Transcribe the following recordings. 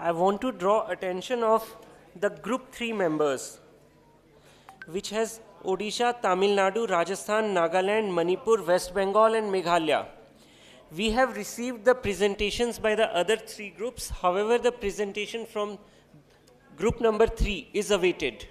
I want to draw attention of the group 3 members, which has Odisha, Tamil Nadu, Rajasthan, Nagaland, Manipur, West Bengal and Meghalaya. We have received the presentations by the other 3 groups. However, the presentation from group number 3 is awaited.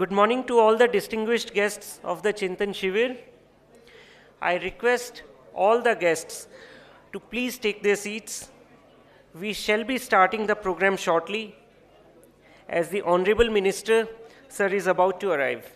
Good morning to all the distinguished guests of the Chintan Shivir. I request all the guests to please take their seats. We shall be starting the program shortly as the Honorable Minister, sir, is about to arrive.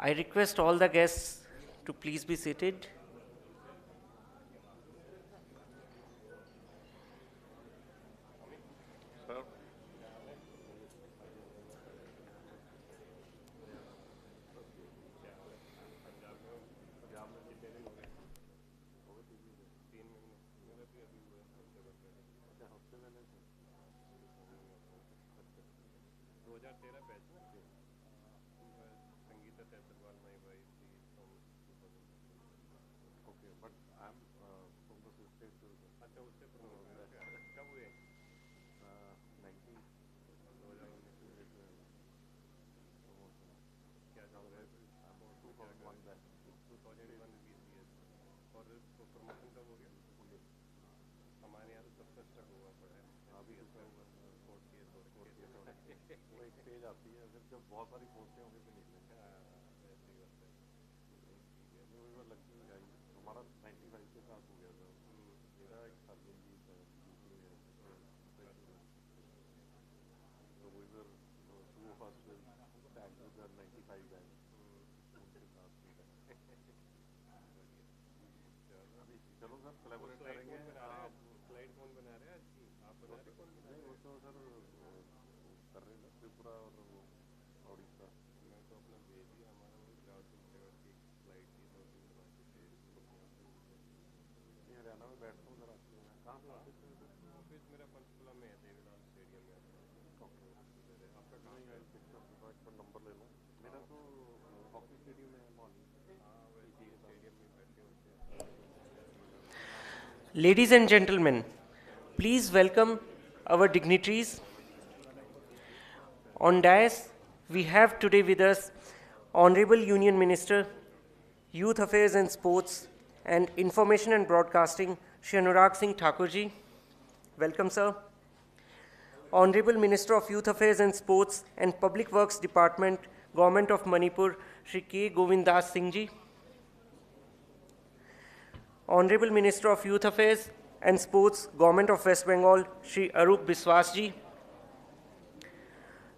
I request all the guests to please be seated. Ladies and gentlemen, please welcome our dignitaries. On dais, we have today with us Honorable Union Minister, Youth Affairs and Sports and Information and Broadcasting, Shri Anurag Singh Thakurji. Welcome, sir. Honorable Minister of Youth Affairs and Sports and Public Works Department, Government of Manipur, Shri K. Govindas Singh ji. Honorable Minister of Youth Affairs and Sports, Government of West Bengal, Shri Arup Biswas ji.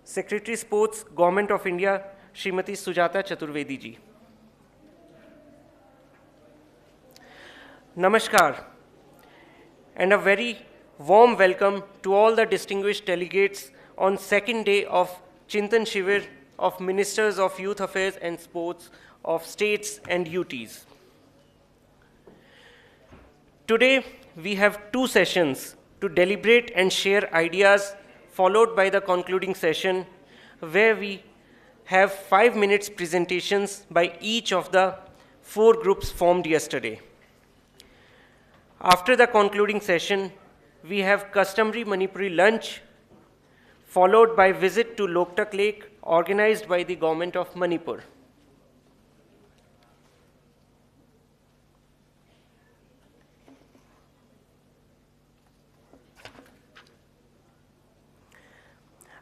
Secretary Sports, Government of India, Srimati Sujata Chaturvedi ji. Namaskar, and a very warm welcome to all the distinguished delegates on second day of Chintan Shivir of Ministers of Youth Affairs and Sports of states and UTs. Today, we have two sessions to deliberate and share ideas, followed by the concluding session, where we have 5 minutes presentations by each of the 4 groups formed yesterday. After the concluding session, we have customary Manipuri lunch, followed by visit to Loktak Lake, organized by the Government of Manipur.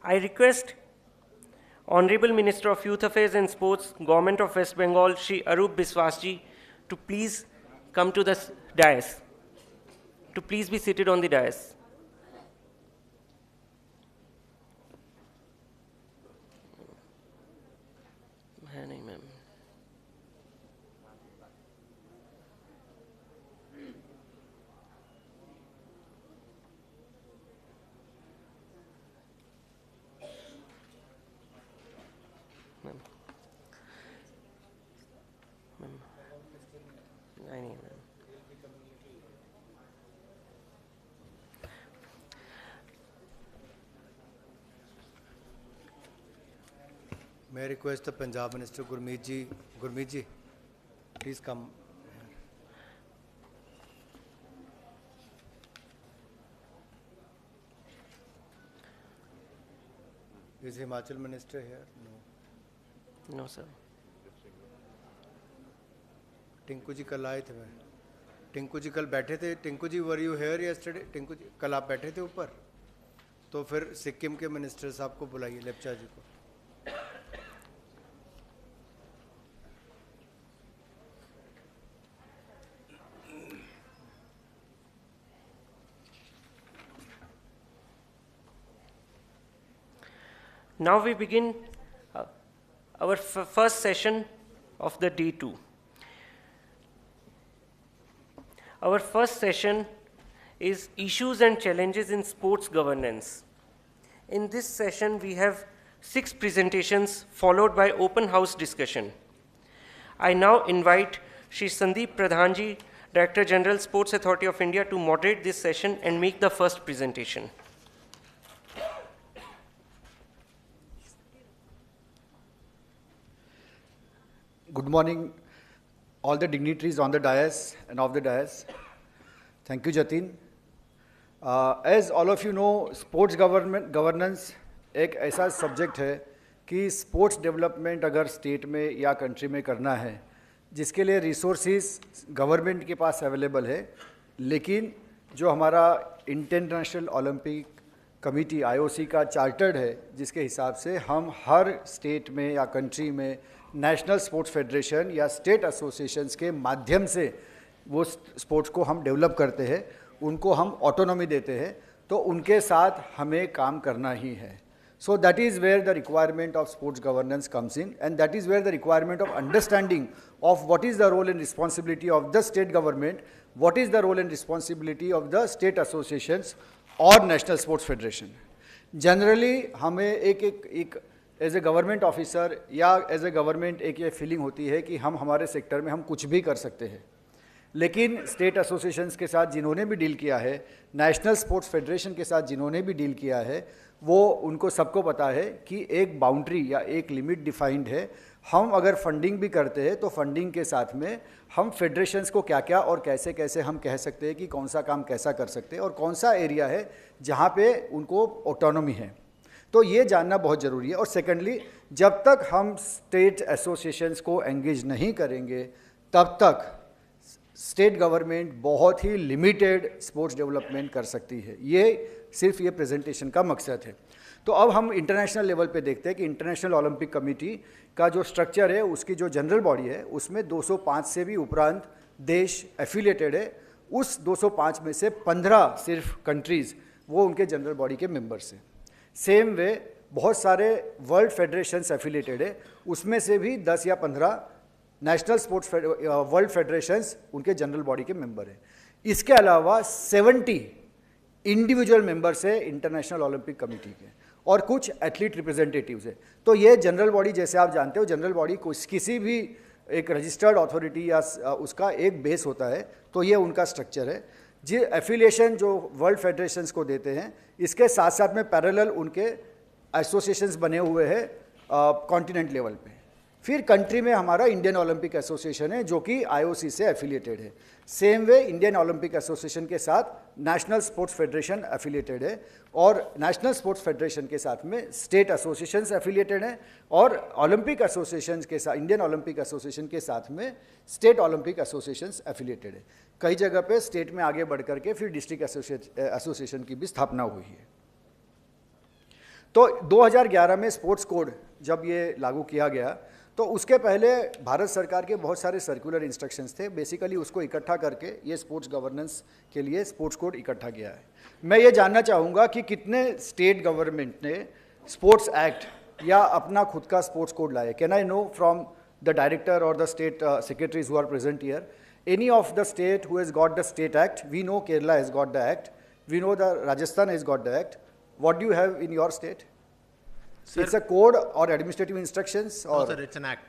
I request Honorable Minister of Youth Affairs and Sports, Government of West Bengal, Shri Arup Biswas ji, to please come to the dais, to please be seated on the dais. May I request the Punjab Minister Gurmeet ji, please come. Is Himachal Minister here? No. No, sir. Tinku ji कल आए थे मैं टिंकू जी कल बैठे थे Tinku ji were you here yesterday Tinku ji कल आप बैठे थे ऊपर तो फिर सिक्किम के मिनिस्टर साहब को बुलाइए लेप्चा जी को Now we begin our first session of the day 2. Our first session is issues and challenges in sports governance. In this session, we have 6 presentations followed by open house discussion. I now invite Shri Sandeep Pradhanji, Director General, Sports Authority of India, to moderate this session and make the first presentation. Good morning, all the dignitaries on the dais and off the dais. Thank you, Jatin. As all of you know, sports governance एक ऐसा subject है कि sports development अगर state में या country में करना है जिसके लिए रिसोर्सेज गवर्नमेंट के पास अवेलेबल है, लेकिन जो हमारा इंटरनेशनल ओलंपिक कमेटी IOC का चार्टर्ड है, जिसके हिसाब से हम हर स्टेट में या कंट्री में नेशनल स्पोर्ट्स फेडरेशन या स्टेट एसोसिएशंस के माध्यम से वो स्पोर्ट्स को हम डेवलप करते हैं, उनको हम ऑटोनॉमी देते हैं, तो उनके साथ हमें काम करना ही है. So that is where the requirement of sports governance comes in, and that is where the requirement of understanding of what is the role and responsibility of the state government, what is the role and responsibility of the state associations or national sports federation. Generally हमें एक as a government officer या as a government एक ये feeling होती है कि हम हमारे सेक्टर में हम कुछ भी कर सकते हैं, लेकिन स्टेट एसोसिएशंस के साथ जिन्होंने भी डील किया है, नेशनल स्पोर्ट्स फेडरेशन के साथ जिन्होंने भी डील किया है, वो उनको सबको पता है कि एक बाउंड्री या एक लिमिट डिफाइंड है. हम अगर फंडिंग भी करते हैं तो फंडिंग के साथ में हम फेडरेशंस को क्या क्या और कैसे कैसे हम कह सकते हैं कि कौन सा काम कैसा कर सकते हैं और कौन सा एरिया है जहाँ पे उनको ऑटोनॉमी है. तो ये जानना बहुत ज़रूरी है. और सेकेंडली, जब तक हम स्टेट एसोसिएशंस को एंगेज नहीं करेंगे तब तक स्टेट गवर्नमेंट बहुत ही लिमिटेड स्पोर्ट्स डेवलपमेंट कर सकती है. ये सिर्फ ये प्रेजेंटेशन का मकसद है. तो अब हम इंटरनेशनल लेवल पे देखते हैं कि इंटरनेशनल ओलंपिक कमेटी का जो स्ट्रक्चर है, उसकी जो जनरल बॉडी है, उसमें 205 से भी उपरांत देश एफिलिएटेड है. उस 205 में से 15 सिर्फ कंट्रीज़ वो उनके जनरल बॉडी के मेंबर्स हैं. सेम वे बहुत सारे वर्ल्ड फेडरेशंस एफिलिएटेड है, उसमें से भी 10 या 15 नेशनल स्पोर्ट्स वर्ल्ड फेडरेशंस उनके जनरल बॉडी के मेंबर हैं. इसके अलावा 70 इंडिविजुअल मेंबर्स है इंटरनेशनल ओलंपिक कमेटी के और कुछ एथलीट रिप्रेजेंटेटिव्स है. तो ये जनरल बॉडी, जैसे आप जानते हो, जनरल बॉडी किसी भी एक रजिस्टर्ड अथॉरिटी या उसका एक बेस होता है. तो ये उनका स्ट्रक्चर है. जी एफिलिएशन जो वर्ल्ड फेडरेशंस को देते हैं, इसके साथ साथ में पैरेलल उनके एसोसिएशंस बने हुए हैं कॉन्टिनेंट लेवल पे. फिर कंट्री में हमारा इंडियन ओलंपिक एसोसिएशन है जो कि IOC से एफिलिएटेड है. Same way Indian Olympic association के साथ नेशनल स्पोर्ट्स फेडरेशन एफिलिएटेड है और नेशनल स्पोर्ट्स फेडरेशन के साथ में स्टेट एसोसिएशंस एफिलिएटेड हैं और ओलंपिक एसोसिएशन के साथ इंडियन ओलंपिक एसोसिएशन के साथ में स्टेट ओलंपिक एसोसिएशंस एफिलिएटेड है. कई जगह पे स्टेट में आगे बढ़ करके फिर डिस्ट्रिक्ट एसोसिएशन की भी स्थापना हुई है. तो 2011 में स्पोर्ट्स कोड जब ये लागू किया गया तो उसके पहले भारत सरकार के बहुत सारे सर्कुलर इंस्ट्रक्शंस थे. बेसिकली उसको इकट्ठा करके ये स्पोर्ट्स गवर्नेंस के लिए स्पोर्ट्स कोड इकट्ठा किया है. मैं ये जानना चाहूँगा कि कितने स्टेट गवर्नमेंट ने स्पोर्ट्स एक्ट या अपना खुद का स्पोर्ट्स कोड लाया. Can I know from the director और the state secretaries who are present here, any of the state who has got the state act? We know Kerala has got the act. We know the Rajasthan has got the act. What do you have in your state? Sir, it's a code or administrative instructions or? No, sir, it's an act.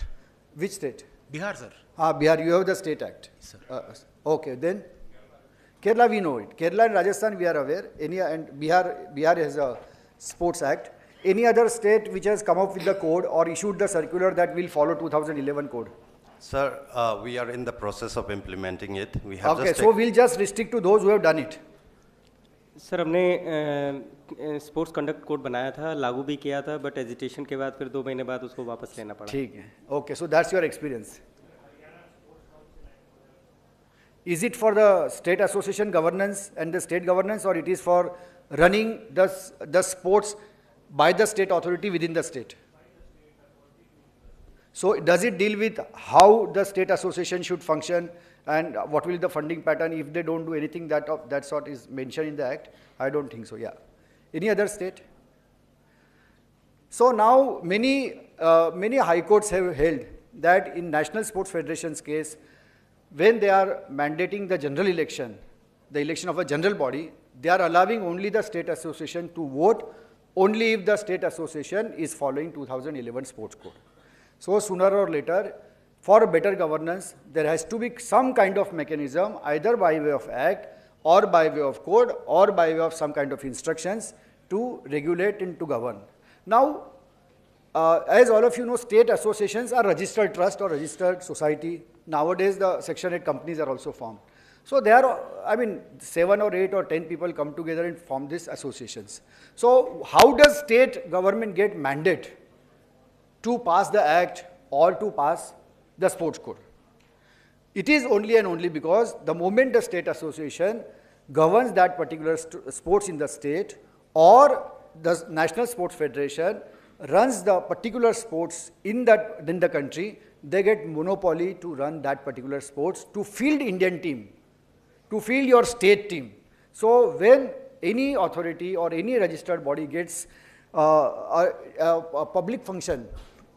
Which state? Bihar, sir. Bihar, you have the state act. Sir. Okay, then Kerala we know it. Kerala and Rajasthan we are aware. And Bihar has a sports act. Any other state which has come up with the code or issued the circular that will follow 2011 code? Sir, we are in the process of implementing it. We have Okay, so we'll just restrict to those who have done it. Sir हमने sports conduct code बनाया था, लागू भी किया था, but agitation के बाद फिर 2 महीने बाद उसको वापस लेना पड़ा. ठीक है. Okay, so that's your experience. Is it for the state association governance and the state governance, or it is for running the sports by the state authority within the state? So does it deal with how the state association should function and what will be the funding pattern if they don't do anything that sort is mentioned in the act? I don't think so. Yeah. Any other state? So now many high courts have held that in National Sports Federation's case, when they are mandating the general election, the election of a general body, they are allowing only the state association to vote only if the state association is following 2011 sports code. So sooner or later, for better governance, there has to be some kind of mechanism, either by way of act or by way of code or by way of some kind of instructions to regulate and to govern. Now, as all of you know, state associations are registered trust or registered society. Nowadays, the Section 8 companies are also formed. So there are, I mean, 7 or 8 or 10 people come together and form these associations. So how does state government get mandate to pass the act or to pass the sports code? It is only and only because the moment the state association governs that particular sports in the state, or the National Sports Federation runs the particular sports in the country, they get monopoly to run that particular sports, to field Indian team, to field your state team. So when any authority or any registered body gets a public function,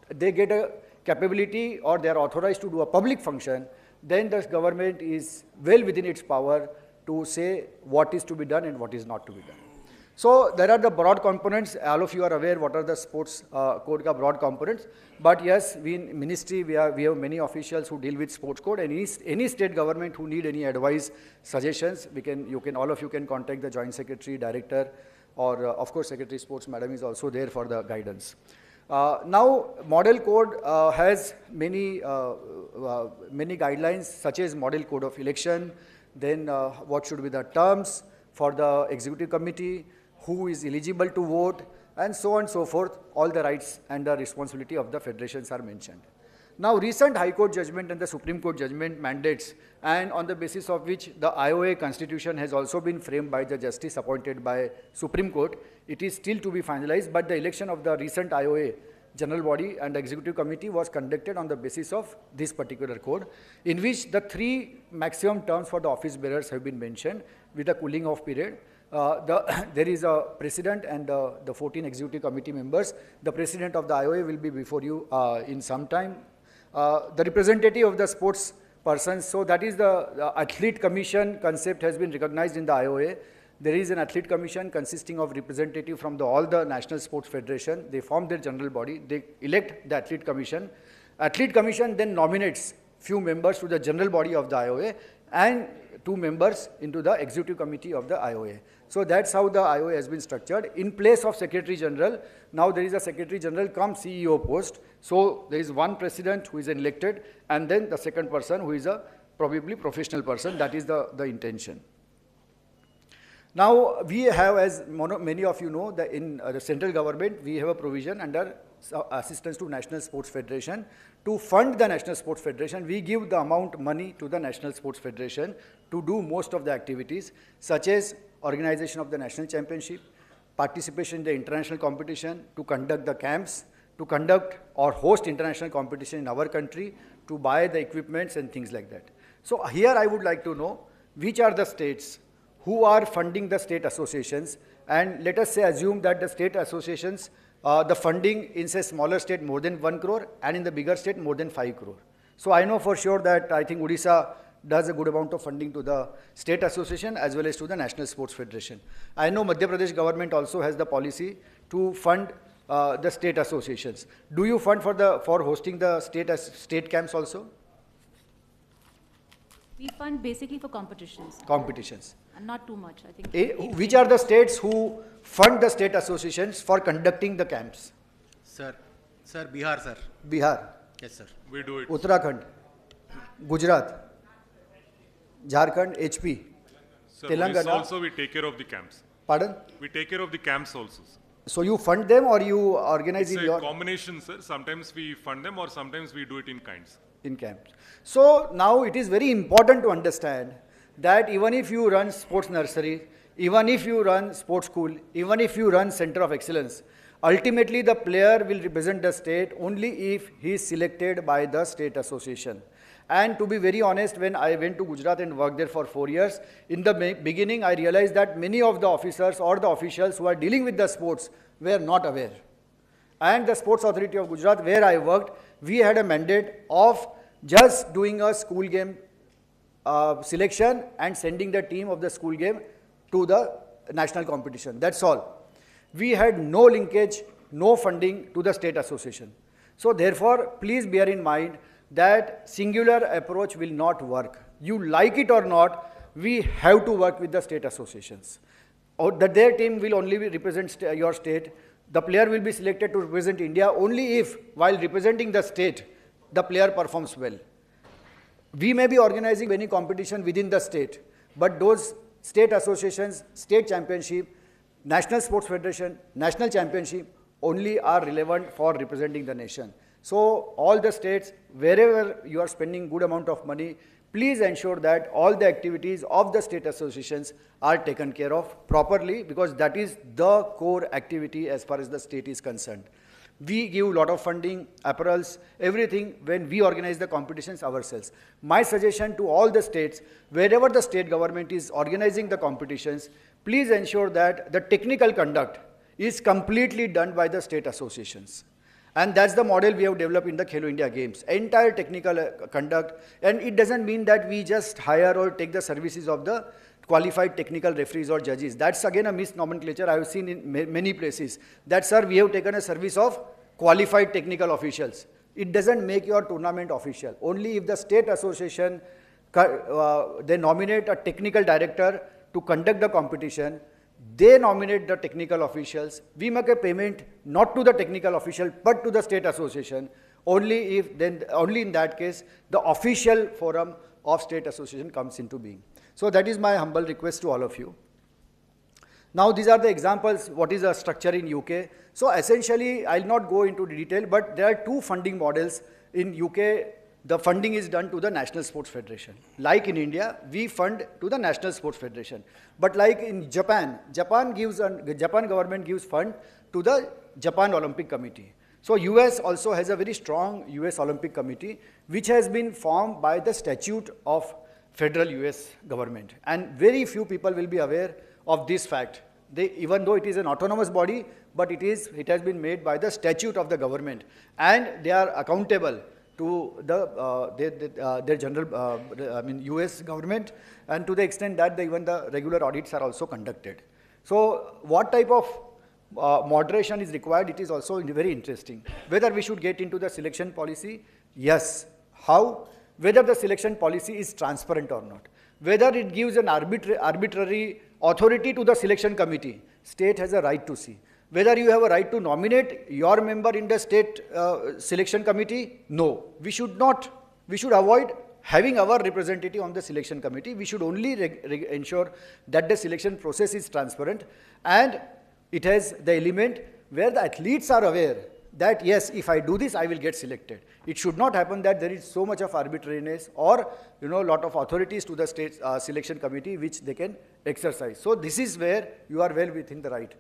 they get a capability or they are authorized to do a public function, then the government is well within its power to say what is to be done and what is not to be done. So there are the broad components. All of you are aware what are the sports code ka broad components. But yes, we in ministry, we have many officials who deal with sports code, and any state government who need any advice, suggestions, all of you can contact the joint secretary, director, or of course secretary sports madam is also there for the guidance. Now model code has many guidelines, such as model code of election, then what should be the terms for the executive committee, who is eligible to vote, and so on and so forth. All the rights and the responsibility of the federations are mentioned. Now recent High Court judgment and the Supreme Court judgment mandates, and on the basis of which the IOA constitution has also been framed by the justice appointed by Supreme Court. It is still to be finalized, but the election of the recent IOA general body and executive committee was conducted on the basis of this particular code, in which the 3 maximum terms for the office bearers have been mentioned with a cooling off period. There is a president and the 14 executive committee members. The president of the IOA will be before you in some time. The representative of the sports persons, so that is the athlete commission concept has been recognized in the IOA. There is an athlete commission consisting of representative from all the national sports federation. They form their general body. They elect the athlete commission. Athlete commission then nominates few members to the general body of the IOA and 2 members into the executive committee of the IOA. So that's how the IOA has been structured. In place of Secretary General, now there is a Secretary General come CEO post. So there is one president who is elected, and then the second person who is a probably professional person. That is the intention. Now we have, as many of you know, in the central government, we have a provision under assistance to National Sports Federation. To fund the National Sports Federation, we give the amount money to the National Sports Federation to do most of the activities, such as organization of the national championship, participation in the international competition, to conduct the camps, to conduct or host international competition in our country, to buy the equipments and things like that. So here I would like to know which are the states who are funding the state associations, and let us say assume that the state associations, the funding in say smaller state more than 1 crore and in the bigger state more than 5 crore. So I know for sure that I think Odisha does a good amount of funding to the state association as well as to the National Sports Federation. I know Madhya Pradesh government also has the policy to fund the state associations. Do you fund for hosting the state camps also? We fund basically for competitions. Competitions. And not too much, I think. Which are the states who fund the state associations for conducting the camps? Sir, Bihar, sir. Bihar. Yes, sir. We do it. Uttarakhand. Gujarat. Jharkhand, HP. Sir, Telangana. also we take care of the camps. Pardon? We take care of the camps also, sir. So you fund them or you organize It's in a your... combination, sir. Sometimes we fund them or sometimes we do it in kinds. In camps. So now it is very important to understand that even if you run sports nursery, even if you run sports school, even if you run center of excellence, ultimately the player will represent the state only if he is selected by the state association. And to be very honest, when I went to Gujarat and worked there for 4 years, in the beginning I realized that many of the officers or the officials who are dealing with the sports were not aware. And the Sports Authority of Gujarat, where I worked, we had a mandate of just doing a school game selection and sending the team of the school game to the national competition. That's all. We had no linkage, no funding to the state association. So therefore, please bear in mind, that singular approach will not work. You like it or not, we have to work with the state associations. Or that their team will only represent your state. The player will be selected to represent India only if, while representing the state, the player performs well. We may be organizing many competition within the state, but those state associations, state championship, national sports federation, national championship only are relevant for representing the nation. So all the states, wherever you are spending good amount of money, please ensure that all the activities of the state associations are taken care of properly, because that is the core activity as far as the state is concerned. We give a lot of funding, apparels, everything when we organize the competitions ourselves. My suggestion to all the states, wherever the state government is organizing the competitions, please ensure that the technical conduct is completely done by the state associations. And that's the model we have developed in the Khelo India Games. Entire technical conduct, and it doesn't mean that we just hire or take the services of the qualified technical referees or judges. That's again a misnomenclature I have seen in many places. That, sir, we have taken a service of qualified technical officials. It doesn't make your tournament official. Only if the state association, they nominate a technical director to conduct the competition, they nominate the technical officials. We make a payment not to the technical official but to the state association. Only if then, only in that case, the official forum of state association comes into being. So that is my humble request to all of you. Now these are the examples, what is the structure in UK. So essentially, I'll not go into detail, but there are two funding models. In UK, the funding is done to the National Sports Federation. Like in India, we fund to the National Sports Federation. But like in Japan, Japan government gives fund to the Japan Olympic Committee. So US also has a very strong US Olympic Committee, which has been formed by the statute of federal US government. And very few people will be aware of this fact. Even though it is an autonomous body, but it has been made by the statute of the government. And they are accountable to their general, US government, and to the extent that even the regular audits are also conducted. So what type of moderation is required, it is also very interesting. Whether we should get into the selection policy, yes. How? Whether the selection policy is transparent or not. Whether it gives an arbitrary authority to the selection committee, state has a right to see. Whether you have a right to nominate your member in the state selection committee, no. We should not. We should avoid having our representative on the selection committee. We should only ensure that the selection process is transparent, and it has the element where the athletes are aware that yes, if I do this, I will get selected. It should not happen that there is so much of arbitrariness or lot of authorities to the state selection committee which they can exercise. So this is where you are well within the right.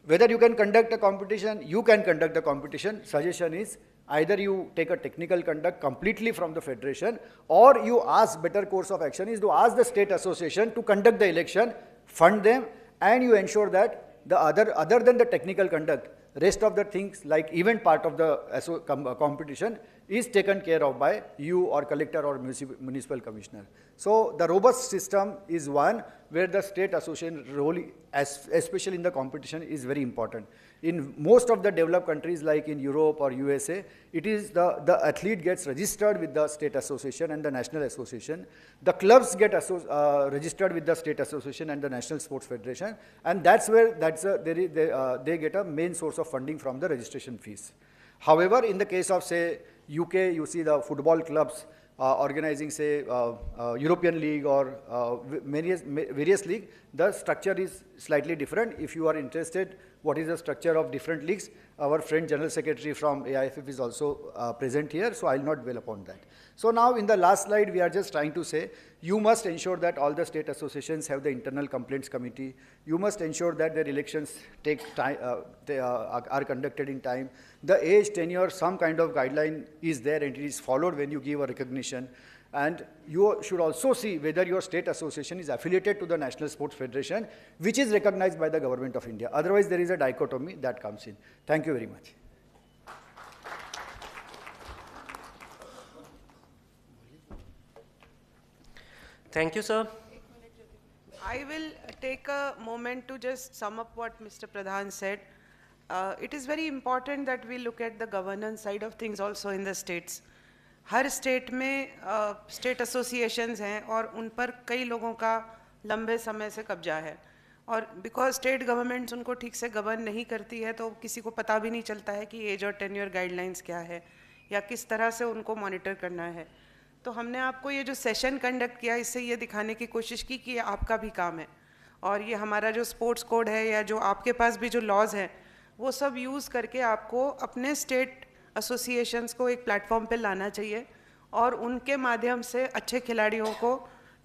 Whether you can conduct a competition, you can conduct the competition. Suggestion is either you take a technical conduct completely from the federation, or you ask, better course of action is to ask the state association to conduct the election, fund them, and you ensure that the other than the technical conduct, rest of the things like event part of the competition is taken care of by you or collector or municipal commissioner. So the robust system is one where the state association role, especially in the competition, is very important. In most of the developed countries like in Europe or USA, it is the athlete gets registered with the state association and the national association. The clubs get registered with the state association and the national sports federation, and that's where they get a main source of funding from the registration fees. However, in the case of say UK, you see the football clubs organizing say European League or various league, the structure is slightly different. If you are interested, what is the structure of different leagues, our friend General Secretary from AIFF is also present here, so I will not dwell upon that. So now in the last slide, we are just trying to say, you must ensure that all the state associations have the internal complaints committee. You must ensure that their elections take time, are conducted in time. The age, tenure, some kind of guideline is there and it is followed when you give a recognition. And you should also see whether your state association is affiliated to the National Sports Federation, which is recognized by the Government of India. Otherwise, there is a dichotomy that comes in. Thank you very much. Thank you, sir. I will take a moment to just sum up what Mr. Pradhan said. It is very important that we look at the governance side of things also in the states. Her state में state associations हैं और उन पर कई लोगों का लंबे समय से कब्जा है, और बिकॉज स्टेट गवर्नमेंट्स उनको ठीक से गवर्न नहीं करती है तो किसी को पता भी नहीं चलता है कि एज और टेन्योर गाइडलाइंस क्या है या किस तरह से उनको मॉनिटर करना है। तो हमने आपको ये जो सेशन कंडक्ट किया, इससे ये दिखाने की कोशिश की कि ये आपका भी काम है, और ये हमारा जो स्पोर्ट्स कोड है या जो आपके पास भी जो लॉज हैं वो सब यूज़ करके आपको अपने स्टेट एसोसिएशंस को एक प्लेटफॉर्म पे लाना चाहिए और उनके माध्यम से अच्छे खिलाड़ियों को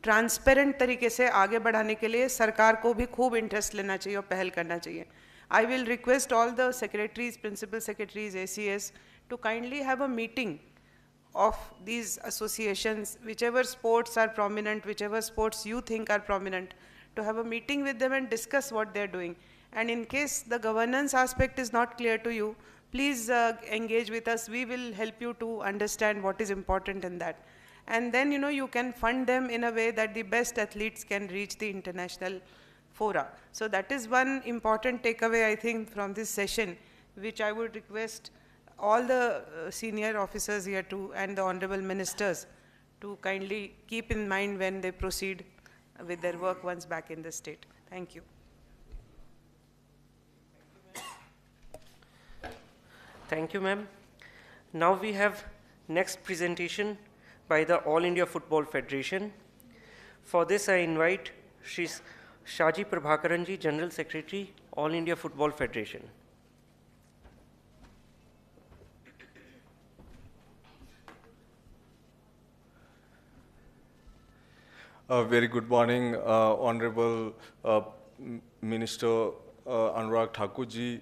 ट्रांसपेरेंट तरीके से आगे बढ़ाने के लिए सरकार को भी खूब इंटरेस्ट लेना चाहिए और पहल करना चाहिए। I will request all the secretaries, principal secretaries, ACS to kindly have a meeting of these associations, whichever sports are prominent, whichever sports you think are prominent, to have a meeting with them and discuss what they're doing. And in case the governance aspect is not clear to you, please engage with us. We will help you to understand what is important in that. And then, you know, you can fund them in a way that the best athletes can reach the international fora. So that is one important takeaway, I think, from this session, which I would request all the senior officers here to, and the honorable ministers, to kindly keep in mind when they proceed with their work once back in the state. Thank you. Thank you, ma'am. Now we have next presentation by the All India Football Federation. For this, I invite Shri Shaji Prabhakaranji, General Secretary, All India Football Federation. Very good morning, Honorable Minister Anurag Thakurji,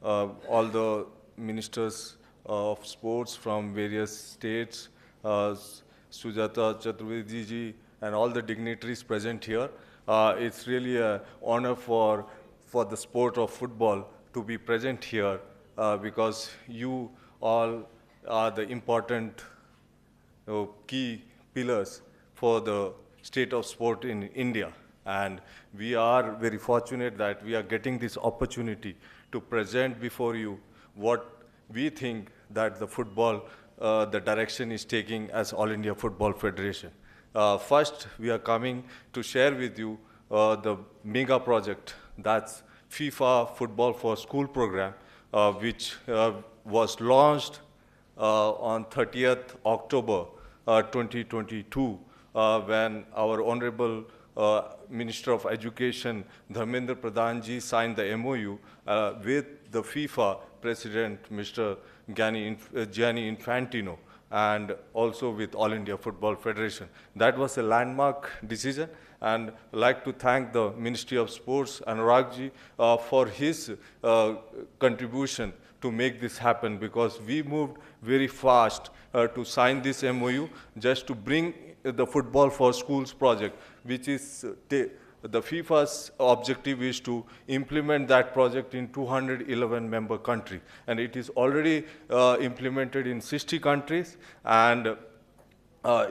all the ministers of sports from various states, Sujata Chaturvedi ji, and all the dignitaries present here. It's really an honor for the sport of football to be present here because you all are the important key pillars for the state of sport in India. And we are very fortunate that we are getting this opportunity to present before you what we think that the football, the direction is taking as All India Football Federation. First, we are coming to share with you the mega project, that's FIFA Football for School program, which was launched on 30th October 2022, when our Honorable Minister of Education, Dharmendra Pradhan ji, signed the MOU with the FIFA President, Mr. Gianni Infantino, and also with All India Football Federation. That was a landmark decision, and I'd like to thank the Ministry of Sports, Anurag ji, for his contribution to make this happen, because we moved very fast to sign this MOU just to bring the Football for Schools project, which is the FIFA's objective is to implement that project in 211 member countries, and it is already implemented in 60 countries, and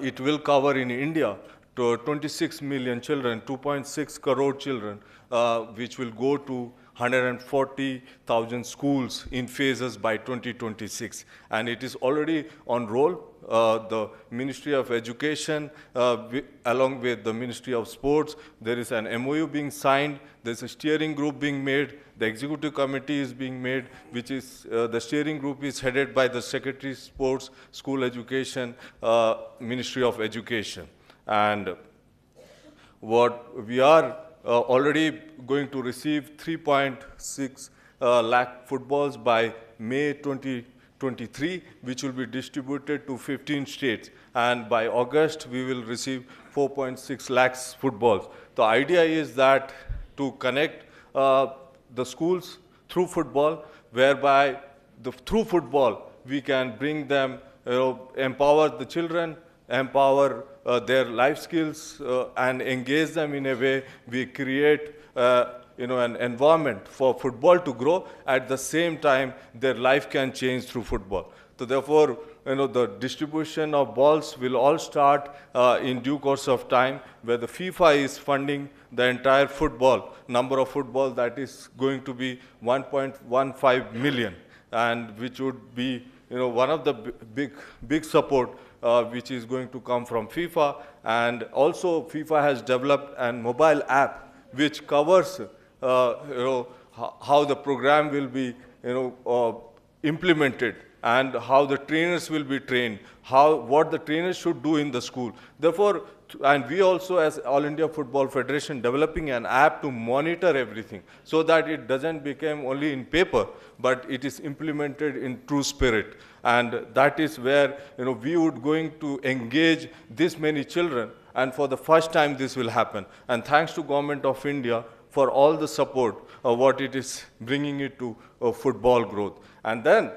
it will cover in India to 26 million children, 2.6 crore children, which will go to 140,000 schools in phases by 2026, and it is already on roll. The Ministry of Education, along with the Ministry of Sports, there is an MOU being signed, there's a steering group being made, the executive committee is being made, which is, the steering group is headed by the Secretary of Sports, School Education, Ministry of Education. And what we are already going to receive 3.6 lakh footballs by May 2023, which will be distributed to 15 states. And by August, we will receive 4.6 lakhs footballs. The idea is that to connect the schools through football, whereby through football, we can bring them, empower the children, empower their life skills, and engage them in a way we create an environment for football to grow. At the same time, their life can change through football. So therefore, the distribution of balls will all start in due course of time, where the FIFA is funding the entire football, number of football that is going to be 1.15 million, and which would be one of the big support which is going to come from FIFA. And also FIFA has developed a mobile app which covers how the program will be implemented and how the trainers will be trained, what the trainers should do in the school. Therefore, and we also as All India Football Federation developing an app to monitor everything so that it doesn't become only in paper, but it is implemented in true spirit. And that is where we would going to engage this many children, and for the first time this will happen. And thanks to Government of India for all the support of what it is bringing it to football growth. And then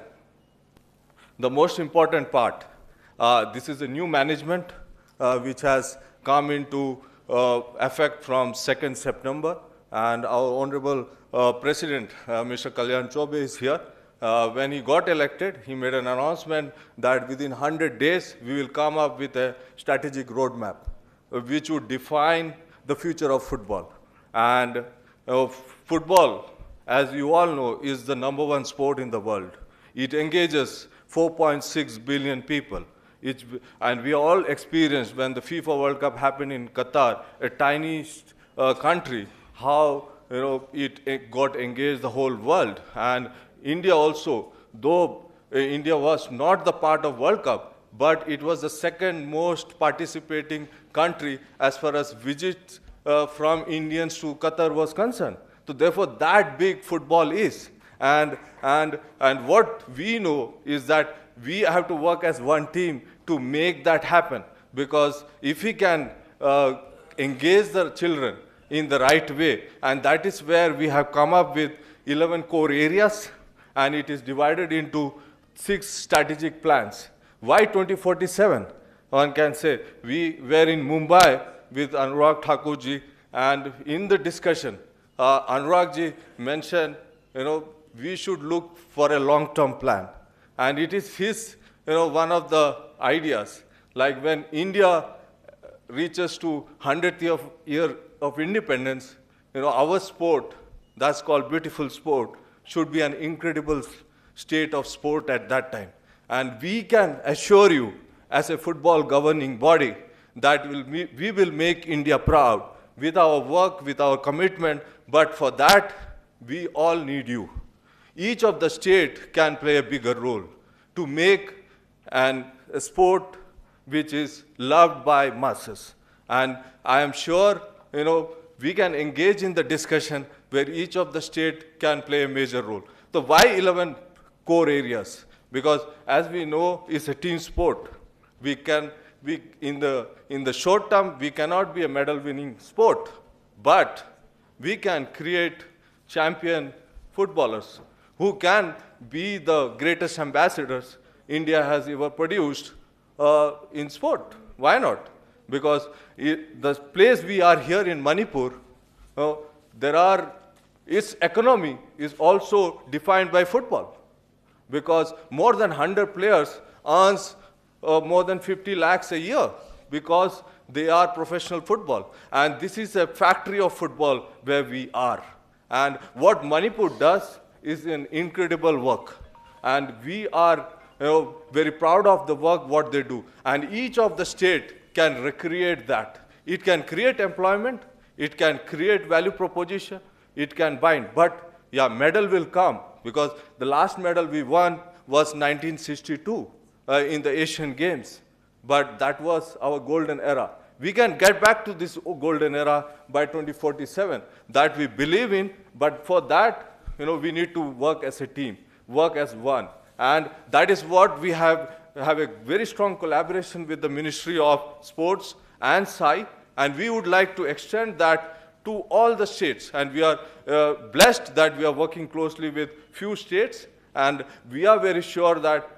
the most important part, this is a new management which has come into effect from 2nd September, and our Honorable President, Mr. Kalyan Chobe, is here. When he got elected, he made an announcement that within 100 days, we will come up with a strategic roadmap which would define the future of football. And football, as you all know, is the #1 sport in the world. It engages 4.6 billion people. And we all experienced when the FIFA World Cup happened in Qatar, a tiny country, how it got engaged the whole world. And India also, though India was not the part of World Cup, but it was the second most participating country as far as visits from Indians to Qatar was concerned. So therefore, that big football is. And what we know is that we have to work as one team to make that happen. Because if we can engage the children in the right way, and that is where we have come up with 11 core areas, and it is divided into 6 strategic plans. Why 2047? One can say, we were in Mumbai with Anurag Thakurji, and in the discussion, Anuragji mentioned, we should look for a long-term plan. And it is his, one of the ideas. Like when India reaches to 100th year of independence, our sport, that's called beautiful sport, should be an incredible state of sport at that time. And we can assure you, as a football governing body, that we will make India proud with our work, with our commitment, but for that, we all need you. Each of the state can play a bigger role to make a sport which is loved by masses. And I am sure, we can engage in the discussion where each of the state can play a major role. So why 11 core areas? Because as we know, it's a team sport. In the short term, we cannot be a medal-winning sport, but we can create champion footballers who can be the greatest ambassadors India has ever produced in sport. Why not? Because the place we are here in Manipur, its economy is also defined by football. Because more than 100 players earns more than 50 lakhs a year because they are professional football. And this is a factory of football where we are. And what Manipur does is an incredible work. And we are very proud of the work, what they do. And each of the state can recreate that. It can create employment, it can create value proposition, it can bind. But yeah, medal will come, because the last medal we won was 1962 in the Asian Games. But that was our golden era. We can get back to this golden era by 2047. That we believe in, but for that, we need to work as a team, work as one. And that is what we have a very strong collaboration with the Ministry of Sports and SAI, and we would like to extend that to all the states. And we are blessed that we are working closely with few states, and we are very sure that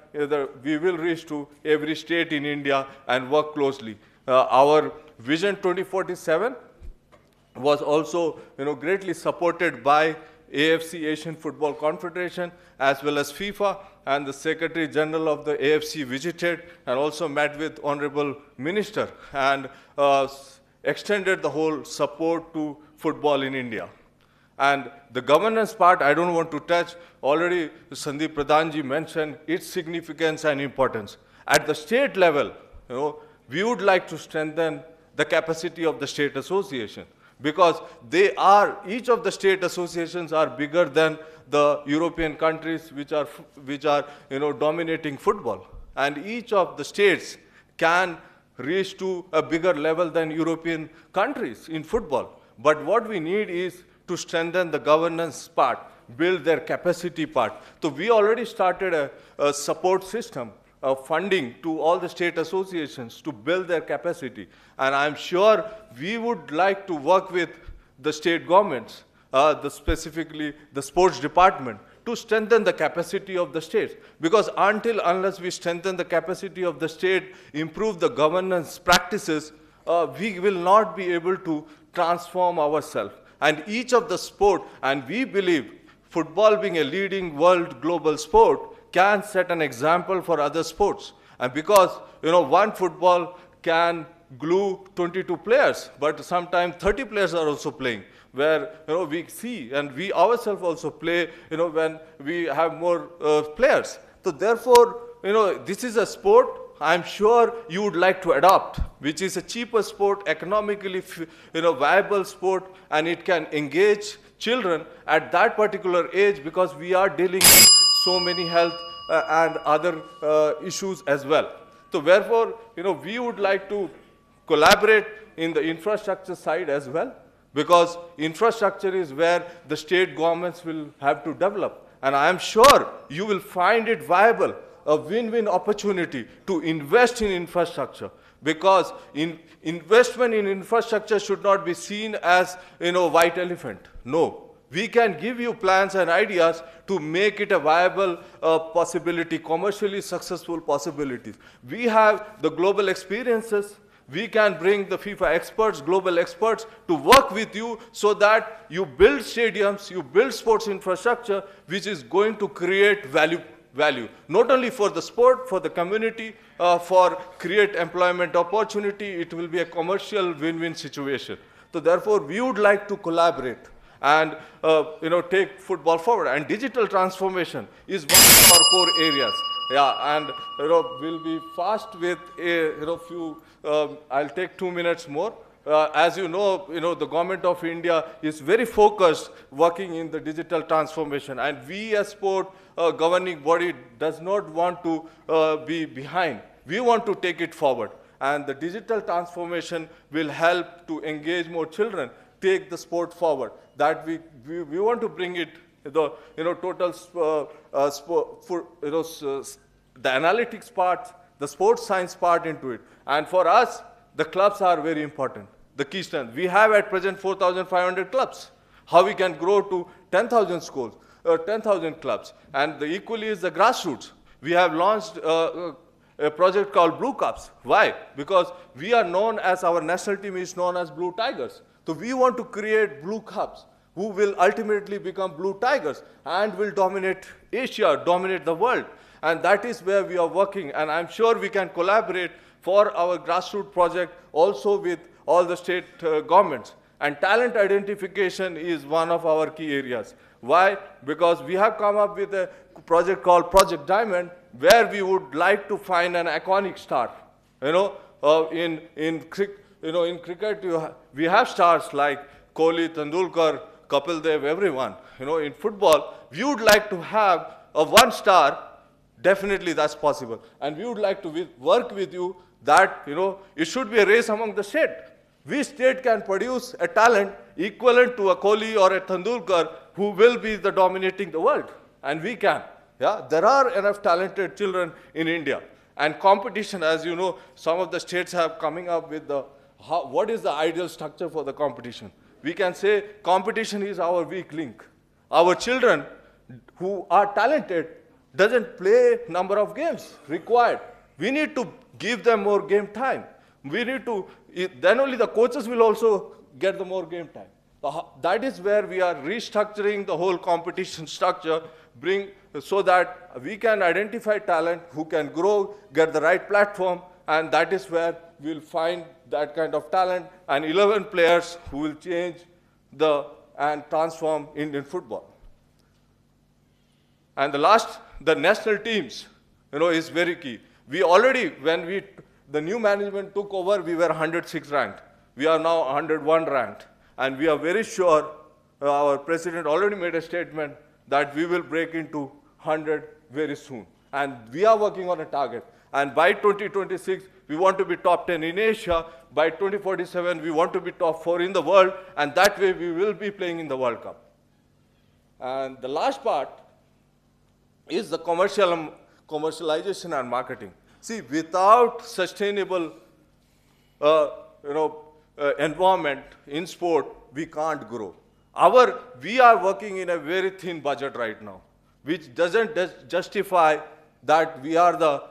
we will reach to every state in India and work closely. Our Vision 2047 was also greatly supported by AFC, Asian Football Confederation, as well as FIFA, and the Secretary General of the AFC visited and also met with Honorable Minister and extended the whole support to football in India. And the governance part, I don't want to touch. Already Sandeep Pradhanji mentioned its significance and importance. At the state level, we would like to strengthen the capacity of the state association, because each of the state associations are bigger than the European countries which are dominating football. And each of the states can reach to a bigger level than European countries in football. But what we need is to strengthen the governance part, build their capacity part. So we already started a support system of funding to all the state associations to build their capacity. And I'm sure we would like to work with the state governments, specifically the sports department, to strengthen the capacity of the states. Because unless we strengthen the capacity of the state, improve the governance practices, we will not be able to transform ourselves. And each of the sport, and we believe football being a leading world global sport, can set an example for other sports. And because, one football can glue 22 players, but sometimes 30 players are also playing, where, we see, and we ourselves also play, when we have more players. So therefore, this is a sport I'm sure you would like to adopt, which is a cheaper sport, economically, viable sport, and it can engage children at that particular age, because we are dealing with so many health and other issues as well. So therefore, we would like to collaborate in the infrastructure side as well, because infrastructure is where the state governments will have to develop. And I am sure you will find it viable, a win-win opportunity to invest in infrastructure, because investment in infrastructure should not be seen as, white elephant. No. We can give you plans and ideas to make it a viable possibility, commercially successful possibilities. We have the global experiences. We can bring the FIFA experts, global experts, to work with you so that you build stadiums, you build sports infrastructure, which is going to create value, not only for the sport, for the community, for create employment opportunity. It will be a commercial win-win situation. So therefore, we would like to collaborate and take football forward. And digital transformation is one of our core areas. Yeah, and we'll be fast with a few. I'll take 2 minutes more. As you know, the government of India is very focused working in the digital transformation, and we as sport governing body does not want to be behind. We want to take it forward, and the digital transformation will help to engage more children, take the sport forward. That we want to bring it the analytics part, the sports science part into it. And for us, the clubs are very important, the key strength. We have at present 4,500 clubs. How we can grow to 10,000 schools, 10,000 clubs. And the equally is the grassroots. We have launched a project called Blue Cups. Why? Because we are known as, our national team is known as Blue Tigers. So we want to create Blue Cups, who will ultimately become Blue Tigers and will dominate Asia, dominate the world. And that is where we are working. And I'm sure we can collaborate for our grassroots project also with all the state governments. And talent identification is one of our key areas. Why? Because we have come up with a project called Project Diamond, where we would like to find an iconic star. In cricket, we have stars like Kohli, Tendulkar, Kapil Dev, everyone. In football, we would like to have one star. Definitely that's possible. And we would like to work with you that, it should be a race among the state. Which state can produce a talent equivalent to a Kohli or a Tendulkar who will be the dominating the world? And we can. Yeah? There are enough talented children in India. And competition, as you know, some of the states have coming up with what is the ideal structure for the competition. We can say competition is our weak link. Our children who are talented doesn't play number of games required. We need to give them more game time. We need to, then only the coaches will also get the more game time. That is where we are restructuring the whole competition structure, so that we can identify talent who can grow, get the right platform, and that is where we'll find that kind of talent and 11 players who will change and transform Indian football. And the national teams, is very key. We already, when we the new management took over, we were 106 ranked. We are now 101 ranked. And we are very sure, our president already made a statement that we will break into 100 very soon. And we are working on a target. And by 2026, we want to be top 10 in Asia. By 2047, we want to be top 4 in the world. And that way, we will be playing in the World Cup. And the last part is the commercialization and marketing. See, without sustainable environment in sport, we can't grow. We are working in a very thin budget right now, which doesn't justify that we are the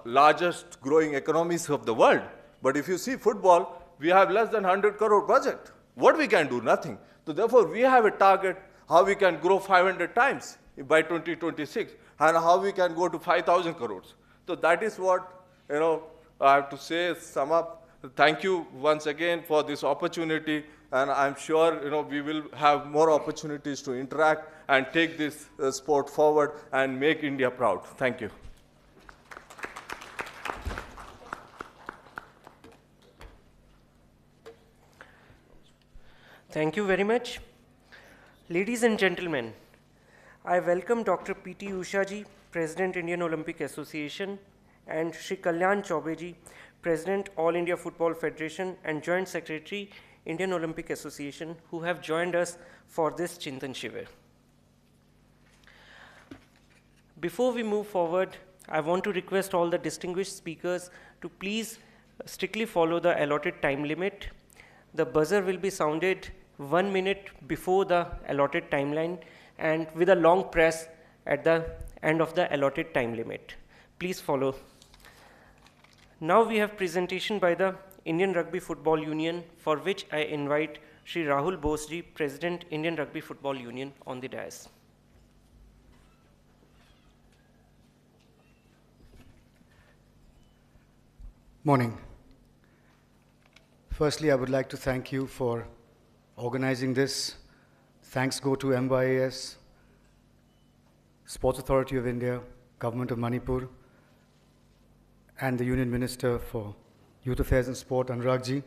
largest growing economies of the world. But if you see football, we have less than 100 crore budget. What we can do? Nothing. So therefore, we have a target how we can grow 500 times by 2026 and how we can go to 5,000 crores. So that is what, I have to say, sum up. Thank you once again for this opportunity, and I'm sure we will have more opportunities to interact and take this sport forward and make India proud. Thank you. Thank you very much. Ladies and gentlemen, I welcome Dr. P.T. Usha ji, President, Indian Olympic Association, and Shri Kalyan Chaube ji, President, All India Football Federation and Joint Secretary, Indian Olympic Association, who have joined us for this Chintan Shivir. Before we move forward, I want to request all the distinguished speakers to please strictly follow the allotted time limit. The buzzer will be sounded 1 minute before the allotted timeline and with a long press at the end of the allotted time limit. Please follow. Now we have presentation by the Indian Rugby Football Union, for which I invite Shri Rahul Bose ji, President, Indian Rugby Football Union, on the dais. Morning. Firstly, I would like to thank you for organizing this. Thanks go to MYAS, Sports Authority of India, Government of Manipur, and the Union Minister for Youth Affairs and Sport, Anurag ji.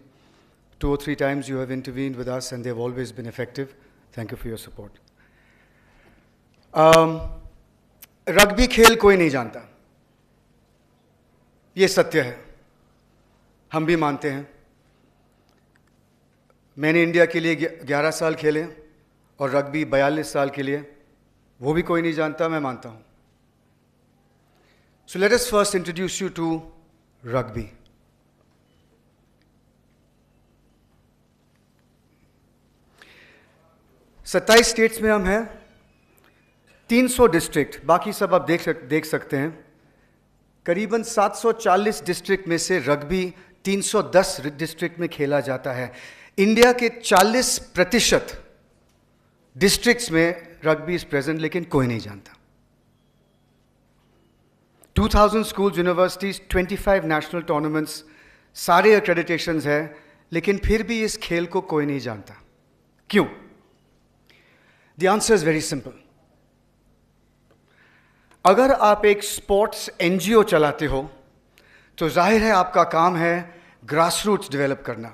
2 or 3 times you have intervened with us and they've always been effective. Thank you for your support. Rugby खेल कोई नहीं जानता, ये सत्य है, हम भी मानते हैं. मैंने इंडिया के लिए 11 साल खेले और रग्बी 42 साल के लिए, वो भी कोई नहीं जानता, मैं मानता हूँ. So let us first introduce you to rugby. सत्ताईस स्टेट्स में हम हैं, 300 डिस्ट्रिक्ट, बाकी सब आप देख सकते हैं. करीबन 740 डिस्ट्रिक्ट में से रग्बी 310 डिस्ट्रिक्ट में खेला जाता है. इंडिया के 40% डिस्ट्रिक्ट्स में रग्बी इज प्रेजेंट, लेकिन कोई नहीं जानता. 2000 स्कूल्स, यूनिवर्सिटीज, 25 नेशनल टूर्नामेंट्स, सारे एक्रेडिटेशंस हैं, लेकिन फिर भी इस खेल को कोई नहीं जानता. क्यों? The answer is very simple. अगर आप एक स्पोर्ट्स एनजीओ चलाते हो तो जाहिर है आपका काम है ग्रास रूट्स डेवलप करना.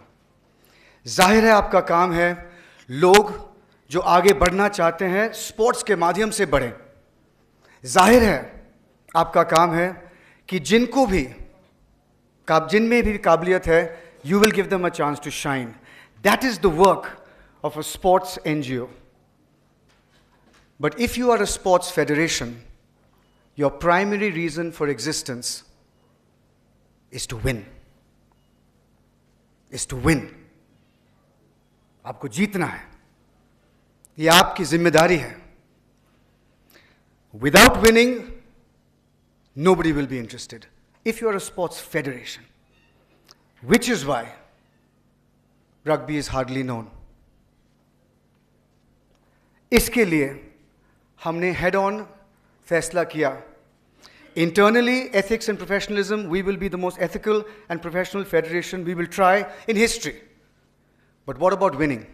जाहिर है आपका काम है लोग जो आगे बढ़ना चाहते हैं स्पोर्ट्स के माध्यम से बढ़ें. जाहिर है आपका काम है कि जिनको भी जिनमें भी काबिलियत है, you will give them a chance to shine. That is the work of a sports NGO. But if you are a sports federation, your primary reason for existence is to win. Is to win. आपको जीतना है, ये आपकी जिम्मेदारी है. Without winning, nobody will be interested. If you are a sports federation, which is why rugby is hardly known. इसके लिए हमने head on फैसला किया. Internally, ethics and professionalism, we will be the most ethical and professional federation we will try in history. But what about winning?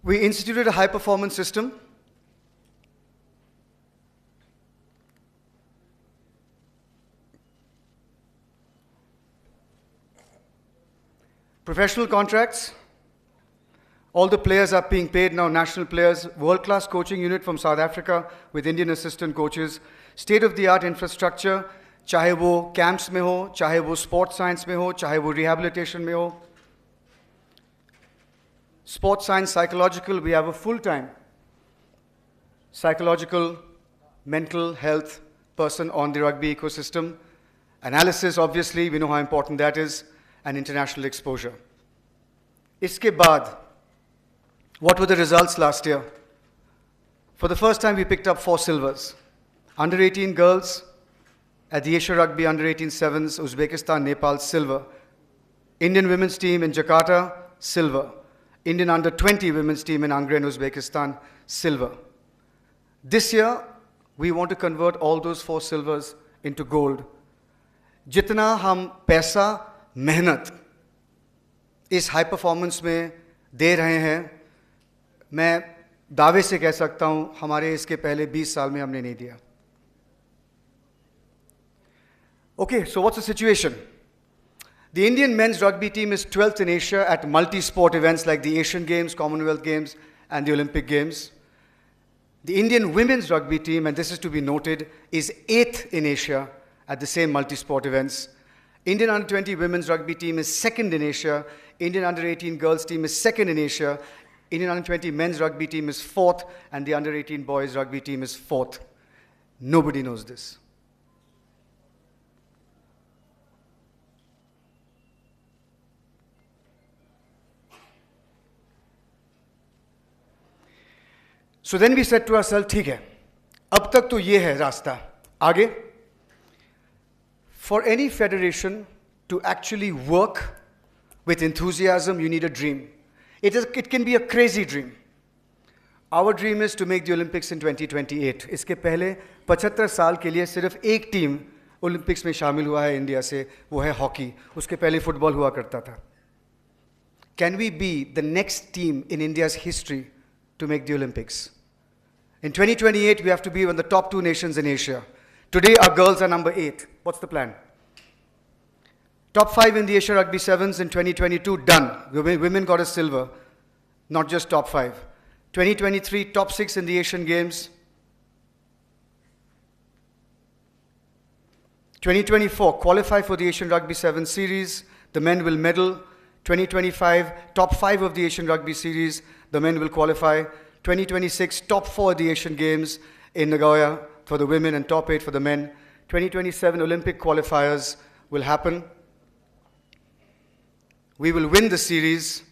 We instituted a high performance system. Professional contracts. All the players are being paid now, national players. World-class coaching unit from South Africa with Indian assistant coaches. State-of-the-art infrastructure, चाहे वो camps में हो, चाहे वो sports science में हो, चाहे वो rehabilitation में हो. Sports science, psychological, we have a full-time psychological, mental health person on the rugby ecosystem. Analysis, obviously, we know how important that is, and international exposure. Iske baad, what were the results last year? For the first time, we picked up 4 silvers. Under 18 girls at the Asia Rugby Under 18 Sevens, Uzbekistan, Nepal, silver. Indian women's team in Jakarta, silver. Indian Under 20 women's team in Angren, Uzbekistan, silver. This year, we want to convert all those 4 silvers into gold. जितना हम पैसा मेहनत इस high performance में दे रहे हैं, मैं दावे से कह सकता हूं हमारे इसके पहले 20 साल में हमने नहीं दिया. Okay, so what's the situation? The Indian men's rugby team is 12th in Asia at multi-sport events like the Asian Games, Commonwealth Games, and the Olympic Games. The Indian women's rugby team, and this is to be noted, is 8th in Asia at the same multi-sport events. Indian Under 20 women's rugby team is 2nd in Asia. Indian Under 18 girls team is 2nd in Asia. Indian Under 20 men's rugby team is 4th, and the Under 18 boys rugby team is 4th. Nobody knows this. So then we said to ourselves, ठीक है, अब तक तो ये है रास्ता, आगे? For any federation to actually work with enthusiasm, you need a dream. It can be a crazy dream. Our dream is to make the Olympics in 2028. इसके पहले 75 साल के लिए सिर्फ एक टीम ओलंपिक्स में शामिल हुआ है इंडिया से, वो है हॉकी. उसके पहले फुटबॉल हुआ करता था. Can we be the next team in India's history to make the Olympics? In 2028, we have to be one of the top 2 nations in Asia. Today, our girls are number 8. What's the plan? Top 5 in the Asia Rugby Sevens in 2022, done. Women got a silver, not just top 5. 2023, top 6 in the Asian Games. 2024, qualify for the Asian Rugby 7 series. The men will medal. 2025, top 5 of the Asian Rugby series. The men will qualify. 2026, top 4 of the Asian Games in Nagoya for the women and top 8 for the men. 2027 Olympic qualifiers will happen. We will win the series.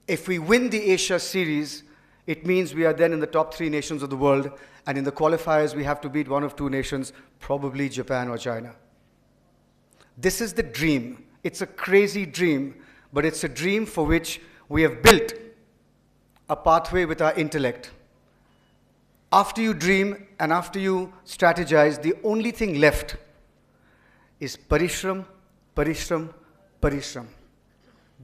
If we win the Asia series, it means we are then in the top 3 nations of the world, and in the qualifiers we have to beat one of 2 nations, probably Japan or China. This is the dream. It's a crazy dream, but it's a dream for which we have built a pathway with our intellect. After you dream and after you strategize, the only thing left is parishram, parishram, parishram.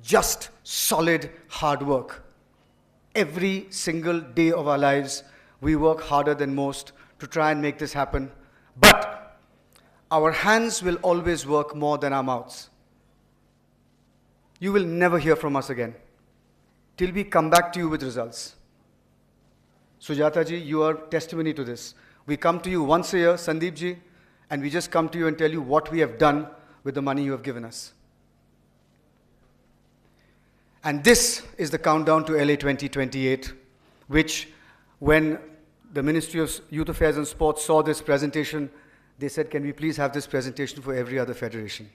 Just solid hard work. Every single day of our lives, we work harder than most to try and make this happen. But our hands will always work more than our mouths. You will never hear from us again till we come back to you with results. Sujata ji, you are testimony to this. We come to you once a year, Sandeep ji, and we just come to you and tell you what we have done with the money you have given us. And this is the countdown to LA 2028, which when the Ministry of Youth Affairs and Sports saw this presentation, they said, can we please have this presentation for every other federation?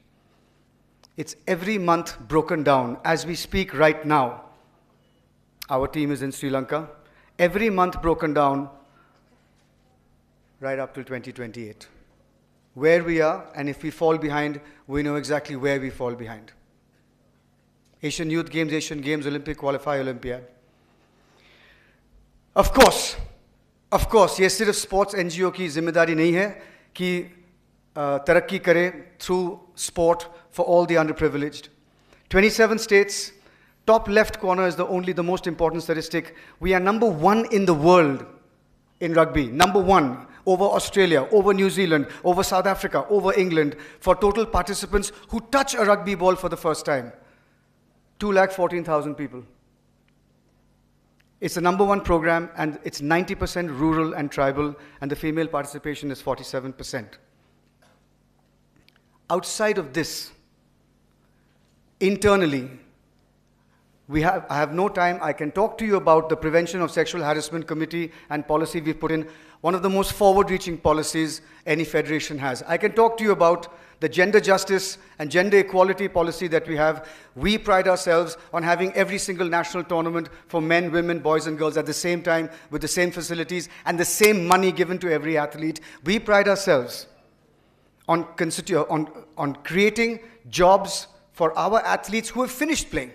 It's every month broken down. As we speak right now, our team is in Sri Lanka. Every month broken down right up till 2028. Where we are, and if we fall behind, we know exactly where we fall behind. Asian Youth Games, Olympic Qualifier, Olympiad. Of course, ये सिर्फ sports NGO की जिम्मेदारी नहीं है कि तरक्की करे through sport for all the underprivileged. 27 states. Top left corner is the most important statistic. We are number 1 in the world in rugby. Number 1. over Australia, over New Zealand, over South Africa, over England, for total participants who touch a rugby ball for the first time. 214,000 people. It's the #1 program, and it's 90% rural and tribal, and the female participation is 47%. Outside of this, internally, I have no time. I can talk to you about the Prevention of Sexual Harassment Committee and policy we've put in, one of the most forward-reaching policies any federation has. I can talk to you about the gender justice and gender equality policy that we have. We pride ourselves on having every single national tournament for men, women, boys and girls at the same time, with the same facilities and the same money given to every athlete. We pride ourselves on creating jobs for our athletes who have finished playing.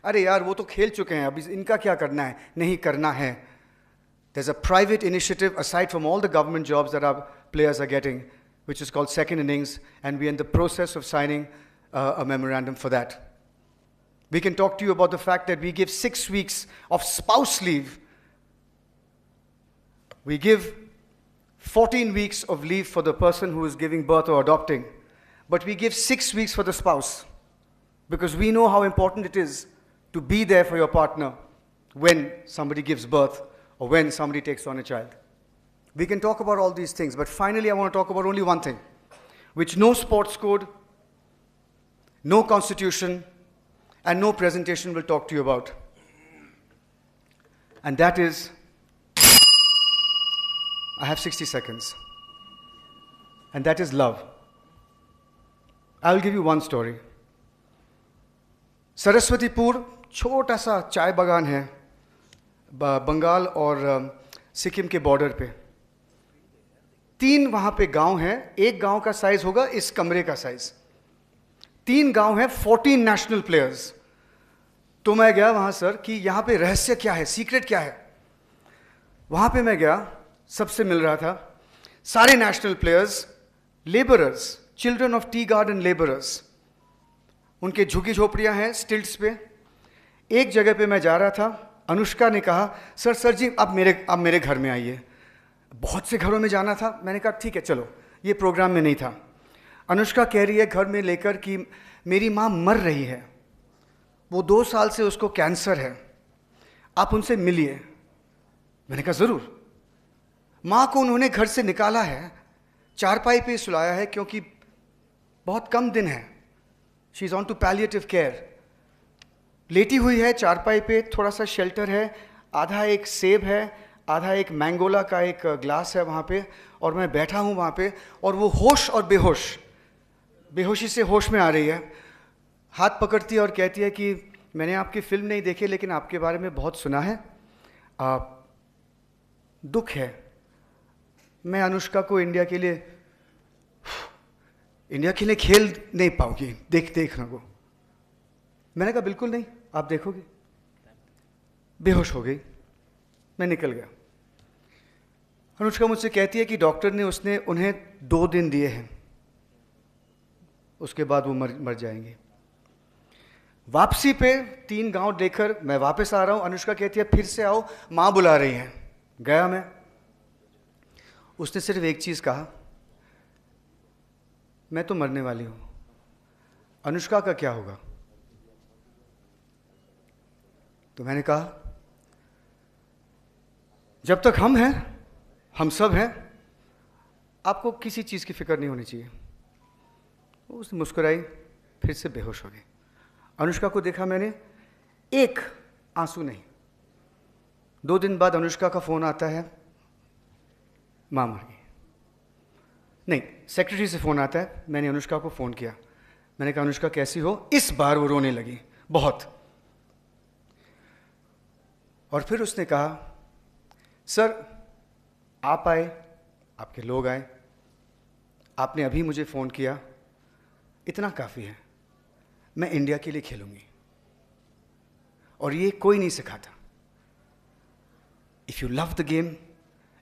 अरे यार वो तो खेल चुके हैं, अभी इनका क्या करना है? नहीं करना है. There's a private initiative aside from all the government jobs that our players are getting, which is called Second Innings, and we're in the process of signing a memorandum for that. We can talk to you about the fact that we give 6 weeks of spouse leave. We give 14 weeks of leave for the person who is giving birth or adopting, but we give 6 weeks for the spouse, because we know how important it is to be there for your partner when somebody gives birth or when somebody takes on a child. We can talk about all these things, but finally I want to talk about only one thing, which no sports code, no constitution, and no presentation will talk to you about. And that is, I have 60 seconds, and that is love. I'll give you one story. Saraswatipur छोटा सा चाय बागान है बंगाल और सिक्किम के border पे. 3 वहाँ पे गांव हैं. एक गांव का साइज होगा इस कमरे का साइज. 3 गांव हैं, 14 नेशनल प्लेयर्स. तो मैं गया वहाँ सर कि यहाँ पे रहस्य क्या है, सीक्रेट क्या है. वहाँ पे मैं गया, सबसे मिल रहा था. सारे national players, labourers, children of tea garden labourers. उनके झुकी झोपड़ियाँ हैं स्टिल्ट्स पे. एक जगह पे मैं जा रहा था, अनुष्का ने कहा सर जी आप मेरे घर में आइए. बहुत से घरों में जाना था. मैंने कहा ठीक है चलो, ये प्रोग्राम में नहीं था. अनुष्का कह रही है घर में लेकर कि मेरी माँ मर रही है, वो 2 साल से उसको कैंसर है, आप उनसे मिलिए. मैंने कहा ज़रूर. माँ को उन्होंने घर से निकाला है, चारपाई पे सुलाया है क्योंकि बहुत कम दिन है. She is on to palliative care. लेटी हुई है चारपाई पे, थोड़ा सा शेल्टर है, आधा एक सेब है, आधा एक मैंगोला का एक ग्लास है वहाँ पे, और मैं बैठा हूँ वहाँ पे, और वो होश और बेहोशी से होश में आ रही है. हाथ पकड़ती है और कहती है कि मैंने आपकी फिल्म नहीं देखी लेकिन आपके बारे में बहुत सुना है, दुख है. मैं अनुष्का को इंडिया के लिए खेल नहीं पाऊंगी देखना को. मैंने कहा बिल्कुल नहीं, आप देखोगे. बेहोश हो गई. मैं निकल गया. अनुष्का मुझसे कहती है कि डॉक्टर ने उन्हें 2 दिन दिए हैं, उसके बाद वो मर जाएंगे. वापसी पे 3 गांव लेकर मैं वापस आ रहा हूं. अनुष्का कहती है फिर से आओ, माँ बुला रही हैं. गया मैं. उसने सिर्फ एक चीज़ कहा, मैं तो मरने वाली हूं, अनुष्का का क्या होगा. तो मैंने कहा जब तक हम हैं, हम सब हैं, आपको किसी चीज़ की फिक्र नहीं होनी चाहिए. उसने मुस्कुराई, फिर से बेहोश हो गई. अनुष्का को देखा मैंने, एक आंसू नहीं. 2 दिन बाद अनुष्का का फ़ोन आता है, माँ मर गई. नहीं, सेक्रेटरी से फ़ोन आता है. मैंने अनुष्का को फ़ोन किया. मैंने कहा अनुष्का कैसी हो. इस बार वो रोने लगी बहुत. और फिर उसने कहा सर आप आए, आपके लोग आए, आपने अभी मुझे फ़ोन किया, इतना काफ़ी है. मैं इंडिया के लिए खेलूंगी, और ये कोई नहीं सिखाता. If you love the game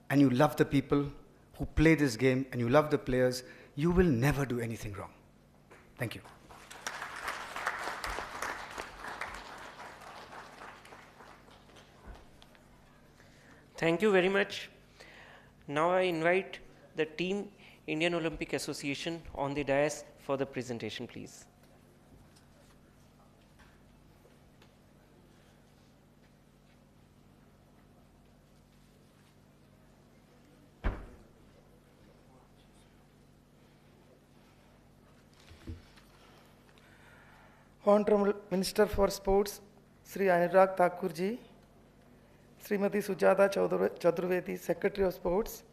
and you love the people who play this game and you love the players, you will never do anything wrong. Thank you. Thank you very much. Now I invite the Team Indian Olympic Association on the dais for the presentation, please. Honorable Minister for Sports, Sri Anurag Thakur ji, Srimati Sujata Chaturvedi, Secretary of Sports,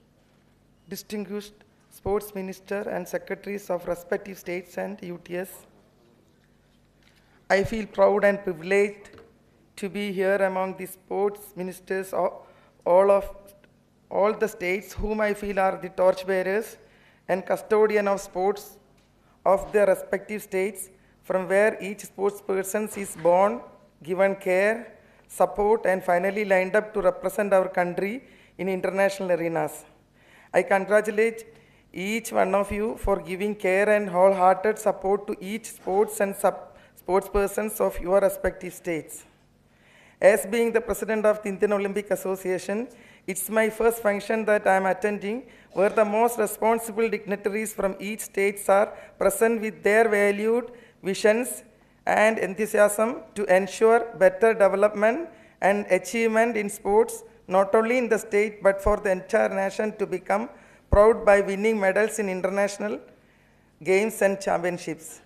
distinguished Sports Minister and Secretaries of respective states and UTS. I feel proud and privileged to be here among the sports ministers of all the states whom I feel are the torchbearers and custodian of sports of their respective states, from where each sportsperson is born, given care, support, and finally lined up to represent our country in international arenas. I congratulate each one of you for giving care and wholehearted support to each sports and sportspersons of your respective states. As being the president of the Indian Olympic Association, it's my first function that I am attending, where the most responsible dignitaries from each state are present with their valued visions and enthusiasm to ensure better development and achievement in sports, not only in the state but for the entire nation to become proud by winning medals in international games and championships.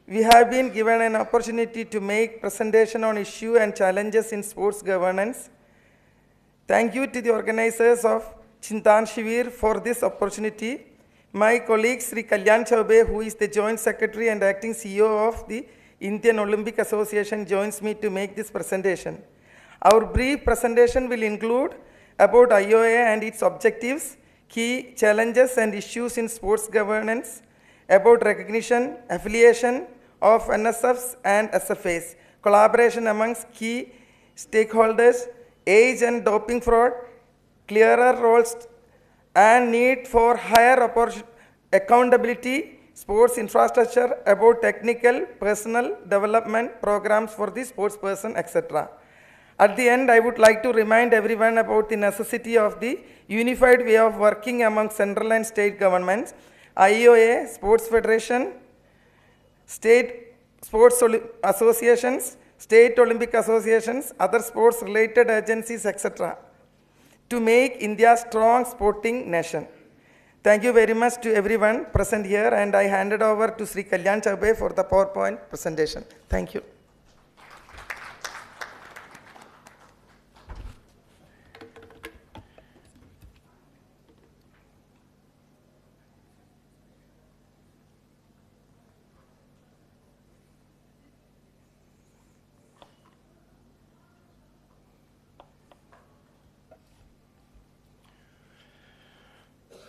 We have been given an opportunity to make presentation on issues and challenges in sports governance. Thank you to the organizers of CHINTAN SHIVIR for this opportunity. My colleague Sri Kalyan Chaube, who is the Joint Secretary and Acting CEO of the Indian Olympic Association, joins me to make this presentation. Our brief presentation will include about IOA and its objectives, key challenges and issues in sports governance, about recognition, affiliation of NSFs and SFAs, collaboration amongst key stakeholders, age and doping fraud, clearer roles and need for higher accountability, sports infrastructure, about technical, personal development programs for the sportsperson, etc. At the end, I would like to remind everyone about the necessity of the unified way of working among central and state governments, IOA, Sports Federation, state sports associations, state Olympic associations, other sports related agencies, etc., to make India a strong sporting nation. Thank you very much to everyone present here, and I hand it over to Sri Kalyan Chaube for the PowerPoint presentation. Thank you.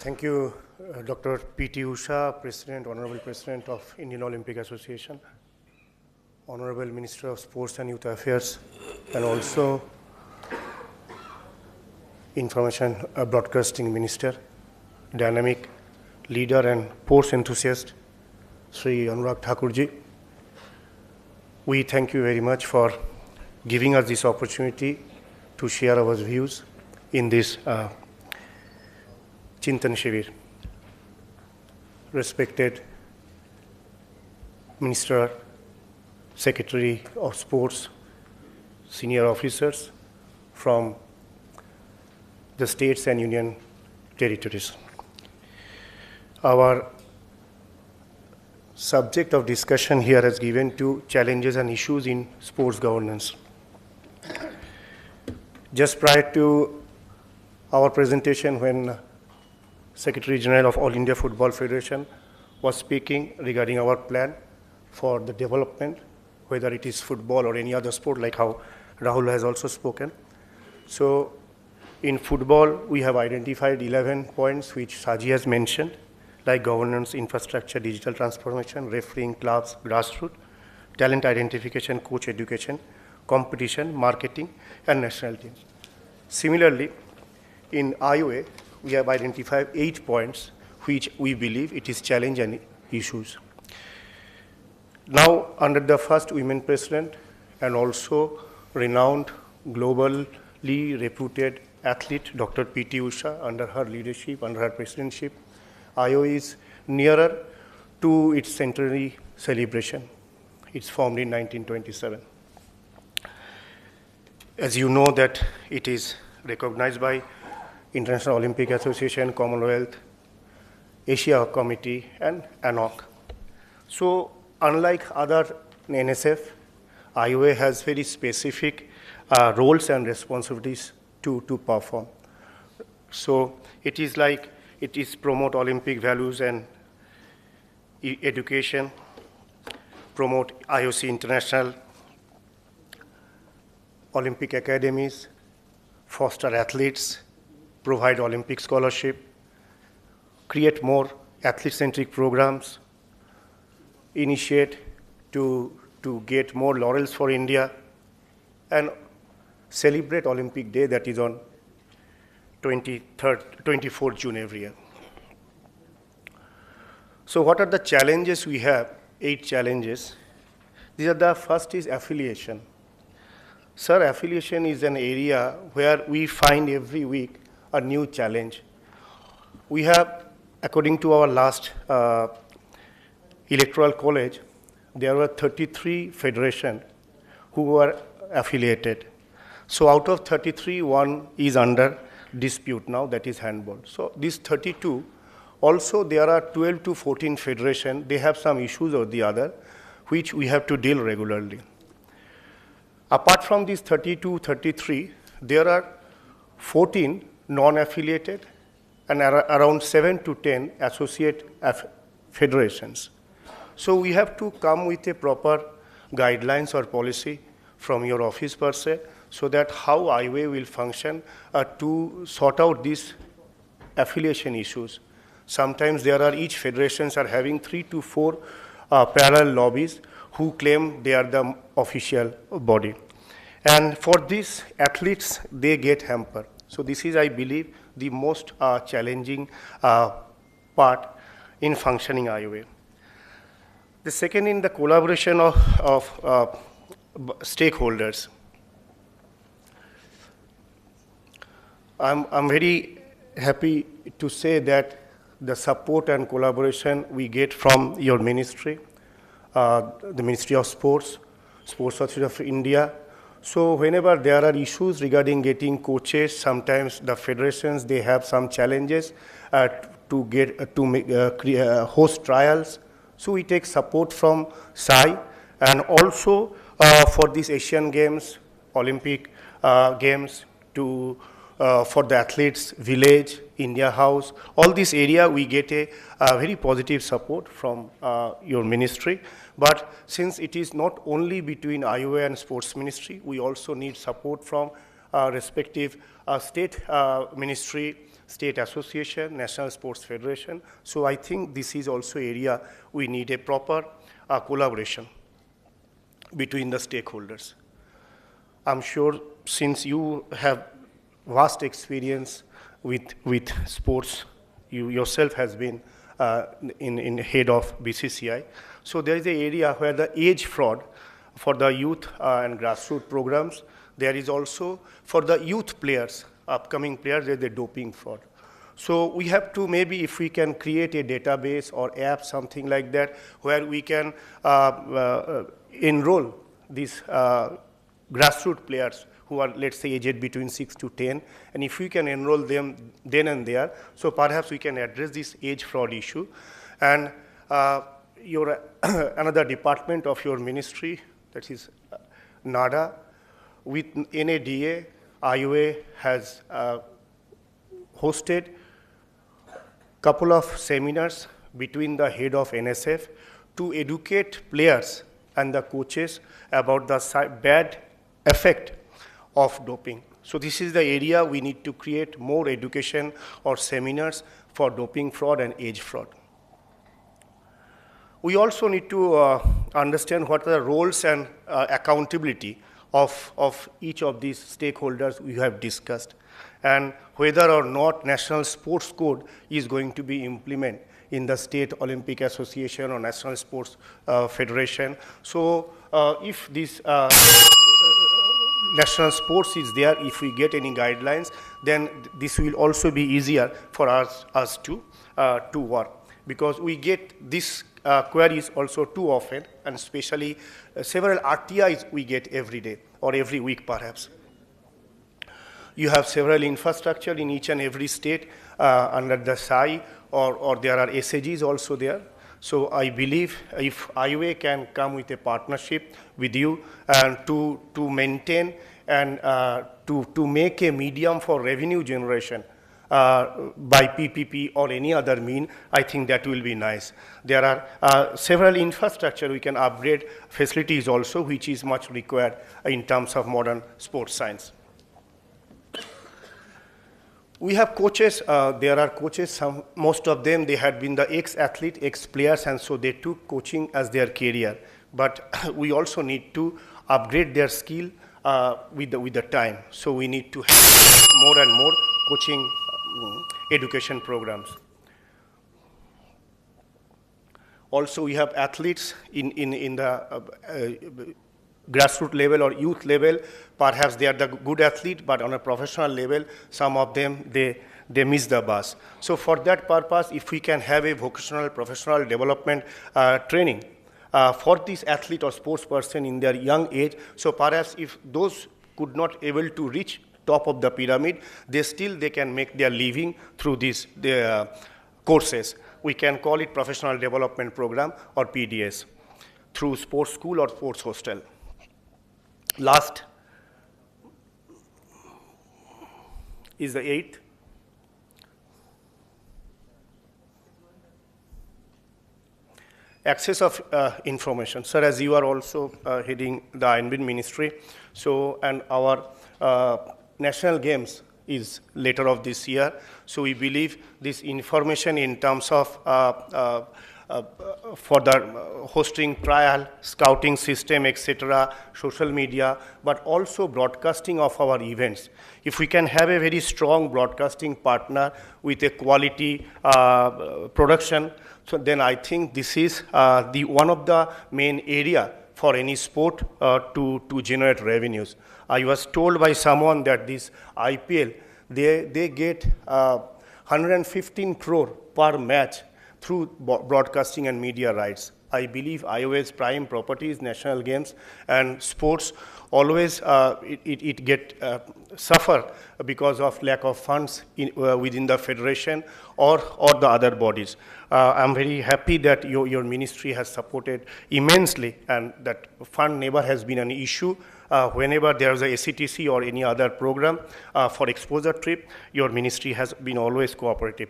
Thank you, Dr. P.T. Usha, President, Honorable President of Indian Olympic Association, Honorable Minister of Sports and Youth Affairs, and also Information Broadcasting Minister, dynamic leader and sports enthusiast, Sri Anurag Thakur ji. We thank you very much for giving us this opportunity to share our views in this CHINTAN SHIVIR. Respected Minister, Secretary of Sports, senior officers from the states and union territories. Our subject of discussion here is given to challenges and issues in sports governance. Just prior to our presentation, when Secretary General of All India Football Federation was speaking regarding our plan for the development, whether it is football or any other sport, like how Rahul has also spoken. So in football, we have identified 11 points which Saji has mentioned, like governance, infrastructure, digital transformation, refereeing, clubs, grassroots, talent identification, coach education, competition, marketing, and national teams. Similarly, in IOA, we have identified 8 points which we believe it is challenge and issues. Now, under the first women president and also renowned, globally reputed athlete, Dr. P.T. Usha, under her leadership, under her presidency, IOA is nearer to its centenary celebration. It's formed in 1927. As you know that it is recognized by International Olympic Association, Commonwealth, Asia Committee, and ANOC. So unlike other NSF, IOA has very specific roles and responsibilities to perform. So it is like, it is promote Olympic values and education, promote IOC international Olympic academies, foster athletes, provide Olympic scholarship, create more athlete-centric programs, initiate to get more laurels for India, and celebrate Olympic Day that is on 24th June every year. So what are the challenges we have? 8 challenges. These are the first is affiliation. Sir, affiliation is an area where we find every week a new challenge. We have, according to our last electoral college, there were 33 federations who were affiliated. So out of 33, one is under dispute now, that is handball. So these 32, also there are 12 to 14 federations, they have some issues or the other, which we have to deal regularly. Apart from these 32, 33, there are 14 non-affiliated and around 7 to 10 associate federations. So we have to come with a proper guidelines or policy from your office per se, so that how IOA will function to sort out these affiliation issues. Sometimes there are, each federations are having 3 to 4 parallel lobbies who claim they are the official body. And for these athletes, they get hampered. So this is, I believe, the most challenging part in functioning IOA. The second in the collaboration of stakeholders. I'm very happy to say that the support and collaboration we get from your ministry, the Ministry of Sports, Sports Authority of India. So whenever there are issues regarding getting coaches, sometimes the federations, they have some challenges to get to host trials. So we take support from SAI, and also for these Asian Games, Olympic Games, for the athletes, village, India House, all this area we get a very positive support from your ministry. But since it is not only between IOA and Sports Ministry, we also need support from respective state ministry, state association, National Sports Federation. So I think this is also area we need a proper collaboration between the stakeholders. I'm sure since you have vast experience with sports, you yourself has been in head of BCCI. So there is an area where the age fraud for the youth and grassroots programs, there is also for the youth players, upcoming players, there is a doping fraud. So we have to, maybe if we can create a database or app, something like that, where we can enroll these grassroots players who are, let's say, aged between 6 to 10, and if we can enroll them then and there, so perhaps we can address this age fraud issue. And your another department of your ministry, that is NADA, with NADA, IOA has hosted couple of seminars between the head of NSF to educate players and the coaches about the bad effect of doping. So this is the area we need to create more education or seminars for doping fraud and age fraud. We also need to understand what are the roles and accountability of each of these stakeholders we have discussed, and whether or not National Sports Code is going to be implemented in the State Olympic Association or National Sports Federation. So if this national sports is there, if we get any guidelines, then this will also be easier for us to work, because we get these queries also too often, and especially several RTIs we get every day or every week perhaps. You have several infrastructure in each and every state under the SAI, or there are SAGs also there. So I believe if IWA can come with a partnership with you and to maintain and to make a medium for revenue generation by PPP or any other mean, I think that will be nice. There are several infrastructure we can upgrade facilities also, which is much required in terms of modern sports science. We have coaches, there are coaches, most of them, they had been the ex-athlete, ex-players, and so they took coaching as their career. But we also need to upgrade their skill with the time. So we need to have more and more coaching education programs. Also, we have athletes in the grassroots level or youth level. Perhaps they are the good athlete, but on a professional level, some of them, they miss the bus. So for that purpose, if we can have a vocational professional development training for this athlete or sports person in their young age, so perhaps if those could not able to reach top of the pyramid, they can make their living through these courses. We can call it professional development program or PDS through sports school or sports hostel. Last is the 8th. Access of information. Sir, as you are also heading the INBIN ministry, so, and our national games is later of this year, so we believe this information in terms of for the hosting trial, scouting system, etc., social media, but also broadcasting of our events. If we can have a very strong broadcasting partner with a quality production, so then I think this is the one of the main area for any sport to generate revenues. I was told by someone that this IPL, they get 115 crore per match through broadcasting and media rights. I believe IOA's prime property is national games, and sports always it get suffer because of lack of funds within the federation or the other bodies. I'm very happy that your ministry has supported immensely, and that fund never has been an issue. Whenever there's a ACTC or any other program for exposure trip, your ministry has been always cooperative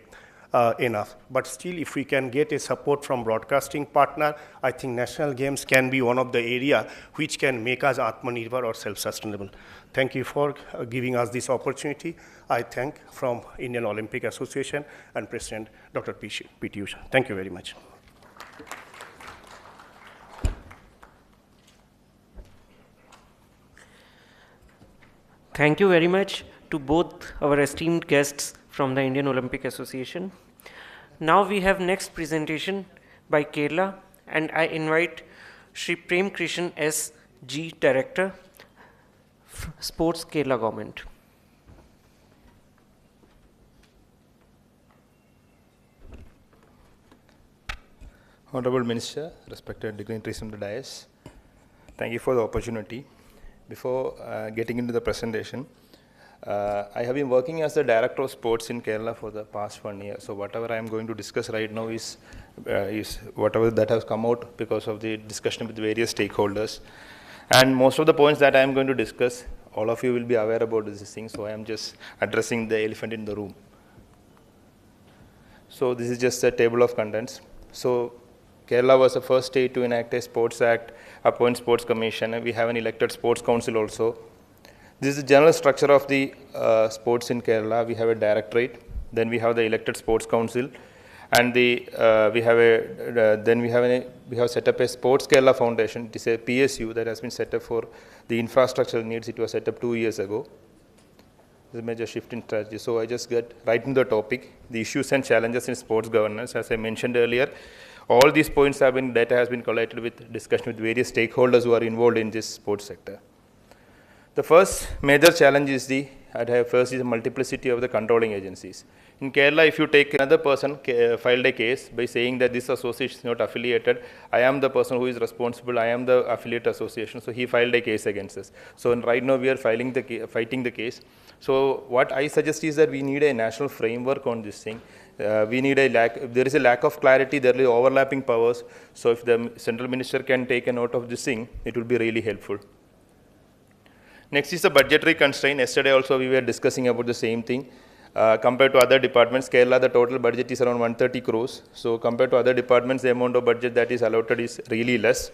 enough. But still, if we can get a support from broadcasting partner, I think national games can be one of the area which can make us Atmanirbhar or self-sustainable. Thank you for giving us this opportunity. I thank from Indian Olympic Association and President Dr. P.T. Usha. Thank you very much. Thank you very much to both our esteemed guests from the Indian Olympic Association. Now we have next presentation by Kerala, and I invite Shri Prem Krishan S. G. Director, Sports, Kerala Government. Honorable Minister, respected dignitaries from the dais, thank you for the opportunity. Before getting into the presentation, I have been working as the Director of Sports in Kerala for the past 1 year. So whatever I am going to discuss right now is whatever that has come out because of the discussion with various stakeholders. And most of the points that I am going to discuss, all of you will be aware about this thing, so I am just addressing the elephant in the room. So this is just a table of contents. So Kerala was the first state to enact a Sports Act, appoint Sports Commission, and we have an elected Sports Council also. This is the general structure of the sports in Kerala. We have a directorate, then we have the elected Sports Council, and we have set up a Sports Kerala Foundation. It is a PSU that has been set up for the infrastructure needs. It was set up 2 years ago. There's a major shift in strategy. So I just get right into the topic, the issues and challenges in sports governance. As I mentioned earlier, all these points have data has been collated with discussion with various stakeholders who are involved in this sports sector. The first major challenge is first is the multiplicity of the controlling agencies. In Kerala, if you take another person filed a case by saying that this association is not affiliated, I am the person who is responsible, I am the affiliate association, so he filed a case against us. So right now we are fighting the case. So what I suggest is that we need a national framework on this thing. We need there is a lack of clarity, there are overlapping powers. So if the central minister can take a note of this thing, it will be really helpful. Next is the budgetary constraint. Yesterday also we were discussing about the same thing. Compared to other departments, Kerala, the total budget is around 130 crores. So compared to other departments, the amount of budget that is allotted is really less.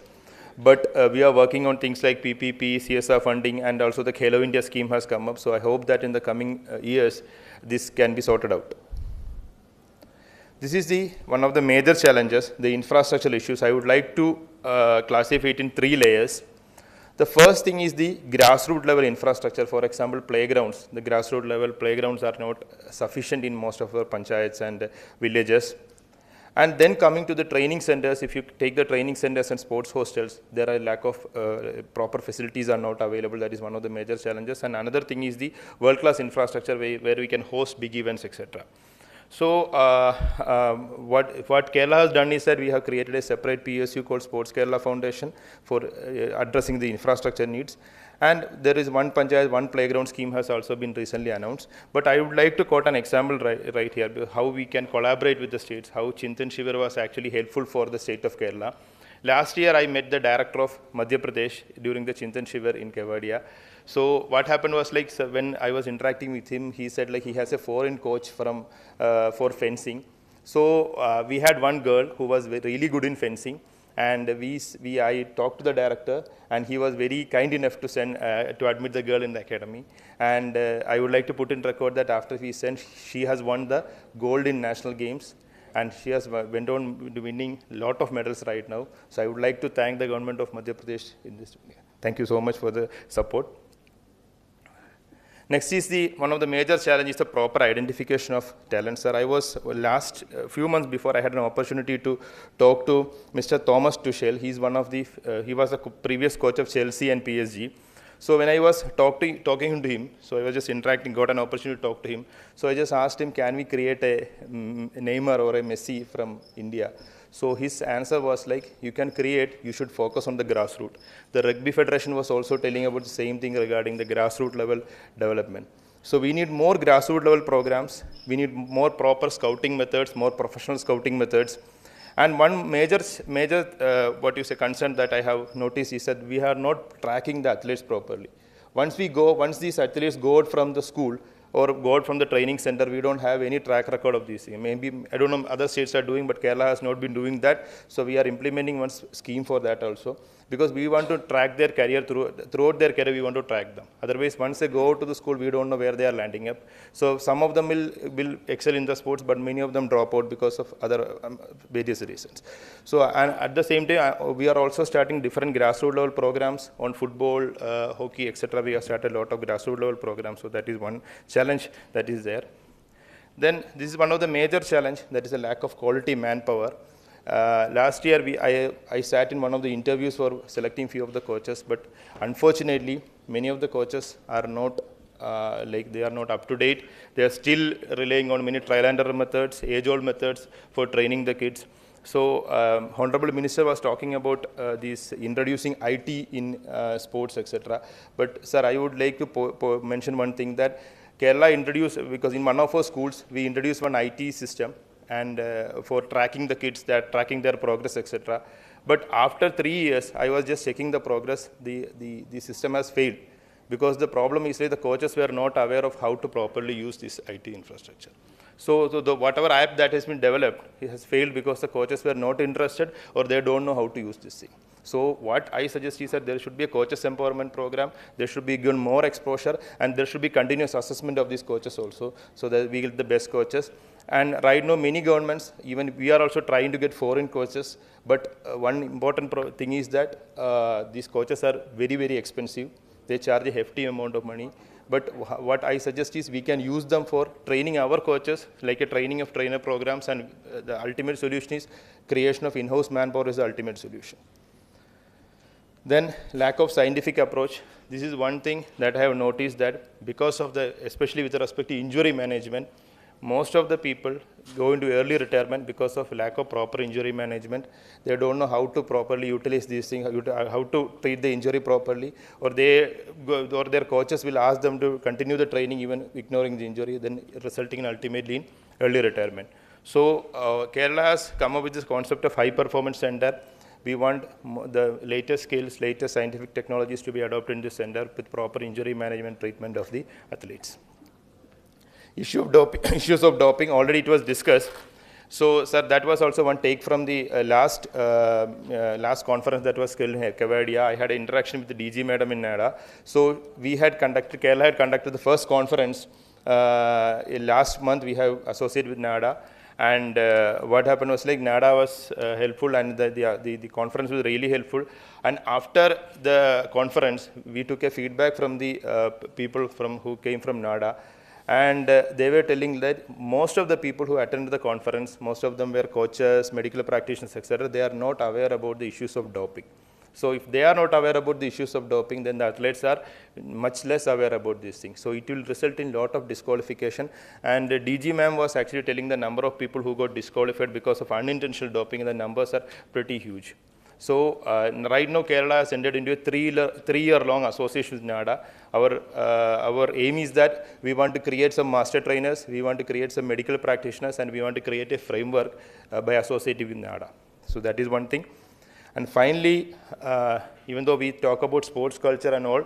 But we are working on things like PPP, CSR funding, and also the Khelo India scheme has come up. So I hope that in the coming years, this can be sorted out. This is one of the major challenges, the infrastructural issues. I would like to classify it in 3 layers. The first thing is the grassroots level infrastructure. For example, playgrounds. The grassroots level playgrounds are not sufficient in most of our panchayats and villages. And then coming to the training centers, if you take the training centers and sports hostels, there are lack of proper facilities are not available. That is one of the major challenges. And another thing is the world-class infrastructure where we can host big events, etc. So what Kerala has done is that we have created a separate PSU called Sports Kerala Foundation for addressing the infrastructure needs. And there is one panchayat, one playground scheme has also been recently announced. But I would like to quote an example right here, how we can collaborate with the states, how Chintan Shivir was actually helpful for the state of Kerala. Last year, I met the director of Madhya Pradesh during the Chintan Shivir in Kevadia. So what happened was, like, so when I was interacting with him, he said like he has a foreign coach for fencing. So we had one girl who was really good in fencing, and I talked to the director, and he was very kind enough to send to admit the girl in the academy. And I would like to put in record that after we sent, she has won the gold in national games. And she has went on winning a lot of medals right now. So I would like to thank the government of Madhya Pradesh in this. Thank you so much for the support. Next is one of the major challenges, the proper identification of talent. Sir, I was last few months before, I had an opportunity to talk to Mr. Thomas Tuchel. He's one of he was a previous coach of Chelsea and PSG. So when I was talking to him, so I was just interacting, got an opportunity to talk to him. So I just asked him, can we create a Neymar or a Messi from India? So his answer was like, you can create, you should focus on the grassroots. The Rugby Federation was also telling about the same thing regarding the grassroots level development. So we need more grassroots level programs. We need more proper scouting methods, more professional scouting methods. And one major concern that I have noticed is that we are not tracking the athletes properly. Once these athletes go out from the school or go out from the training center, we don't have any track record of these things. Maybe, I don't know, other states are doing, but Kerala has not been doing that. So we are implementing one scheme for that also, because we want to track their career throughout their career. We want to track them. Otherwise, once they go out to the school, we don't know where they are landing up. So some of them will excel in the sports, but many of them drop out because of other various reasons. So and at the same time, we are also starting different grassroots level programs on football, hockey, etc. We have started a lot of grassroots level programs. So that is one challenge that is there. Then this is one of the major challenge, that is a lack of quality manpower. Last year, I sat in one of the interviews for selecting few of the coaches, but unfortunately, many of the coaches are not they are not up to date. They are still relying on many trial and error methods, age-old methods for training the kids. So, Honorable Minister was talking about this introducing IT in sports, etc. But, sir, I would like to mention one thing, that Kerala introduced, because in one of our schools, we introduced one IT system, and for tracking the kids, tracking their progress, etc. But after 3 years, I was just checking the progress, the system has failed, because the problem is that the coaches were not aware of how to properly use this IT infrastructure. So whatever app that has been developed, it has failed because the coaches were not interested, or they don't know how to use this thing. So what I suggest is that there should be a coaches empowerment program, there should be given more exposure, and there should be continuous assessment of these coaches also, so that we get the best coaches. And right now, many governments, even we are also trying to get foreign coaches, but one important thing is that these coaches are very, very expensive. They charge a hefty amount of money. But what I suggest is we can use them for training our coaches, like a training of trainer programs, and the ultimate solution is creation of in-house manpower is the ultimate solution. Then lack of scientific approach. This is one thing that I have noticed, that because of the, especially with respect to injury management, most of the people go into early retirement because of lack of proper injury management. They don't know how to properly utilize these things, how to treat the injury properly, or or their coaches will ask them to continue the training even ignoring the injury, then resulting in ultimately in early retirement. So Kerala has come up with this concept of high performance center. We want the latest skills, latest scientific technologies to be adopted in this center with proper injury management treatment of the athletes. Issues of doping, already it was discussed. So, sir, that was also one take from the last conference that was held in Kevadia. I had an interaction with the DG madam in NADA. So, Kerala had conducted the first conference last month. We have associated with NADA. And what happened was, like, NADA was helpful, and the conference was really helpful. And after the conference, we took a feedback from the people who came from NADA. And they were telling that most of the people who attended the conference, most of them were coaches, medical practitioners, etc. They are not aware about the issues of doping. So if they are not aware about the issues of doping, then the athletes are much less aware about these things. So it will result in a lot of disqualification. And DG ma'am was actually telling the number of people who got disqualified because of unintentional doping, and the numbers are pretty huge. So right now Kerala has entered into a three-year-long association with NADA. Our aim is that we want to create some master trainers, we want to create some medical practitioners, and we want to create a framework by associating with NADA. So that is one thing. And finally, even though we talk about sports culture and all,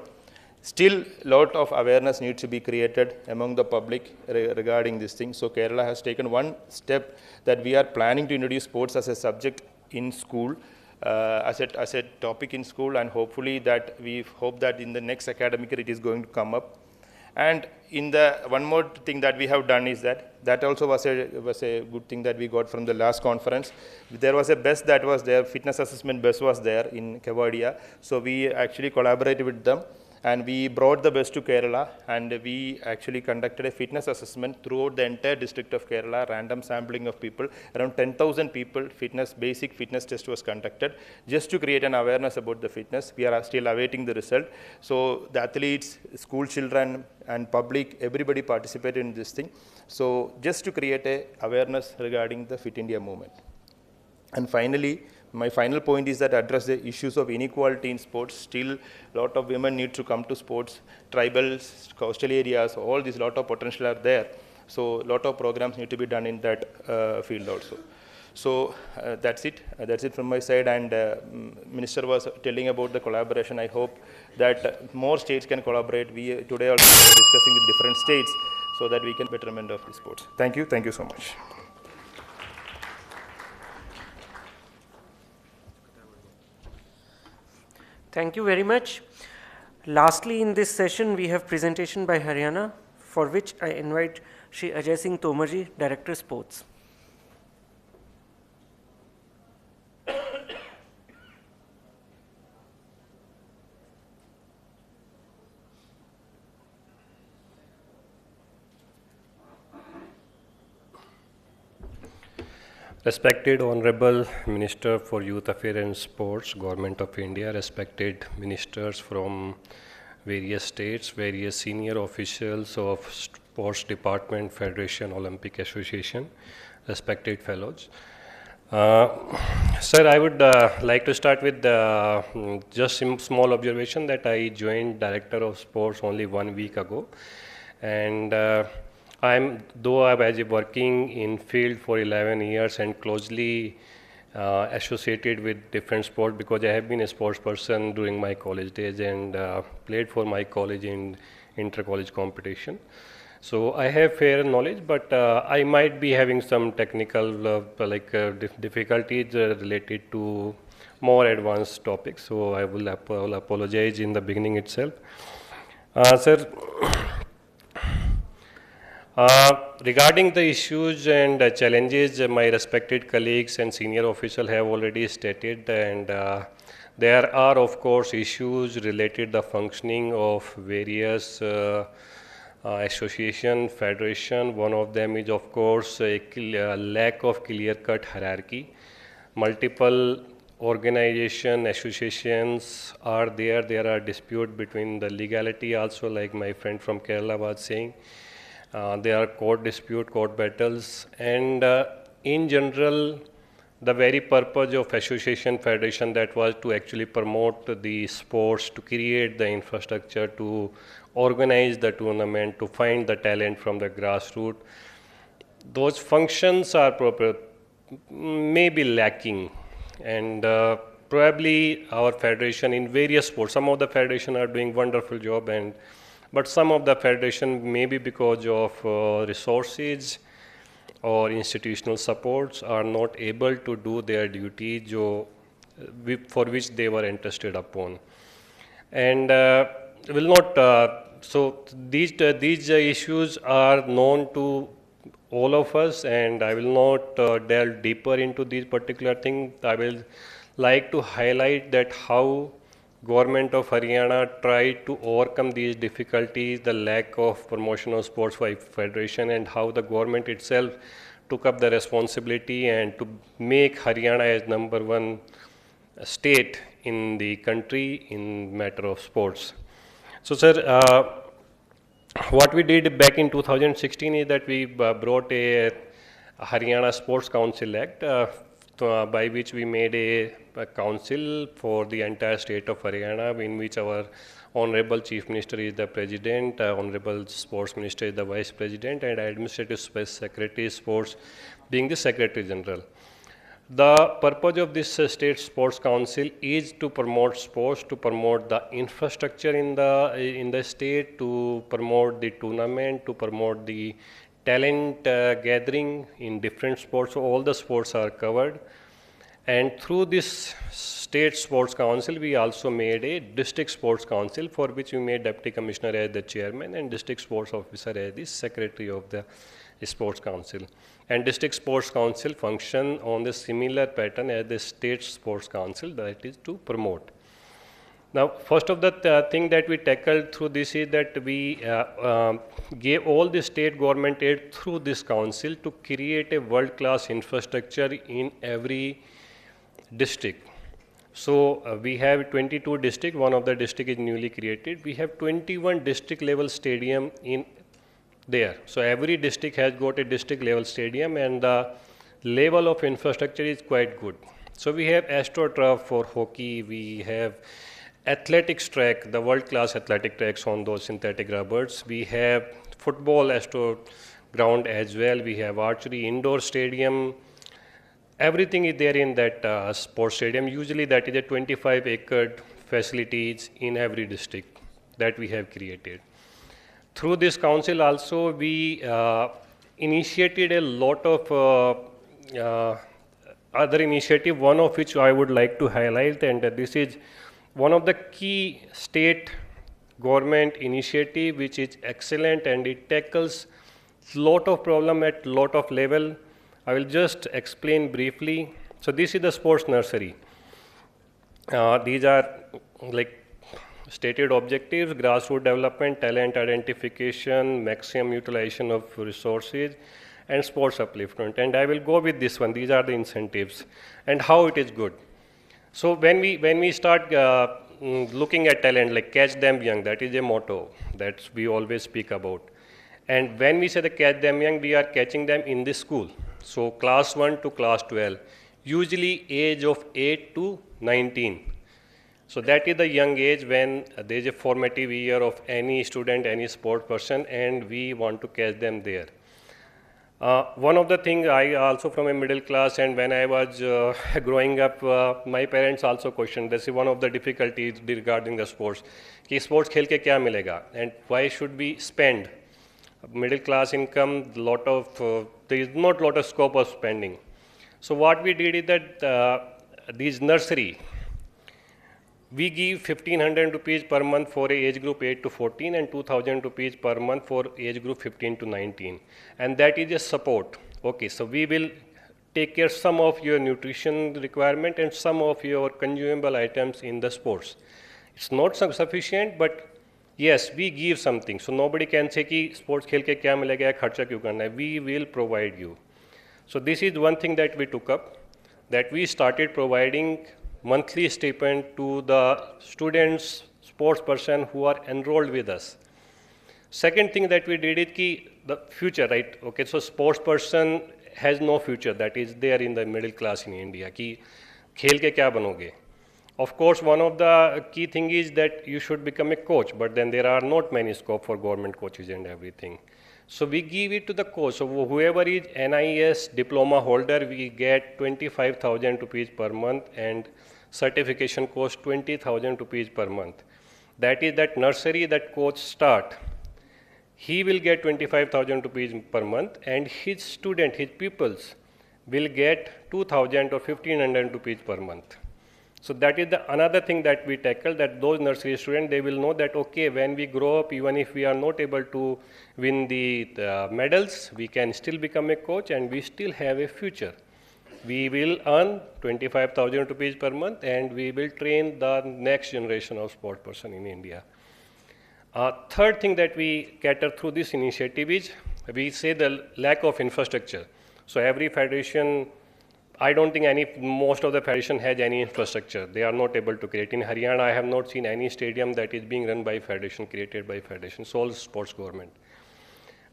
still a lot of awareness needs to be created among the public regarding this thing. So Kerala has taken one step, that we are planning to introduce sports as a subject in school. As a topic in school, and hopefully that we hope that in the next academic year it is going to come up. And in the one more thing that we have done is that also was a good thing that we got from the last conference. There was a bus that was there, fitness assessment bus was there in Kevadia. So we actually collaborated with them, and we brought the bus to Kerala, and we actually conducted a fitness assessment throughout the entire district of Kerala, random sampling of people, around 10,000 people, basic fitness test was conducted, just to create an awareness about the fitness. We are still awaiting the result. So the athletes, school children, and public, everybody participated in this thing. So just to create a awareness regarding the Fit India movement. And finally, my final point is that address the issues of inequality in sports. Still, a lot of women need to come to sports. Tribals, coastal areas, all these lot of potential are there. So, a lot of programs need to be done in that field also. So, that's it. That's it from my side. And Minister was telling about the collaboration. I hope that more states can collaborate. We today also are discussing with different states so that we can betterment of the sports. Thank you. Thank you so much. Thank you very much. Lastly, in this session, we have presentation by Haryana, for which I invite Shri Ajay Singh Tomarji, Director Sports. Respected Honorable Minister for Youth Affairs and Sports, Government of India, respected ministers from various states, various senior officials of Sports Department, Federation, Olympic Association, respected fellows. Sir, I would like to start with just some small observation that I joined Director of Sports only 1 week ago, and though I was working in field for 11 years and closely associated with different sports, because I have been a sports person during my college days and played for my college in inter-college competition. So I have fair knowledge, but I might be having some technical difficulties related to more advanced topics. So I will apologize in the beginning itself. Sir, regarding the issues and challenges, my respected colleagues and senior officials have already stated, and there are of course issues related to the functioning of various association, federation. One of them is of course a lack of clear-cut hierarchy. Multiple organization, associations are there. There are dispute between the legality also, like my friend from Kerala was saying. There are court dispute, court battles, and in general, the very purpose of association federation that was to actually promote the sports, to create the infrastructure, to organize the tournament, to find the talent from the grassroots. Those functions are maybe lacking, and probably our federation in various sports, some of the federation are doing wonderful job, but some of the federation, maybe because of resources or institutional supports, are not able to do their duty for which they were interested upon. And will not, so these issues are known to all of us, and I will not delve deeper into these particular things. I will like to highlight that how Government of Haryana tried to overcome these difficulties, the lack of promotion of sports by federation, and how the government itself took up the responsibility and to make Haryana as #1 state in the country in matter of sports. So, sir, what we did back in 2016 is that we brought a Haryana Sports Council Act, by which we made a council for the entire state of Haryana, in which our Honorable Chief Minister is the President, Honorable Sports Minister is the Vice President, and Administrative Secretary Sports being the Secretary General. The purpose of this State Sports Council is to promote sports, to promote the infrastructure in the state, to promote the tournament, to promote the talent gathering in different sports. So all the sports are covered. And through this State Sports Council, we also made a District Sports Council, for which we made Deputy Commissioner as the Chairman and District Sports Officer as the Secretary of the Sports Council. And District Sports Council function on the similar pattern as the State Sports Council, that is to promote. Now, first of the thing that we tackled through this is that we gave all the state government aid through this council to create a world-class infrastructure in every district. So we have 22 districts, one of the district is newly created. We have 21 district level stadium in there. So every district has got a district level stadium, and the level of infrastructure is quite good. So we have AstroTurf for hockey, we have athletics track, the world-class athletic tracks on those synthetic rubbers. We have football Astro ground as well. We have archery indoor stadium. Everything is there in that sports stadium. Usually that is a 25-acre facilities in every district that we have created. Through this council also, we initiated a lot of other initiative, one of which I would like to highlight, and this is one of the key state government initiative which is excellent, and it tackles lot of problem at lot of level. I will just explain briefly. So this is the sports nursery. These are like stated objectives: grassroots development, talent identification, maximum utilization of resources, and sports upliftment. And I will go with this one. These are the incentives and how it is good. So when we start looking at talent, like catch them young, that is a motto that we always speak about. And when we say the catch them young, we are catching them in the school. So class 1 to class 12, usually age of 8 to 19. So that is the young age when there is a formative year of any student, any sport person, and we want to catch them there. One of the things, I also from a middle class, and when I was growing up, my parents also questioned, this is one of the difficulties regarding the sports, कि sports खेल के क्या मिलेगा, and why should we spend? Middle class income, there is not lot of scope of spending. So what we did is that these nursery, we give 1500 rupees per month for age group 8 to 14 and 2000 rupees per month for age group 15 to 19. And that is a support. Okay, so we will take care some of your nutrition requirement and some of your consumable items in the sports. It's not sufficient, but yes, we give something. So nobody can say कि sports खेल के क्या मिलेगा, खर्चा क्यों करना है. We will provide you. So this is one thing that we took up, that we started providing monthly stipend to the students, sports person who are enrolled with us. Second thing that we did is ki the future, right? Okay, so sports person has no future that is there in the middle class in India. Ki खेल के क्या बनोगे? Of course, one of the key thing is that you should become a coach, but then there are not many scope for government coaches and everything. So we give it to the coach. So whoever is NIS diploma holder, we get 25,000 rupees per month, and certification cost 20,000 rupees per month. That is that nursery that coach start. He will get 25,000 rupees per month, and his student, his pupils, will get 2,000 or 1,500 rupees per month. So that is the another thing that we tackle, that those nursery students, they will know that, okay, when we grow up, even if we are not able to win the medals, we can still become a coach and we still have a future. We will earn 25,000 rupees per month and we will train the next generation of sport person in India. Third thing that we cater through this initiative is, we say the lack of infrastructure. So every federation, I don't think most of the federation has any infrastructure. They are not able to create. In Haryana, I have not seen any stadium that is being run by federation, created by federation, it's all sports government.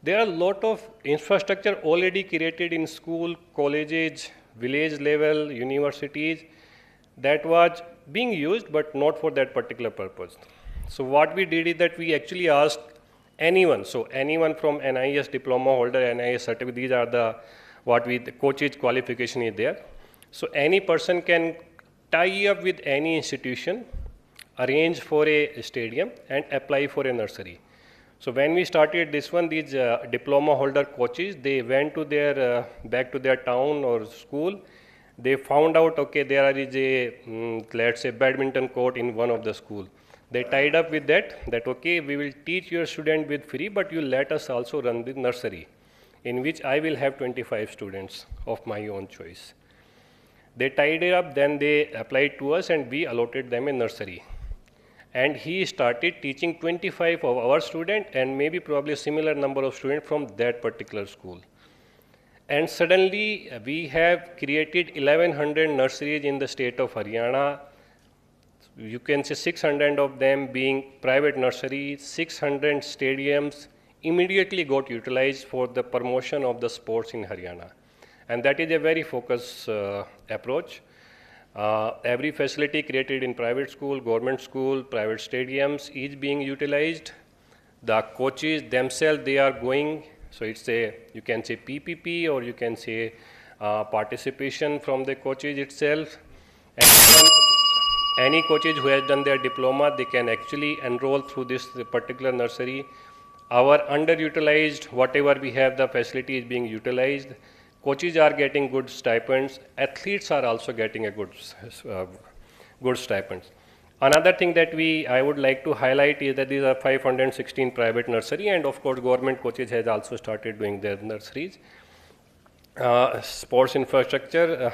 There are a lot of infrastructure already created in school, colleges, village level, universities, that was being used, but not for that particular purpose. So what we did is that we actually asked anyone, so anyone from NIS diploma holder, NIS certificate, these are the the coaches qualification is there. So any person can tie up with any institution, arrange for a stadium and apply for a nursery. So when we started this one, these diploma holder coaches, they went to their, back to their town or school. They found out, okay, there is a, let's say, badminton court in one of the school. They tied up with that, okay, we will teach your student with free, but you let us also run the nursery, in which I will have 25 students of my own choice. They tied it up, then they applied to us and we allotted them a nursery. And he started teaching 25 of our students and maybe probably a similar number of students from that particular school. And suddenly we have created 1,100 nurseries in the state of Haryana. You can say 600 of them being private nurseries, 600 stadiums, immediately got utilized for the promotion of the sports in Haryana. And that is a very focused approach. Every facility created in private school, government school, private stadiums is being utilized. The coaches themselves, they are going, so it's a, you can say PPP or you can say participation from the coaches itself. And any coaches who has done their diploma, they can actually enroll through this particular nursery. Our underutilized, whatever we have, the facility is being utilized. Coaches are getting good stipends. Athletes are also getting a good stipends. Another thing that I would like to highlight is that these are 516 private nursery, and of course government coaches has also started doing their nurseries. Sports infrastructure.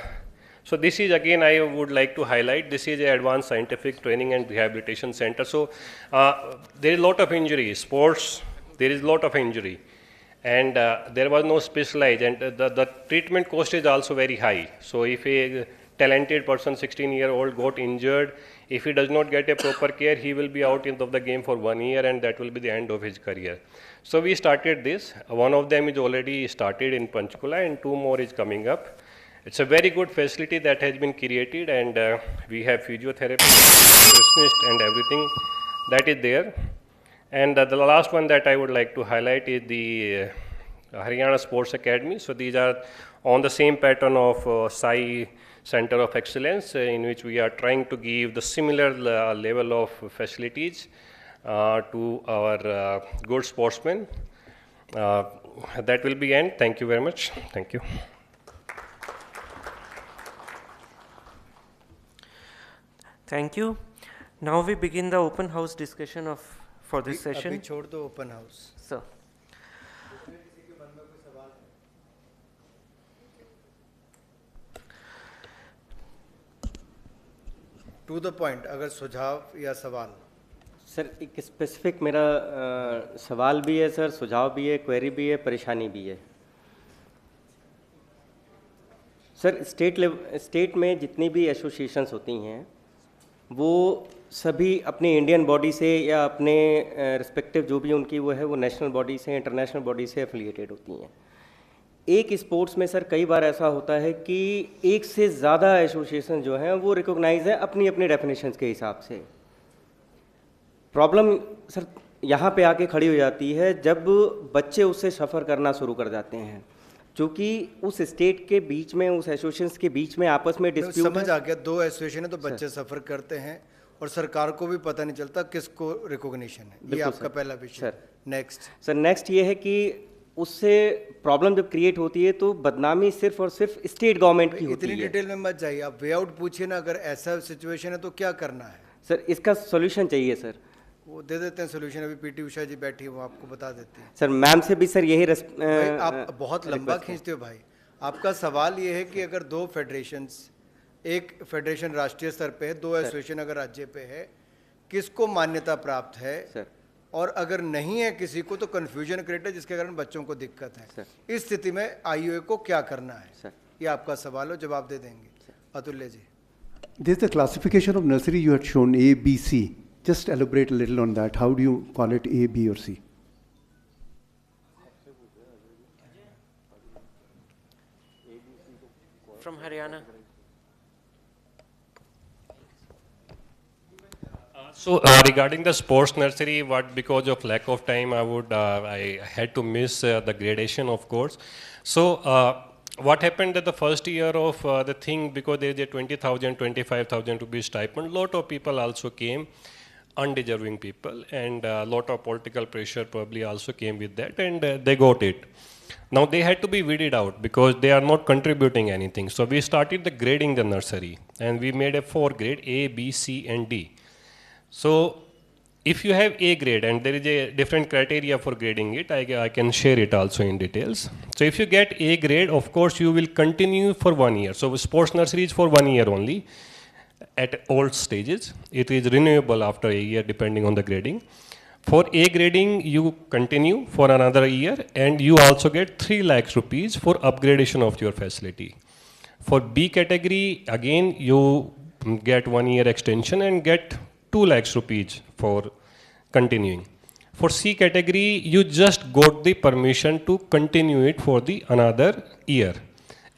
So this is again, I would like to highlight, this is an advanced scientific training and rehabilitation center. So there is a lot of injury, sports, there is a lot of injury. And there was no specialized, and the treatment cost is also very high. So if a talented person, 16-year-old, got injured, if he does not get a proper care, he will be out of the game for 1 year, and that will be the end of his career. So we started this. One of them is already started in Panchkula, and 2 more is coming up. It's a very good facility that has been created, and we have physiotherapy, nutritionist, and everything that is there. And the last one that I would like to highlight is the Haryana Sports Academy. So these are on the same pattern of Sai Center of Excellence, in which we are trying to give the similar level of facilities to our good sportsmen. That will be end. Thank you very much. Thank you. Thank you. Now we begin the open house discussion for this session. अभी छोड़ दो open house. Sir. To the point, अगर सुझाव या सवाल. Sir एक specific मेरा सवाल भी है सर, सुझाव भी है, क्वेरी भी है, परेशानी भी है. सर स्टेट में जितनी भी एसोसिएशंस होती हैं वो सभी अपनी इंडियन बॉडी से या अपने रिस्पेक्टिव जो भी उनकी वो है वो नेशनल बॉडी से इंटरनेशनल बॉडी से एफिलिएटेड होती हैं। एक स्पोर्ट्स में सर कई बार ऐसा होता है कि एक से ज़्यादा एसोसिएशन जो हैं वो रिकॉग्नाइज है अपनी अपनी डेफिनेशंस के हिसाब से। प्रॉब्लम सर यहाँ पे आके खड़ी हो जाती है जब बच्चे उससे सफ़र करना शुरू कर जाते हैं, क्योंकि उस स्टेट के बीच में उस एसोसिएशन के बीच में आपस में डिस्प्यूट समझ आ गया, दो एसोसिएशन है तो बच्चे सफ़र करते हैं और सरकार को भी पता नहीं चलता किसको रिकॉग्निशन है। ये आपका पहला विषय। सर नेक्स्ट ये है कि उससे प्रॉब्लम जब क्रिएट होती है तो बदनामी सिर्फ और सिर्फ स्टेट गवर्नमेंट की होती है। इतनी डिटेल में मत जाइए, आप वे आउट पूछिए ना। अगर ऐसा सिचुएशन है तो क्या करना है सर? इसका सॉल्यूशन चाहिए सर। वो दे देते हैं सोल्यूशन। अभी पीटी उषा जी बैठी है, वो आपको बता देती है। सर मैम से भी सर यही आप बहुत लंबा खींचते हो भाई। आपका सवाल ये है कि अगर दो फेडरेशंस, एक फेडरेशन राष्ट्रीय स्तर पे है, दो एसोसिएशन अगर राज्य पे है, किसको मान्यता प्राप्त है सर? और अगर नहीं है किसी को तो कन्फ्यूजन क्रिएट है जिसके कारण बच्चों को दिक्कत है। इस स्थिति में आईयूए को क्या करना है सर? ये आपका सवाल हो, जवाब दे देंगे। अतुल्य जी, There's the classification of nursery you had shown A, B, C. Just elaborate a little on that. How do you call it A, B, or C? From Haryana. So regarding the sports nursery, because of lack of time, I had to miss the gradation, of course. So what happened that the first year of the thing, because there is a 20,000, 25,000 rupees stipend, lot of people also came, undeserving people, and a lot of political pressure probably also came with that, and they got it. Now they had to be weeded out because they are not contributing anything. So we started the grading the nursery, and we made a 4 grade, A, B, C, and D. So if you have A grade, and there is a different criteria for grading it, I can share it also in details. So if you get A grade, of course you will continue for 1 year. So sports nursery is for 1 year only at all stages. It is renewable after a year depending on the grading. For A grading, you continue for another year, and you also get 3 lakhs rupees for upgradation of your facility. For B category, again you get 1 year extension and get 2 lakhs rupees for continuing. For C category, you just got the permission to continue it for the another year.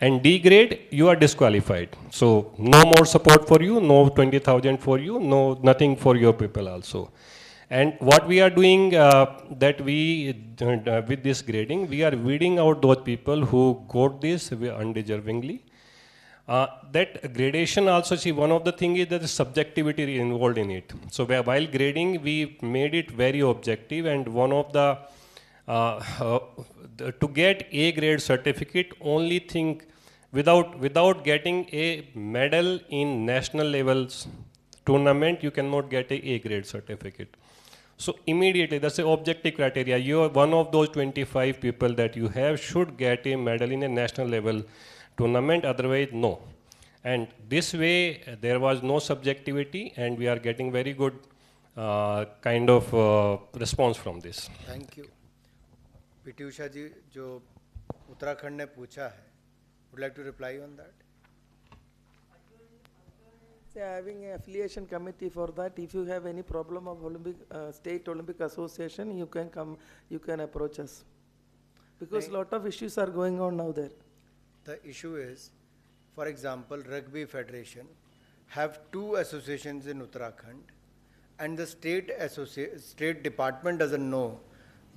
And D grade, you are disqualified. So no more support for you, no 20,000 for you, no nothing for your people also. And what we are doing that we with this grading, we are weeding out those people who got this undeservingly. That gradation also, see, one of the things is that the subjectivity involved in it. So while grading, we made it very objective, and one of the to get A grade certificate, only thing without getting a medal in national levels tournament, you cannot get a grade certificate. So immediately, that's the objective criteria. You are one of those 25 people that you have should get a medal in a national level tournament, otherwise no. And this way there was no subjectivity, and we are getting very good kind of response from this. Thank you. PT Usha ji, जो उत्तराखंड ने पूछा है, would like to reply on that? Having an affiliation committee for that. If you have any problem of state Olympic Association, you can come, you can approach us, because lot of issues are going on now there. The issue is, for example, Rugby Federation have 2 associations in Uttarakhand, and the state department doesn't know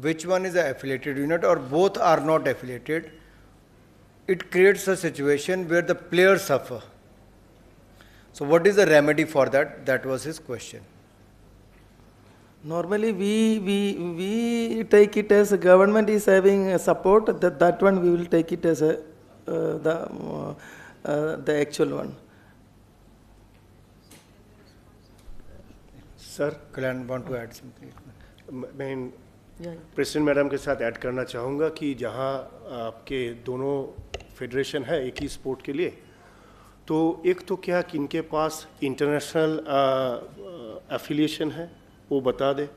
which one is an affiliated unit, or both are not affiliated. It creates a situation where the players suffer. So what is the remedy for that? That was his question. Normally we take it as a government is having a support, that one we will take it as a the actual one. Sir, Kalyan want to add something? मैं president madam के साथ add करना चाहूँगा कि जहाँ आपके दोनों federation है एक ही स्पोर्ट के लिए, तो एक तो क्या किनके पास इंटरनेशनल एफिलिएशन है वो बता दे,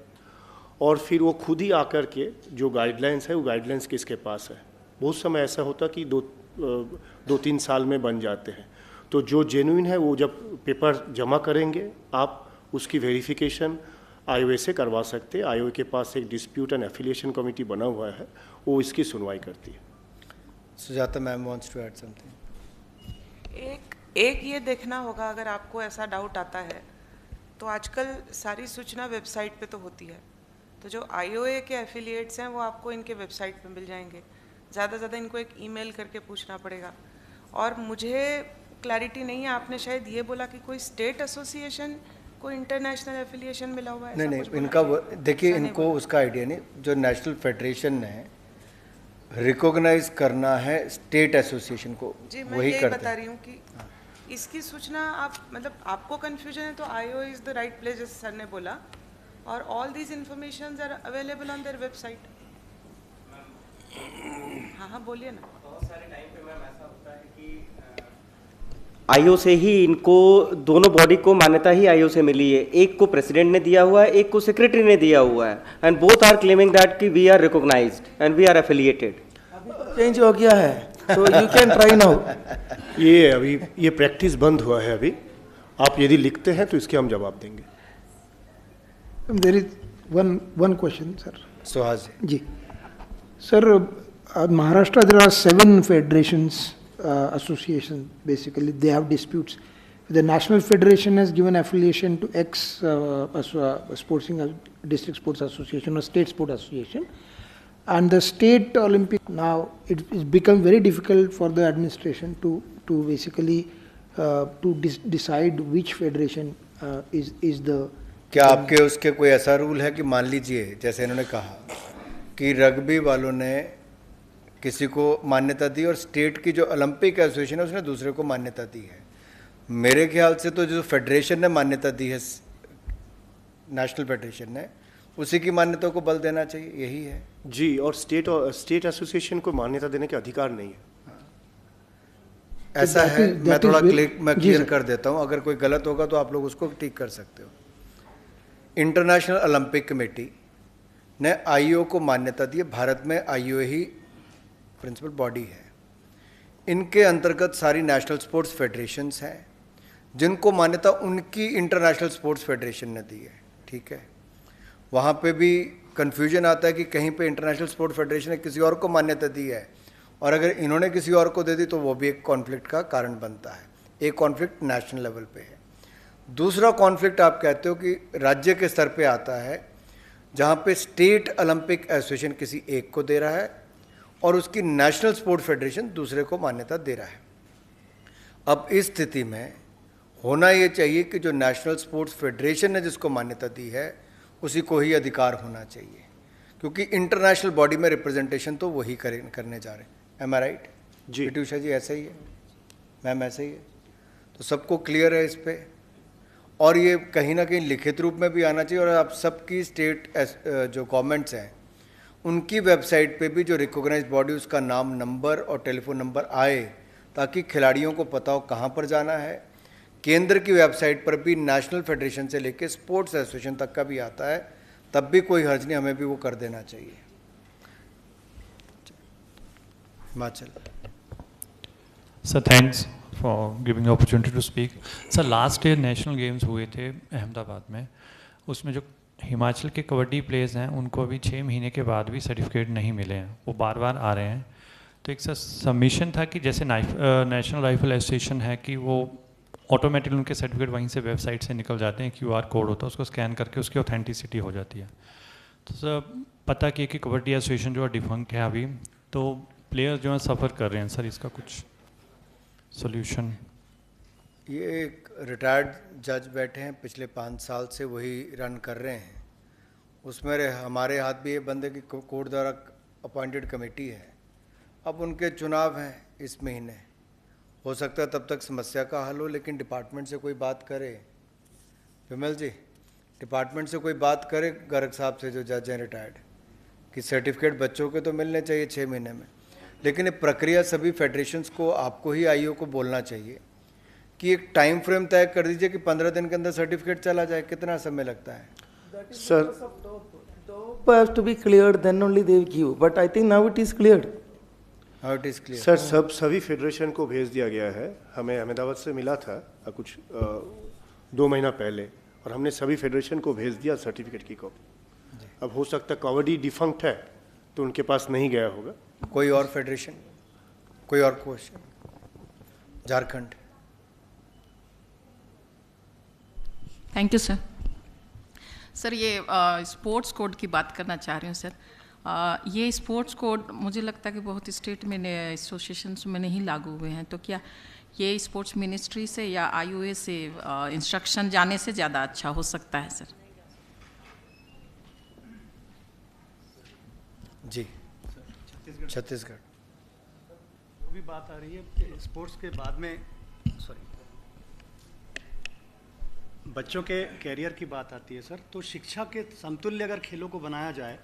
और फिर वो खुद ही आकर के जो गाइडलाइंस है वो गाइडलाइंस किसके पास है। बहुत समय ऐसा होता कि 2-3 साल में बन जाते हैं। तो जो जेन्युइन है वो जब पेपर जमा करेंगे आप उसकी वेरिफिकेशन आईओए से करवा सकते हैं। आईओए के पास एक डिस्प्यूट एंड एफिलिएशन कमेटी बना हुआ है, वो इसकी सुनवाई करती है। Sujata ma'am wants to add something. एक ये देखना होगा, अगर आपको ऐसा डाउट आता है तो आजकल सारी सूचना वेबसाइट पे तो होती है, तो जो आईओए के एफिलिएट्स हैं वो आपको इनके वेबसाइट पे मिल जाएंगे। ज़्यादा ज़्यादा इनको एक ईमेल करके पूछना पड़ेगा। और मुझे क्लैरिटी नहीं है, आपने शायद ये बोला कि कोई स्टेट एसोसिएशन कोई इंटरनेशनल एफिलिएशन मिला हुआ है? नहीं, इनका देखिए, इनको उसका आइडिया नहीं। जो नेशनल फेडरेशन ने रिकॉग्नाइज करना है स्टेट एसोसिएशन को, जी, मैं वही यही करते बता रही हूँ कि इसकी सूचना आप मतलब आपको कंफ्यूजन है तो IO is the right place, जैसे सर ने बोला, और all these informations are available on their website. हाँ, बोलिए ना। बहुत सारे टाइम पे मैम ऐसा होता है कि आईओ से ही इनको दोनों बॉडी को मान्यता ही आईओ से मिली है। एक को प्रेसिडेंट ने दिया हुआ है, एक को सेक्रेटरी ने दिया हुआ है, and both are claiming that कि we are recognized and we are affiliated. Change हो गया है, तो यू कैन ट्राई नाउ। ये अभी ये प्रैक्टिस बंद हुआ है। अभी आप यदि लिखते हैं तो इसके हम जवाब देंगे। There is one question, sir. Suhas ji, sir, Maharashtra there are 7 federations, associations. Basically, they have disputes. The National Federation has given affiliation to X district sports association or state sport association, and the state Olympic. Now it is become very difficult for the administration to basically to decide which federation is the. क्या आपके उसके कोई ऐसा rule है कि मान लीजिए जैसे इन्होंने कहा कि रग्बी वालों ने किसी को मान्यता दी और स्टेट की जो ओलंपिक एसोसिएशन है उसने दूसरे को मान्यता दी है। मेरे ख्याल से तो जो फेडरेशन ने मान्यता दी है, नेशनल फेडरेशन ने, उसी की मान्यता को बल देना चाहिए, यही है जी। और स्टेट एसोसिएशन को मान्यता देने के अधिकार नहीं है। ऐसा है। मैं थोड़ा क्लियर कर देता हूँ, अगर कोई गलत होगा तो आप लोग उसको ठीक कर सकते हो। इंटरनेशनल ओलंपिक कमेटी ने आईओ को मान्यता दी है। भारत में आईओ ही प्रिंसिपल बॉडी है। इनके अंतर्गत सारी नेशनल स्पोर्ट्स फेडरेशंस हैं जिनको मान्यता उनकी इंटरनेशनल स्पोर्ट्स फेडरेशन ने दी है। ठीक है, वहाँ पे भी कन्फ्यूजन आता है कि कहीं पे इंटरनेशनल स्पोर्ट्स फेडरेशन ने किसी और को मान्यता दी है और अगर इन्होंने किसी और को दे दी तो वो भी एक कॉन्फ्लिक्ट का कारण बनता है। एक कॉन्फ्लिक्ट नेशनल लेवल पे है। दूसरा कॉन्फ्लिक्ट आप कहते हो कि राज्य के स्तर पे आता है, जहाँ पे स्टेट ओलंपिक एसोसिएशन किसी एक को दे रहा है और उसकी नेशनल स्पोर्ट्स फेडरेशन दूसरे को मान्यता दे रहा है। अब इस स्थिति में होना ये चाहिए कि जो नेशनल स्पोर्ट्स फेडरेशन ने जिसको मान्यता दी है उसी को ही अधिकार होना चाहिए, क्योंकि इंटरनेशनल बॉडी में रिप्रेजेंटेशन तो वही करने जा रहे हैं। एम आई राइट जी? उषा जी ऐसा ही है, मैम ऐसा ही है। तो सबको क्लियर है इस पर, और ये कहीं ना कहीं लिखित रूप में भी आना चाहिए। और आप सबकी स्टेट जो गवर्नमेंट्स हैं उनकी वेबसाइट पे भी जो रिकॉग्नाइज्ड बॉडी उसका नाम, नंबर और टेलीफोन नंबर आए, ताकि खिलाड़ियों को पता हो कहाँ पर जाना है। केंद्र की वेबसाइट पर भी नेशनल फेडरेशन से लेकर स्पोर्ट्स एसोसिएशन तक का भी आता है, तब भी कोई हर्ज नहीं, हमें भी वो कर देना चाहिए। Himachal sir, thanks for giving opportunity to speak. Sir, last year national games हुए थे अहमदाबाद में, उसमें जो हिमाचल के कबड्डी प्लेयर्स हैं उनको अभी 6 महीने के बाद भी सर्टिफिकेट नहीं मिले हैं, वो बार बार आ रहे हैं। तो एक सर सबमिशन था कि जैसे नेशनल राइफल एसोसिएशन है कि वो ऑटोमेटिकली उनके सर्टिफिकेट वहीं से वेबसाइट से निकल जाते हैं, QR कोड होता है, उसको स्कैन करके उसकी ऑथेंटिसिटी हो जाती है। तो सर पता किया कि कबड्डी एसोसिएशन जो है डिफंक्ट है अभी, तो प्लेयर्स जो हैं सफ़र कर रहे हैं। सर इसका कुछ सॉल्यूशन? ये एक रिटायर्ड जज बैठे हैं, पिछले 5 साल से वही रन कर रहे हैं। उसमें हमारे हाथ भी ये बंदे की कोर्ट द्वारा अपॉइंटेड कमेटी है। अब उनके चुनाव हैं इस महीने, हो सकता है तब तक समस्या का हल हो, लेकिन डिपार्टमेंट से कोई बात करे। विमल जी, डिपार्टमेंट से कोई बात करे गर्ग साहब से जो जज हैं रिटायर्ड, कि सर्टिफिकेट बच्चों के तो मिलने चाहिए 6 महीने में। लेकिन ये प्रक्रिया सभी फेडरेशंस को, आपको ही आईओ को बोलना चाहिए कि एक टाइम फ्रेम तय कर दीजिए कि 15 दिन के अंदर सर्टिफिकेट चला जाए। कितना समय लगता है? Sir, has to be cleared, then only they give. But I think now it is cleared. Now it is clear. Sir सभी फेडरेशन को भेज दिया गया है. हमें अहमदाबाद से मिला था कुछ 2 महीना पहले, और हमने सभी फेडरेशन को भेज दिया सर्टिफिकेट की कॉपी. अब हो सकता है कबड्डी डिफंक्ट है तो उनके पास नहीं गया होगा. कोई और फेडरेशन, कोई और question? Jharkhand. Thank you sir. Sir ये स्पोर्ट्स कोड की बात करना चाह रही हूँ सर. ये स्पोर्ट्स कोड मुझे लगता है कि बहुत स्टेट में एसोसिएशंस में नहीं लागू हुए हैं, तो क्या ये स्पोर्ट्स मिनिस्ट्री से या आईओए से इंस्ट्रक्शन जाने से ज़्यादा अच्छा हो सकता है सर? जी छत्तीसगढ़. वो भी बात आ रही है कि स्पोर्ट्स के बाद में बच्चों के कैरियर की बात आती है सर, तो शिक्षा के समतुल्य अगर खेलों को बनाया जाए,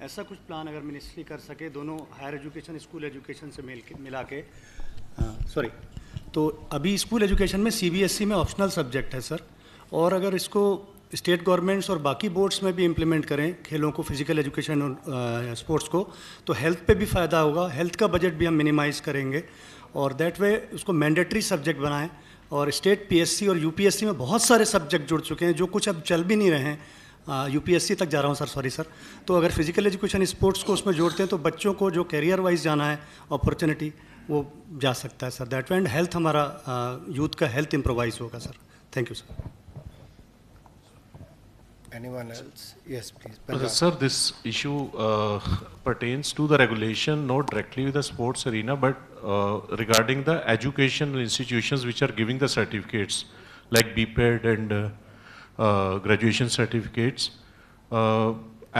ऐसा कुछ प्लान अगर मिनिस्ट्री कर सके दोनों हायर एजुकेशन स्कूल एजुकेशन से मिला के तो अभी स्कूल एजुकेशन में सीबीएसई में ऑप्शनल सब्जेक्ट है सर, और अगर इसको स्टेट गवर्नमेंट्स और बाकी बोर्ड्स में भी इम्प्लीमेंट करें खेलों को, फिजिकल एजुकेशन और स्पोर्ट्स को, तो हेल्थ पे भी फ़ायदा होगा. हेल्थ का बजट भी हम मिनिमाइज़ करेंगे और दैट वे उसको मैंडेटरी सब्जेक्ट बनाएं. और स्टेट पीएससी और यूपीएससी में बहुत सारे सब्जेक्ट जुड़ चुके हैं जो कुछ अब चल भी नहीं रहे हैं. यूपीएससी तक जा रहा हूँ सर, सॉरी सर. तो अगर फिजिकल एजुकेशन स्पोर्ट्स को उसमें जोड़ते हैं तो बच्चों को जो कैरियर वाइज जाना है अपॉर्चुनिटी वो जा सकता है sir. That way and health हमारा यूथ का हेल्थ इम्प्रोवाइज होगा sir. Thank you sir. Anyone else? Yes, please. Sir, this issue pertains to the regulation not directly with the sports arena, but regarding the educational institutions which are giving the certificates, like BPED and graduation certificates.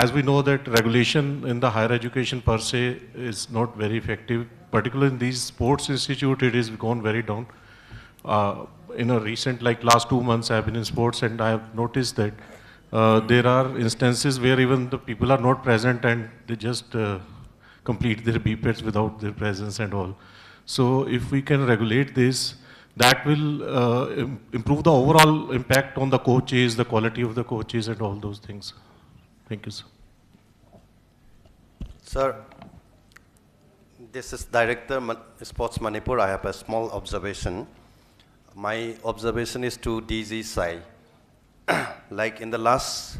As we know that regulation in the higher education per se is not very effective, particularly in these sports institute, it has gone very down. In a recent, like last 2 months, I have been in sports and I have noticed that there are instances where even the people are not present and they just complete their BPEDs without their presence and all. So if we can regulate this, that will improve the overall impact on the coaches, the quality of the coaches and all those things. Thank you, sir. Sir, this is Director Sports Manipur. I have a small observation. My observation is to DG Sai. Like in the last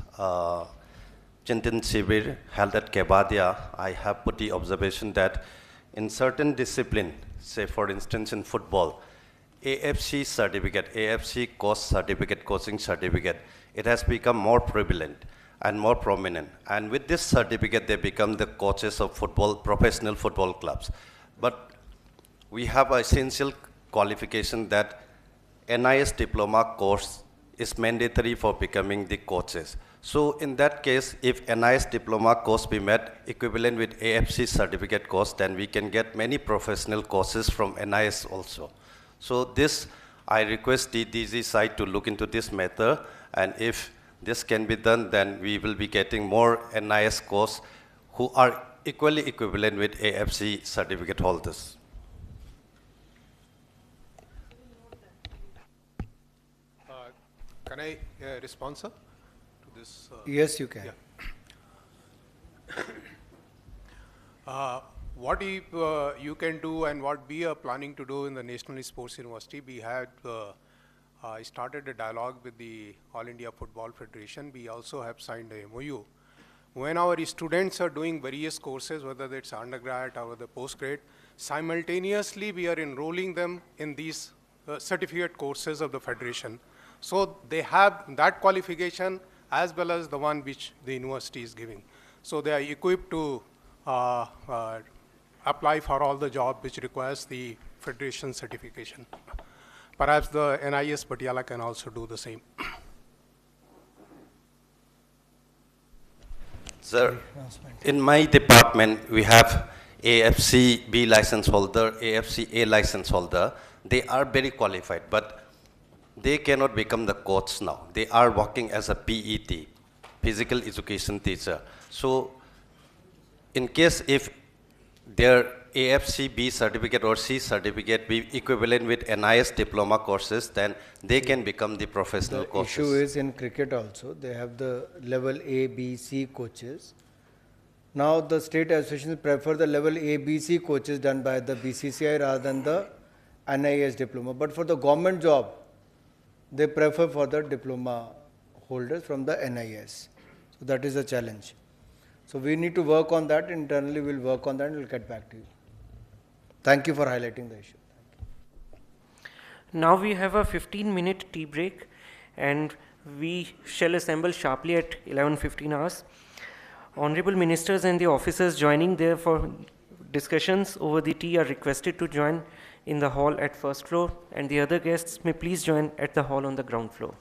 CHINTAN SHIVIR held at Kebadia, I have put the observation that in certain discipline, say for instance in football, AFC certificate, AFC coach certificate, coaching certificate, it has become more prevalent and more prominent. And with this certificate, they become the coaches of football, professional football clubs. But we have an essential qualification that NIS diploma course is mandatory for becoming the coaches. So in that case, if NIS diploma course be met equivalent with AFC certificate course, then we can get many professional courses from NIS also. So this, I request the DG side to look into this matter, and if this can be done, then we will be getting more NIS course who are equally equivalent with AFC certificate holders. Can I respond, sir, to this? Yes, you can. Yeah. What you can do and what we are planning to do in the National Sports University, we had started a dialogue with the All India Football Federation. We also have signed a MOU. When our students are doing various courses, whether it's undergrad or the postgrad, simultaneously we are enrolling them in these certificate courses of the Federation. So they have that qualification as well as the one which the university is giving. So they are equipped to apply for all the job which requires the Federation certification. Perhaps the NIS Patiala can also do the same. Sir, in my department, we have AFC B license holder, AFC A license holder. They are very qualified, but they cannot become the coach now. They are working as a PET, physical education teacher. So in case if their AFC B certificate or C certificate be equivalent with NIS diploma courses, then they can become the professional coaches. The issue is in cricket also, they have the level A, B, C coaches, Now the state associations prefer the level A, B, C coaches done by the BCCI rather than the NIS diploma. But for the government job, they prefer for the diploma holders from the NIS. So that is a challenge. So we need to work on that. Internally, we'll work on that and we'll get back to you. Thank you for highlighting the issue. Now we have a 15-minute tea break and we shall assemble sharply at 11:15 hours. Honorable ministers and the officers joining there for discussions over the tea are requested to join in the hall at first floor, and the other guests may please join at the hall on the ground floor.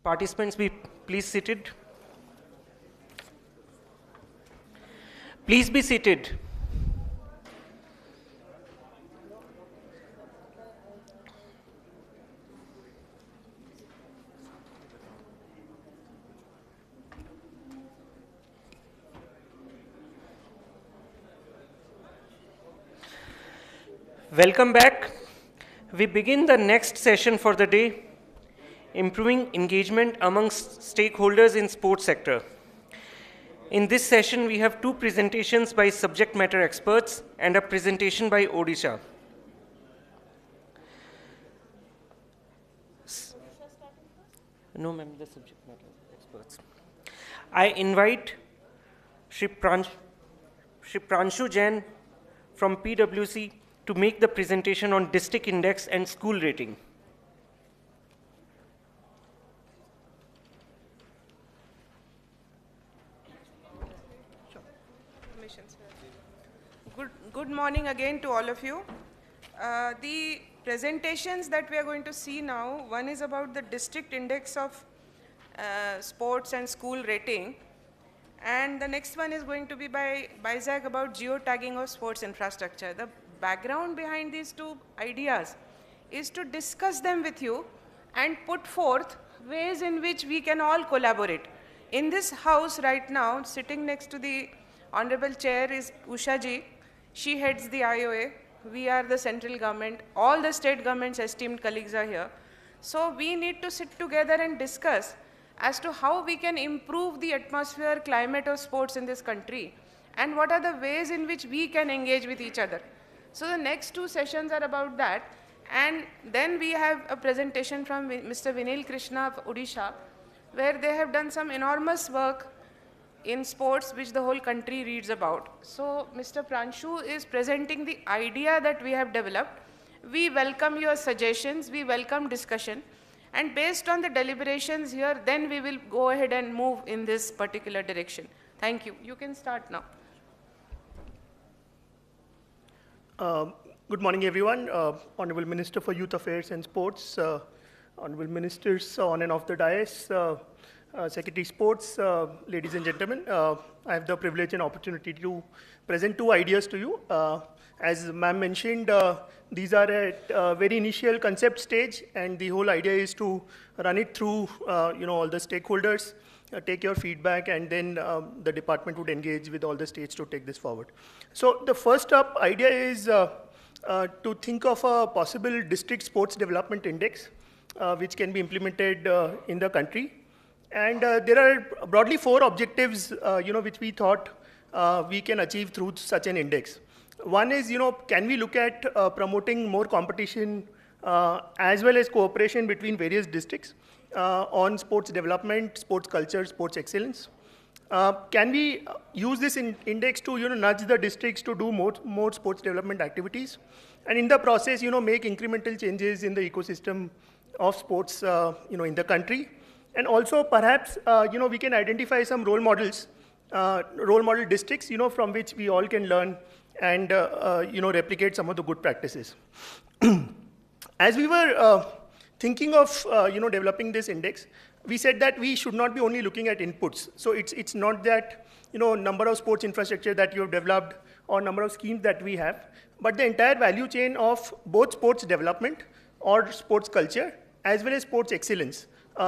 Participants, be please seated. Please be seated. Welcome back. We begin the next session for the day, improving engagement amongst stakeholders in sports sector. In this session, we have two presentations by subject matter experts and a presentation by Odisha. No, ma'am, the subject matter experts. I invite Shri Pranshu Jain from PwC to make the presentation on district index and school rating. Good morning again to all of you. The presentations that we are going to see now, one is about the district index of sports and school rating, and the next one is going to be by Zach about geotagging of sports infrastructure. The background behind these two ideas is to discuss them with you and put forth ways in which we can all collaborate. In this house right now, sitting next to the Honorable Chair is Usha ji. She heads the IOA. We are the central government. All the state government's esteemed colleagues are here. So we need to sit together and discuss as to how we can improve the atmosphere, climate of sports in this country, and what are the ways in which we can engage with each other. So the next two sessions are about that. And then we have a presentation from Mr. Vinil Krishna of Odisha, where they have done some enormous work in sports which the whole country reads about. So Mr. Pranshu is presenting the idea that we have developed. We welcome your suggestions, we welcome discussion, and based on the deliberations here, then we will go ahead and move in this particular direction. Thank you. You can start now. Good morning, everyone. Honorable Minister for Youth Affairs and Sports, Honorable Ministers on and off the dais, Secretary Sports, ladies and gentlemen. I have the privilege and opportunity to present two ideas to you. As ma'am mentioned, these are at a very initial concept stage, and the whole idea is to run it through all the stakeholders, take your feedback, and then the department would engage with all the states to take this forward. So the first up idea is to think of a possible district sports development index, which can be implemented in the country. And there are broadly four objectives, which we thought we can achieve through such an index. One is, can we look at promoting more competition as well as cooperation between various districts on sports development, sports culture, sports excellence? Can we use this index to nudge the districts to do more sports development activities, and in the process make incremental changes in the ecosystem of sports in the country? And also perhaps we can identify some role models, role model districts from which we all can learn and replicate some of the good practices. As we were thinking of developing this index, we said that we should not be only looking at inputs. So it's not that number of sports infrastructure that you have developed or number of schemes that we have, but the entire value chain of both sports development or sports culture as well as sports excellence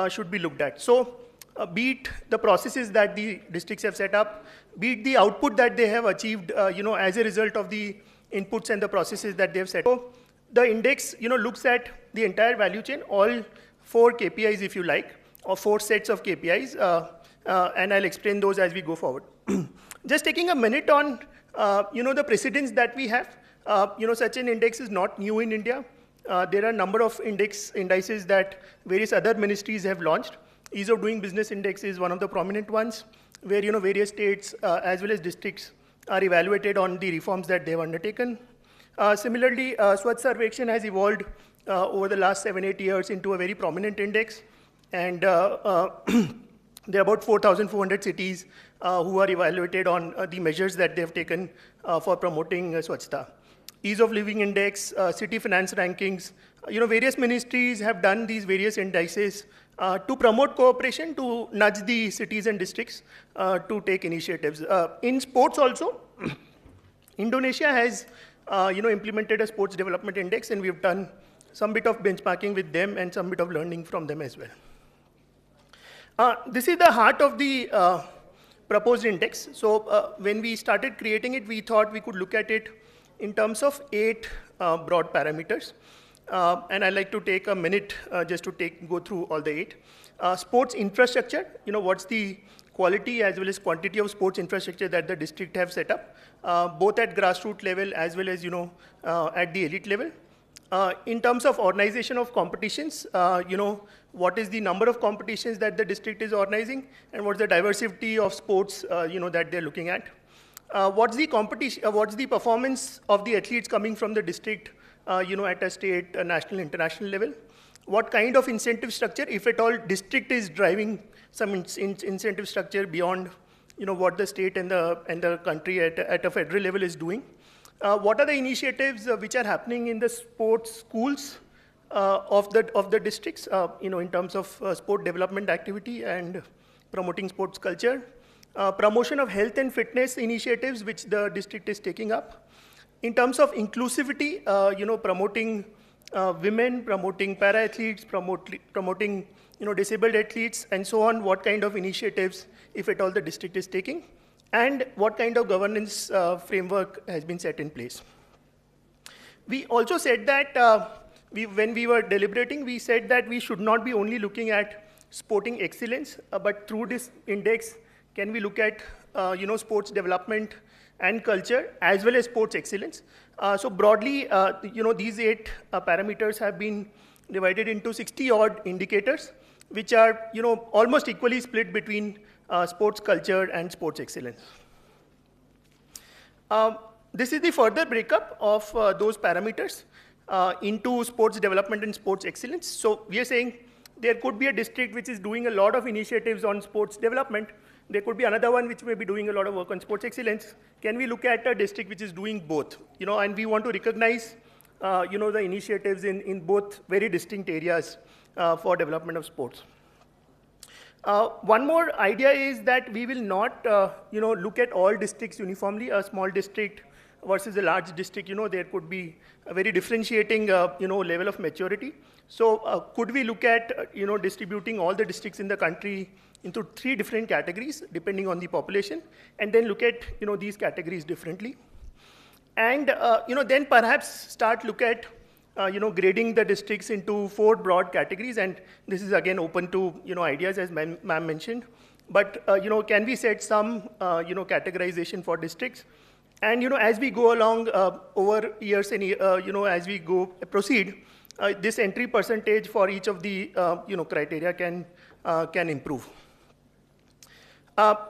should be looked at. So be it the processes that the districts have set up, be it the output that they have achieved as a result of the inputs and the processes that they have set. So the index looks at the entire value chain, all four KPIs if you like, or four sets of KPIs, and I'll explain those as we go forward. Just taking a minute on the precedents that we have. Such an index is not new in India. There are a number of indices that various other ministries have launched. Ease of Doing Business Index is one of the prominent ones, where various states as well as districts are evaluated on the reforms that they have undertaken. Similarly, Swachh Sarvekshan has evolved over the last 7-8 years into a very prominent index, and there are about 4,400 cities who are evaluated on the measures that they have taken for promoting Swachhta. ease of living index, city finance rankings. Various ministries have done these various indices to promote cooperation, to nudge the cities and districts to take initiatives. In sports also, Indonesia has implemented a sports development index, and we've done some bit of benchmarking with them and some bit of learning from them as well. This is the heart of the proposed index. So when we started creating it, we thought we could look at it in terms of 8 broad parameters. And I'd like to take a minute just to go through all the 8. Sports infrastructure, what's the quality as well as quantity of sports infrastructure that the district have set up, both at grassroots level as well as at the elite level. In terms of organization of competitions, what is the number of competitions that the district is organizing, and what's the diversity of sports that they're looking at. What's the competition? What's the performance of the athletes coming from the district, at a state, national, international level? What kind of incentive structure, if at all, district is driving some incentive structure beyond, what the state and the country at a federal level is doing? What are the initiatives which are happening in the sports schools of the districts, in terms of sport development activity and promoting sports culture? Promotion of health and fitness initiatives which the district is taking up. In terms of inclusivity, promoting women, promoting para-athletes, promoting disabled athletes, and so on, what kind of initiatives, if at all, the district is taking, and what kind of governance framework has been set in place. We also said that when we were deliberating, we said that we should not be only looking at sporting excellence, but through this index, can we look at sports development and culture as well as sports excellence. So broadly, these 8 parameters have been divided into 60-odd indicators, which are almost equally split between sports culture and sports excellence. This is the further breakup of those parameters into sports development and sports excellence. So we are saying there could be a district which is doing a lot of initiatives on sports development. There could be another one which may be doing a lot of work on sports excellence. Can we look at a district which is doing both? And we want to recognize the initiatives in both very distinct areas for development of sports. One more idea is that we will not look at all districts uniformly. A small district versus a large district, there could be a very differentiating level of maturity. So could we look at distributing all the districts in the country into 3 different categories depending on the population, and then look at these categories differently, and then perhaps start look at grading the districts into 4 broad categories, and this is again open to ideas as ma'am mentioned, but can we set some categorization for districts, and as we go along over years and as we proceed, this entry percentage for each of the criteria can improve.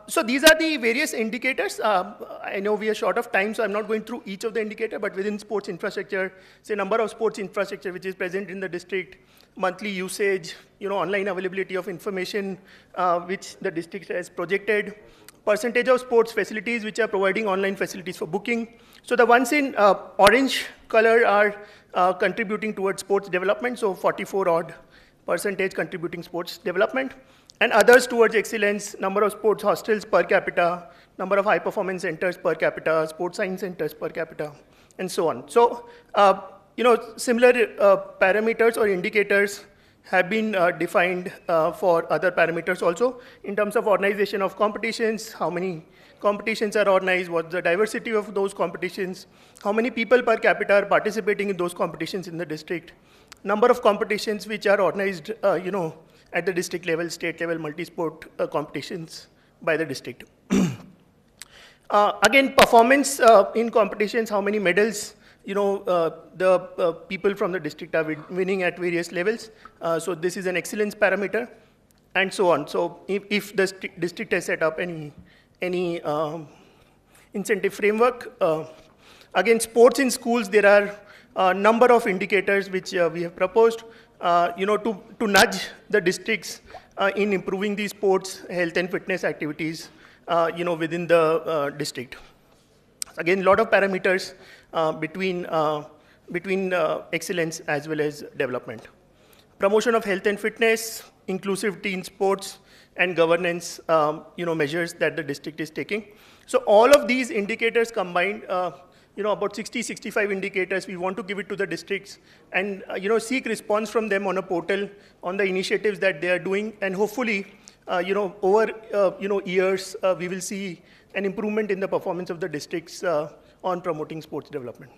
So these are the various indicators. I know we are short of time, so I'm not going through each of the indicators, but within sports infrastructure, say number of sports infrastructure which is present in the district, monthly usage, online availability of information which the district has projected, percentage of sports facilities which are providing online facilities for booking. So the ones in orange color are contributing towards sports development, so 44% contributing sports development. And others towards excellence, number of sports hostels per capita, number of high-performance centers per capita, sports science centers per capita, and so on. So, similar parameters or indicators have been defined for other parameters also in terms of organization of competitions, how many competitions are organized, what's the diversity of those competitions, how many people per capita are participating in those competitions in the district, number of competitions which are organized, at the district level, state level, multi-sport competitions by the district. Again, performance in competitions, how many medals, the people from the district are winning at various levels. So this is an excellence parameter, and so on. So if the district has set up any incentive framework, again, sports in schools, there are a number of indicators which we have proposed. To nudge the districts in improving the sports, health and fitness activities, within the district. Again, a lot of parameters between excellence as well as development. Promotion of health and fitness, inclusivity in sports, and governance measures that the district is taking. So all of these indicators combined, about 65 indicators, we want to give it to the districts and seek response from them on a portal on the initiatives that they are doing, and hopefully over years we will see an improvement in the performance of the districts on promoting sports development.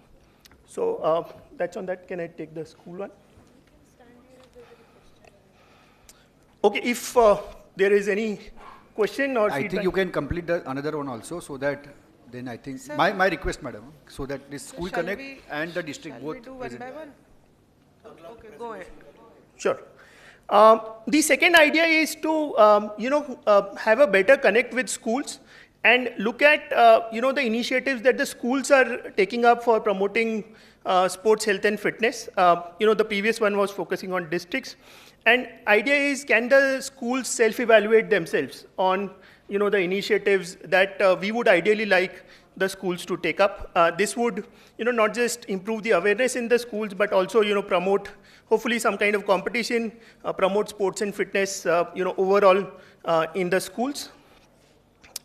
So that's on that. Can I take the school one? Okay, if there is any question or I feedback. think you can complete the another one also, so that then I think, my request, madam, so that this school connect and the district both. We do one by one? Okay, go ahead. Sure. The second idea is to, have a better connect with schools and look at, the initiatives that the schools are taking up for promoting sports, health, and fitness. The previous one was focusing on districts. And idea is, can the schools self-evaluate themselves on, the initiatives that we would ideally like the schools to take up. This would, not just improve the awareness in the schools, but also, promote, hopefully, some kind of competition, promote sports and fitness, overall in the schools.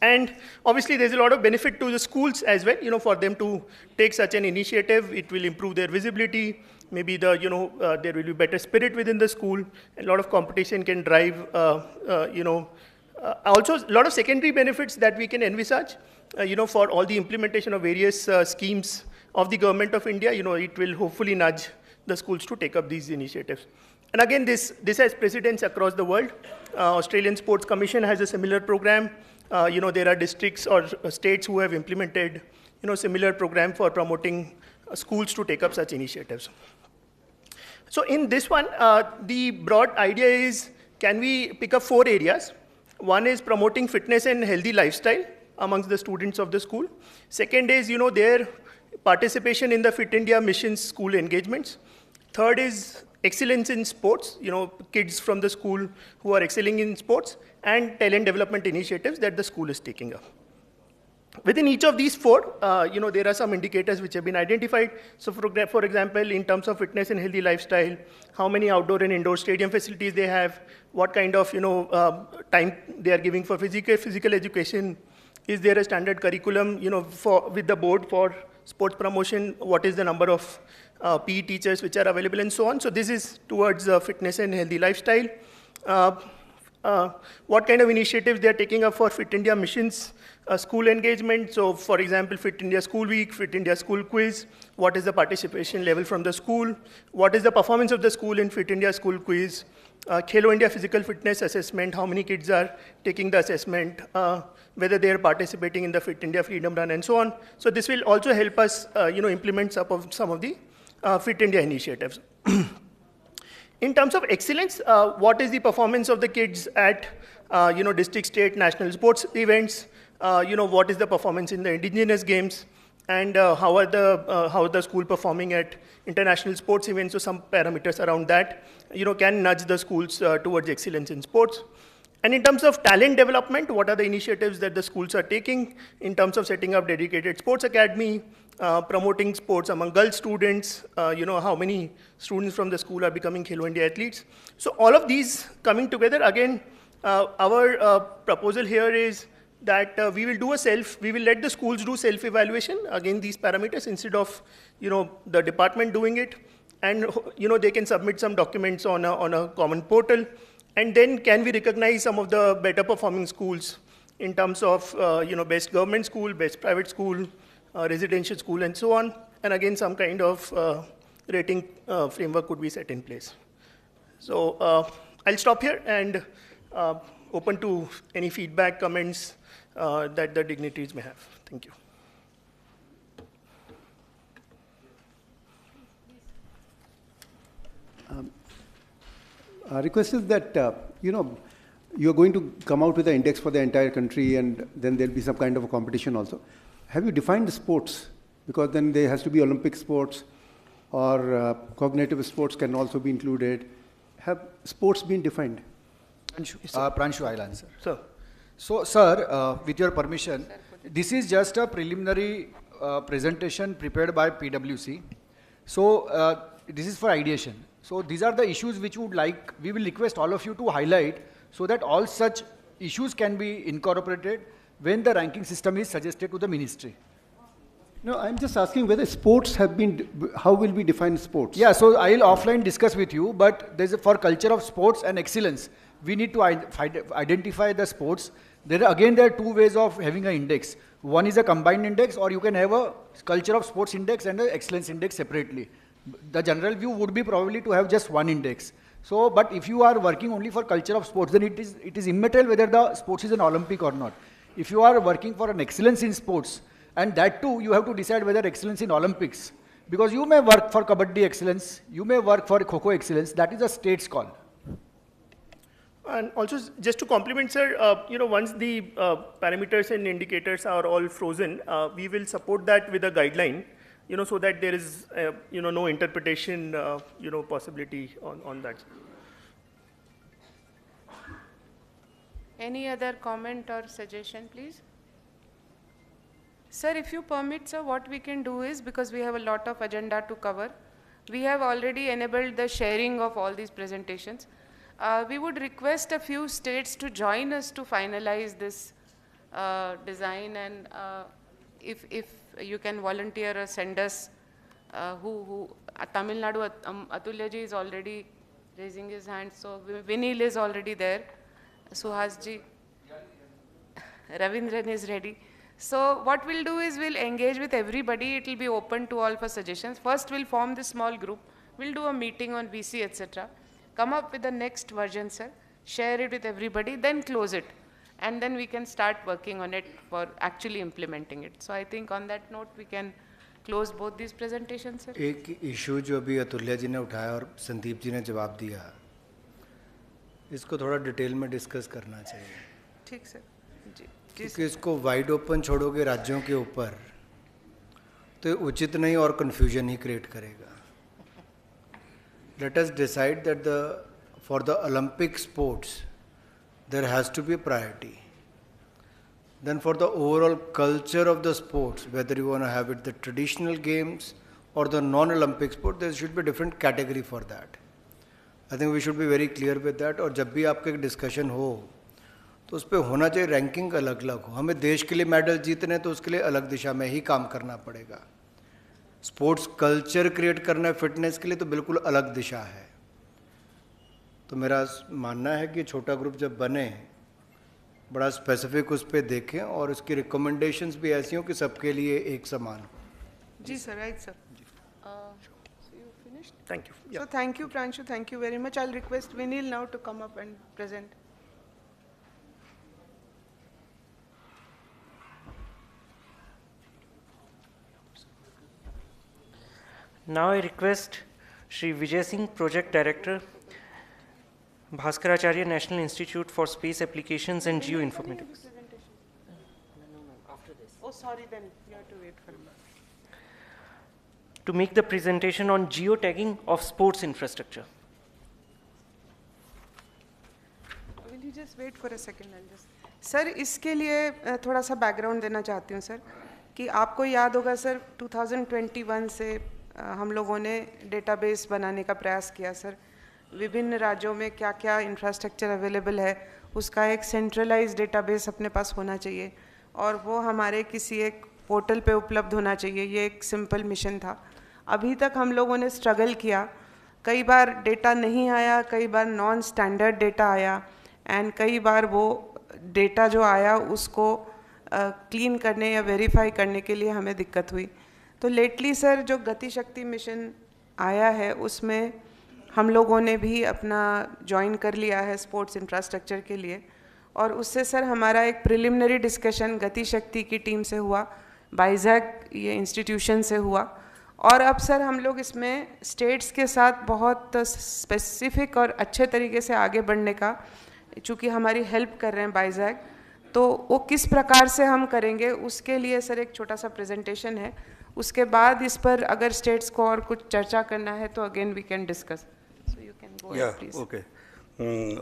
And obviously, there's a lot of benefit to the schools as well, for them to take such an initiative. It will improve their visibility. Maybe there will be better spirit within the school. A lot of competition can drive, also a lot of secondary benefits that we can envisage, for all the implementation of various schemes of the government of India. It will hopefully nudge the schools to take up these initiatives. And again, this has precedence across the world. Australian Sports Commission has a similar program. There are districts or states who have implemented, similar program for promoting schools to take up such initiatives. So in this one, the broad idea is, can we pick up 4 areas? One is promoting fitness and healthy lifestyle amongst the students of the school. Second is, their participation in the Fit India Mission school engagements. Third is excellence in sports, kids from the school who are excelling in sports, and talent development initiatives that the school is taking up. Within each of these 4, there are some indicators which have been identified. So for example, in terms of fitness and healthy lifestyle, how many outdoor and indoor stadium facilities they have, what kind of time they are giving for physical education, is there a standard curriculum with the board for sports promotion, what is the number of PE teachers which are available, and so on. So this is towards fitness and healthy lifestyle. What kind of initiatives they are taking up for Fit India missions, school engagement. So for example, Fit India School Week, Fit India School Quiz, what is the participation level from the school, what is the performance of the school in Fit India School Quiz, Khelo India Physical Fitness Assessment, how many kids are taking the assessment, whether they are participating in the Fit India Freedom Run, and so on. So this will also help us implement some of the Fit India initiatives. In terms of excellence, what is the performance of the kids at district, state, national sports events? What is the performance in the indigenous games? And how are the school performing at international sports events? So some parameters around that can nudge the schools towards excellence in sports. And in terms of talent development, what are the initiatives that the schools are taking in terms of setting up dedicated sports academy, promoting sports among girl students, how many students from the school are becoming Khelo India athletes. So all of these coming together, again, our proposal here is that we will let the schools do self-evaluation, again, these parameters, instead of, the department doing it. And, they can submit some documents on a common portal. And then can we recognize some of the better performing schools in terms of, best government school, best private school, residential school, and so on. And again, some kind of rating framework could be set in place. So I'll stop here and open to any feedback, comments that the dignitaries may have. Thank you. Request is that, you're going to come out with an index for the entire country, and then there'll be some kind of a competition also. Have you defined the sports? Because then there has to be Olympic sports, or cognitive sports can also be included. Have sports been defined? Pranshu, I'll answer. Sir. So, sir, with your permission, this is just a preliminary presentation prepared by PwC. So this is for ideation. So these are the issues which we will request all of you to highlight so that all such issues can be incorporated when the ranking system is suggested to the ministry. No, I'm just asking whether sports have been, how will we define sports? Yeah, so I'll offline discuss with you, but for culture of sports and excellence, we need to identify the sports. There are 2 ways of having an index. One is a combined index, or you can have a culture of sports index and an excellence index separately. The general view would be probably to have just one index. So, but if you are working only for culture of sports, then it is immaterial whether the sports is an Olympic or not. If you are working for an excellence in sports, and that too, you have to decide whether excellence in Olympics. Because you may work for Kabaddi excellence, you may work for Kho-Kho excellence, that is a state's call. And also, just to complement, sir, once the parameters and indicators are all frozen, we will support that with a guideline, so that there is, no interpretation, possibility on that. Any other comment or suggestion, please? Sir, if you permit, sir, what we can do is, because we have a lot of agenda to cover, we have already enabled the sharing of all these presentations. We would request a few states to join us to finalize this design, and if you can volunteer or send us Tamil Nadu, Atulya ji is already raising his hand, so Vinil is already there, Suhas ji, Ravindran is ready. So what we'll do is we'll engage with everybody. It will be open to all for suggestions. First, we'll form this small group. We'll do a meeting on VC, etc. Come up with the next version, sir. Share it with everybody, then close it. And then we can start working on it for actually implementing it. So I think on that note, we can close both these presentations, sir. एक issue जो अभी अतुल्या जी ने उठाया और संदीप जी ने जवाब दिया, इसको थोड़ा डिटेल में डिस्कस करना चाहिए. ठीक सर. जी. क्योंकि इसको वाइड ओपन छोड़ोगे राज्यों के ऊपर तो उचित नहीं और कन्फ्यूजन ही क्रिएट करेगा. Let us decide that for the Olympic sports there has to be priority. Then for the overall culture of the sports, whether you want to have it the traditional games or the non-Olympic sport, there should be a different category for that. I think we should be very clear with that. और जब भी आपका एक discussion हो तो उस पर होना चाहिए रैंकिंग अलग अलग हो. हमें देश के लिए मेडल जीतने तो उसके लिए अलग दिशा में ही काम करना पड़ेगा. स्पोर्ट्स कल्चर क्रिएट करना है फिटनेस के लिए तो बिल्कुल अलग दिशा है. तो मेरा मानना है कि छोटा ग्रुप जब बने बड़ा स्पेसिफिक उस पर देखें और उसकी रिकमेंडेशंस भी ऐसी हों कि सबके लिए एक समान हो. जी sir, right sir. So you finished? Thank you. So thank you, Pranshu. Thank you very much. I'll request Vinil now to come up and present. Now I request Shri Vijay Singh, Project Director, Bhaskaracharya National Institute for Space Applications and Geoinformatics. Oh, sorry, then you have to wait for him. To make the presentation on geotagging of sports infrastructure. Will you just wait for a second? Sir, इसके लिए थोड़ा सा background देना चाहती हूँ sir, कि आपको याद होगा सर 2021 से हम लोगों ने डेटाबेस बनाने का प्रयास किया सर. विभिन्न राज्यों में क्या क्या इंफ्रास्ट्रक्चर अवेलेबल है उसका एक सेंट्रलाइज्ड डेटाबेस अपने पास होना चाहिए और वो हमारे किसी एक पोर्टल पे उपलब्ध होना चाहिए. ये एक सिंपल मिशन था. अभी तक हम लोगों ने स्ट्रगल किया. कई बार डेटा नहीं आया, कई बार नॉन स्टैंडर्ड डेटा आया, एंड कई बार वो डेटा जो आया उसको क्लीन करने या वेरीफाई करने के लिए हमें दिक्कत हुई. तो लेटली सर जो गति शक्ति मिशन आया है उसमें हम लोगों ने भी अपना ज्वाइन कर लिया है स्पोर्ट्स इंफ्रास्ट्रक्चर के लिए, और उससे सर हमारा एक प्रिलिमिनरी डिस्कशन गति शक्ति की टीम से हुआ, बाइजैक ये इंस्टीट्यूशन से हुआ, और अब सर हम लोग इसमें स्टेट्स के साथ बहुत स्पेसिफिक और अच्छे तरीके से आगे बढ़ने का, चूँकि हमारी हेल्प कर रहे हैं बाइजैक, तो वो किस प्रकार से हम करेंगे उसके लिए सर एक छोटा सा प्रेजेंटेशन है. उसके बाद इस पर अगर स्टेट्स को और कुछ चर्चा करना है तो again we can discuss. So you can go ahead please. Okay.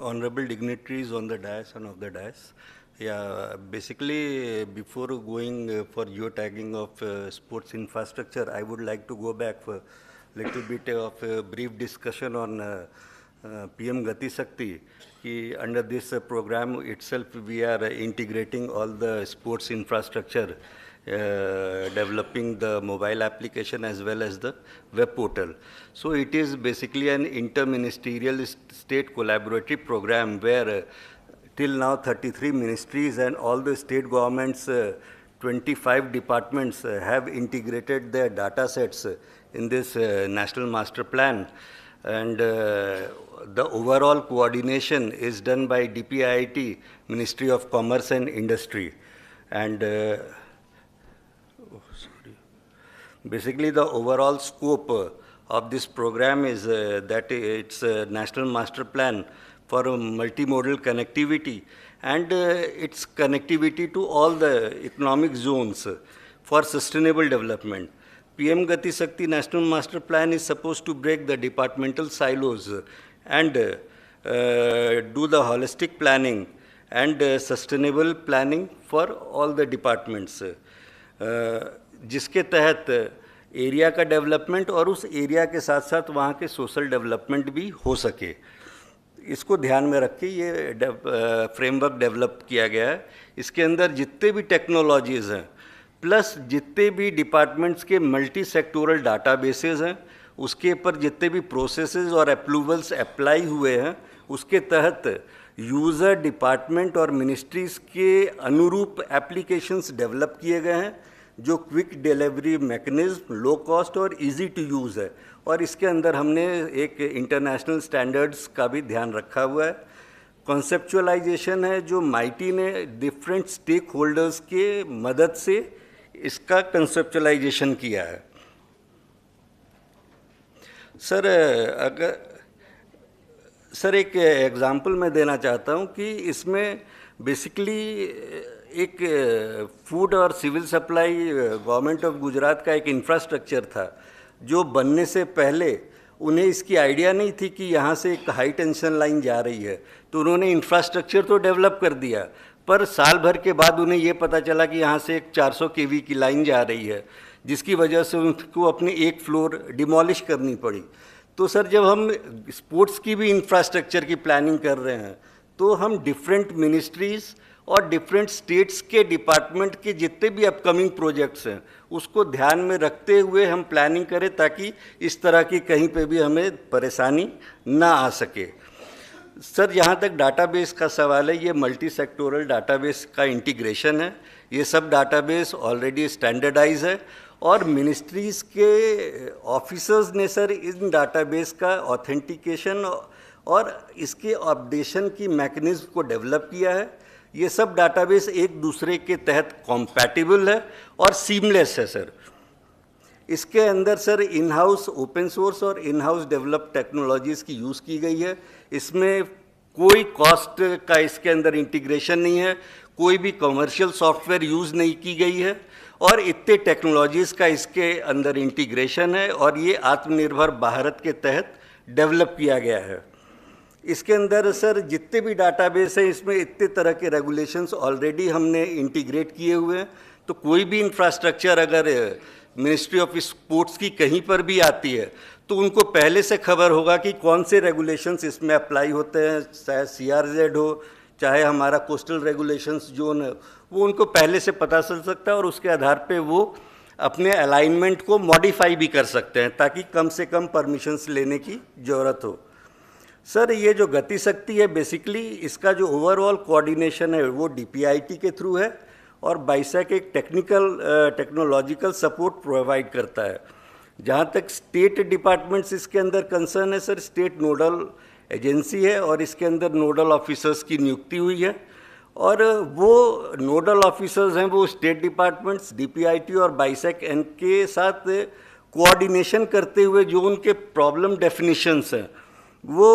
Honorable dignitaries on the dais and of the dais, Yeah, basically, before going for geotagging of sports infrastructure, I would like to go back for little bit of a brief discussion on PM Gati Shakti. Under this program itself, we are integrating all the sports infrastructure, developing the mobile application as well as the web portal. So it is basically an interministerial state collaborative program where till now 33 ministries and all the state governments, 25 departments have integrated their data sets in this national master plan. And the overall coordination is done by DPIIT, Ministry of Commerce and Industry. And basically the overall scope of this program is that it's a national master plan for multimodal connectivity and its connectivity to all the economic zones for sustainable development. PM Gati Shakti National Master Plan is supposed to break the departmental silos and do the holistic planning and sustainable planning for all the departments, जिसके तहत area का development और उस area के साथ साथ वहाँ के सोशल डेवलपमेंट भी हो सके, इसको ध्यान में रख के ये फ्रेमवर्क डेवलप किया गया है। इसके अंदर जितने भी टेक्नोलॉजीज़ हैं प्लस जितने भी डिपार्टमेंट्स के मल्टी सेक्टोरल डाटाबेसेस हैं, उसके ऊपर जितने भी प्रोसेसेस और अप्रूवल्स अप्लाई हुए हैं, उसके तहत यूज़र डिपार्टमेंट और मिनिस्ट्रीज़ के अनुरूप एप्लीकेशंस डेवलप किए गए हैं जो quick delivery mechanism, low cost और इजी टू यूज़ है। और इसके अंदर हमने एक इंटरनेशनल स्टैंडर्ड्स का भी ध्यान रखा हुआ है। कॉन्सेप्चुअलाइजेशन है जो माइटी ने डिफरेंट स्टेक होल्डर्स के मदद से इसका कंसेप्चुअलाइजेशन किया है। सर एक एग्जांपल मैं देना चाहता हूं कि इसमें बेसिकली एक फूड और civil supply government of Gujarat का एक इंफ्रास्ट्रक्चर था जो बनने से पहले उन्हें इसकी आइडिया नहीं थी कि यहाँ से एक हाई टेंशन लाइन जा रही है, तो उन्होंने इंफ्रास्ट्रक्चर तो डेवलप कर दिया, पर साल भर के बाद उन्हें ये पता चला कि यहाँ से एक 400 केवी की लाइन जा रही है, जिसकी वजह से उनको अपने एक फ्लोर डिमोलिश करनी पड़ी। तो सर जब हम स्पोर्ट्स की भी इंफ्रास्ट्रक्चर की प्लानिंग कर रहे हैं तो हम डिफरेंट मिनिस्ट्रीज़ और डिफरेंट स्टेट्स के डिपार्टमेंट के जितने भी अपकमिंग प्रोजेक्ट्स हैं उसको ध्यान में रखते हुए हम प्लानिंग करें ताकि इस तरह की कहीं पे भी हमें परेशानी ना आ सके। सर जहाँ तक डाटाबेस का सवाल है, ये मल्टी सेक्टोरल डाटाबेस का इंटीग्रेशन है। ये सब डाटाबेस ऑलरेडी स्टैंडर्डाइज है और मिनिस्ट्रीज़ के ऑफिसर्स ने सर इन डाटाबेस का ऑथेंटिकेशन और इसके अपडेशन की मैकेनिज्म को डेवलप किया है। ये सब डाटाबेस एक दूसरे के तहत कॉम्पैटिबल है और सीमलेस है सर। इसके अंदर sir in house open source और इन हाउस डेवलप टेक्नोलॉजीज़ की यूज़ की गई है। इसमें कोई कॉस्ट का इसके अंदर इंटीग्रेशन नहीं है, कोई भी कमर्शियल सॉफ्टवेयर यूज़ नहीं की गई है और इतने टेक्नोलॉजीज़ का इसके अंदर इंटीग्रेशन है और ये आत्मनिर्भर भारत के तहत डेवलप किया गया है। इसके अंदर सर जितने भी डाटाबेस हैं इसमें इतने तरह के रेगुलेशंस ऑलरेडी हमने इंटीग्रेट किए हुए हैं, तो कोई भी इंफ्रास्ट्रक्चर अगर मिनिस्ट्री ऑफ स्पोर्ट्स की कहीं पर भी आती है तो उनको पहले से खबर होगा कि कौन से रेगुलेशंस इसमें अप्लाई होते हैं, चाहे CRZ हो चाहे हमारा कोस्टल रेगुलेशंस जोन है, वो उनको पहले से पता चल सकता है और उसके आधार पे वो अपने अलाइनमेंट को मॉडिफाई भी कर सकते हैं ताकि कम से कम परमिशंस लेने की ज़रूरत हो। सर ये जो गति शक्ति है बेसिकली इसका जो ओवरऑल कोऑर्डिनेशन है वो DPIIT के थ्रू है और बाइसैक एक टेक्नोलॉजिकल सपोर्ट प्रोवाइड करता है। जहाँ तक स्टेट डिपार्टमेंट्स इसके अंदर कंसर्न है सर, स्टेट नोडल एजेंसी है और इसके अंदर नोडल ऑफिसर्स की नियुक्ति हुई है और वो नोडल ऑफिसर्स हैं वो स्टेट डिपार्टमेंट्स DPIIT और बाइसैक एन के साथ कोऑर्डिनेशन करते हुए जो उनके प्रॉब्लम डेफिनेशंस हैं वो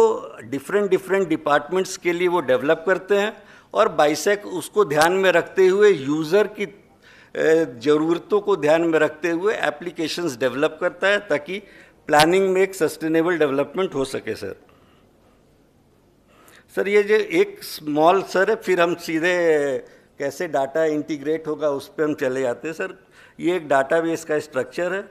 डिफरेंट डिपार्टमेंट्स के लिए वो डेवलप करते हैं और बाइसैक उसको ध्यान में रखते हुए यूज़र की ज़रूरतों को ध्यान में रखते हुए एप्लीकेशंस डेवलप करता है ताकि प्लानिंग में एक सस्टेनेबल डेवलपमेंट हो सके। सर ये जो एक स्मॉल सर है, फिर हम सीधे कैसे डाटा इंटीग्रेट होगा उस पर हम चले जाते हैं सर। ये एक डाटाबेस का स्ट्रक्चर है।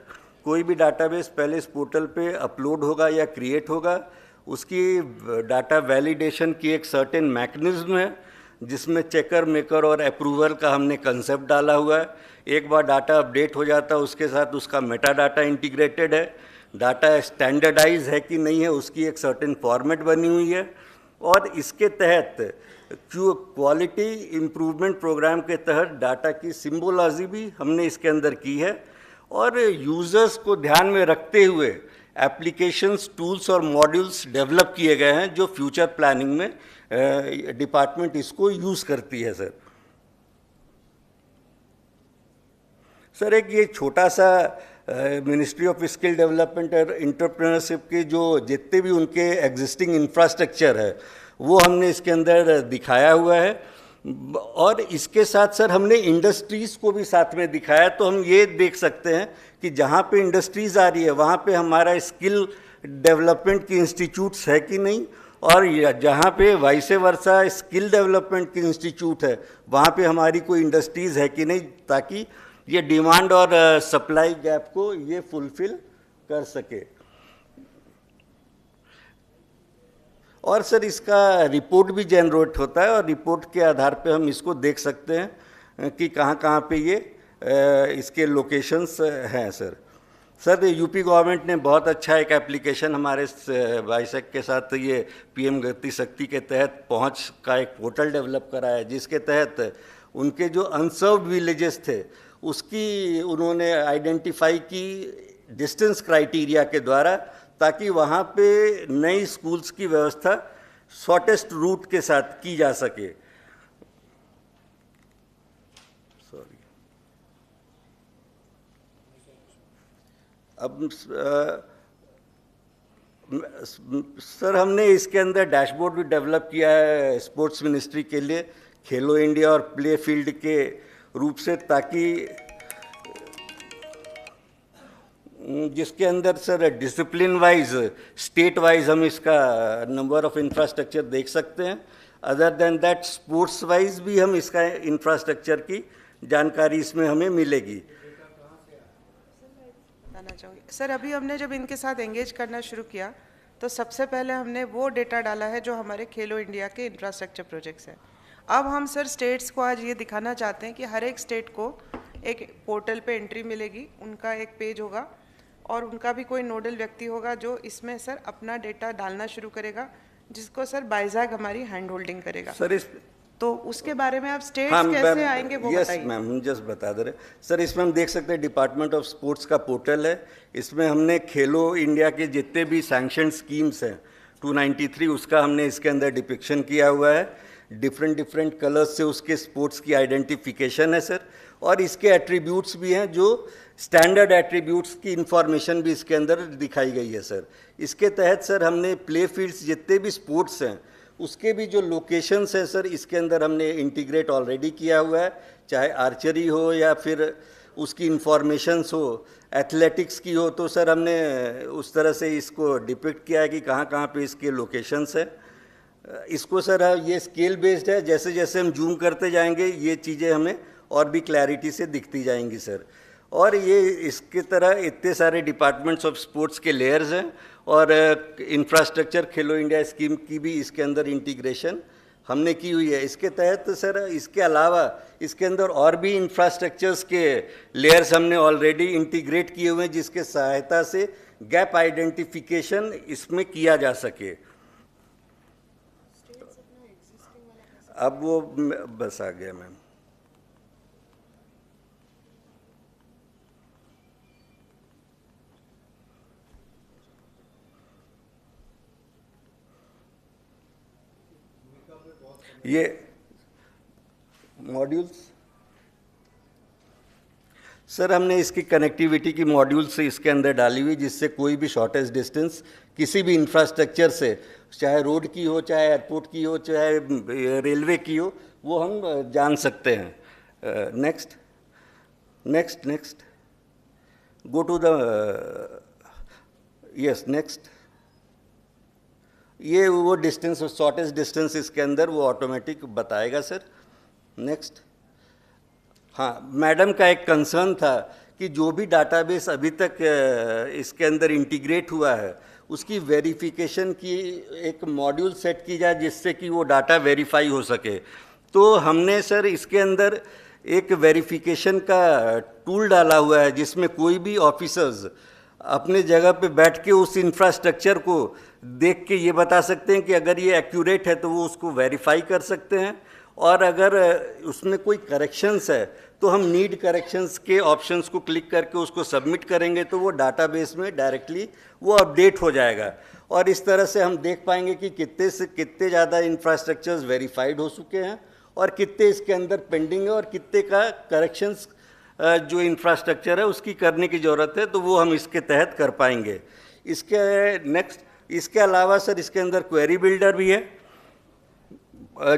कोई भी डाटाबेस पहले इस पोर्टल पे अपलोड होगा या क्रिएट होगा, उसकी डाटा वैलिडेशन की एक सर्टेन मैकेनिज्म है जिसमें चेकर मेकर और अप्रूवल का हमने कंसेप्ट डाला हुआ है। एक बार डाटा अपडेट हो जाता है उसके साथ उसका मेटा डाटा इंटीग्रेटेड है, डाटा स्टैंडर्डाइज है कि नहीं है उसकी एक सर्टेन फॉर्मेट बनी हुई है, और इसके तहत क्वालिटी इम्प्रूवमेंट प्रोग्राम के तहत डाटा की सिम्बोलॉजी भी हमने इसके अंदर की है, और यूज़र्स को ध्यान में रखते हुए एप्लीकेशंस, टूल्स और मॉड्यूल्स डेवलप किए गए हैं जो फ्यूचर प्लानिंग में डिपार्टमेंट इसको यूज़ करती है सर। सर एक ये छोटा सा मिनिस्ट्री ऑफ स्किल डेवलपमेंट और एंटरप्रेन्योरशिप के जो जितने भी उनके एग्जिस्टिंग इंफ्रास्ट्रक्चर है वो हमने इसके अंदर दिखाया हुआ है, और इसके साथ सर हमने इंडस्ट्रीज़ को भी साथ में दिखाया। तो हम ये देख सकते हैं कि जहाँ पे इंडस्ट्रीज़ आ रही है वहाँ पे हमारा स्किल डेवलपमेंट की इंस्टीट्यूट्स है कि नहीं, और जहाँ पे वाइसे वर्सा स्किल डेवलपमेंट की इंस्टीट्यूट है वहाँ पे हमारी कोई इंडस्ट्रीज़ है कि नहीं, ताकि ये डिमांड और सप्लाई गैप को ये फुलफिल कर सके। और सर इसका रिपोर्ट भी जनरेट होता है, और रिपोर्ट के आधार पे हम इसको देख सकते हैं कि कहाँ कहाँ पे ये इसके लोकेशंस हैं सर। सर यूपी गवर्नमेंट ने बहुत अच्छा एक एप्लीकेशन हमारे बाइसेक के साथ ये पीएम गति शक्ति के तहत पहुंच का एक पोर्टल डेवलप करा है, जिसके तहत उनके जो अनसर्व्ड विलेजेस थे उसकी उन्होंने आइडेंटिफाई की डिस्टेंस क्राइटेरिया के द्वारा, ताकि वहाँ पे नई स्कूल्स की व्यवस्था शॉर्टेस्ट रूट के साथ की जा सके। सॉरी, अब सर हमने इसके अंदर डैशबोर्ड भी डेवलप किया है स्पोर्ट्स मिनिस्ट्री के लिए, खेलो इंडिया और प्ले फील्ड के रूप से, ताकि जिसके अंदर sir discipline wise state wise हम इसका नंबर ऑफ इंफ्रास्ट्रक्चर देख सकते हैं। Other than that sports wise भी हम इसका इंफ्रास्ट्रक्चर की जानकारी इसमें हमें मिलेगी। बताना चाहूँगी सर, अभी हमने जब इनके साथ एंगेज करना शुरू किया तो सबसे पहले हमने वो डेटा डाला है जो हमारे खेलो इंडिया के इंफ्रास्ट्रक्चर प्रोजेक्ट्स हैं। अब हम सर स्टेट्स को आज ये दिखाना चाहते हैं कि हर एक स्टेट को एक पोर्टल पे एंट्री मिलेगी, उनका एक पेज होगा और उनका भी कोई नोडल व्यक्ति होगा जो इसमें सर अपना डेटा डालना शुरू करेगा, जिसको सर बाइजैक हमारी हैंड होल्डिंग करेगा। सर इस तो उसके बारे में आप स्टेट्स कैसे आएंगे वो बताइए। यस मैम, हम जस्ट बता दे रहे सर। इसमें हम देख सकते हैं डिपार्टमेंट ऑफ स्पोर्ट्स का पोर्टल है, इसमें हमने खेलो इंडिया के जितने भी सैंक्शन स्कीम्स हैं 293 उसका हमने इसके अंदर डिपिक्शन किया हुआ है। डिफरेंट कलर्स से उसके स्पोर्ट्स की आइडेंटिफिकेशन है सर, और इसके एट्रीब्यूट्स भी हैं जो स्टैंडर्ड एट्रीब्यूट्स की इंफॉर्मेशन भी इसके अंदर दिखाई गई है सर। इसके तहत सर हमने प्ले फील्ड्स जितने भी स्पोर्ट्स हैं उसके भी जो लोकेशंस हैं सर इसके अंदर हमने इंटीग्रेट ऑलरेडी किया हुआ है, चाहे आर्चरी हो या फिर उसकी इंफॉर्मेशंस हो, एथलेटिक्स की हो, तो सर हमने उस तरह से इसको डिपिक्ट किया है कि कहाँ कहाँ पे इसके लोकेशंस है। इसको सर ये स्केल बेस्ड है, जैसे जैसे हम जूम करते जाएंगे ये चीज़ें हमें और भी क्लैरिटी से दिखती जाएंगी सर। और ये इसके तरह इतने सारे डिपार्टमेंट्स ऑफ स्पोर्ट्स के लेयर्स हैं, और इंफ्रास्ट्रक्चर खेलो इंडिया स्कीम की भी इसके अंदर इंटीग्रेशन हमने की हुई है। इसके तहत सर इसके अलावा इसके अंदर और भी इंफ्रास्ट्रक्चर्स के लेयर्स हमने ऑलरेडी इंटीग्रेट किए हुए हैं, जिसके सहायता से गैप आइडेंटिफिकेशन इसमें किया जा सके। अब वो बस आ गया मैम। ये मॉड्यूल्स सर हमने इसकी कनेक्टिविटी की मॉड्यूल्स इसके अंदर डाली हुई, जिससे कोई भी शॉर्टेस्ट डिस्टेंस किसी भी इंफ्रास्ट्रक्चर से, चाहे रोड की हो, चाहे एयरपोर्ट की हो, चाहे रेलवे की हो, वो हम जान सकते हैं। Next next next go to the yes next. ये वो डिस्टेंस, शॉर्टेस्ट डिस्टेंस इसके अंदर वो ऑटोमेटिक बताएगा सर। नेक्स्ट। हाँ, मैडम का एक कंसर्न था कि जो भी डाटाबेस अभी तक इसके अंदर इंटीग्रेट हुआ है उसकी वेरिफिकेशन की एक मॉड्यूल सेट की जाए जिससे कि वो डाटा वेरीफाई हो सके। तो हमने सर इसके अंदर एक वेरिफिकेशन का टूल डाला हुआ है जिसमें कोई भी ऑफिसर्स अपने जगह पे बैठ के उस इंफ्रास्ट्रक्चर को देख के ये बता सकते हैं कि अगर ये एक्यूरेट है तो वो उसको वेरीफाई कर सकते हैं, और अगर उसमें कोई करेक्शंस है तो हम नीड करेक्शंस के ऑप्शंस को क्लिक करके उसको सबमिट करेंगे तो वो डाटाबेस में डायरेक्टली वो अपडेट हो जाएगा। और इस तरह से हम देख पाएंगे कि कितने से कितने ज़्यादा इंफ्रास्ट्रक्चर्स वेरीफाइड हो चुके हैं और कितने इसके अंदर पेंडिंग है और कितने का करेक्शंस जो इंफ्रास्ट्रक्चर है उसकी करने की ज़रूरत है, तो वो हम इसके तहत कर पाएंगे। इसके अलावा सर इसके अंदर क्वेरी बिल्डर भी है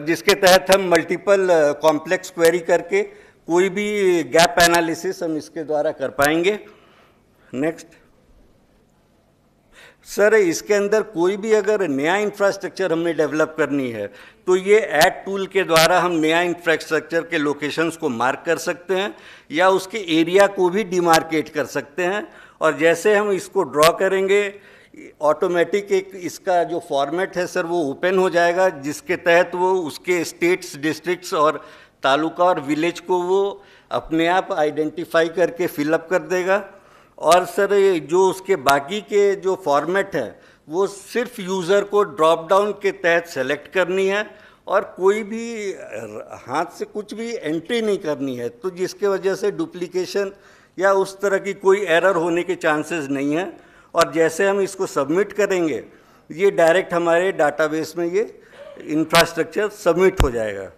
जिसके तहत हम मल्टीपल कॉम्प्लेक्स क्वेरी करके कोई भी गैप एनालिसिस हम इसके द्वारा कर पाएंगे। नेक्स्ट सर, इसके अंदर कोई भी अगर नया इंफ्रास्ट्रक्चर हमने डेवलप करनी है तो ये ऐड टूल के द्वारा हम नया इंफ्रास्ट्रक्चर के लोकेशंस को मार्क कर सकते हैं या उसके एरिया को भी डिमार्केट कर सकते हैं। और जैसे हम इसको ड्रॉ करेंगे ऑटोमेटिक एक इसका जो फॉर्मेट है सर वो ओपन हो जाएगा जिसके तहत वो उसके स्टेट्स, डिस्ट्रिक्ट्स और तालुका और विलेज को वो अपने आप आइडेंटिफाई करके फिलअप कर देगा। और सर जो उसके बाकी के जो फॉर्मेट है वो सिर्फ यूज़र को ड्रॉप डाउन के तहत सेलेक्ट करनी है और कोई भी हाथ से कुछ भी एंट्री नहीं करनी है, तो जिसके वजह से डुप्लीकेशन या उस तरह की कोई एरर होने के चांसेस नहीं है। और जैसे हम इसको सबमिट करेंगे ये डायरेक्ट हमारे डाटाबेस में ये इंफ्रास्ट्रक्चर सबमिट हो जाएगा।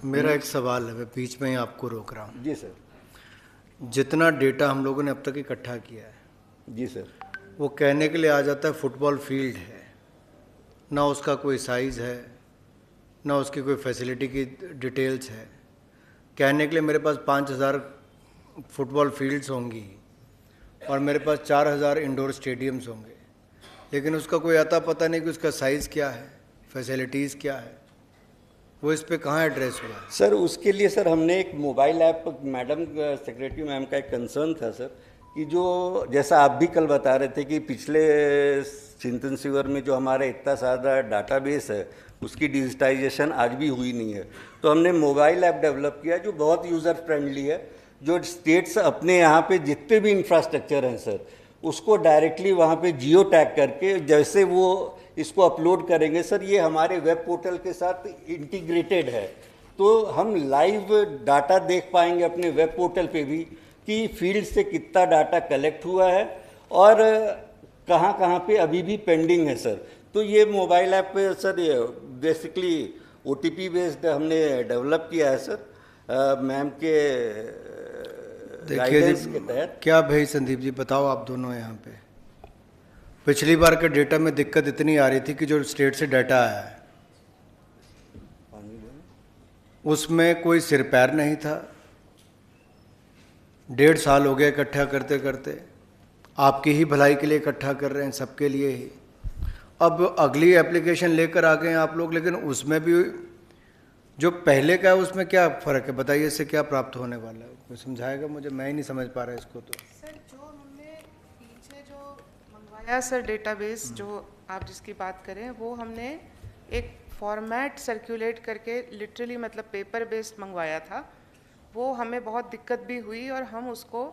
मेरा एक सवाल है, मैं बीच में ही आपको रोक रहा हूँ। जी सर। जितना डेटा हम लोगों ने अब तक इकट्ठा किया है, जी सर, वो कहने के लिए आ जाता है फुटबॉल फील्ड है, ना उसका कोई साइज़ है, ना उसकी कोई फैसिलिटी की डिटेल्स है। कहने के लिए मेरे पास 5000 फुटबॉल फील्ड्स होंगी और मेरे पास 4000 इंडोर स्टेडियम्स होंगे, लेकिन उसका कोई अता पता नहीं कि उसका साइज़ क्या है, फैसिलिटीज़ क्या है, वो इस पे कहाँ एड्रेस हुआ है? सर उसके लिए सर हमने एक mobile app, madam secretary ma'am का एक कंसर्न था सर कि जो जैसा आप भी कल बता रहे थे कि पिछले चिंतन शिविर में जो हमारा इतना सारा डाटाबेस है उसकी डिजिटाइजेशन आज भी हुई नहीं है, तो हमने मोबाइल ऐप डेवलप किया जो बहुत यूज़र फ्रेंडली है, जो स्टेट्स अपने यहाँ पे जितने भी इंफ्रास्ट्रक्चर हैं सर उसको डायरेक्टली वहाँ पे जियो टैग करके जैसे वो इसको अपलोड करेंगे सर ये हमारे वेब पोर्टल के साथ इंटीग्रेटेड है, तो हम लाइव डाटा देख पाएंगे अपने वेब पोर्टल पे भी कि फील्ड से कितना डाटा कलेक्ट हुआ है और कहाँ कहाँ पे अभी भी पेंडिंग है सर। तो ये मोबाइल ऐप पे सर ये बेसिकली OTP बेस्ड हमने डेवलप किया है सर मैम के गाइडेंस के तहत। क्या भाई संदीप जी बताओ, आप दोनों यहाँ पे पिछली बार के डेटा में दिक्कत इतनी आ रही थी कि जो स्टेट से डाटा आया है उसमें कोई सिर पैर नहीं था, 1.5 साल हो गए इकट्ठा करते करते, आपकी ही भलाई के लिए इकट्ठा कर रहे हैं, सबके लिए ही। अब अगली एप्लीकेशन लेकर आ गए हैं आप लोग, लेकिन उसमें भी जो पहले का है उसमें क्या फ़र्क है बताइए, इससे क्या प्राप्त होने वाला है? कोई समझाएगा मुझे, मैं ही नहीं समझ पा रहा इसको। तो सर जो हमने पीछे जो मंगवाया सर डेटाबेस जो आप जिसकी बात करें वो हमने एक फॉर्मेट सर्कुलेट करके लिटरली मतलब पेपर बेस्ड मंगवाया था, वो हमें बहुत दिक्कत भी हुई और हम उसको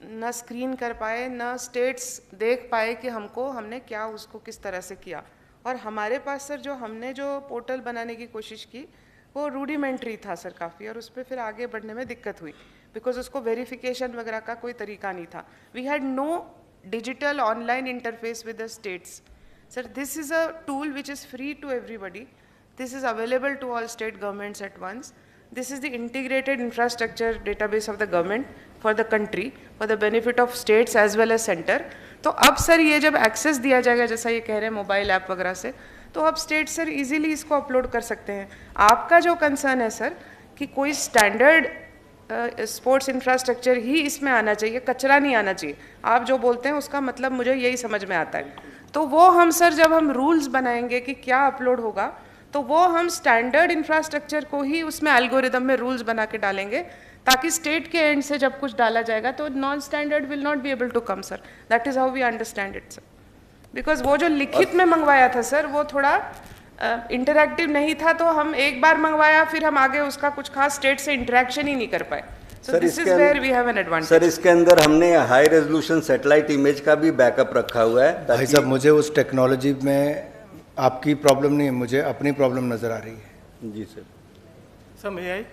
न स्क्रीन कर पाए न स्टेट्स देख पाए कि हमने क्या उसको किस तरह से किया। और हमारे पास सर जो हमने जो पोर्टल बनाने की कोशिश की वो रूडिमेंट्री था सर काफ़ी, और उस पर फिर आगे बढ़ने में दिक्कत हुई बिकॉज उसको वेरिफिकेशन वगैरह का कोई तरीका नहीं था। We had no digital online interface with the states. Sir, this is a tool which is free to everybody. This is available to all state governments at once. This is the integrated infrastructure database of the government for the country, for the benefit of states as well as center. तो अब sir ये जब access दिया जाएगा जैसा ये कह रहे हैं मोबाइल ऐप वगैरह से, तो अब स्टेट सर इजीली इसको अपलोड कर सकते हैं। आपका जो कंसर्न है सर कि कोई स्टैंडर्ड स्पोर्ट्स इंफ्रास्ट्रक्चर ही इसमें आना चाहिए, कचरा नहीं आना चाहिए। आप जो बोलते हैं उसका मतलब मुझे यही समझ में आता है। तो वो हम सर जब हम रूल्स बनाएंगे कि क्या अपलोड होगा, तो वो हम स्टैंडर्ड इंफ्रास्ट्रक्चर को ही उसमें एल्गोरिदम में रूल्स बना के डालेंगे, ताकि स्टेट के एंड से जब कुछ डाला जाएगा तो non standard will not be able to come sir. That is how we understand it sir. Because वो जो लिखित में मंगवाया था सर वो थोड़ा इंटरैक्टिव नहीं था, तो हम एक बार मंगवाया फिर हम आगे उसका कुछ खास स्टेट से इंटरेक्शन ही नहीं कर पाए। So this is where we have an advantage. Sir इसके अंदर हमने हाई रेजोल्यूशन सैटेलाइट इमेज का भी बैकअप रखा हुआ है। भाई साहब मुझे उस टेक्नोलॉजी में आपकी प्रॉब्लम नहीं है, मुझे अपनी प्रॉब्लम नज़र आ रही है। जी सर। सर मैं आई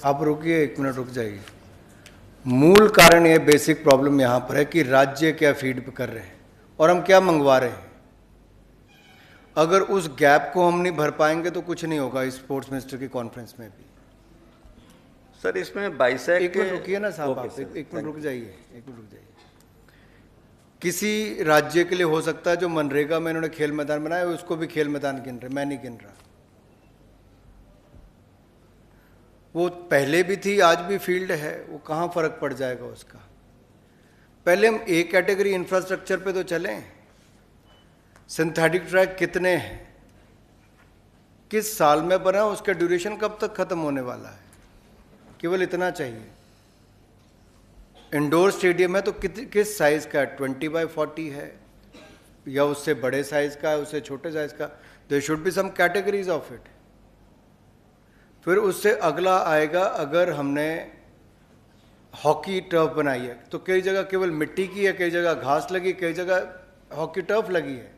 आप रुकिए, 1 मिनट रुक जाइए। मूल कारण ये बेसिक प्रॉब्लम यहाँ पर है कि राज्य क्या फीड कर रहे हैं और हम क्या मंगवा रहे हैं। अगर उस गैप को हम नहीं भर पाएंगे तो कुछ नहीं होगा इस स्पोर्ट्स मिनिस्टर की कॉन्फ्रेंस में भी। सर इसमें बाइसेक, एक मिनट रुकिए ना साहब, आप एक मिनट रुक जाइए, एक मिनट रुक जाइए। किसी राज्य के लिए हो सकता है जो मनरेगा में इन्होंने खेल मैदान बनाया उसको भी खेल मैदान गिन रहे, मैं नहीं गिन रहा। वो पहले भी थी, आज भी फील्ड है, वो कहाँ फर्क पड़ जाएगा उसका। पहले हम एक कैटेगरी इंफ्रास्ट्रक्चर पे तो चलें। सिंथेटिक ट्रैक कितने हैं, किस साल में बना, उसका ड्यूरेशन कब तक खत्म होने वाला है, केवल इतना चाहिए। इंडोर स्टेडियम है तो किस साइज का है, 20x40 है या उससे बड़े साइज का है, उससे छोटे साइज का। There should be some categories of it. फिर उससे अगला आएगा, अगर हमने हॉकी टर्फ बनाई है तो कई जगह केवल मिट्टी की है, कई जगह घास लगी, कई जगह हॉकी टर्फ लगी है,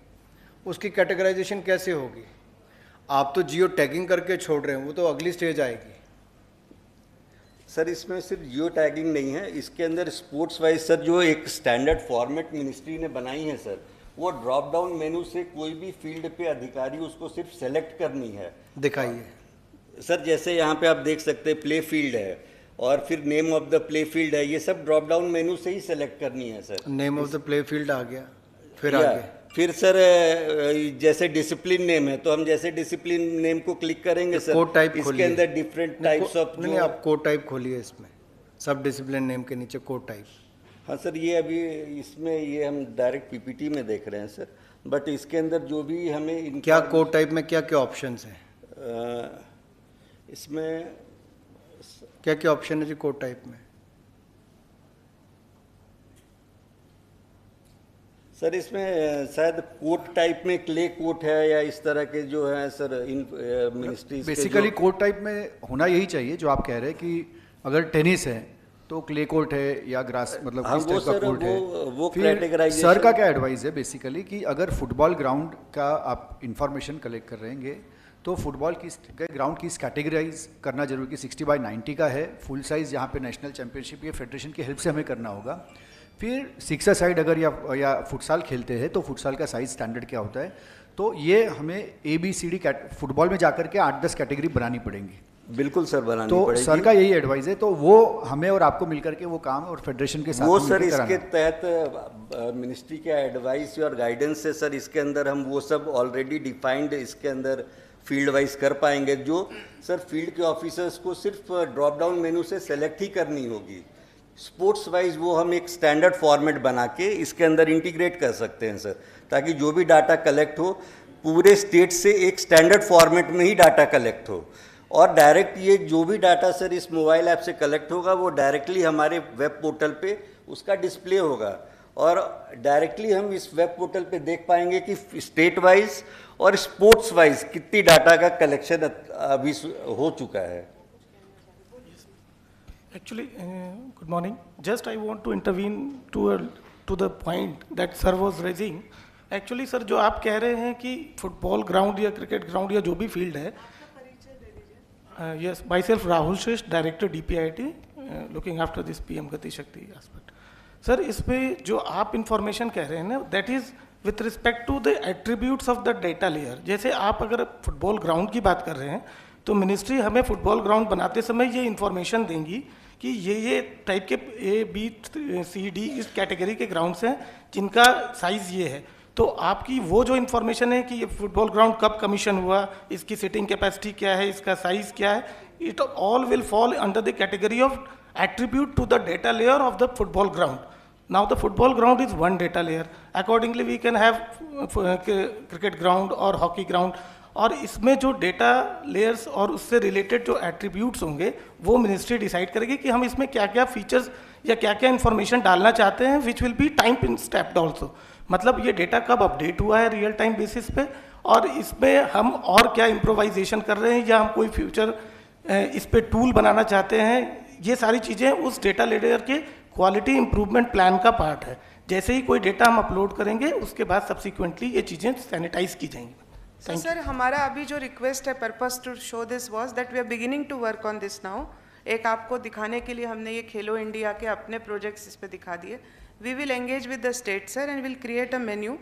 उसकी कैटेगराइजेशन कैसे होगी। आप तो जियो टैगिंग करके छोड़ रहे हैं, वो तो अगली स्टेज आएगी। सर इसमें सिर्फ जियो टैगिंग नहीं है, इसके अंदर स्पोर्ट्स वाइज सर जो एक स्टैंडर्ड फॉर्मेट मिनिस्ट्री ने बनाई है सर, वो ड्रॉप डाउन मेनू से कोई भी फील्ड पे अधिकारी उसको सिर्फ सेलेक्ट करनी है। दिखाइए सर, जैसे यहाँ पे आप देख सकते हैं प्ले फील्ड है और फिर name of the play field है, ये सब ड्रॉप डाउन मेनू से ही सेलेक्ट करनी है sir. Name of the play field आ गया, फिर आगे फिर सर जैसे डिसिप्लिन नेम है तो हम जैसे डिसिप्लिन नेम को क्लिक करेंगे सर, कोड टाइप इसके अंदर डिफरेंट टाइप्स ऑफ नहीं, आप कोड टाइप खोलिए, इसमें सब डिसिप्लिन नेम के नीचे कोड टाइप। हाँ सर, ये अभी इसमें ये हम डायरेक्ट पीपीटी में देख रहे हैं सर, बट इसके अंदर जो भी हमें क्या कोड टाइप में क्या क्या ऑप्शंस हैं, इसमें क्या क्या ऑप्शन है जी कोड टाइप में। सर इसमें शायद कोट टाइप में क्ले कोट है या इस तरह के जो है सर इन मिनिस्ट्रीज बेसिकली कोट टाइप में होना यही चाहिए जो आप कह रहे हैं कि अगर टेनिस है तो क्ले कोर्ट है या ग्रास मतलब हाँ, किस टाइप का कोर्ट है। वो फिर सर का क्या एडवाइस है बेसिकली कि अगर फुटबॉल ग्राउंड का आप इंफॉर्मेशन कलेक्ट कर रहेंगे तो फुटबॉल की ग्राउंड की कैटेगराइज करना जरूरी कि 60x90 का है, फुल साइज यहाँ पे नेशनल चैंपियनशिप या फेडरेशन की हेल्प से हमें करना होगा। फिर 6 साइड अगर या फुटसाल खेलते हैं तो फुटसाल का साइज स्टैंडर्ड क्या होता है, तो ये हमें ABCD फुटबॉल में जाकर के 8-10 कैटेगरी बनानी पड़ेंगी। बिल्कुल सर, बनानी तो पड़ेगी। सर का यही एडवाइस है, तो वो हमें और आपको मिलकर के वो काम और फेडरेशन के साथ वो सर इसके तहत मिनिस्ट्री के एडवाइस और गाइडेंस से सर इसके अंदर हम वो सब ऑलरेडी डिफाइंड इसके अंदर फील्ड वाइज कर पाएंगे, जो सर फील्ड के ऑफिसर्स को सिर्फ ड्रॉप डाउन मेनू से सेलेक्ट ही करनी होगी। स्पोर्ट्स वाइज वो हम एक स्टैंडर्ड फॉर्मेट बना के इसके अंदर इंटीग्रेट कर सकते हैं सर, ताकि जो भी डाटा कलेक्ट हो पूरे स्टेट से एक स्टैंडर्ड फॉर्मेट में ही डाटा कलेक्ट हो, और डायरेक्ट ये जो भी डाटा सर इस मोबाइल ऐप से कलेक्ट होगा वो डायरेक्टली हमारे वेब पोर्टल पे उसका डिस्प्ले होगा, और डायरेक्टली हम इस वेब पोर्टल पे देख पाएंगे कि स्टेट वाइज और स्पोर्ट्स वाइज कितनी डाटा का कलेक्शन अभी हो चुका है। Actually, good morning. Just I want to intervene to the point that sir was raising. Actually, sir, जो आप कह रहे हैं कि फुटबॉल ग्राउंड या क्रिकेट ग्राउंड या जो भी फील्ड है, yes, myself Rahul Shresh, Director DPIT, looking after this PM Gati Shakti aspect. Sir, इसमें जो आप इंफॉर्मेशन कह रहे हैं ना, that is with respect to the attributes of the data layer. जैसे आप अगर फुटबॉल ग्राउंड की बात कर रहे हैं तो मिनिस्ट्री हमें फुटबॉल ग्राउंड बनाते समय ये इंफॉर्मेशन देंगी कि ये टाइप के A, B, C, D इस कैटेगरी के ग्राउंड्स हैं जिनका साइज़ ये है। तो आपकी वो जो इन्फॉर्मेशन है कि ये फुटबॉल ग्राउंड कब कमीशन हुआ, इसकी सिटिंग कैपेसिटी क्या है, इसका साइज क्या है, it all will fall under the category of attribute to the data layer of the football ground. Now the football ground is one data layer. Accordingly we can have cricket ground or hockey ground. और इसमें जो data layers और उससे related जो attributes होंगे वो ministry decide करेगी कि हम इसमें क्या क्या फीचर्स या क्या क्या इन्फॉर्मेशन डालना चाहते हैं, which will be time stepped also. मतलब ये डेटा कब अपडेट हुआ है रियल टाइम बेसिस पे, और इसमें हम और क्या इम्प्रोवाइजेशन कर रहे हैं या हम कोई फ्यूचर इस पे टूल बनाना चाहते हैं, ये सारी चीज़ें उस डेटा लेयर के क्वालिटी इंप्रूवमेंट प्लान का पार्ट है. जैसे ही कोई डेटा हम अपलोड करेंगे उसके बाद सब्सिक्वेंटली ये चीज़ें सैनिटाइज की जाएंगी. So सर हमारा अभी जो रिक्वेस्ट है, purpose to show this was that we are beginning to work on this now. एक आपको दिखाने के लिए हमने ये खेलो इंडिया के अपने प्रोजेक्ट्स इस पे दिखा दिए. We will engage with the state sir and will create a menu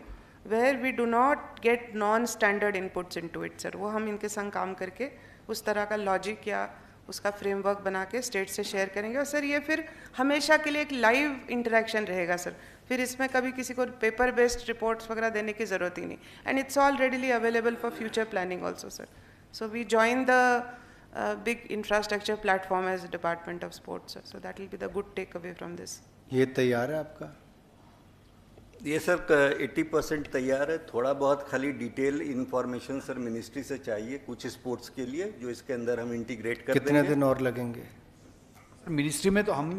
where we do not get non standard inputs into it sir. वो हम इनके संग काम करके उस तरह का लॉजिक या उसका फ्रेमवर्क बना के स्टेट से शेयर करेंगे. और सर ये फिर हमेशा के लिए एक लाइव इंटरेक्शन रहेगा सर. फिर इसमें कभी किसी को पेपर बेस्ड रिपोर्ट्स वगैरह देने की ज़रूरत ही नहीं. And it's all readily available for future planning also sir. So we join the big infrastructure platform as department of sports sir. So that will be the good take away from this. ये तैयार है आपका? ये sir 80% तैयार है. थोड़ा बहुत खाली डिटेल इन्फॉर्मेशन सर मिनिस्ट्री से चाहिए कुछ स्पोर्ट्स के लिए, जो इसके अंदर हम इंटीग्रेट कर कितने दिन और लगेंगे? मिनिस्ट्री में तो हम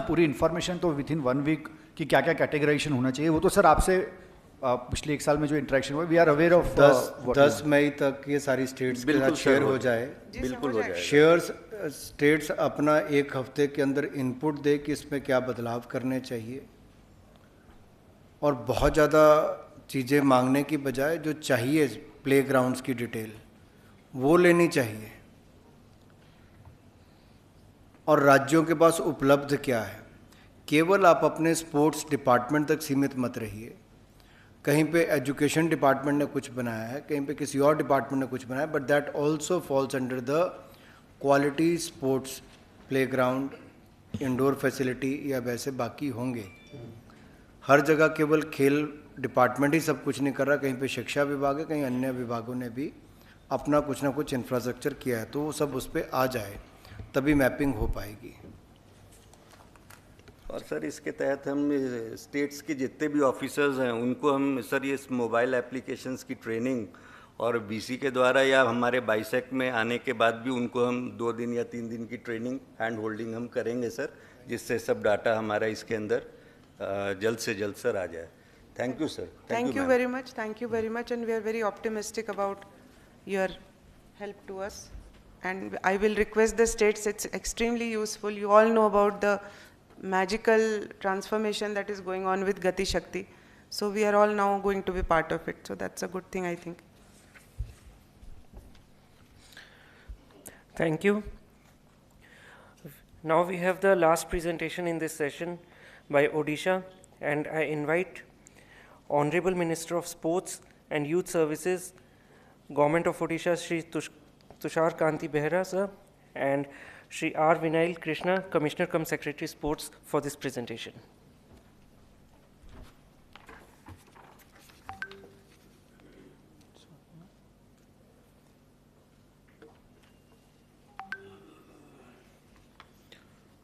पूरी इन्फॉर्मेशन तो विद इन 1 वीक कि क्या क्या कैटेगराइजेशन होना चाहिए वो तो सर आपसे पिछले 1 साल में जो इंटरेक्शन हुआ वी आर अवेयर ऑफ 10 मई तक ये सारी स्टेट्स के साथ शेयर हो जाए. बिल्कुल हो जाए. शेयर्स स्टेट्स अपना 1 हफ्ते के अंदर इनपुट दे कि इसमें क्या बदलाव करने चाहिए, और बहुत ज़्यादा चीज़ें मांगने की बजाय जो चाहिए प्लेग्राउंड्स की डिटेल वो लेनी चाहिए. और राज्यों के पास उपलब्ध क्या है, केवल आप अपने स्पोर्ट्स डिपार्टमेंट तक सीमित मत रहिए. कहीं पे एजुकेशन डिपार्टमेंट ने कुछ बनाया है, कहीं पे किसी और डिपार्टमेंट ने कुछ बनाया, but that also falls under the quality sports playground, indoor facility या वैसे बाकी होंगे. हर जगह केवल खेल डिपार्टमेंट ही सब कुछ नहीं कर रहा, कहीं पे शिक्षा विभाग है, कहीं अन्य विभागों ने भी अपना कुछ ना कुछ इंफ्रास्ट्रक्चर किया है. तो वो सब उस पर आ जाए तभी मैपिंग हो पाएगी. और सर इसके तहत हम स्टेट्स के जितने भी ऑफिसर्स हैं उनको हम सर ये मोबाइल एप्लीकेशंस की ट्रेनिंग और बीसी के द्वारा या हमारे बाइसेक में आने के बाद भी उनको हम 2 दिन या 3 दिन की ट्रेनिंग हैंड होल्डिंग हम करेंगे सर, जिससे सब डाटा हमारा इसके अंदर जल्द से जल्द सर आ जाए. Thank you sir. Thank you very much. Thank you very much. And we are very optimistic about your help to us. And I will request the states, it's extremely useful. You all know about the magical transformation that is going on with Gati Shakti. So we are all now going to be part of it. So that's a good thing, I think. Thank you. Now we have the last presentation in this session by Odisha, and I invite Honorable Minister of Sports and Youth Services, Government of Odisha, Shri Tushar Kanti Behra sir, and Shri R. Vinayil Krishna, Commissioner cum Secretary Sports, for this presentation.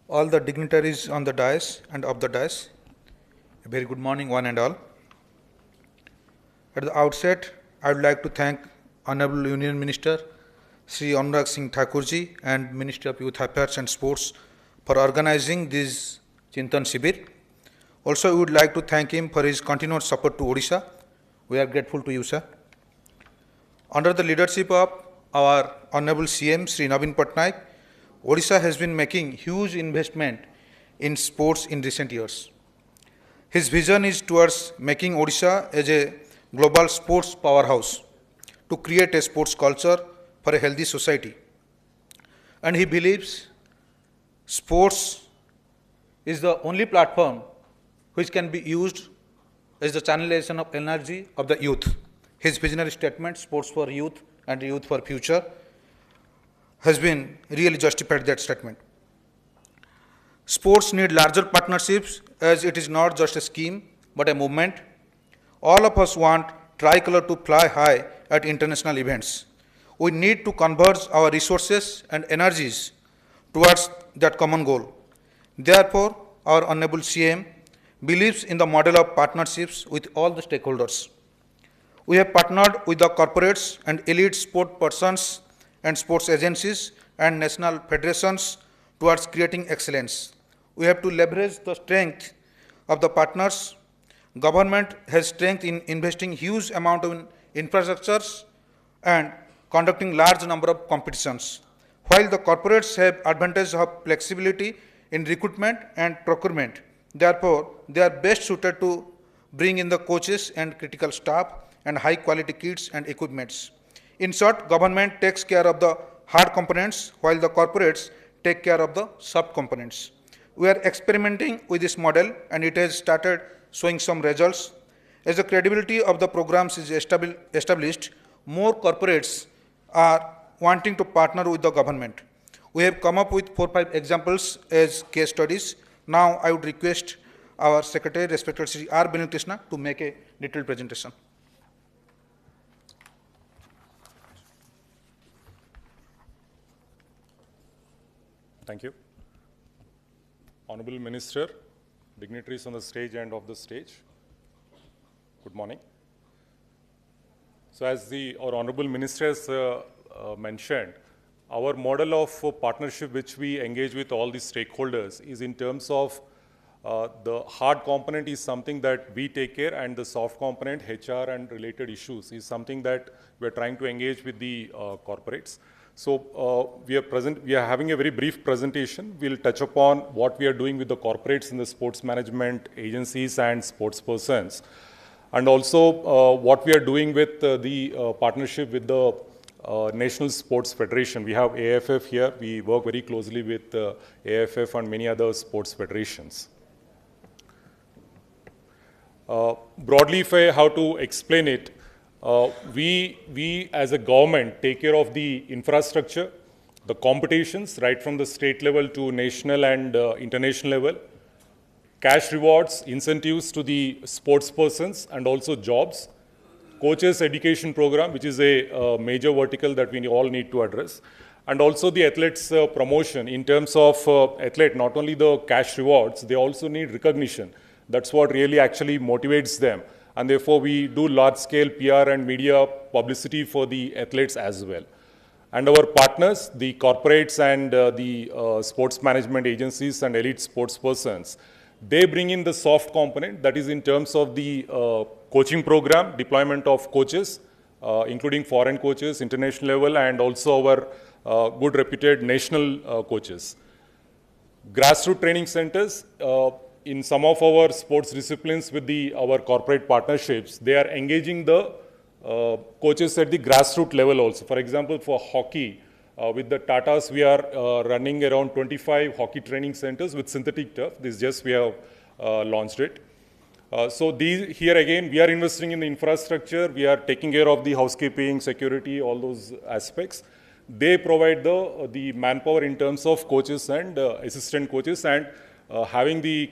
All the dignitaries on the dais and of the dais, a very good morning one and all. At the outset, I would like to thank Honorable Union Minister Sri Anurag Singh Thakurji and Ministry of Youth Affairs and Sports for organizing this Chintan Shivir. Also, we would like to thank him for his continued support to Odisha. We are grateful to you, sir. Under the leadership of our Honorable CM Sri Naveen Patnaik, Odisha has been making huge investment in sports in recent years. His vision is towards making Odisha as a global sports powerhouse to create a sports culture for a healthy society. And he believes sports is the only platform which can be used as the channelization of energy of the youth. His visionary statement, sports for youth and youth for future, has been really justified that statement. Sports need larger partnerships as it is not just a scheme but a movement. All of us want tricolor to fly high at international events. We need to converge our resources and energies towards that common goal. Therefore, our Honorable CM believes in the model of partnerships with all the stakeholders. We have partnered with the corporates and elite sport persons and sports agencies and national federations towards creating excellence. We have to leverage the strength of the partners. Government has strength in investing huge amount of infrastructures and conducting large number of competitions, while the corporates have advantage of flexibility in recruitment and procurement. Therefore, they are best suited to bring in the coaches and critical staff and high quality kits and equipments. In short, government takes care of the hard components while the corporates take care of the soft components. We are experimenting with this model and it has started showing some results. As the credibility of the programs is established, more corporates are wanting to partner with the government. We have come up with 4 or 5 examples as case studies. Now I would request our Secretary, respected Shri R. Binil Krishna, to make a detailed presentation. Thank you. Honorable Minister, dignitaries on the stage and off the stage, good morning. So as our Honorable Minister has mentioned, our model of partnership which we engage with all the stakeholders is in terms of the hard component is something that we take care, and the soft component, HR and related issues, is something that we are trying to engage with the corporates. So we are having a very brief presentation. We'll touch upon what we are doing with the corporates in the sports management agencies and sports persons, and also what we are doing with the partnership with the National Sports Federation. We have AFF here. We work very closely with AFF and many other sports federations. Broadly, if I have to explain it, we as a government take care of the infrastructure, the competitions, right from the state level to national and international level, cash rewards, incentives to the sports persons and also jobs, coaches education program, which is a major vertical that we all need to address, and also the athletes promotion in terms of athlete, not only the cash rewards, they also need recognition. That's what really actually motivates them. And therefore, we do large-scale PR and media publicity for the athletes as well. And our partners, the corporates and the sports management agencies and elite sports persons, they bring in the soft component, that is in terms of the coaching program, deployment of coaches, including foreign coaches, international level, and also our good reputed national coaches. Grassroots training centers, in some of our sports disciplines with our corporate partnerships, they are engaging the coaches at the grassroots level also. For example, for hockey, with the Tatas, we are running around 25 hockey training centers with synthetic turf. This just we have launched it. So here again, we are investing in the infrastructure. We are taking care of the housekeeping, security, all those aspects. They provide the manpower in terms of coaches and assistant coaches, and having the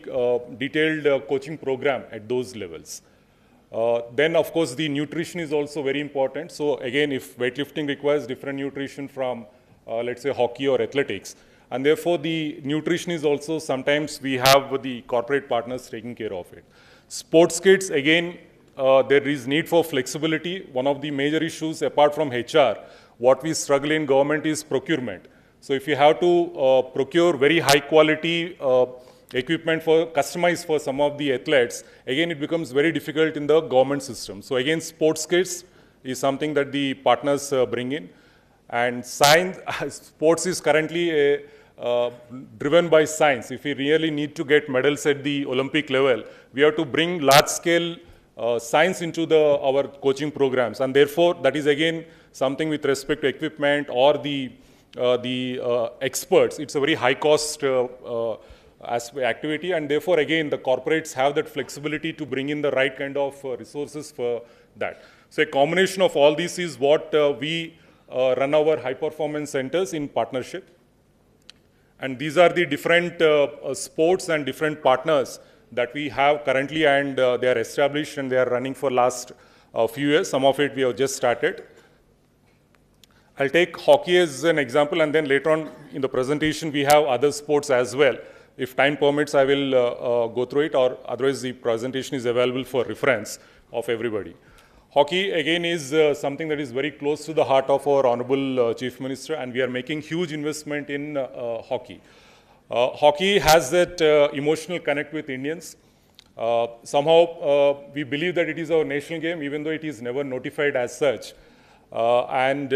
detailed coaching program at those levels. Then, of course, the nutrition is also very important. So again, if weightlifting requires different nutrition from, let's say, hockey or athletics, and therefore the nutrition is also sometimes we have the corporate partners taking care of it. Sports kits, again, there is need for flexibility. One of the major issues apart from HR, what we struggle in government is procurement. So if you have to procure very high quality equipment for customized for some of the athletes, again it becomes very difficult in the government system. So again, sports kits is something that the partners bring in. And science, sports is currently driven by science. If we really need to get medals at the Olympic level, we have to bring large scale science into our coaching programs. And therefore, that is again something with respect to equipment or the experts. It's a very high cost activity, and therefore again the corporates have that flexibility to bring in the right kind of resources for that. So a combination of all these is what we run our high performance centers in partnership, and these are the different sports and different partners that we have currently, and they are established and they are running for last few years. Some of it we have just started. I'll take hockey as an example, and then later on in the presentation we have other sports as well. If time permits, I will go through it, or otherwise the presentation is available for reference of everybody. Hockey again is something that is very close to the heart of our Honorable Chief Minister, and we are making huge investment in hockey. Hockey has that emotional connect with Indians. Somehow we believe that it is our national game, even though it is never notified as such. And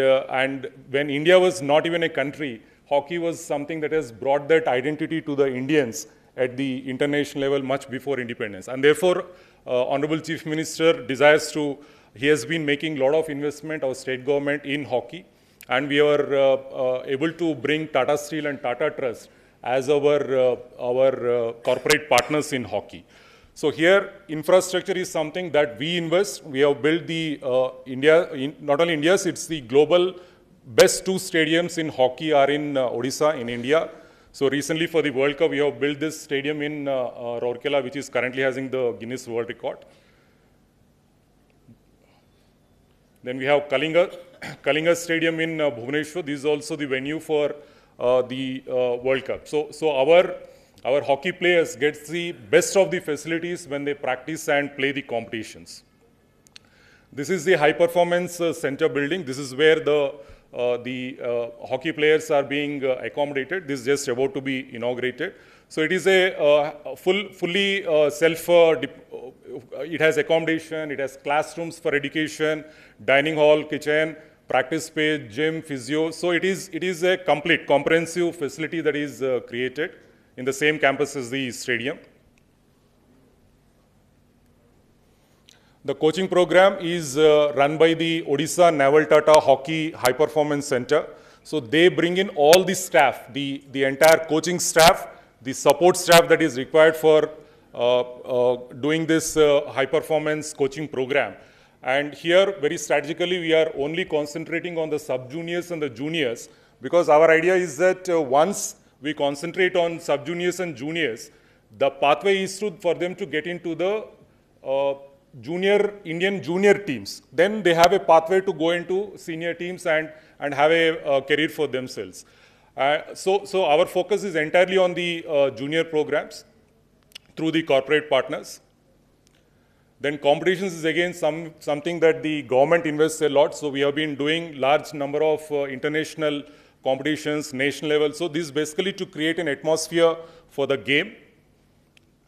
when India was not even a country, hockey was something that has brought that identity to the Indians at the international level much before independence. And therefore, Honorable Chief Minister desires to, he has been making a lot of investment, our state government, in hockey. And we are able to bring Tata Steel and Tata Trust as our corporate partners in hockey. So here, infrastructure is something that we invest. We have built the not only India's, it's the global best 2 stadiums in hockey are in Odisha, in India. So recently for the World Cup, we have built this stadium in Rourkela, which is currently having the Guinness World Record. Then we have Kalinga Stadium in Bhubaneswar. This is also the venue for the World Cup. So our hockey players get the best of the facilities when they practice and play the competitions. This is the high performance center building. This is where the hockey players are being accommodated. This is just about to be inaugurated. So it is a fully it has accommodation, it has classrooms for education, dining hall, kitchen, practice space, gym, physio. So it is a complete, comprehensive facility that is created in the same campus as the stadium. The coaching program is run by the Odisha Naval Tata Hockey High Performance Center. So they bring in all the staff, the entire coaching staff, the support staff that is required for doing this high performance coaching program. And here, very strategically, we are only concentrating on the sub-juniors and the juniors, because our idea is that once we concentrate on sub-juniors and juniors, the pathway is for them to get into the Indian junior teams. Then they have a pathway to go into senior teams and have a career for themselves. So our focus is entirely on the junior programs through the corporate partners. Then competitions is again something that the government invests a lot. So we have been doing large number of international competitions, national level. So this is basically to create an atmosphere for the game,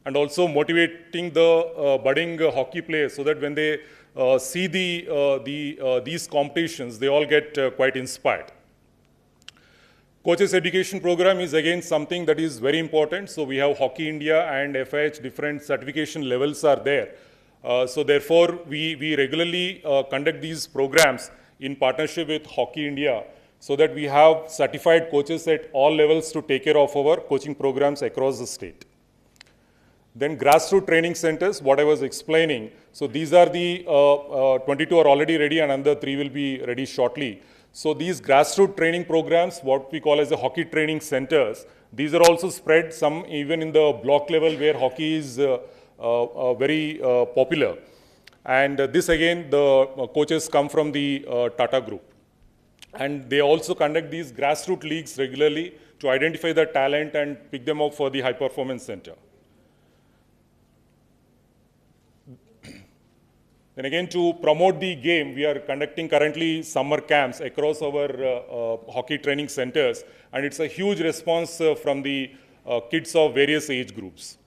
and also motivating the budding hockey players so that when they see these competitions, they all get quite inspired. Coaches education program is again something that is very important. So we have Hockey India and FIH, different certification levels are there. So therefore, we regularly conduct these programs in partnership with Hockey India, so that we have certified coaches at all levels to take care of our coaching programs across the state. Then grassroots training centers, what I was explaining. So these are the 22 are already ready, and another 3 will be ready shortly. So these grassroots training programs, what we call as the hockey training centers, these are also spread, some even in the block level where hockey is very popular. And this again, the coaches come from the Tata Group. And they also conduct these grassroots leagues regularly to identify the talent and pick them up for the high performance center. Then again, to promote the game, we are conducting currently summer camps across our hockey training centers, and it's a huge response from the kids of various age groups.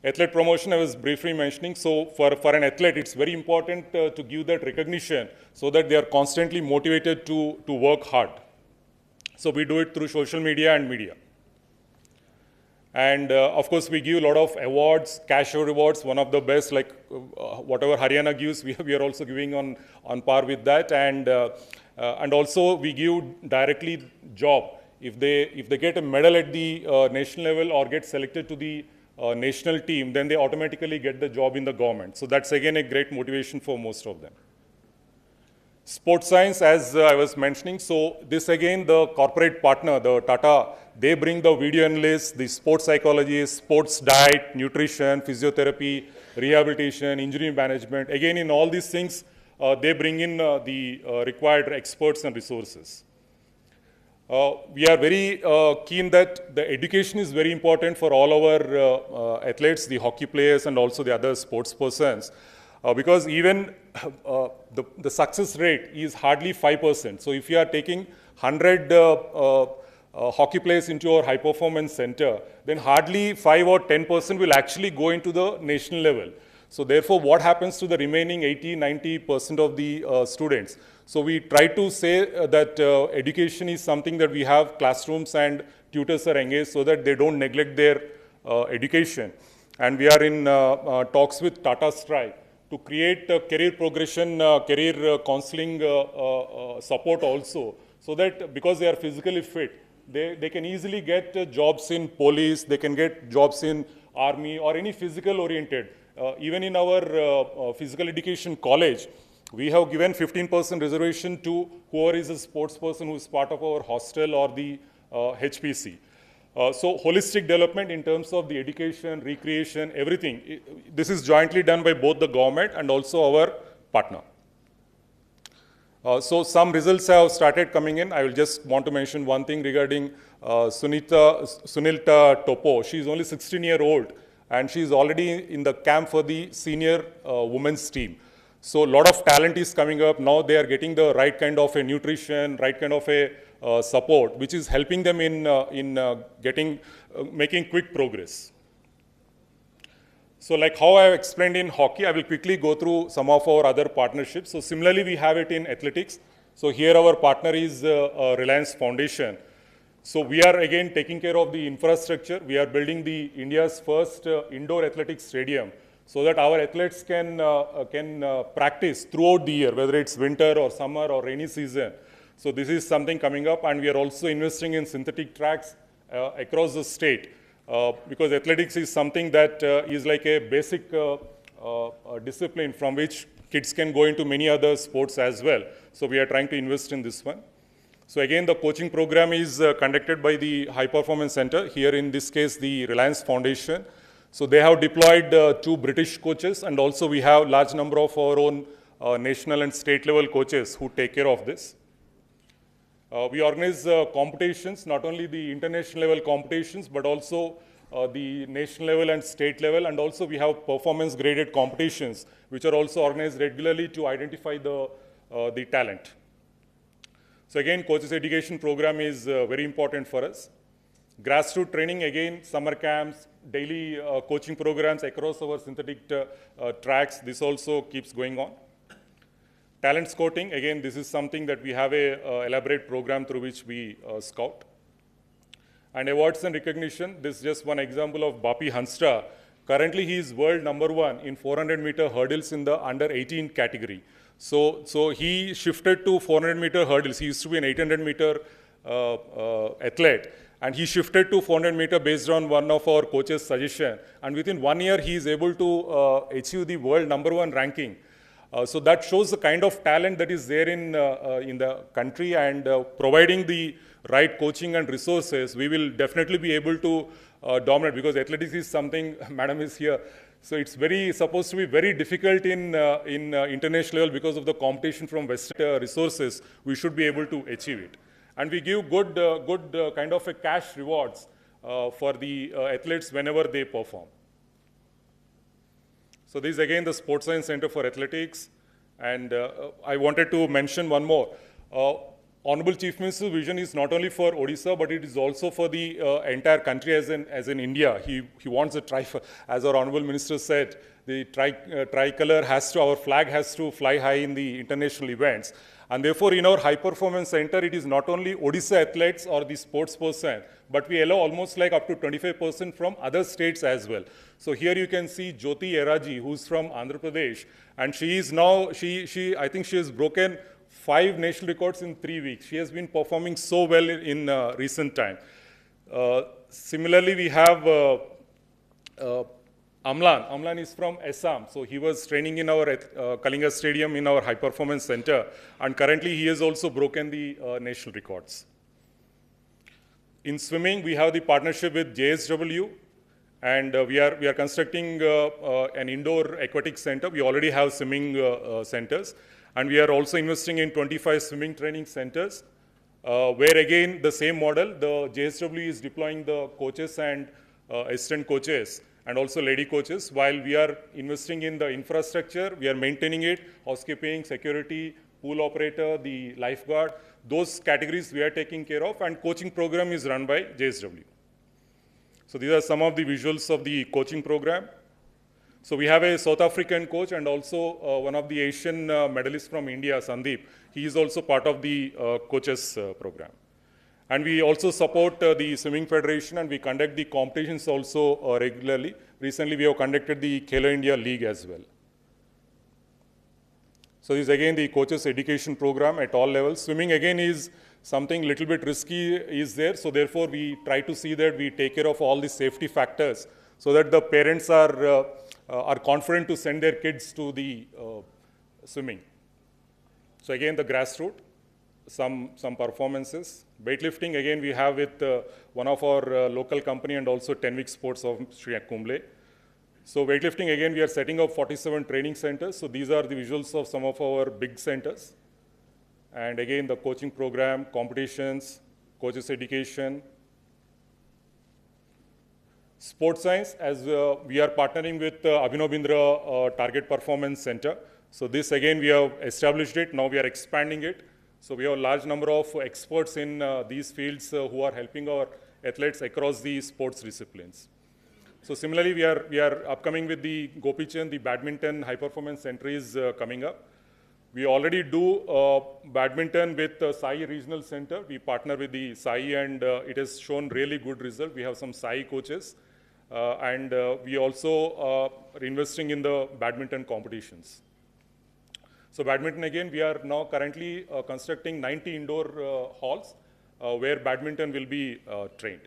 Athlete promotion, I was briefly mentioning. So for an athlete, it's very important to give that recognition so that they are constantly motivated to work hard. So we do it through social media and media. And of course, we give a lot of awards, cash rewards, one of the best, like whatever Haryana gives, we are also giving on par with that. And also we give directly job. If they get a medal at the national level or get selected to the national team, then they automatically get the job in the government. So that's again a great motivation for most of them. Sports science, as I was mentioning, so this again, the corporate partner, the Tata, they bring the video analysts, the sports psychologists, sports diet, nutrition, physiotherapy, rehabilitation, injury management. Again, in all these things, they bring in the required experts and resources. We are very keen that the education is very important for all our athletes, the hockey players and also the other sports persons. Because even the success rate is hardly 5%. So if you are taking 100 hockey players into our high performance center, then hardly 5 or 10% will actually go into the national level. So therefore, what happens to the remaining 80–90% of the students? So we try to say that education is something that we have classrooms and tutors are engaged so that they don't neglect their education. And we are in talks with Tata Strike to create career progression, career counseling support also, so that because they are physically fit, they can easily get jobs in police, they can get jobs in army or any physical oriented. Even in our physical education college, we have given 15% reservation to whoever is a sports person who is part of our hostel or the HPC. So holistic development in terms of the education, recreation, everything. This is jointly done by both the government and also our partner. So some results have started coming in. I will just want to mention one thing regarding Sunilta Topo. She is only 16-year-old and she is already in the camp for the senior women's team. So a lot of talent is coming up. Now they are getting the right kind of a nutrition, right kind of a support, which is helping them in making quick progress. So like how I have explained in hockey, I will quickly go through some of our other partnerships. So similarly, we have it in athletics. So here our partner is Reliance Foundation. So we are again taking care of the infrastructure. We are building the India's first indoor athletics stadium so that our athletes can practice throughout the year, whether it's winter or summer or rainy season. So this is something coming up, and we are also investing in synthetic tracks across the state because athletics is something that is like a basic discipline from which kids can go into many other sports as well. So we are trying to invest in this one. So again, the coaching program is conducted by the High Performance Center, here in this case the Reliance Foundation. So they have deployed 2 British coaches, and also we have large number of our own national and state level coaches who take care of this. We organize competitions, not only the international level competitions, but also the national level and state level, and also we have performance graded competitions, which are also organized regularly to identify the talent. So again, coaches education program is very important for us. Grassroots training, again, summer camps, daily coaching programs across our synthetic tracks, this also keeps going on. Talent scouting, again, this is something that we have a elaborate program through which we scout. And awards and recognition, this is just one example of Bapi Hanstra. Currently, he is world #1 in 400-meter hurdles in the under 18 category. So he shifted to 400-meter hurdles. He used to be an 800-meter athlete. And he shifted to 400-meter based on one of our coaches' suggestion. And within 1 year, he is able to achieve the world #1 ranking. So that shows the kind of talent that is there in the country, and providing the right coaching and resources, we will definitely be able to dominate, because athletics is something, madam is here, so it's supposed to be very difficult in international level because of the competition from Western resources. We should be able to achieve it. And we give good kind of a cash rewards for the athletes whenever they perform. So this is again the Sports Science Center for Athletics. And I wanted to mention one more. Honorable Chief Minister's vision is not only for Odisha, but it is also for the entire country as in India. He wants as our Honorable Minister said, the tricolor our flag has to fly high in the international events. And therefore, in our high performance center, it is not only Odisha athletes or the sports person, but we allow almost like up to 25% from other states as well. So here you can see Jyoti Eraji, who's from Andhra Pradesh, and she is now, I think she has broken 5 national records in 3 weeks. She has been performing so well in recent time. Similarly, we have Amlan is from Assam, so he was training in our Kalinga Stadium in our high performance center, and currently he has also broken the national records. In swimming, we have the partnership with JSW, and we are constructing an indoor aquatic center. We already have swimming centers, and we are also investing in 25 swimming training centers, where again the same model, the JSW is deploying the coaches and assistant coaches and also lady coaches, while we are investing in the infrastructure, we are maintaining it, housekeeping, security, pool operator, the lifeguard, those categories we are taking care of, and coaching program is run by JSW. So these are some of the visuals of the coaching program. So we have a South African coach and also one of the Asian medalists from India, Sandeep. He is also part of the coaches program. And we also support the Swimming Federation, and we conduct the competitions also regularly. Recently, we have conducted the Khelo India League as well. So this is again the coaches education program at all levels. Swimming again is something little bit risky is there. So therefore, we try to see that we take care of all the safety factors so that the parents are confident to send their kids to the swimming. So again, the grassroots, some performances. Weightlifting, again, we have with one of our local company and also 10 Week Sports of Sri Kumble. So weightlifting, again, we are setting up 47 training centers. So these are the visuals of some of our big centers. And again, the coaching program, competitions, coaches education. Sports science, as we are partnering with Abhinav Bindra Target Performance Center. So this, again, we have established it. Now we are expanding it. So we have a large number of experts in these fields who are helping our athletes across the sports disciplines. So similarly, we are upcoming with the Gopi Chand, the Badminton High Performance Center is coming up. We already do badminton with Sai Regional Center. We partner with the Sai, and it has shown really good result. We have some Sai coaches, and we also are investing in the badminton competitions. So badminton, again, we are now currently constructing 90 indoor halls where badminton will be trained.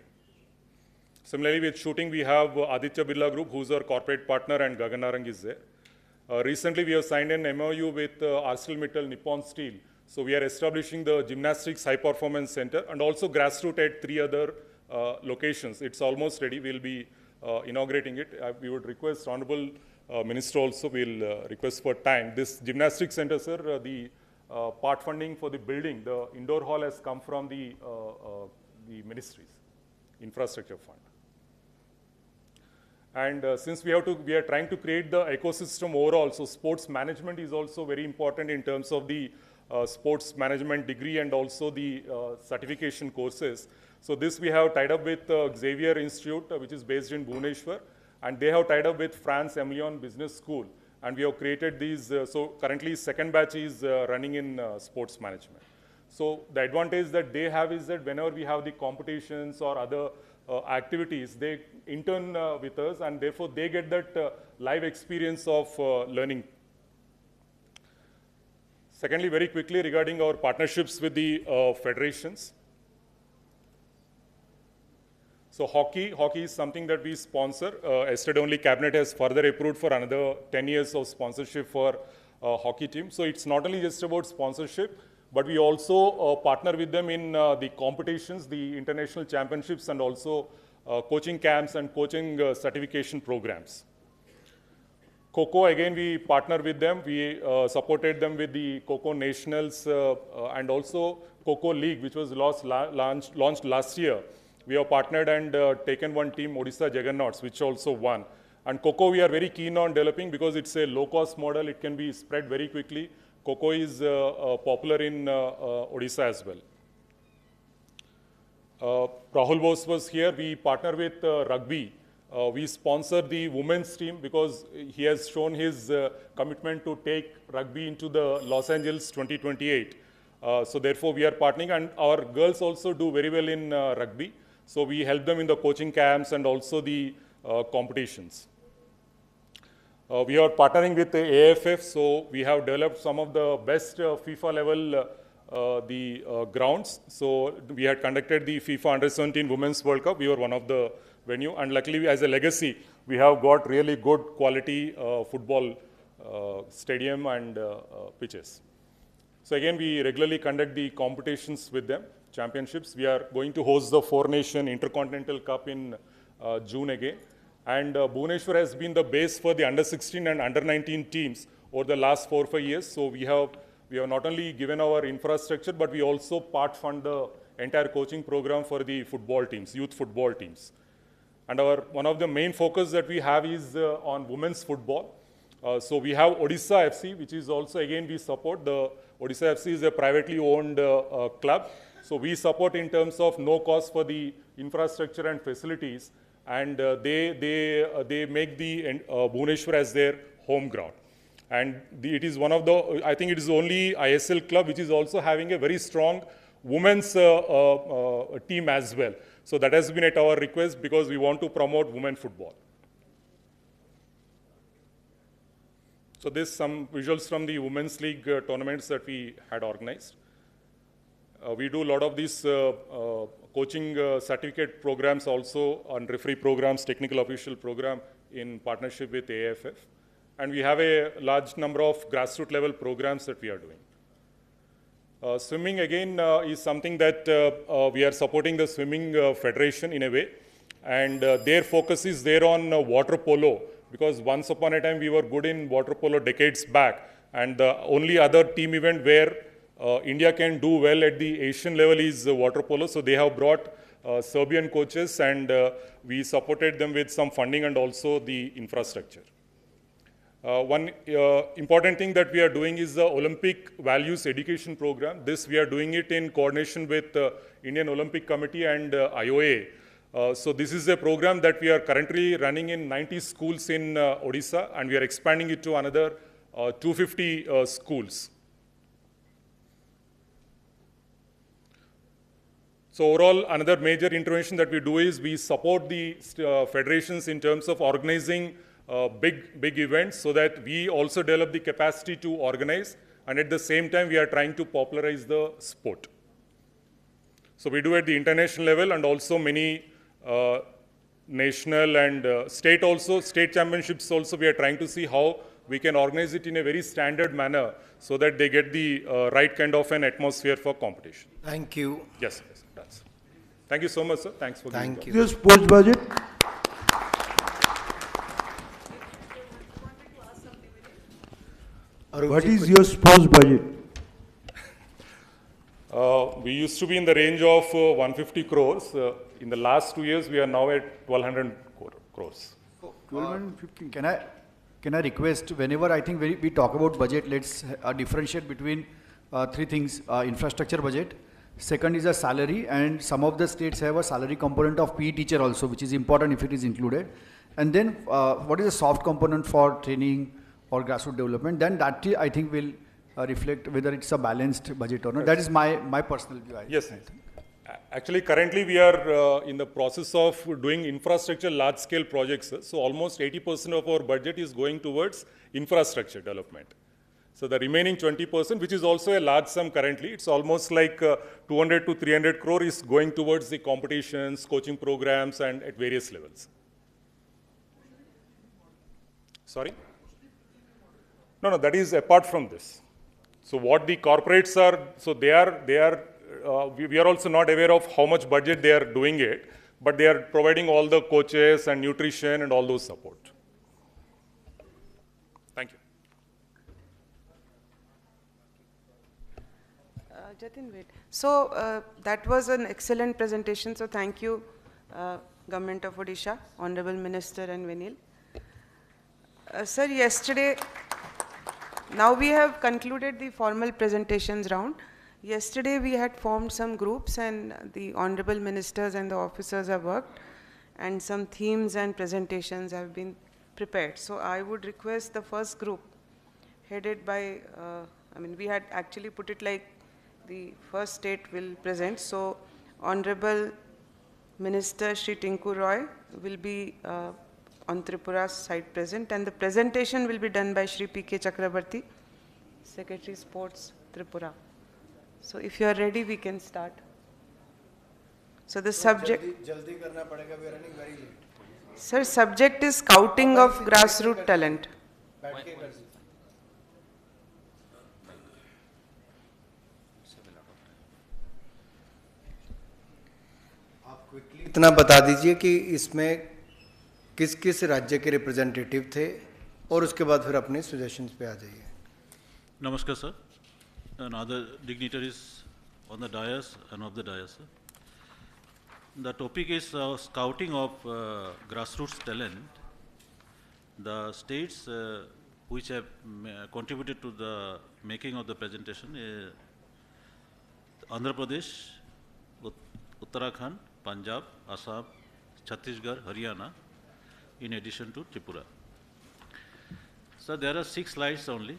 Similarly, with shooting, we have Aditya Birla Group, who's our corporate partner, and Gagan Narang is there. Recently, we have signed an MOU with ArcelorMittal Nippon Steel. So we are establishing the Gymnastics High Performance Center and also grassroots at 3 other locations. It's almost ready. We'll be inaugurating it. We would request Honorable Minister also will request for time. This gymnastics center, sir, the part funding for the building, the indoor hall has come from the ministries, infrastructure fund. And since we are trying to create the ecosystem overall, so sports management is also very important in terms of the sports management degree and also the certification courses. So this we have tied up with Xavier Institute, which is based in Bhubaneswar, and they have tied up with France Emilion Business School, and we have created these. So currently, second batch is running in sports management. So the advantage that they have is that whenever we have the competitions or other activities, they intern with us, and therefore they get that live experience of learning. Secondly, very quickly regarding our partnerships with the federations. So hockey is something that we sponsor. Yesterday only Cabinet has further approved for another 10 years of sponsorship for hockey team. So it's not only just about sponsorship, but we also partner with them in the competitions, the international championships, and also coaching camps and coaching certification programs. Kho-Kho, again, we partner with them. We supported them with the Kho-Kho Nationals and also Kho-Kho League, which was launched last year. We have partnered and taken one team, Odisha Juggernauts, which also won. And Kho-Kho we are very keen on developing because it's a low-cost model. It can be spread very quickly. Kho-Kho is popular in Odisha as well. Rahul Bose was here. We partner with rugby. We sponsor the women's team because he has shown his commitment to take rugby into the Los Angeles 2028. So therefore, we are partnering, and our girls also do very well in rugby. So we help them in the coaching camps and also the competitions. We are partnering with the AFF, so we have developed some of the best FIFA level grounds. So we had conducted the FIFA Under-17 Women's World Cup. We were one of the venue, and luckily as a legacy, we have got really good quality football stadium and pitches. So again, we regularly conduct the competitions with them, championships. We are going to host the Four-Nation Intercontinental Cup in June again. And Bhubaneswar has been the base for the under-16 and under-19 teams over the last 4 or 5 years. So we have not only given our infrastructure, but we also part fund the entire coaching program for the football teams, youth football teams. And one of the main focus that we have is on women's football. So we have Odisha FC, which is also, again, we support. The Odisha FC is a privately owned club. So we support in terms of no cost for the infrastructure and facilities. And they make the Bhubaneswar as their home ground. And it is one of the, I think it is the only ISL club which is also having a very strong women's team as well. So that has been at our request because we want to promote women football. So this some visuals from the Women's League tournaments that we had organized. We do a lot of these coaching certificate programs also on referee programs, technical official program in partnership with AFF. And we have a large number of grassroots level programs that we are doing. Swimming again is something that we are supporting the Swimming Federation in a way. And their focus is there on water polo, because once upon a time we were good in water polo decades back. And the only other team event where India can do well at the Asian level is water polo. So they have brought Serbian coaches, and we supported them with some funding and also the infrastructure. One important thing that we are doing is the Olympic Values Education Program. This we are doing it in coordination with Indian Olympic Committee and IOA. So this is a program that we are currently running in 90 schools in Odisha, and we are expanding it to another 250 schools. So overall, another major intervention that we do is we support the federations in terms of organizing big events, so that we also develop the capacity to organize, and at the same time we are trying to popularize the sport. So we do at the international level, and also many national and state championships also we are trying to see how we can organize it in a very standard manner so that they get the right kind of an atmosphere for competition. Thank you. Yes, yes, that's. Thank you so much, sir. Thanks for giving Thank you. Your sports budget. What is your sports budget? We used to be in the range of 150 crores. In the last 2 years, we are now at 1200 crores. 1250. Can I request, whenever I think we talk about budget, let's differentiate between 3 things. Infrastructure budget. Second is a salary, and some of the states have a salary component of PE teacher also, which is important if it is included. And then what is a soft component for training or grassroots development? Then that I think will reflect whether it's a balanced budget or not. That is my personal view. Yes. Actually, currently we are in the process of doing infrastructure large-scale projects. So almost 80% of our budget is going towards infrastructure development. So the remaining 20%, which is also a large sum currently, it's almost like 200 to 300 crore is going towards the competitions, coaching programs, and at various levels. Sorry? No, that is apart from this. So what the corporates are, so we are also not aware of how much budget they are doing it, but they are providing all the coaches and nutrition and all those support. Thank you. Jatin, wait. So that was an excellent presentation. So thank you, Government of Odisha, Honorable Minister and Vinil. Sir, yesterday, now we have concluded the formal presentations round. Yesterday we had formed some groups, and the Honorable Ministers and the officers have worked, and some themes and presentations have been prepared. So I would request the first group headed by, we had actually put it like the first state will present. So Honorable Minister Shri Tinku Roy will be on Tripura's side present, and the presentation will be done by Shri P.K. Chakrabarti, Secretary Sports, Tripura. So if you are ready, we can start. So the subject... Jaldi karna padega, we are running very late. Sir, subject is scouting of grassroots talent. इतना बता दीजिए कि इसमें किस किस राज्य के representative थे और उसके बाद फिर अपने सजेशंस पे आ जाइए. Namaskar, sir, and other dignitaries on the dais and of the dais. Sir. The topic is scouting of grassroots talent. The states which have contributed to the making of the presentation is Andhra Pradesh, Uttarakhand, Punjab, Assam, Chhattisgarh, Haryana, in addition to Tripura. So there are 6 slides only.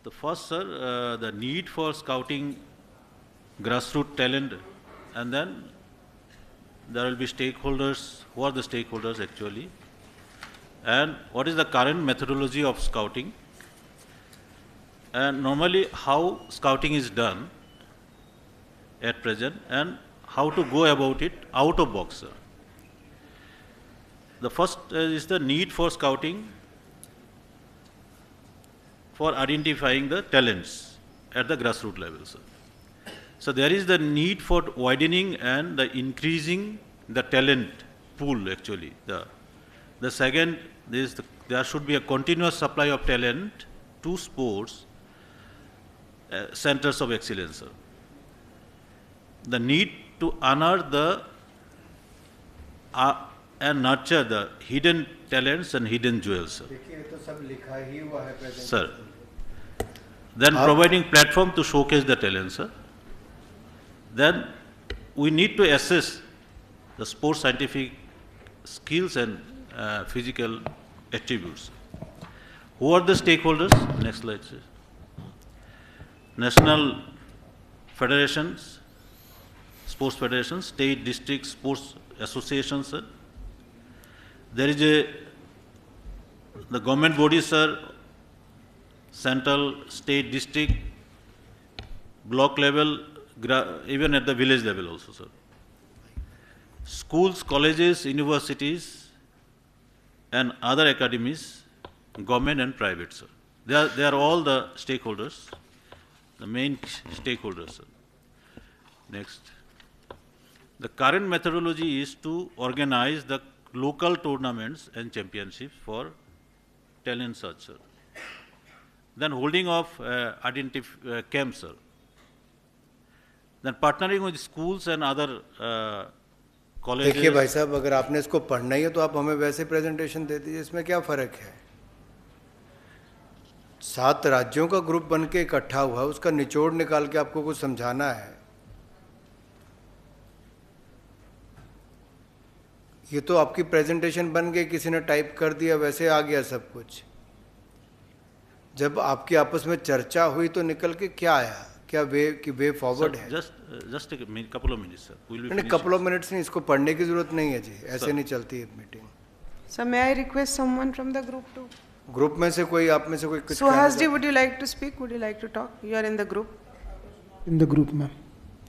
The first, sir, the need for scouting grassroots talent, and then there will be stakeholders. Who are the stakeholders actually? And what is the current methodology of scouting? And normally how scouting is done at present, and how to go about it out of box, sir. The first is the need for scouting for identifying the talents at the grassroots level, sir. So there is the need for widening and the increasing the talent pool actually. The second is there should be a continuous supply of talent to sports centers of excellence, sir. The need to honor the and nurture the hidden talents and hidden jewels, sir. Sir. Then providing platform to showcase the talents, sir. Then we need to assess the sports scientific skills and physical attributes. Who are the stakeholders? Next slide, sir. National federations, sports federations, state, district sports associations, sir. There is the government bodies, sir, central, state, district, block level, even at the village level also, sir. Schools, colleges, universities, and other academies, government and private, sir. They are all the stakeholders, the main stakeholders, sir. Next. The current methodology is to organize the local tournaments and championships for talent search, sir. Then holding of camps, sir. Then partnering with schools and other colleges. देखिए भाई साहब, अगर आपने इसको पढ़ना ही है तो आप हमें वैसे प्रेजेंटेशन दे दीजिए, इसमें क्या फ़र्क है? 7 राज्यों का ग्रुप बन के इकट्ठा हुआ, उसका निचोड़ निकाल के आपको कुछ समझाना है. ये तो आपकी प्रेजेंटेशन बन गई, किसी ने टाइप कर दिया, वैसे आ गया सब कुछ. जब आपकी आपस में चर्चा हुई तो निकल के क्या आया? क्या वे फॉरवर्ड है? Just a couple of minutes, sir. नहीं, couple of minutes नहीं, इसको पढ़ने की जरूरत नहीं है जी, ऐसे नहीं चलती है meeting. So may I request someone from the group to? Group में से कोई, आप में से कोई कुछ. Suhas ji, would you like to speak? Would you like to talk? You are in the group. In the group में.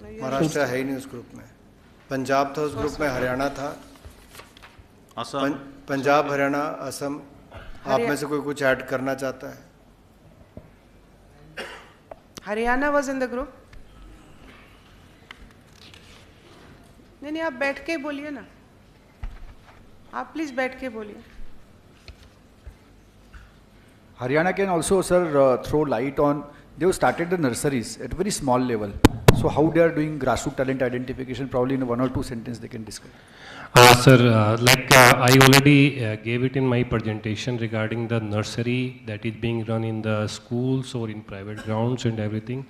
महाराष्ट्र है ही नहीं उस ग्रुप में. पंजाब था उस ग्रुप में, हरियाणा था. असम. पंजाब, हरियाणा, असम. आप में से कोई कुछ ऐड करना चाहता है? Haryana was in the group. नहीं, आप बैठ के बोलिए ना. आप प्लीज बैठ के बोलिए. Haryana can also, sir, throw light on. They have started the nurseries at a very small level. So how they are doing grassroots talent identification? Probably in 1 or 2 sentences they can describe. Sir, I already gave it in my presentation regarding the nursery that is being run in the schools or in private grounds and everything.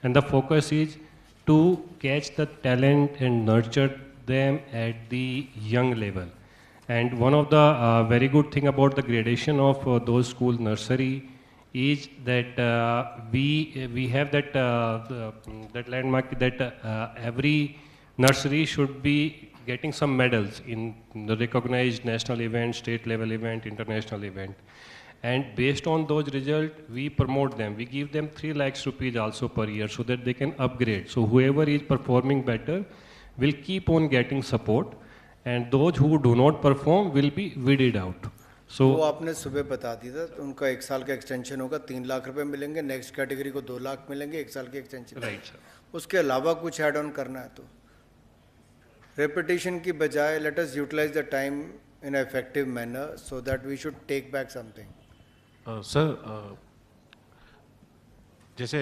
And the focus is to catch the talent and nurture them at the young level. And one of the very good thing about the gradation of those school nursery is that we have that landmark that every nursery should be getting some medals in the recognized national event, state level event, international event. And based on those results, we promote them. We give them 3 lakhs rupees also per year so that they can upgrade. So whoever is performing better will keep on getting support. and those who do not perform will be weeded out. So वो आपने सुबह बता दिया था, तो उनका 1 साल का एक्सटेंशन होगा, 3 लाख रुपए मिलेंगे, नेक्स्ट कैटेगरी को 2 लाख मिलेंगे, 1 साल के एक्सटेंशन। Right sir. उसके अलावा कुछ ऐड ऑन करना है तो रेपिटेशन की बजाय let us utilize the time in effective manner so that we should take back something. Sir जैसे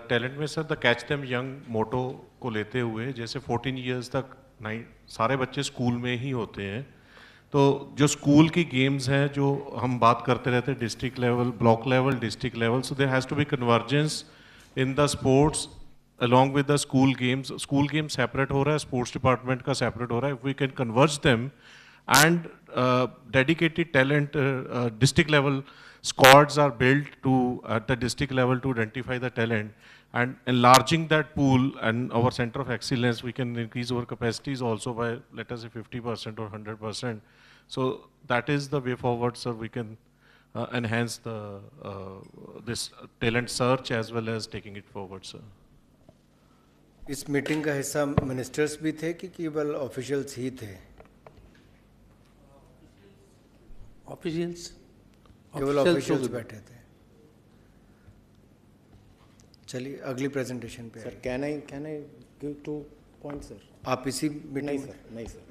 टैलेंट में sir the catch them young motto को लेते हुए जैसे 14 इयर्स तक सारे बच्चे स्कूल में ही होते हैं, तो जो स्कूल की गेम्स हैं जो हम बात करते रहते हैं district level, block level, district level, so there has to be convergence in the sports along with the school games separate हो रहा है, स्पोर्ट्स डिपार्टमेंट का सेपरेट हो रहा है. If we can converge them and dedicated talent district level squads are built to at the district level to identify the talent, and enlarging that pool and our center of excellence, we can increase our capacities also by, let us say, 50% or 100%. So that is the way forward, sir. We can enhance the this talent search as well as taking it forward, sir. इस meeting का हिस्सा ministers भी थे कि केवल officials ही थे? Officials केवल officials बैठे थे। चलिए अगली प्रेजेंटेशन पे। Sir can I give 2 points sir? आप इसी मीटिंग में? नहीं sir,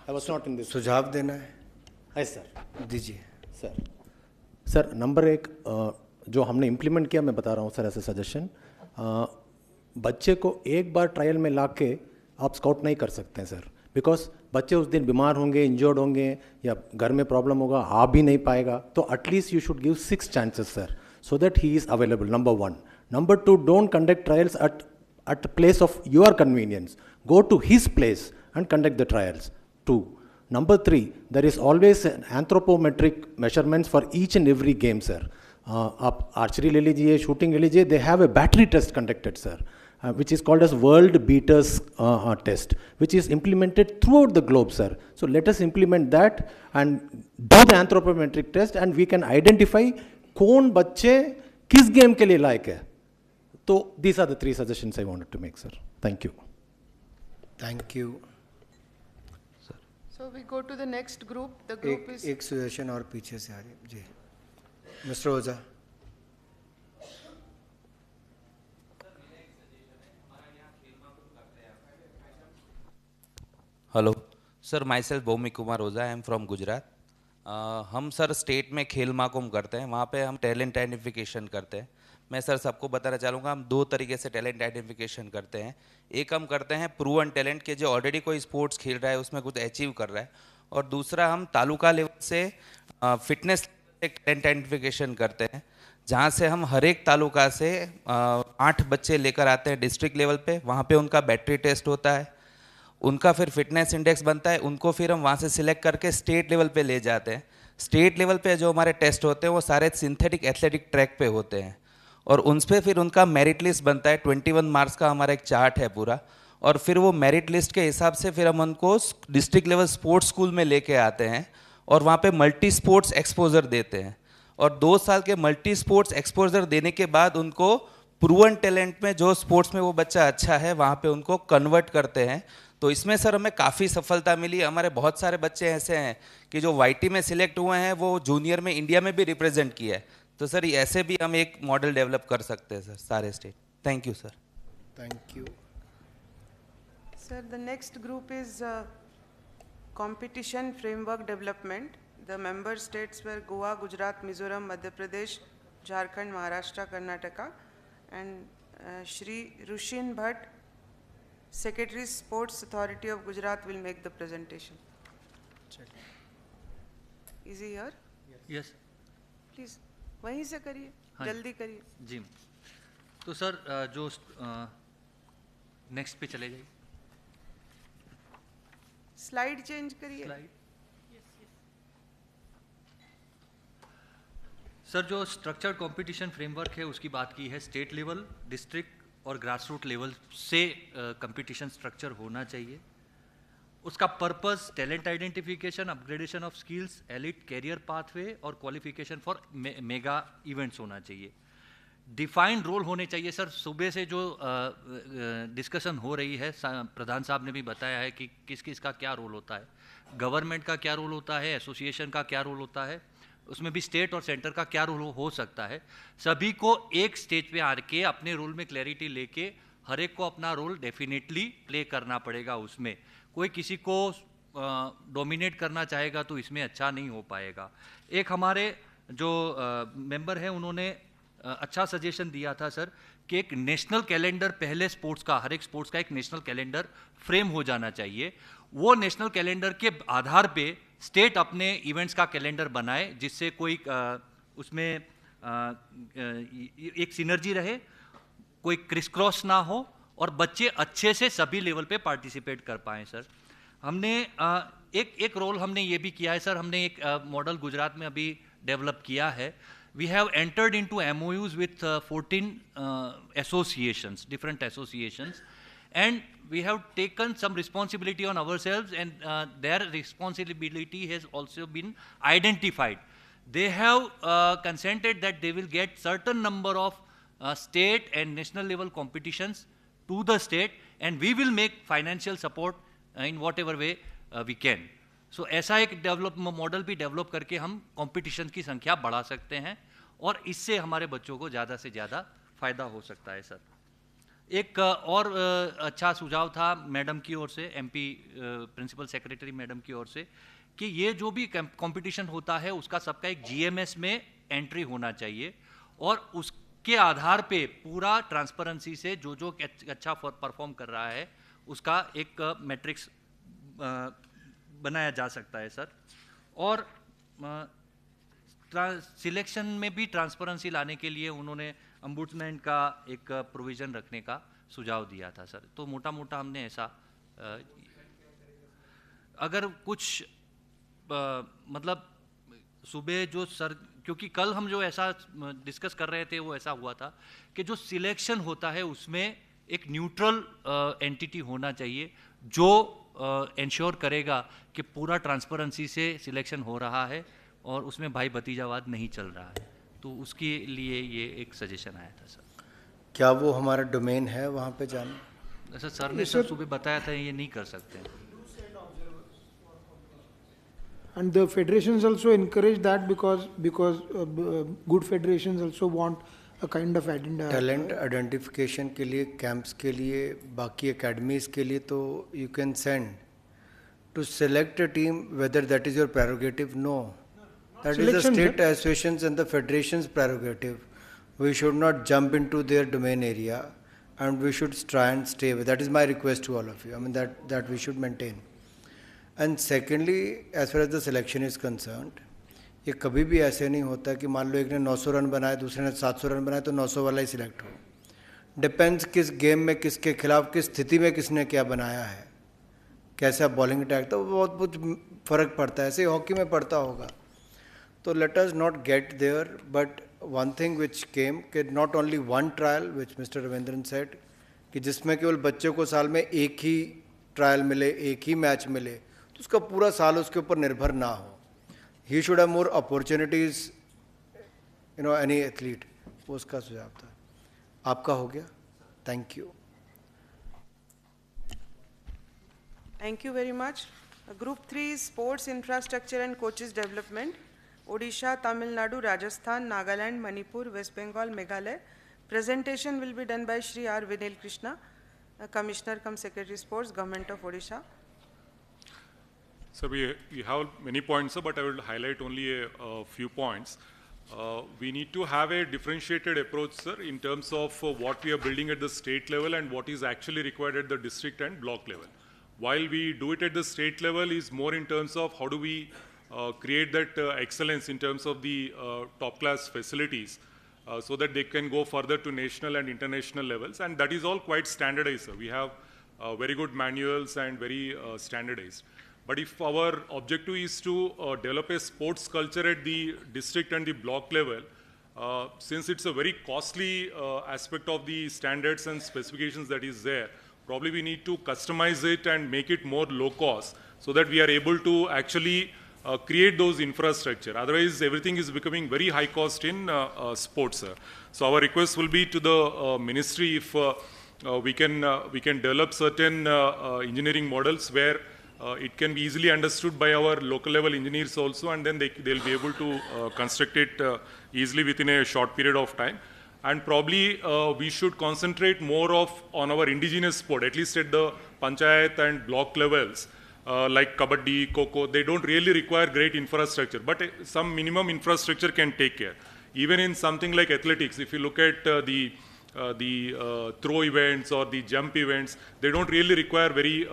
I was not in this. सुझाव देना है? यस सर, दीजिए। सर नंबर 1 जो हमने इम्प्लीमेंट किया, मैं बता रहा हूँ सर एज ए सजेशन, बच्चे को एक बार ट्रायल में ला के आप स्काउट नहीं कर सकते हैं सर, बिकॉज बच्चे उस दिन बीमार होंगे, इंजर्ड होंगे, या घर में प्रॉब्लम होगा, आ भी नहीं पाएगा, तो at least you should give 6 chances sir, so that he is available, number 1. Number 2, don't conduct trials at place of your convenience. Go to his place and conduct the trials. 2. Number 3, there is always an anthropometric measurements for each and every game, sir. आप archery ले लीजिए, shooting ले लीजिए, they have a battery test conducted, sir, which is called as World Beaters test, which is implemented throughout the globe, sir. So let us implement that and do the anthropometric test, and we can identify कौन बच्चे किस game के लिए लायक है. So these are the 3 suggestions I wanted to make, sir. Thank you. Thank you. So we go to the next group. The group is एक suggestion और पीछे से आ रही है जी, Mr. Oza. Hello sir, myself Bhaumik Kumar Ojha, I am from Gujarat. हम sir state में खेल महाकुंभ करते हैं, वहाँ पे हम टैलेंट आइडेंटिफिकेशन करते हैं. मैं सर सबको बताना चाहूँगा, हम 2 तरीके से टैलेंट आइडेंटिफिकेशन करते हैं. एक हम करते हैं प्रूवन टैलेंट के जो ऑलरेडी कोई स्पोर्ट्स खेल रहा है, उसमें कुछ अचीव कर रहा है, और दूसरा हम तालुका लेवल से फिटनेस टैलेंट आइडेंटिफिकेशन करते हैं, जहाँ से हम हर एक तालुका से 8 बच्चे लेकर आते हैं डिस्ट्रिक्ट लेवल पे. वहाँ पे उनका बैटरी टेस्ट होता है, उनका फिर फिटनेस इंडेक्स बनता है, उनको फिर हम वहाँ से सिलेक्ट करके स्टेट लेवल पे ले जाते हैं. स्टेट लेवल पे जो हमारे टेस्ट होते हैं वो सारे सिंथेटिक एथलेटिक ट्रैक पे होते हैं, और उन पर फिर उनका मेरिट लिस्ट बनता है. 21 मार्क्स का हमारा एक चार्ट है पूरा, और फिर वो मेरिट लिस्ट के हिसाब से फिर हम उनको डिस्ट्रिक्ट लेवल स्पोर्ट्स स्कूल में लेके आते हैं, और वहाँ पे मल्टी स्पोर्ट्स एक्सपोजर देते हैं. और 2 साल के मल्टी स्पोर्ट्स एक्सपोजर देने के बाद उनको प्रूवन टैलेंट में, जो स्पोर्ट्स में वो बच्चा अच्छा है, वहाँ पे उनको कन्वर्ट करते हैं. तो इसमें सर हमें काफ़ी सफलता मिली. हमारे बहुत सारे बच्चे ऐसे हैं कि जो वाईटी में सिलेक्ट हुए हैं, वो जूनियर में इंडिया में भी रिप्रेजेंट किया है. तो सर ऐसे भी हम एक मॉडल डेवलप कर सकते हैं सर सारे state. Thank you sir. Thank you Sir, the next group is competition framework development. The member states were Goa, Gujarat, Mizoram, Madhya Pradesh, Jharkhand, Maharashtra, Karnataka, and Shri Rushin Bhatt, Secretary Sports Authority of Gujarat, will make the presentation. Is he here? Yes. Please, वहीं से करिए, जल्दी करिए. जी. तो sir जो next पे चले जाइए. स्लाइड चेंज करिए. सर जो स्ट्रक्चर्ड कंपटीशन फ्रेमवर्क है उसकी बात की है. स्टेट लेवल, डिस्ट्रिक्ट और ग्रास रूट लेवल से कंपटीशन स्ट्रक्चर होना चाहिए. उसका purpose talent identification, upgradation of skills, elite career pathway और क्वालिफिकेशन फॉर मेगा इवेंट्स होना चाहिए. डिफाइंड रोल होने चाहिए सर। सुबह से जो डिस्कशन हो रही है, प्रधान साहब ने भी बताया है कि किस किस का क्या रोल होता है, गवर्नमेंट का क्या रोल होता है, एसोसिएशन का क्या रोल होता है, उसमें भी स्टेट और सेंटर का क्या रोल हो सकता है। सभी को एक स्टेज पे आके अपने रोल में क्लैरिटी लेके हर एक को अपना रोल डेफिनेटली प्ले करना पड़ेगा। उसमें कोई किसी को डोमिनेट करना चाहेगा तो इसमें अच्छा नहीं हो पाएगा। एक हमारे जो मेंबर हैं उन्होंने अच्छा सजेशन दिया था सर कि एक नेशनल कैलेंडर पहले स्पोर्ट्स का, हर एक स्पोर्ट्स का एक नेशनल कैलेंडर फ्रेम हो जाना चाहिए। वो नेशनल कैलेंडर के आधार पे स्टेट अपने इवेंट्स का कैलेंडर बनाए, जिससे कोई उसमें एक सिनर्जी रहे, कोई क्रिस क्रॉस ना हो और बच्चे अच्छे से सभी लेवल पे पार्टिसिपेट कर पाएँ सर। हमने एक रोल हमने ये भी किया है सर, हमने एक मॉडल गुजरात में अभी डेवलप किया है। We have entered into MOUs with 14 associations, different associations, and we have taken some responsibility on ourselves, and their responsibility has also been identified. They have consented that they will get certain number of state and national level competitions to the state, and we will make financial support in whatever way we can. So ऐसा एक model भी develop करके हम competition की संख्या बढ़ा सकते हैं और इससे हमारे बच्चों को ज़्यादा से ज़्यादा फ़ायदा हो सकता है सर। एक और अच्छा सुझाव था मैडम की ओर से, एमपी प्रिंसिपल सेक्रेटरी मैडम की ओर से, कि ये जो भी कंपटीशन होता है उसका सबका एक जीएमएस में एंट्री होना चाहिए और उसके आधार पे पूरा ट्रांसपेरेंसी से जो जो अच्छा परफॉर्म कर रहा है उसका एक मैट्रिक्स बनाया जा सकता है सर। और सिलेक्शन में भी ट्रांसपेरेंसी लाने के लिए उन्होंने अम्बुड्समैन का एक प्रोविज़न रखने का सुझाव दिया था सर। तो मोटा मोटा हमने ऐसा अगर कुछ मतलब सुबह जो सर, क्योंकि कल हम जो ऐसा डिस्कस कर रहे थे वो ऐसा हुआ था कि जो सिलेक्शन होता है उसमें एक न्यूट्रल एंटिटी होना चाहिए जो इंश्योर करेगा कि पूरा ट्रांसपेरेंसी से सिलेक्शन हो रहा है और उसमें भाई भतीजावाद नहीं चल रहा है। तो उसके लिए ये एक सजेशन आया था सर। क्या वो हमारा डोमेन है वहाँ पे जाना? ऐसा सर ने सर सुबह बताया था ये नहीं कर सकते। And the federations also encourage that because good federations also want a kind of talent identification के लिए, कैंप्स के लिए, बाकी एकेडमीज के लिए तो you can send to select a team, whether that is your prerogative, no, that is the state associations and the federations prerogative. We should not jump into their domain area and we should try and stay with. That is my request to all of you. I mean that we should maintain. And secondly, as far as the selection is concerned, ये कभी भी ऐसे नहीं होता कि मान लो एक ने 900 रन बनाए, दूसरे ने 700 रन बनाए तो 900 वाला ही सिलेक्ट हो। डिपेंड्स किस गेम में किसके खिलाफ किस स्थिति में किसने क्या बनाया है, कैसा बॉलिंग अटैक, तो बहुत कुछ फ़र्क पड़ता है, ऐसे हॉकी में पड़ता होगा। तो let us not get there, but one thing which came, कि not only one trial, which Mr. Ravindran said, कि जिसमें केवल बच्चों को साल में एक ही ट्रायल मिले, एक ही मैच मिले, तो उसका पूरा साल उसके ऊपर निर्भर ना हो। He should have more opportunities, you know, any athlete. वो उसका सुझाव था। आपका हो गया? Thank you. Thank you very much. Group 3 is Sports Infrastructure and Coaches Development. Odisha, Tamil Nadu, Rajasthan, Nagaland, Manipur, West Bengal, Meghalaya. Presentation will be done by Shri R. Vinil Krishna, Commissioner cum Secretary Sports, Government of Odisha. So we have many points, sir, but I will highlight only a few points. We need to have a differentiated approach, sir, in terms of what we are building at the state level and what is actually required at the district and block level. While we do it at the state level is more in terms of how do we create that excellence in terms of the top class facilities so that they can go further to national and international levels, and that is all quite standardized, sir. We have very good manuals and very standardized. But if our objective is to develop a sports culture at the district and the block level, since it's a very costly aspect of the standards and specifications that is there, probably we need to customize it and make it more low cost so that we are able to actually create those infrastructure. Otherwise, everything is becoming very high cost in sports. So our request will be to the ministry if we can develop certain engineering models where it can be easily understood by our local level engineers also, and then they'll be able to construct it easily within a short period of time. And probably we should concentrate more on our indigenous sport, at least at the panchayat and block levels. Like kabaddi, kho-kho, they don't really require great infrastructure, but some minimum infrastructure can take care. Even in something like athletics, if you look at the throw events or the jump events, they don't really require very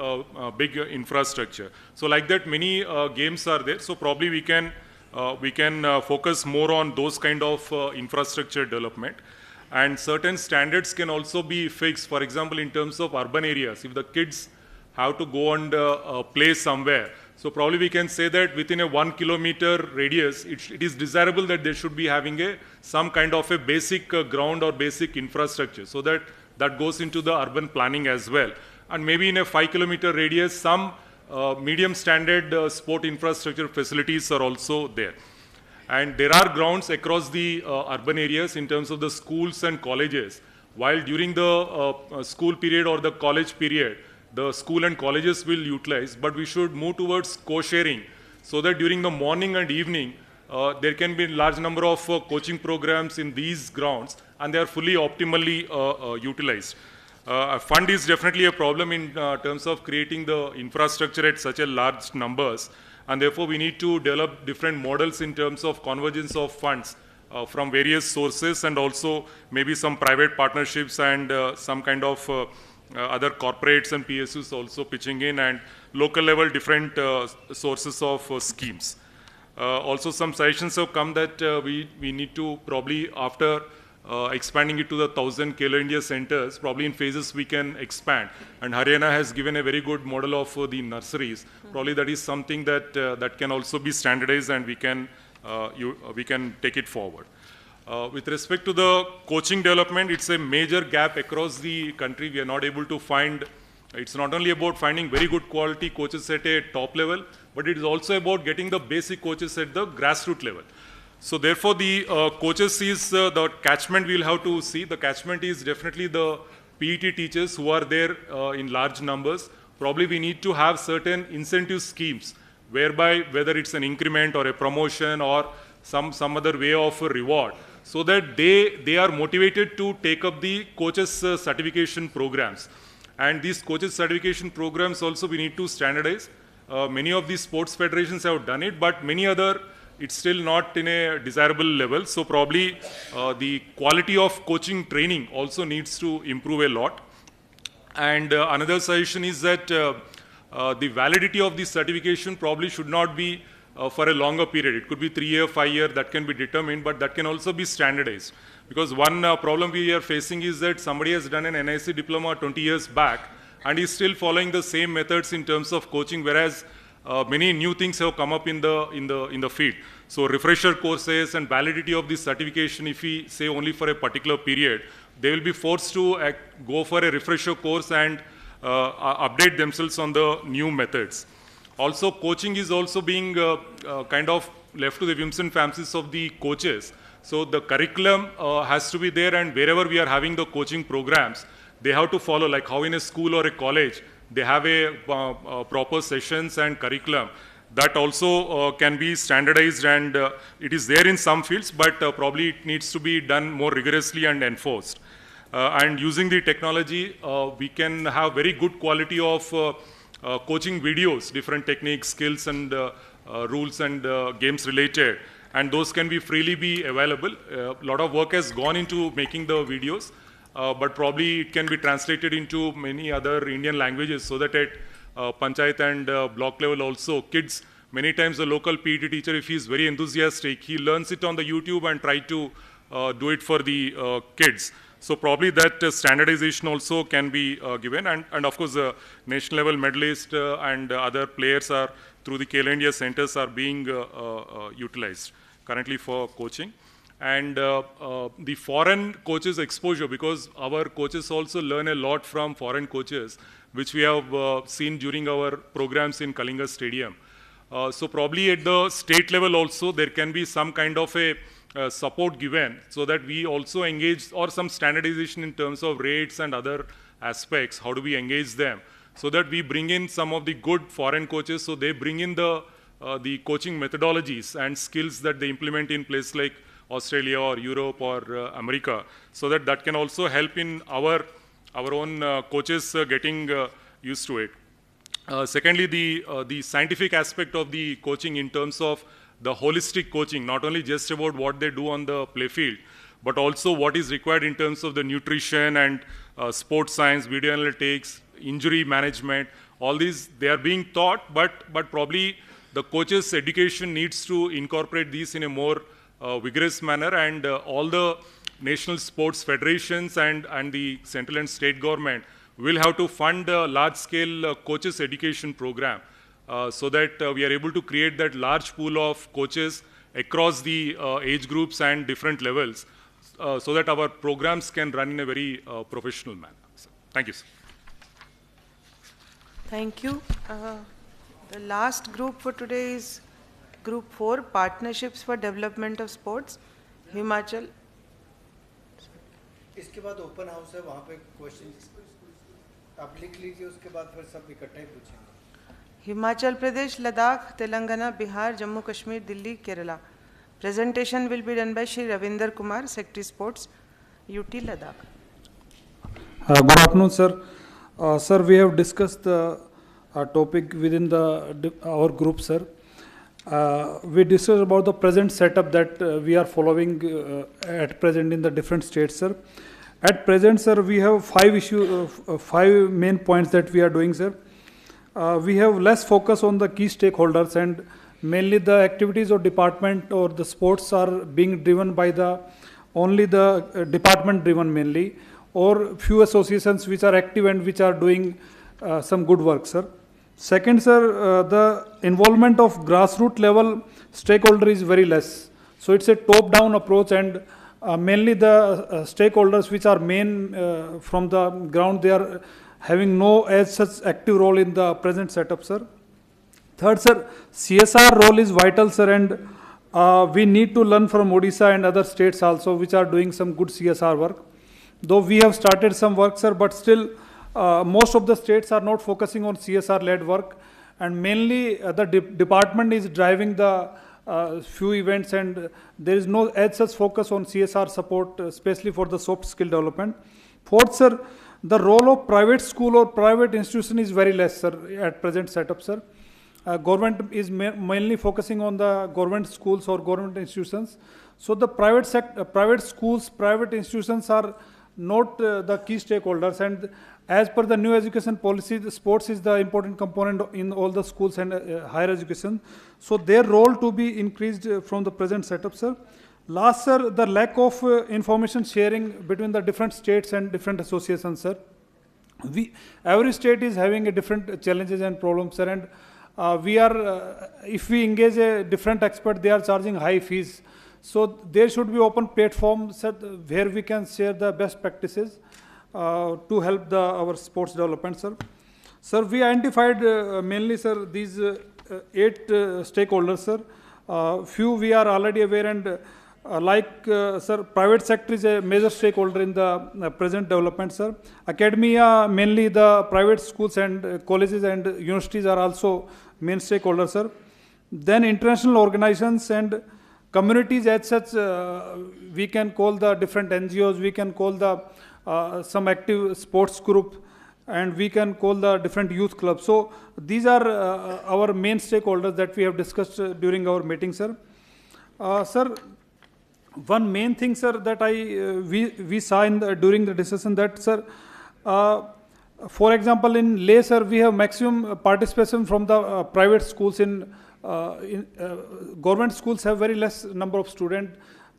big infrastructure. So like that, many games are there. So probably we can focus more on those kind of infrastructure development. And certain standards can also be fixed. For example, in terms of urban areas, if the kids have to go and play somewhere, so probably we can say that within a 1 kilometer radius, it is desirable that they should be having some kind of a basic ground or basic infrastructure, so that goes into the urban planning as well. And maybe in a 5 kilometer radius, some medium standard sport infrastructure facilities are also there. And there are grounds across the urban areas in terms of the schools and colleges. While during the school period or the college period, the school and colleges will utilize, but we should move towards co-sharing, so that during the morning and evening, there can be a large number of coaching programs in these grounds, and they are fully optimally utilized. Fund is definitely a problem in terms of creating the infrastructure at such a large numbers, and therefore we need to develop different models in terms of convergence of funds from various sources, and also maybe some private partnerships and some kind of other corporates and PSUs also pitching in, and local level different sources of schemes. Also some suggestions have come that we need to probably, after expanding it to the 1,000 Khelo India centers, probably in phases we can expand. And Haryana has given a very good model of the nurseries. Probably that is something that can also be standardized, and we can take it forward. With respect to the coaching development, it's a major gap across the country. We are not able to find, it's not only about finding very good quality coaches at a top level, but it is also about getting the basic coaches at the grassroots level. So therefore, the coaches is the catchment we'll have to see. The catchment is definitely the PET teachers who are there in large numbers. Probably we need to have certain incentive schemes, whereby whether it's an increment or a promotion or some other way of a reward, so that they are motivated to take up the coaches certification programs. And these coaches certification programs also we need to standardize. Many of these sports federations have done it, but many other, it's still not in a desirable level. So probably the quality of coaching training also needs to improve a lot. And another suggestion is that the validity of the certification probably should not be for a longer period. It could be 3 year, 5 year, that can be determined, but that can also be standardized. Because one problem we are facing is that somebody has done an NIC diploma 20 years back and is still following the same methods in terms of coaching, whereas many new things have come up in the field. So refresher courses and validity of this certification, if we say only for a particular period, they will be forced to go for a refresher course and update themselves on the new methods. Also, coaching is also being kind of left to the whims and fancies of the coaches. So the curriculum has to be there, and wherever we are having the coaching programs, they have to follow, like how in a school or a college, they have a proper sessions and curriculum. That also can be standardized, and it is there in some fields, but probably it needs to be done more rigorously and enforced. And using the technology, we can have very good quality of coaching videos, different techniques, skills, and rules and games related, and those can be freely be available. A lot of work has gone into making the videos, but probably it can be translated into many other Indian languages, so that at panchayat and block level also, kids, many times the local PET teacher, if he is very enthusiastic, he learns it on the YouTube and try to do it for the kids. So probably that standardization also can be given, and of course the national level medalist and other players are through the Khelo India centers are being utilized currently for coaching. And the foreign coaches exposure, because our coaches also learn a lot from foreign coaches, which we have seen during our programs in Kalinga Stadium. So probably at the state level also there can be some kind of a support given so that we also engage, or some standardization in terms of rates and other aspects. How do we engage them so that we bring in some of the good foreign coaches, so they bring in the coaching methodologies and skills that they implement in places like Australia or Europe or America, so that that can also help in our own coaches getting used to it. Secondly, the scientific aspect of the coaching in terms of the holistic coaching, not only just about what they do on the play field, but also what is required in terms of the nutrition and sports science, video analytics, injury management. All these, they are being taught, but probably the coaches' education needs to incorporate these in a more vigorous manner, and all the national sports federations and the central and state government will have to fund a large-scale coaches education program so that we are able to create that large pool of coaches across the age groups and different levels so that our programs can run in a very professional manner. So, thank you, sir. Thank you. The last group for today is Group 4, Partnerships for Development of Sports, Himachal. इसके बाद open house है, वहाँ पे question आप लिख लीजिए, उसके बाद फिर सब इकट्ठे ही पूछेंगे. Himachal Pradesh, Ladakh, Telangana, Bihar, Jammu Kashmir, Delhi, Kerala. Presentation will be done by Shri Ravinder Kumar, Secretary Sports, UT Ladakh. Good afternoon, sir. Sir, we have discussed the topic within our group, sir. We discussed about the present setup that we are following at present in the different states, sir. At present, sir, we have five main points that we are doing, sir. We have less focus on the key stakeholders, and mainly the activities of department or the sports are being driven by only the department driven mainly, or few associations which are active and which are doing some good work, sir. Second, sir, the involvement of grassroots level stakeholder is very less. So it's a top-down approach, and mainly the stakeholders which are main from the ground, they are having no as such active role in the present setup, sir. Third, sir, CSR role is vital, sir, and we need to learn from Odisha and other states also which are doing some good CSR work. Though we have started some work, sir, but still most of the states are not focusing on CSR-led work, and mainly the department is driving the few events, and there is no as such focus on CSR support, especially for the soft skill development. Fourth, sir, the role of private school or private institution is very less, sir, at present setup, sir. Government is mainly focusing on the government schools or government institutions. So the private schools, private institutions are not the key stakeholders, and as per the new education policy, the sports is the important component in all the schools and higher education. So their role to be increased from the present setup, sir. Last, sir, the lack of information sharing between the different states and different associations, sir. Every state is having a different challenges and problems, sir, and if we engage a different expert, they are charging high fees. So there should be open platforms where we can share the best practices to help our sports development, sir. Sir, we identified mainly, sir, these 8 stakeholders, sir. Few we are already aware, and sir, private sector is a major stakeholder in the present development, sir. Academia, mainly the private schools and colleges and universities are also main stakeholders, sir. Then international organizations and communities as such, we can call the different NGOs, we can call the some active sports group, and we can call the different youth clubs. So these are our main stakeholders that we have discussed during our meeting, sir. Sir, one main thing, sir, that we saw during the discussion that, sir, for example, in Leh, sir, we have maximum participation from the private schools. In government schools have very less number of students,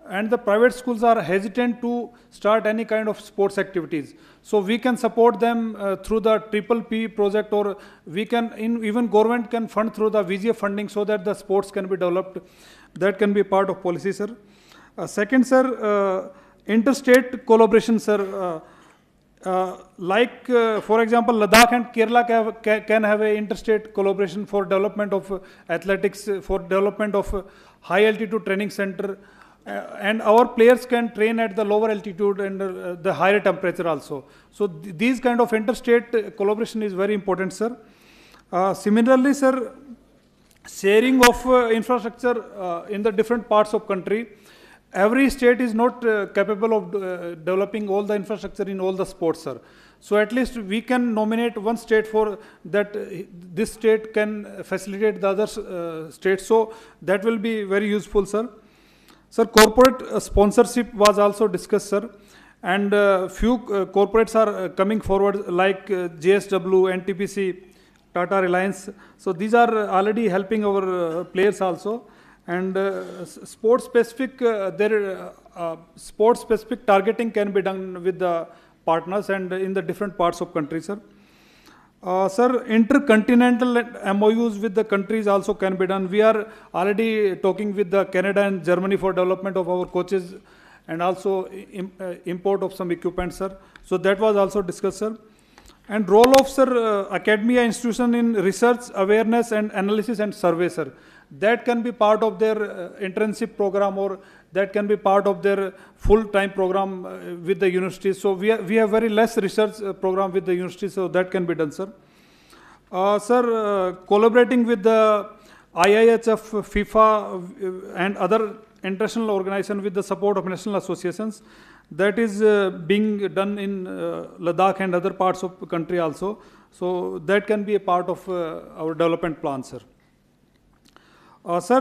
and the private schools are hesitant to start any kind of sports activities. So we can support them through the PPP project, or we can, even government can fund through the VGF funding so that the sports can be developed. That can be part of policy, sir. Second, sir, interstate collaboration, sir. For example, Ladakh and Kerala can have a interstate collaboration for development of athletics, for development of high altitude training center, and our players can train at the lower altitude and the higher temperature also. So these kind of interstate collaboration is very important, sir. Similarly, sir, sharing of infrastructure in the different parts of country. Every state is not capable of developing all the infrastructure in all the sports, sir. So at least we can nominate one state for that. This state can facilitate the other states. So that will be very useful, sir. Sir, corporate sponsorship was also discussed, sir. And few corporates are coming forward like JSW, NTPC, Tata Reliance. So these are already helping our players also. And sport-specific targeting can be done with the partners and in the different parts of country, sir. Sir, intercontinental MOUs with the countries also can be done. We are already talking with the Canada and Germany for development of our coaches and also import of some equipment, sir. So that was also discussed, sir. And role of, sir, academia institution in research, awareness and analysis and survey, sir. That can be part of their internship program, or that can be part of their full-time program with the universities. So we have very less research program with the universities, so that can be done, sir. Sir, collaborating with the IIHF, FIFA and other international organizations with the support of national associations, that is being done in Ladakh and other parts of the country also. So that can be a part of our development plan, sir. Sir,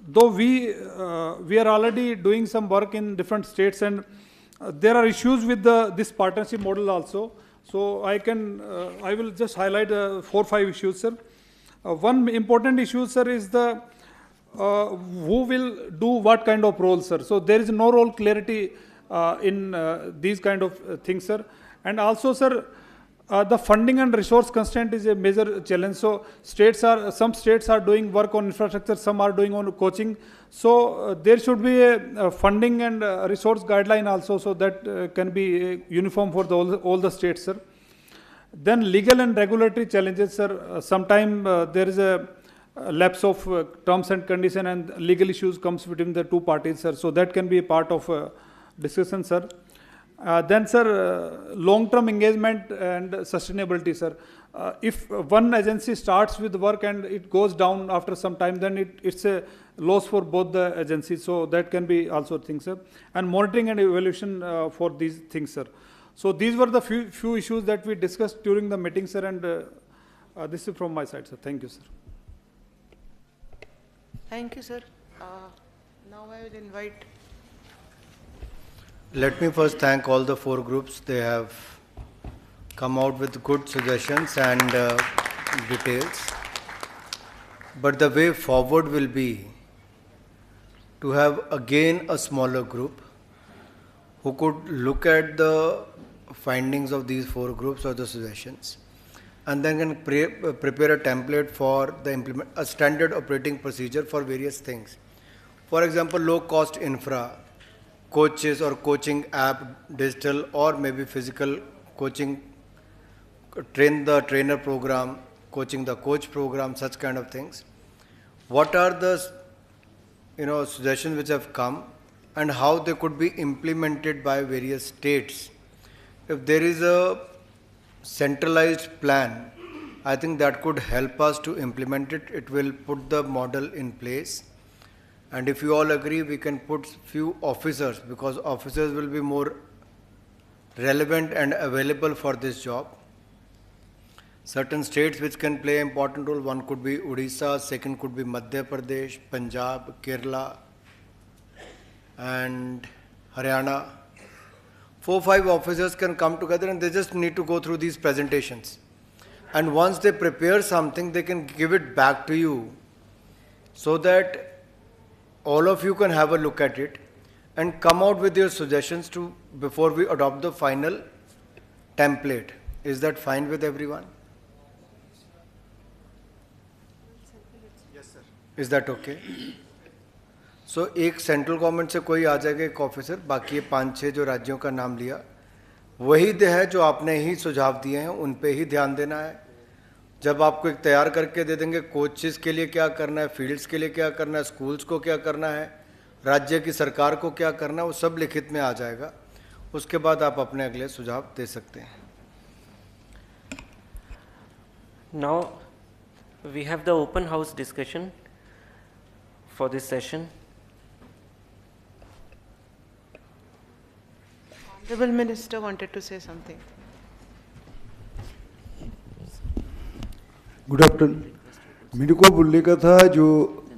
though we are already doing some work in different states, and there are issues with this partnership model also. So I will just highlight 4 or 5 issues, sir. One important issue, sir, is the who will do what kind of role, sir. So there is no role clarity in these kind of things, sir. And also, sir, the funding and resource constraint is a major challenge. So some states are doing work on infrastructure, some are doing on coaching. So there should be a funding and resource guideline also, so that can be uniform for all the states, sir. Then legal and regulatory challenges, sir. Sometimes there is a lapse of terms and condition, and legal issues comes between the two parties, sir. So that can be a part of discussion, sir. Then, sir, long-term engagement and sustainability, sir. If one agency starts with work and it goes down after some time, then it's a loss for both the agencies. So that can be also things, sir. And monitoring and evaluation for these things, sir. So these were the few issues that we discussed during the meeting, sir. And this is from my side, sir. Thank you, sir. Thank you, sir. Now I will invite. Let me first thank all the 4 groups. They have come out with good suggestions and details. But the way forward will be to have again a smaller group who could look at the findings of these 4 groups or the suggestions, and then can prepare a template for a standard operating procedure for various things. For example, low cost infra, coaches or coaching app, digital or maybe physical coaching, train the trainer program, coaching the coach program, such kind of things. What are the suggestions which have come and how they could be implemented by various states? If there is a centralized plan, I think that could help us to implement it. It will put the model in place. And if you all agree, we can put few officers, because officers will be more relevant and available for this job. Certain states which can play an important role, one could be Odisha, second could be Madhya Pradesh, Punjab, Kerala and Haryana. 4 or 5 officers can come together and they just need to go through these presentations. And once they prepare something, they can give it back to you so that all of you can have a look at it and come out with your suggestions before we adopt the final template. Is that fine with everyone? Yes, sir. Is that okay? So एक central government से कोई आ जाएगा, एक officer, बाकी ये 5-6 जो राज्यों का नाम लिया, वही है जो आपने ही सुझाव दिए हैं, उन पे ही ध्यान देना है। जब आपको एक तैयार करके दे देंगे कोचेस के लिए क्या करना है, फील्ड्स के लिए क्या करना है, स्कूल्स को क्या करना है, राज्य की सरकार को क्या करना है, वो सब लिखित में आ जाएगा। उसके बाद आप अपने अगले सुझाव दे सकते हैं। Now we have the open house discussion for this session. Honorable Minister wanted to say something. Good afternoon. मेरे को बोलने का था जो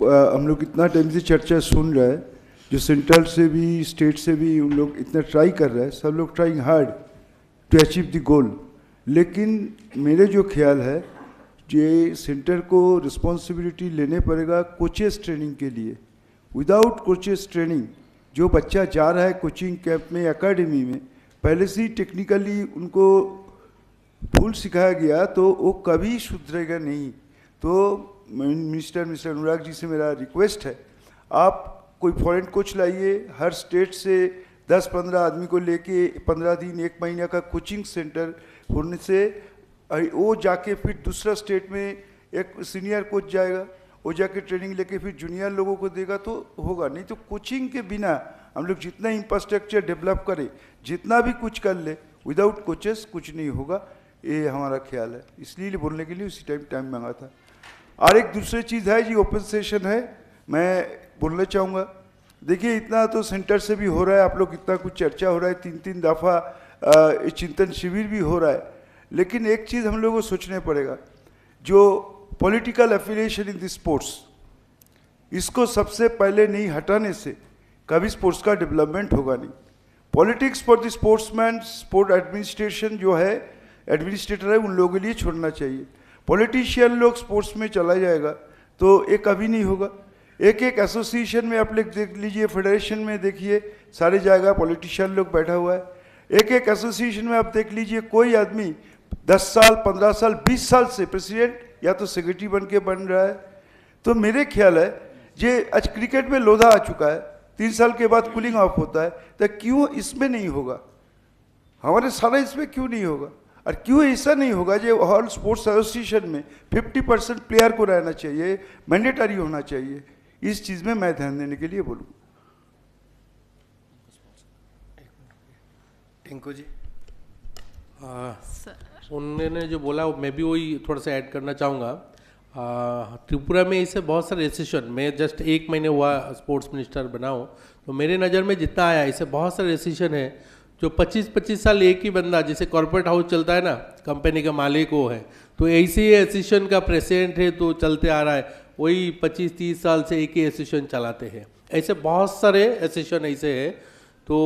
हम लोग इतना टाइम से चर्चा सुन रहे हैं, जो सेंट्रल से भी स्टेट से भी उन लोग इतना ट्राई कर रहे हैं, सब लोग trying hard to achieve the goal, लेकिन मेरे जो ख्याल है ये सेंटर को रिस्पॉन्सिबिलिटी लेने पड़ेगा कोचेस ट्रेनिंग के लिए। विदाउट कोचेस ट्रेनिंग जो बच्चा जा रहा है कोचिंग कैंप में, एकेडमी में, पहले से ही टेक्निकली उनको भूल सिखाया गया तो वो कभी सुधरेगा नहीं। तो मिनिस्टर अनुराग जी से मेरा रिक्वेस्ट है, आप कोई फॉरेन कोच लाइए, हर स्टेट से 10-15 आदमी को लेके 15 दिन 1 महीना का कोचिंग सेंटर होने से वो जाके फिर दूसरा स्टेट में एक सीनियर कोच जाएगा, वो जाके ट्रेनिंग लेके फिर जूनियर लोगों को देगा तो होगा। नहीं तो कोचिंग के बिना हम लोग जितना इंफ्रास्ट्रक्चर डेवलप करें, जितना भी कुछ कर ले, विदाउट कोचेस कुछ नहीं होगा, ये हमारा ख्याल है। इसलिए बोलने के लिए उसी टाइम मांगा था। और एक दूसरी चीज़ है जी, ओपन सेशन है, मैं बोलना चाहूँगा। देखिए इतना तो सेंटर से भी हो रहा है, आप लोग इतना कुछ चर्चा हो रहा है, 3-3 दफ़ा चिंतन शिविर भी हो रहा है, लेकिन एक चीज़ हम लोगों को सोचने पड़ेगा, जो political affiliation in the sports, इसको सबसे पहले नहीं हटाने से कभी स्पोर्ट्स का डेवलपमेंट होगा नहीं। Politics for the sportsman, sport administration जो है, एडमिनिस्ट्रेटर है, उन लोगों के लिए छोड़ना चाहिए। पॉलिटिशियन लोग स्पोर्ट्स में चला जाएगा तो ये कभी नहीं होगा। एक एसोसिएशन में आप लोग देख लीजिए, फेडरेशन में देखिए, सारे जगह पॉलिटिशियन लोग बैठा हुआ है। एक एसोसिएशन में आप देख लीजिए, कोई आदमी 10 साल 15 साल 20 साल से प्रेसिडेंट या तो सेक्रेटरी बन रहा है। तो मेरे ख्याल है जे आज क्रिकेट में लोधा आ चुका है, 3 साल के बाद कूलिंग ऑफ होता है, तो क्यों इसमें नहीं होगा, हमारे सारा इसमें क्यों नहीं होगा? और क्यों ऐसा नहीं होगा जो हर स्पोर्ट्स एसोसिएशन में 50% प्लेयर को रहना चाहिए, मैंडेटरी होना चाहिए। इस चीज़ में मैं ध्यान देने के लिए बोलूँगा। टिंकू जी, उन्होंने जो बोला मैं भी वही थोड़ा सा ऐड करना चाहूँगा। त्रिपुरा में इसे बहुत सारे रेसिशन, मैं जस्ट 1 महीने हुआ स्पोर्ट्स मिनिस्टर बना हूँ, तो मेरे नज़र में जितना आया इसे बहुत सारे रेसिशन है जो 25-25 साल एक ही बंदा, जैसे कॉर्पोरेट हाउस चलता है ना, कंपनी का मालिक वो है, तो ऐसे ही एसोसिएशन का प्रेसिडेंट है तो चलते आ रहा है, वही 25-30 साल से एक ही एसोसिएशन चलाते हैं। ऐसे बहुत सारे एसोसिएशन ऐसे है। तो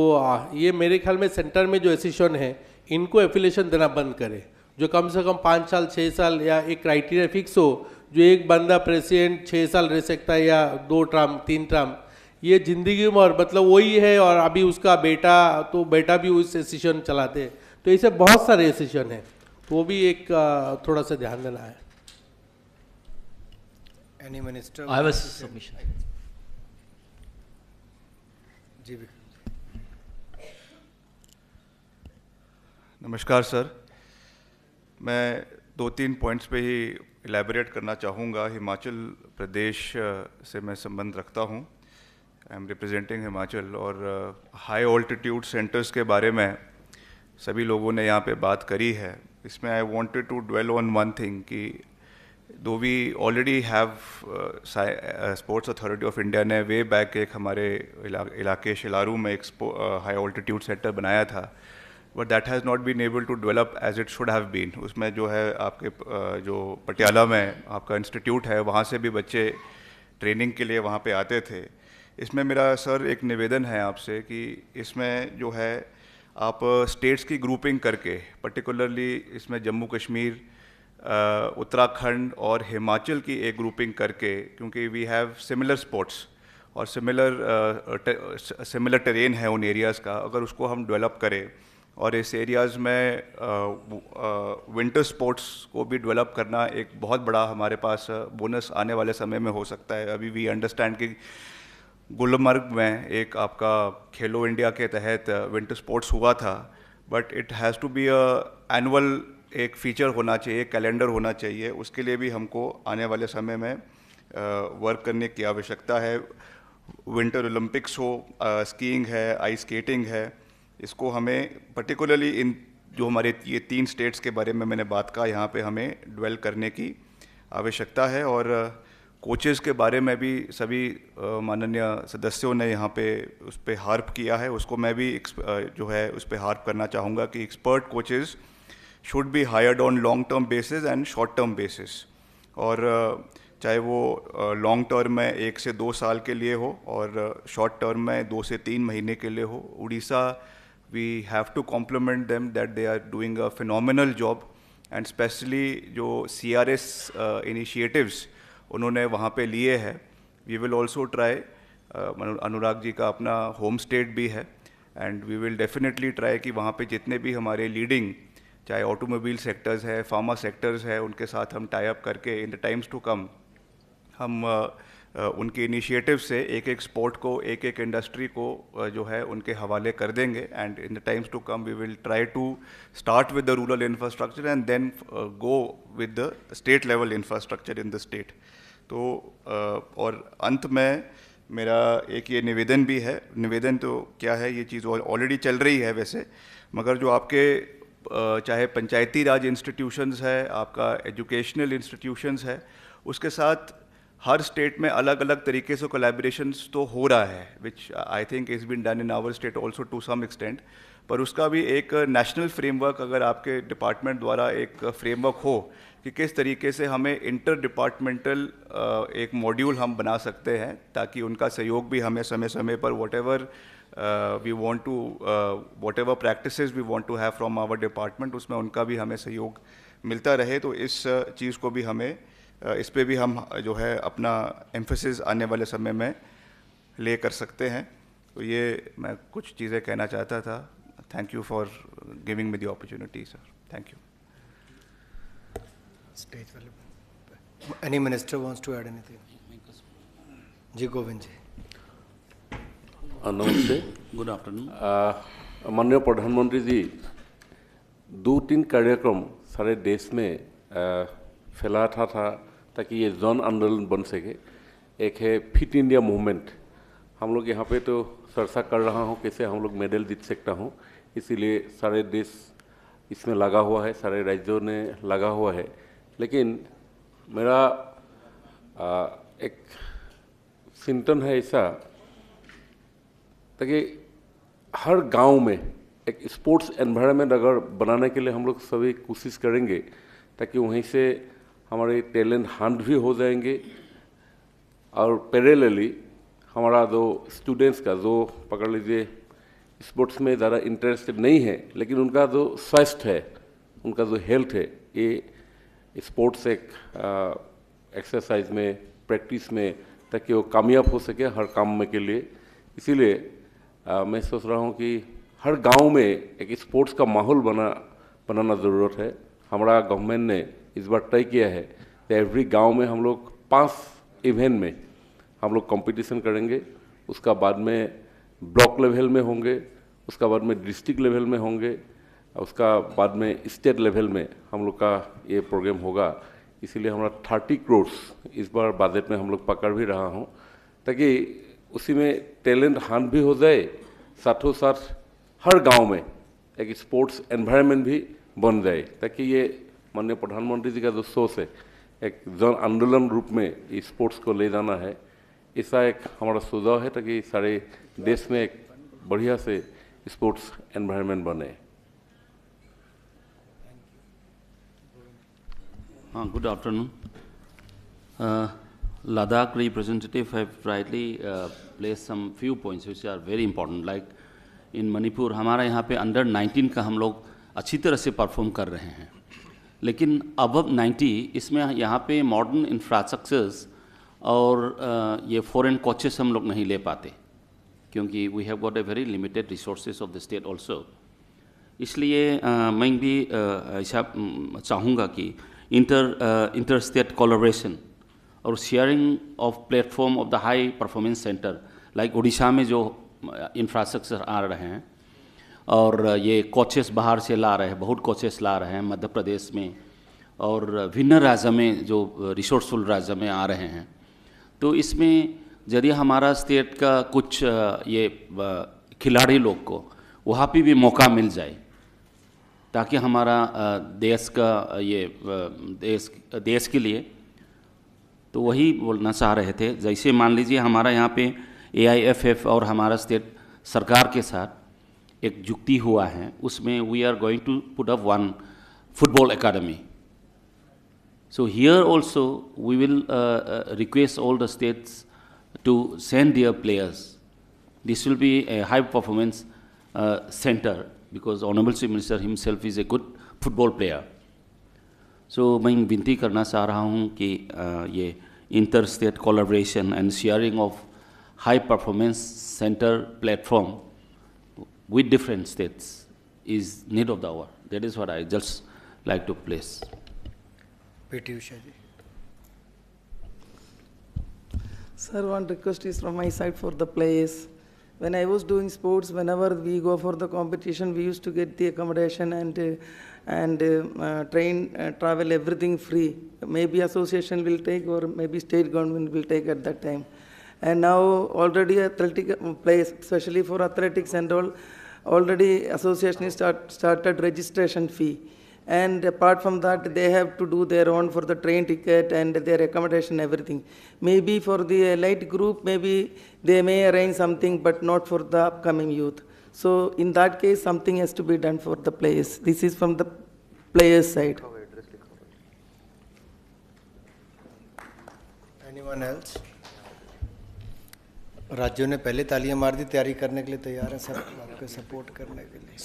ये मेरे ख्याल में सेंटर में जो एसोसिएशन है इनको एफिलिएशन देना बंद करे, जो कम से कम 5 साल 6 साल या एक क्राइटेरिया फिक्स हो, जो एक बंदा प्रेसिडेंट 6 साल रह सकता है या 2 टर्म 3 टर्म, ये ज़िंदगी में, और मतलब वही है, और अभी उसका बेटा, तो बेटा भी उस एसोसिएशन चलाते हैं। तो ऐसे बहुत सारे एसोसिएशन हैं, तो वो भी एक थोड़ा सा ध्यान देना है। Any minister? I have a submission. जी भी। नमस्कार सर, मैं 2-3 पॉइंट्स पे ही इलेबोरेट करना चाहूँगा। हिमाचल प्रदेश से मैं संबंध रखता हूँ, आई एम रिप्रेजेंटिंग हिमाचल, और हाई ऑल्टीट्यूड सेंटर्स के बारे में सभी लोगों ने यहाँ पे बात करी है। इसमें I wanted to dwell on one thing कि though we already have sports authority of India ने वे बैक एक हमारे इलाके शिलारू में एक हाई ऑल्टीट्यूड सेंटर बनाया था, but that has not been able to develop as it should have been. उसमें जो है आपके जो पटियाला में आपका इंस्टीट्यूट है, वहाँ से भी बच्चे ट्रेनिंग के लिए वहाँ पे आते थे। इसमें मेरा सर एक निवेदन है आपसे कि इसमें जो है आप स्टेट्स की ग्रुपिंग करके, पर्टिकुलरली इसमें जम्मू कश्मीर, उत्तराखंड और हिमाचल की एक ग्रुपिंग करके, क्योंकि वी हैव सिमिलर स्पोर्ट्स और सिमिलर टेरेन है उन एरियाज़ का, अगर उसको हम डेवलप करें और इस एरियाज़ में विंटर स्पोर्ट्स को भी डेवलप करना एक बहुत बड़ा हमारे पास बोनस आने वाले समय में हो सकता है। अभी वी अंडरस्टैंड कि गुलमर्ग में एक आपका खेलो इंडिया के तहत विंटर स्पोर्ट्स हुआ था, but it has to be a annual एक फीचर होना चाहिए, कैलेंडर होना चाहिए। उसके लिए भी हमको आने वाले समय में वर्क करने की आवश्यकता है। विंटर ओलंपिक्स हो, स्कीइंग है, आइस स्केटिंग है, इसको हमें पर्टिकुलरली इन जो हमारे ये 3 स्टेट्स के बारे में मैंने बात कहा, यहाँ पे हमें ड्वेल करने की आवश्यकता है। और कोचेज़ के बारे में भी सभी माननीय सदस्यों ने यहाँ पे उस पर हार्प किया है, उसको मैं भी जो है उस पर हार्प करना चाहूँगा कि expert coaches should be hired on long term basis and short term basis. और चाहे वो लॉन्ग टर्म में 1 से 2 साल के लिए हो और शॉर्ट टर्म में 2 से 3 महीने के लिए हो। Orissa, we have to compliment them that they are doing a phenomenal job, and specially जो CRS इनिशिएटिव्स उन्होंने वहाँ पे लिए हैं। We will also try, Anurag ji का अपना होम स्टेट भी है, and we will definitely try कि वहाँ पे जितने भी हमारे लीडिंग चाहे ऑटोमोबाइल सेक्टर्स है, फार्मा सेक्टर्स है, उनके साथ हम टाई अप करके in the times to come हम उनके इनिशिएटिव से एक स्पोर्ट को, एक इंडस्ट्री को जो है उनके हवाले कर देंगे। And in the times to come we will try to start with the rural infrastructure and then go with the state level infrastructure in the state. तो और अंत में मेरा एक ये निवेदन भी है। निवेदन तो क्या है, ये चीज़ ऑलरेडी चल रही है वैसे, मगर जो आपके चाहे पंचायती राज इंस्टीट्यूशंस है, आपका एजुकेशनल इंस्टीट्यूशंस है, उसके साथ हर स्टेट में अलग अलग तरीके से कोलैबोरेशंस तो हो रहा है, which I think is been done in our state also to some extent. पर उसका भी एक नेशनल फ्रेमवर्क अगर आपके डिपार्टमेंट द्वारा एक फ्रेमवर्क हो कि किस तरीके से हमें इंटर डिपार्टमेंटल एक मॉड्यूल हम बना सकते हैं, ताकि उनका सहयोग भी हमें समय समय पर we want to whatever practices we want to have from our department, उसमें उनका भी हमें सहयोग मिलता रहे। तो इस चीज़ को भी हमें इस पे भी हम जो है अपना एम्फेसिस आने वाले समय में ले कर सकते हैं। तो ये मैं कुछ चीज़ें कहना चाहता था। Thank you for giving me the opportunity sir. Thank you. Any minister wants to add anything? जी गोविंद जी। नमस्ते, गुड आफ्टरनून। माननीय प्रधानमंत्री जी, 2-3 कार्यक्रम सारे देश में फैला था ताकि ये जन आंदोलन बन सके। एक है फिट इंडिया मूवमेंट। हम लोग यहाँ पे तो चर्चा कर रहा हूँ कैसे हम लोग मेडल जीत सकता हूँ, इसीलिए सारे देश इसमें लगा हुआ है, सारे राज्यों ने लगा हुआ है। लेकिन मेरा एक चिंतन है ऐसा, ताकि हर गांव में एक स्पोर्ट्स एनवायरनमेंट अगर बनाने के लिए हम लोग सभी कोशिश करेंगे, ताकि वहीं से हमारे टैलेंट हंट भी हो जाएंगे और पैरेलली हमारा जो स्टूडेंट्स का जो पकड़ लीजिए स्पोर्ट्स में ज़्यादा इंटरेस्टेड नहीं है, लेकिन उनका जो स्वास्थ्य है, उनका जो हेल्थ है, ये स्पोर्ट्स एक एक्सरसाइज में, प्रैक्टिस में, ताकि वो कामयाब हो सके हर काम में के लिए। इसीलिए मैं सोच रहा हूँ कि हर गांव में एक स्पोर्ट्स का माहौल बनाना ज़रूरत है। हमारा गवर्नमेंट ने इस बार तय किया है कि एवरी गांव में हम लोग 5 इवेंट में हम लोग कंपटीशन करेंगे। उसका बाद में ब्लॉक लेवल में होंगे, उसका बाद में डिस्ट्रिक्ट लेवल में होंगे, उसका बाद में स्टेट लेवल में हम लोग का ये प्रोग्राम होगा। इसीलिए हमारा 30 करोड़ इस बार बजट में हम लोग पकड़ भी रहा हूँ, ताकि उसी में टैलेंट हंट भी हो जाए, साथों साथ हर गांव में एक स्पोर्ट्स एनवायरनमेंट भी बन जाए, ताकि ये माननीय प्रधानमंत्री जी का जो सोच है एक जन आंदोलन रूप में स्पोर्ट्स को ले जाना है, ऐसा एक हमारा सुझाव है, ताकि सारे देश में एक बढ़िया से स्पोर्ट्स एनवायरनमेंट बने। Good afternoon. Ladakh representative have rightly placed some few points which are very important. Like in Manipur, हमारा यहाँ पे अंडर 19 का हम लोग अच्छी तरह से परफॉर्म कर रहे हैं, लेकिन अबव 90 इसमें यहाँ पे मॉडर्न इंफ्रास्ट्रक्चर्स और ये फॉरेन कोचेस हम लोग नहीं ले पाते, क्योंकि we have got a very limited resources of the state also. इसलिए मैं भी ऐसा चाहूँगा कि इंटर स्टेट कोलैबोरेशन और sharing of platform of the high performance centre, like Orissa में जो इंफ्रास्ट्रक्चर आ रहे हैं, और ये कोचेस बाहर से ला रहे हैं, बहुत कोचेस ला रहे हैं मध्य प्रदेश में और भिन्न राज्य में जो रिसोर्सफुल राज्य में आ रहे हैं। तो इसमें यदि हमारा स्टेट का कुछ ये खिलाड़ी लोग को वहाँ पे भी मौका मिल जाए ताकि हमारा देश का ये देश के लिए, तो वही बोलना चाह रहे थे। जैसे मान लीजिए हमारा यहाँ पे AIFF और हमारा स्टेट सरकार के साथ एक जुक्ति हुआ है, उसमें we are going to put up one football academy. So here also we will request all the states to send their players. This will be a high performance center because Honorable Chief Minister himself is a good football player. So मैं विनती करना चाह रहा हूँ कि ये inter state collaboration and sharing of high performance centre platform with different states is need of the hour. That is what I just like to place. PT Usha ji. Sir, one request is from my side for the players. When I was doing sports, whenever we go for the competition, we used to get the accommodation and train, travel, everything free. Maybe association will take or maybe state government will take at that time. And now already athletic players, especially for athletics and all, already association is started registration fee. And apart from that, they have to do their own for the train ticket and their accommodation, everything. Maybe for the elite group, maybe they may arrange something, but not for the upcoming youth. So in that case, something has to be done for the players. This is from the players' side. Anyone else? राज्यों ने पहले तालियां मार दी, तैयारी करने के लिए तैयार हैं सब आपके सपोर्ट करने के लिए।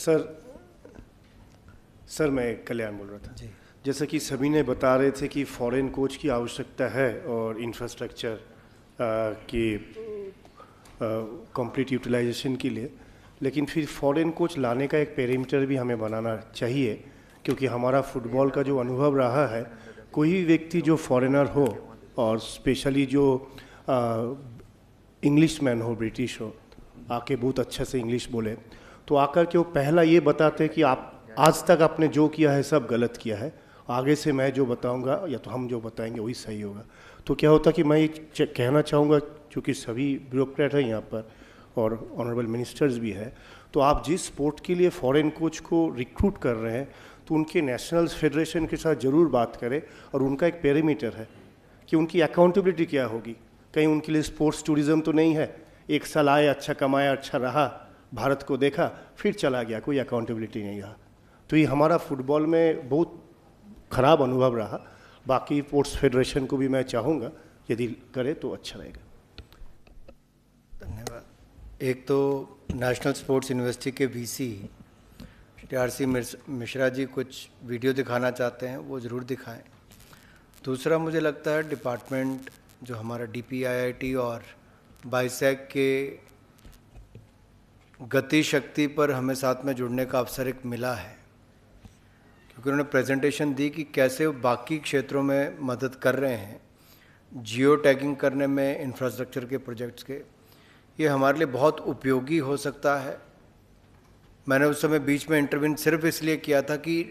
सर मैं कल्याण बोल रहा था जी। जैसा कि सभी ने बता रहे थे कि फॉरेन कोच की आवश्यकता है और इंफ्रास्ट्रक्चर की कंप्लीट यूटिलाइजेशन के लिए, लेकिन फिर फॉरेन कोच लाने का एक पेरीमीटर भी हमें बनाना चाहिए, क्योंकि हमारा फुटबॉल का जो अनुभव रहा है, कोई भी व्यक्ति जो फॉरेनर हो और स्पेशली जो इंग्लिश मैन हो, ब्रिटिश हो, आके बहुत अच्छा से इंग्लिश बोले, तो आकर के वो पहला ये बताते हैं कि आप आज तक आपने जो किया है सब गलत किया है, आगे से मैं जो बताऊंगा या तो हम जो बताएंगे वही सही होगा। तो क्या होता कि मैं ये कहना चाहूँगा, चूँकि सभी ब्यूरोक्रेट हैं यहाँ पर और ऑनरेबल मिनिस्टर्स भी है, तो आप जिस स्पोर्ट के लिए फॉरेन कोच को रिक्रूट कर रहे हैं तो उनके नेशनल फेडरेशन के साथ ज़रूर बात करें और उनका एक पेरीमीटर है कि उनकी अकाउंटेबिलिटी क्या होगी। कहीं उनके लिए स्पोर्ट्स टूरिज़्म तो नहीं है, एक साल आए, अच्छा कमाया, अच्छा रहा, भारत को देखा, फिर चला गया, कोई अकाउंटेबिलिटी नहीं रहा। तो ये हमारा फुटबॉल में बहुत ख़राब अनुभव रहा। बाकी स्पोर्ट्स फेडरेशन को भी मैं चाहूँगा यदि करे तो अच्छा रहेगा। धन्यवाद। एक तो नेशनल स्पोर्ट्स यूनिवर्सिटी के VC TRC मिश्रा जी कुछ वीडियो दिखाना चाहते हैं, वो ज़रूर दिखाएं। दूसरा मुझे लगता है डिपार्टमेंट जो हमारा DPIIT और बाइसेक के गति शक्ति पर हमें साथ में जुड़ने का अवसर एक मिला है, क्योंकि उन्होंने प्रेजेंटेशन दी कि कैसे वो बाकी क्षेत्रों में मदद कर रहे हैं, जियो टैगिंग करने में, इंफ्रास्ट्रक्चर के प्रोजेक्ट्स के। ये हमारे लिए बहुत उपयोगी हो सकता है। मैंने उस समय बीच में इंटरव्यू सिर्फ इसलिए किया था कि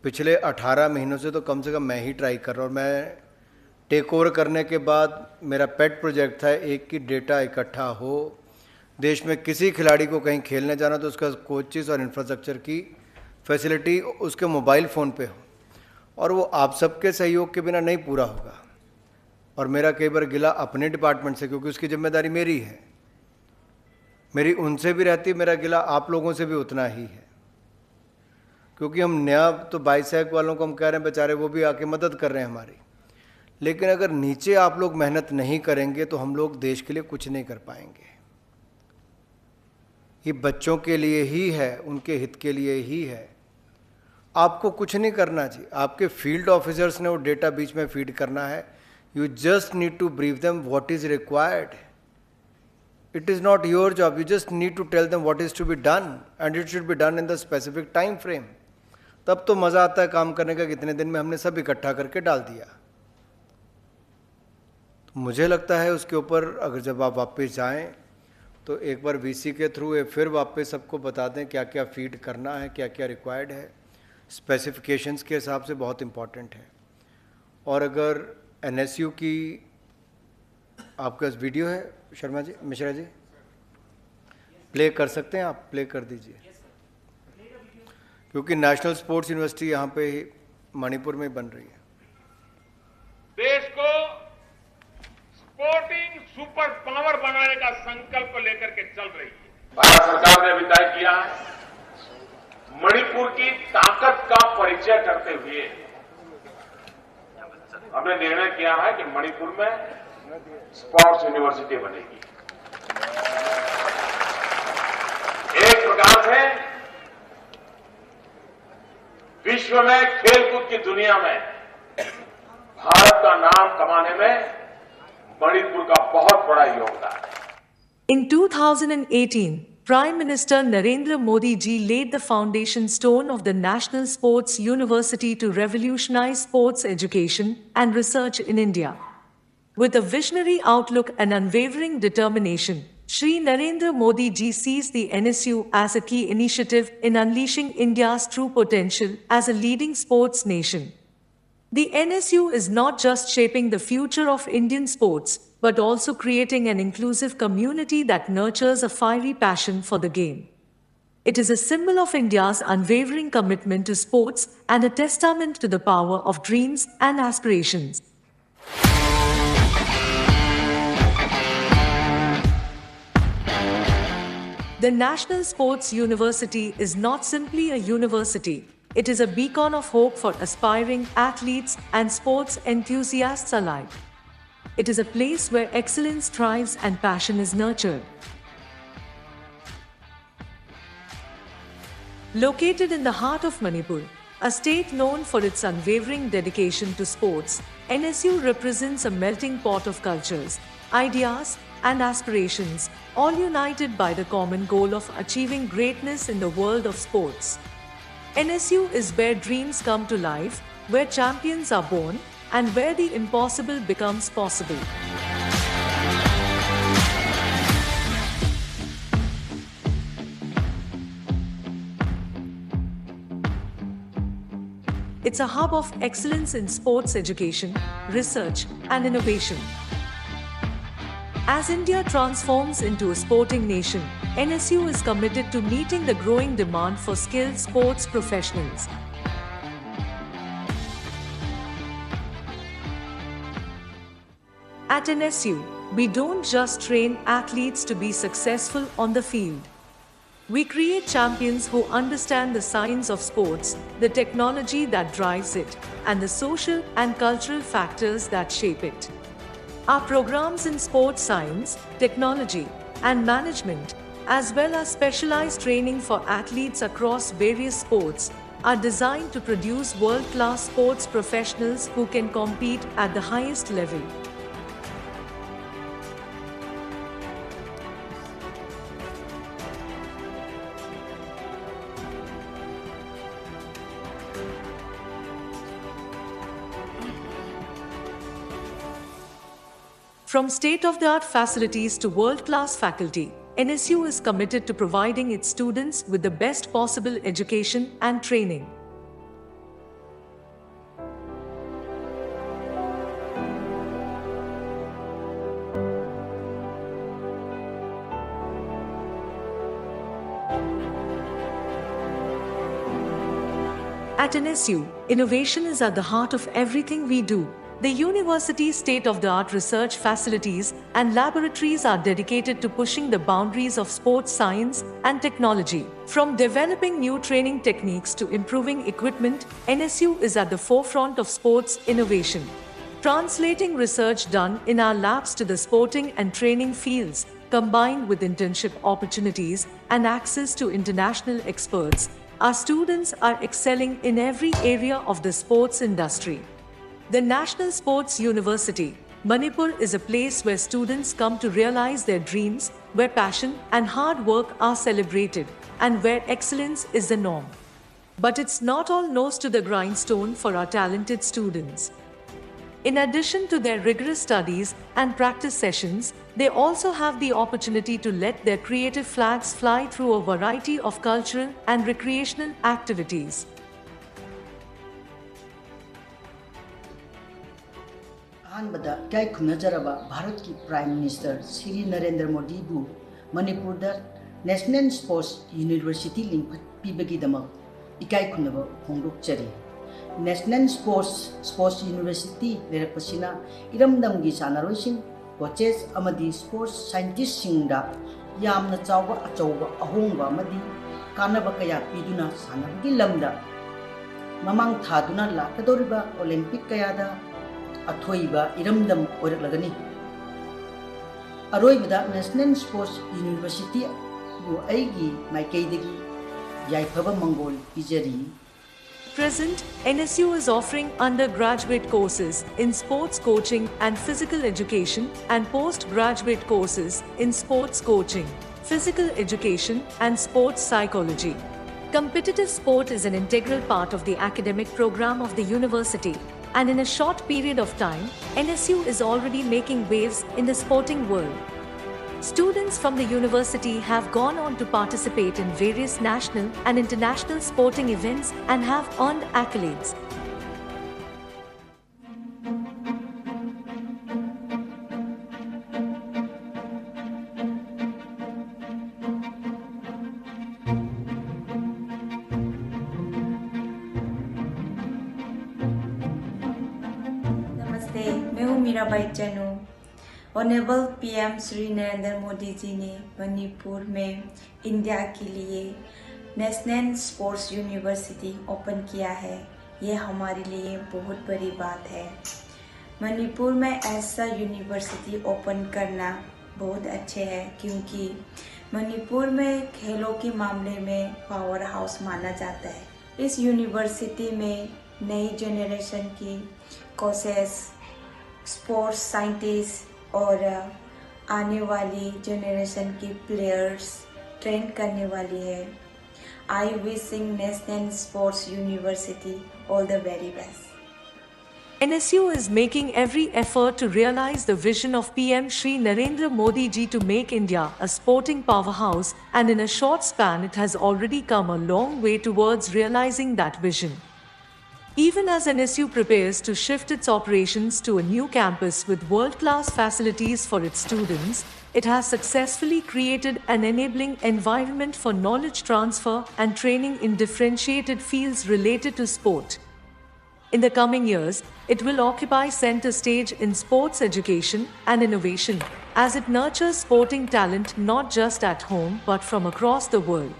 पिछले 18 महीनों से तो कम मैं ही ट्राई कर रहा हूँ, और मैं टेक ओवर करने के बाद मेरा पेट प्रोजेक्ट था एक कि डेटा इकट्ठा हो, देश में किसी खिलाड़ी को कहीं खेलने जाना तो उसका कोचेस और इंफ्रास्ट्रक्चर की फैसिलिटी उसके मोबाइल फ़ोन पे हो, और वो आप सबके सहयोग के बिना नहीं पूरा होगा। और मेरा कई बार गिला अपने डिपार्टमेंट से, क्योंकि उसकी जिम्मेदारी मेरी है, मेरी उनसे भी रहती है, मेरा गिला आप लोगों से भी उतना ही है। क्योंकि हम नया तो बाइसेक वालों को हम कह रहे हैं बेचारे वो भी आके मदद कर रहे हैं हमारी, लेकिन अगर नीचे आप लोग मेहनत नहीं करेंगे तो हम लोग देश के लिए कुछ नहीं कर पाएंगे। ये बच्चों के लिए ही है, उनके हित के लिए ही है। आपको कुछ नहीं करना चाहिए, आपके फील्ड ऑफिसर्स ने वो डेटा बीच में फीड करना है। You just need to brief them what is required. It is not your job, you just need to tell them what is to be done and it should be done in the specific time frame. तब तो मज़ा आता है काम करने का, कितने दिन में हमने सब इकट्ठा करके डाल दिया। तो मुझे लगता है उसके ऊपर अगर जब आप वापस जाएं तो एक बार वीसी के थ्रू ये फिर वापस सबको बता दें क्या क्या फीड करना है, क्या क्या रिक्वायर्ड है, स्पेसिफिकेशंस के हिसाब से बहुत इम्पॉर्टेंट है। और अगर एनएसयू की आपके पास वीडियो है शर्मा जी, मिश्रा जी, प्ले कर सकते हैं आप, प्ले कर दीजिए, क्योंकि नेशनल स्पोर्ट्स यूनिवर्सिटी यहाँ पे मणिपुर में बन रही है। देश को स्पोर्टिंग सुपर पावर बनाने का संकल्प लेकर के चल रही है। भारत सरकार ने अभी तय किया है मणिपुर की ताकत का परिचय करते हुए हमने निर्णय किया है कि मणिपुर में स्पोर्ट्स यूनिवर्सिटी बनेगी। एक प्रकार से विश्व में खेलकूद की दुनिया में भारत का नाम कमाने में मणिपुर का बहुत बड़ा योगदान है। In 2018, Prime Minister Narendra Modi ji laid the foundation stone of the National Sports University to revolutionize sports education and research in India. With a visionary outlook and unwavering determination, Shri Narendra Modi ji sees the NSU as a key initiative in unleashing India's true potential as a leading sports nation. The NSU is not just shaping the future of Indian sports, but also creating an inclusive community that nurtures a fiery passion for the game. It is a symbol of India's unwavering commitment to sports and a testament to the power of dreams and aspirations. The National Sports University is not simply a university. It is a beacon of hope for aspiring athletes and sports enthusiasts alike. It is a place where excellence thrives and passion is nurtured. Located in the heart of Manipur, a state known for its unwavering dedication to sports, NSU represents a melting pot of cultures, ideas, and aspirations, all united by the common goal of achieving greatness in the world of sports. NSU is where dreams come to life, where champions are born, and where the impossible becomes possible. It's a hub of excellence in sports education, research, and innovation. As India transforms into a sporting nation, NSU is committed to meeting the growing demand for skilled sports professionals. At NSU, we don't just train athletes to be successful on the field. We create champions who understand the science of sports, the technology that drives it, and the social and cultural factors that shape it. Our programs in sports science, technology, and management, as well as specialized training for athletes across various sports, are designed to produce world-class sports professionals who can compete at the highest level. From state-of-the-art facilities to world-class faculty, NSU is committed to providing its students with the best possible education and training. At NSU, innovation is at the heart of everything we do. The university's state-of-the-art research facilities and laboratories are dedicated to pushing the boundaries of sports science and technology. From developing new training techniques to improving equipment, NSU is at the forefront of sports innovation. Translating research done in our labs to the sporting and training fields, combined with internship opportunities and access to international experts, our students are excelling in every area of the sports industry. The National Sports University, Manipur, is a place where students come to realize their dreams, where passion and hard work are celebrated, and where excellence is the norm. But it's not all nose to the grindstone for our talented students. In addition to their rigorous studies and practice sessions, they also have the opportunity to let their creative flags fly through a variety of cultural and recreational activities. अहमदा इकाई खुनजरबा भारत की prime minister Shri Narendra Modi बु Manipur National Sports University लिंक पीबगीदमक इकाई खुनब फोंदोकचरी National Sports University लेरपसिना इरमदमगी सानारोइसिंग कोचेस अमदी स्पोर्ट्स साइंटिस्ट सिंगदा यामना चावबा अचौबा अहोंबा अमदी कानबा कया पीदुना सानबगी लमदा ममांग थादुना लाकदोरिबा ओलंपिक कयादा अथोइबा इरमदम ओरकलगनी अरोइबदा नेशनल स्पोर्ट्स यूनिवर्सिटी बु आइगी माइकेदगी याइफबा मंगोल पिजरी. Present, NSU is offering undergraduate courses in sports coaching and physical education and postgraduate courses in sports coaching, physical education and sports psychology. Competitive sport is an integral part of the academic program of the university, and in a short period of time, NSU is already making waves in the sporting world. Students from the university have gone on to participate in various national and international sporting events and have earned accolades. नमस्ते, मैं हूँ Mirabai Chanu. Honourable PM Shri Narendra Modi ji ने मणिपुर में India के लिए national Sports university open किया है। ये हमारे लिए बहुत बड़ी बात है। मणिपुर में ऐसा यूनिवर्सिटी ओपन करना बहुत अच्छे है, क्योंकि मणिपुर में खेलों के मामले में पावर हाउस माना जाता है। इस यूनिवर्सिटी में नई जनरेशन की कोचेस, स्पोर्ट्स साइंटिस्ट और आने वाली जनरेशन की प्लेयर्स ट्रेन करने वाली है। I wishing National Sports University all the very best. NSU is making every effort to realize the vision of PM Shri Narendra Modi ji to make India a sporting powerhouse, and in a short span it has already come a long way towards realizing that vision. Even as NSU prepares to shift its operations to a new campus with world-class facilities for its students, it has successfully created an enabling environment for knowledge transfer and training in differentiated fields related to sport. In the coming years, it will occupy center stage in sports education and innovation, as it nurtures sporting talent not just at home but from across the world.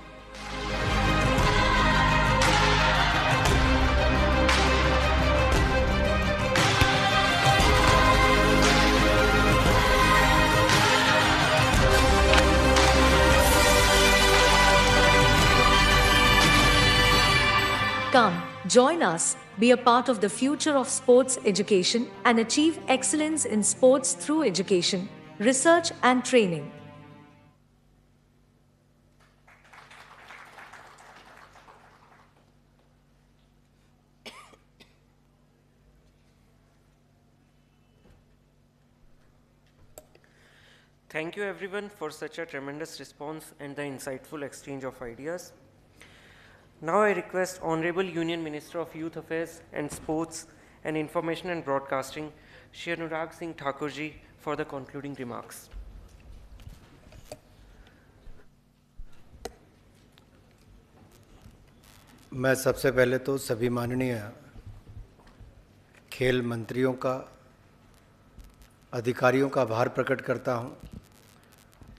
Come, join us, be a part of the future of sports education and achieve excellence in sports through education, research and training. Thank you everyone for such a tremendous response and the insightful exchange of ideas. Now I request Honorable Union Minister of Youth Affairs and Sports and Information and Broadcasting, Shri Anurag Singh Thakur ji, for the concluding remarks. मैं सबसे पहले तो सभी माननीय खेल मंत्रियों का, अधिकारियों का आभार प्रकट करता हूं,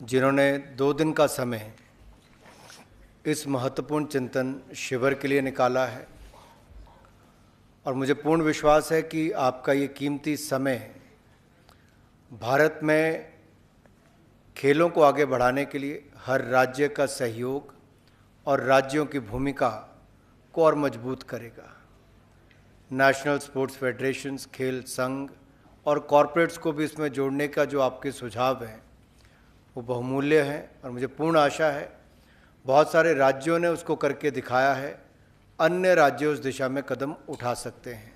जिन्होंने 2 दिन का समय इस महत्वपूर्ण चिंतन शिविर के लिए निकाला है। और मुझे पूर्ण विश्वास है कि आपका ये कीमती समय भारत में खेलों को आगे बढ़ाने के लिए हर राज्य का सहयोग और राज्यों की भूमिका को और मजबूत करेगा। नेशनल स्पोर्ट्स फेडरेशंस, खेल संघ और कॉरपोरेट्स को भी इसमें जोड़ने का जो आपके सुझाव हैं वो बहुमूल्य हैं, और मुझे पूर्ण आशा है बहुत सारे राज्यों ने उसको करके दिखाया है, अन्य राज्य उस दिशा में कदम उठा सकते हैं।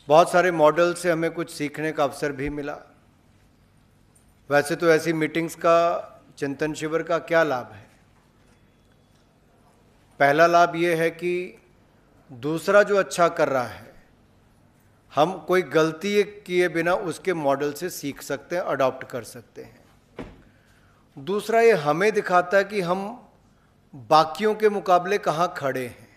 बहुत सारे मॉडल से हमें कुछ सीखने का अवसर भी मिला। वैसे तो ऐसी मीटिंग्स का, चिंतन शिविर का क्या लाभ है? पहला लाभ ये है कि दूसरा जो अच्छा कर रहा है, हम कोई गलती किए बिना उसके मॉडल से सीख सकते हैं, अडॉप्ट कर सकते हैं। दूसरा ये हमें दिखाता है कि हम बाकियों के मुकाबले कहाँ खड़े हैं।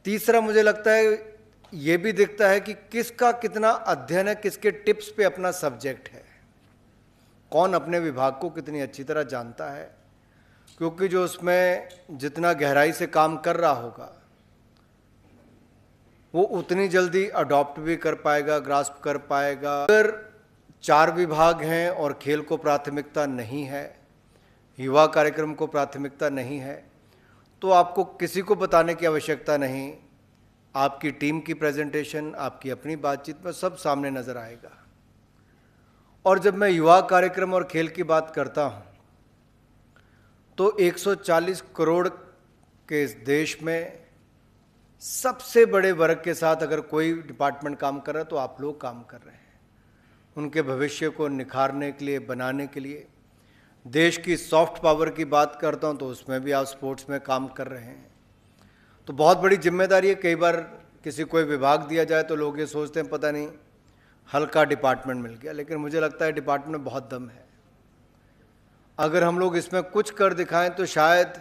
तीसरा मुझे लगता है ये भी दिखता है कि किसका कितना अध्ययन है, किसके टिप्स पे अपना सब्जेक्ट है, कौन अपने विभाग को कितनी अच्छी तरह जानता है, क्योंकि जो उसमें जितना गहराई से काम कर रहा होगा वो उतनी जल्दी अडॉप्ट भी कर पाएगा, ग्रास्प कर पाएगा। अगर 4 विभाग हैं और खेल को प्राथमिकता नहीं है, युवा कार्यक्रम को प्राथमिकता नहीं है, तो आपको किसी को बताने की आवश्यकता नहीं। आपकी टीम की प्रेजेंटेशन, आपकी अपनी बातचीत में सब सामने नजर आएगा। और जब मैं युवा कार्यक्रम और खेल की बात करता हूं तो 140 करोड़ के इस देश में सबसे बड़े वर्ग के साथ अगर कोई डिपार्टमेंट काम कर रहा है तो आप लोग काम कर रहे हैं, उनके भविष्य को निखारने के लिए, बनाने के लिए। देश की सॉफ्ट पावर की बात करता हूं तो उसमें भी आप स्पोर्ट्स में काम कर रहे हैं, तो बहुत बड़ी जिम्मेदारी है। कई बार किसी कोई विभाग दिया जाए तो लोग ये सोचते हैं पता नहीं हल्का डिपार्टमेंट मिल गया, लेकिन मुझे लगता है डिपार्टमेंट में बहुत दम है। अगर हम लोग इसमें कुछ कर दिखाएं तो शायद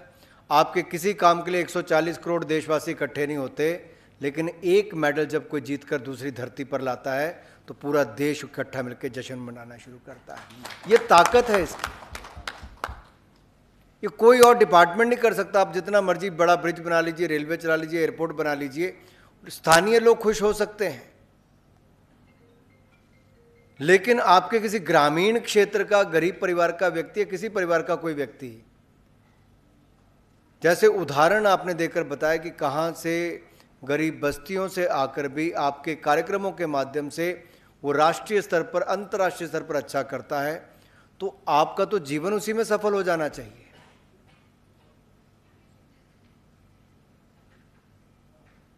आपके किसी काम के लिए 140 करोड़ देशवासी इकट्ठे नहीं होते, लेकिन एक मेडल जब कोई जीतकर दूसरी धरती पर लाता है तो पूरा देश इकट्ठा मिलकर जश्न मनाना शुरू करता है। ये ताकत है इसकी, ये कोई और डिपार्टमेंट नहीं कर सकता। आप जितना मर्जी बड़ा ब्रिज बना लीजिए, रेलवे चला लीजिए, एयरपोर्ट बना लीजिए, स्थानीय लोग खुश हो सकते हैं, लेकिन आपके किसी ग्रामीण क्षेत्र का, गरीब परिवार का व्यक्ति या किसी परिवार का कोई व्यक्ति, जैसे उदाहरण आपने देकर बताया कि कहां से गरीब बस्तियों से आकर भी आपके कार्यक्रमों के माध्यम से वो राष्ट्रीय स्तर पर, अंतर्राष्ट्रीय स्तर पर अच्छा करता है, तो आपका तो जीवन उसी में सफल हो जाना चाहिए।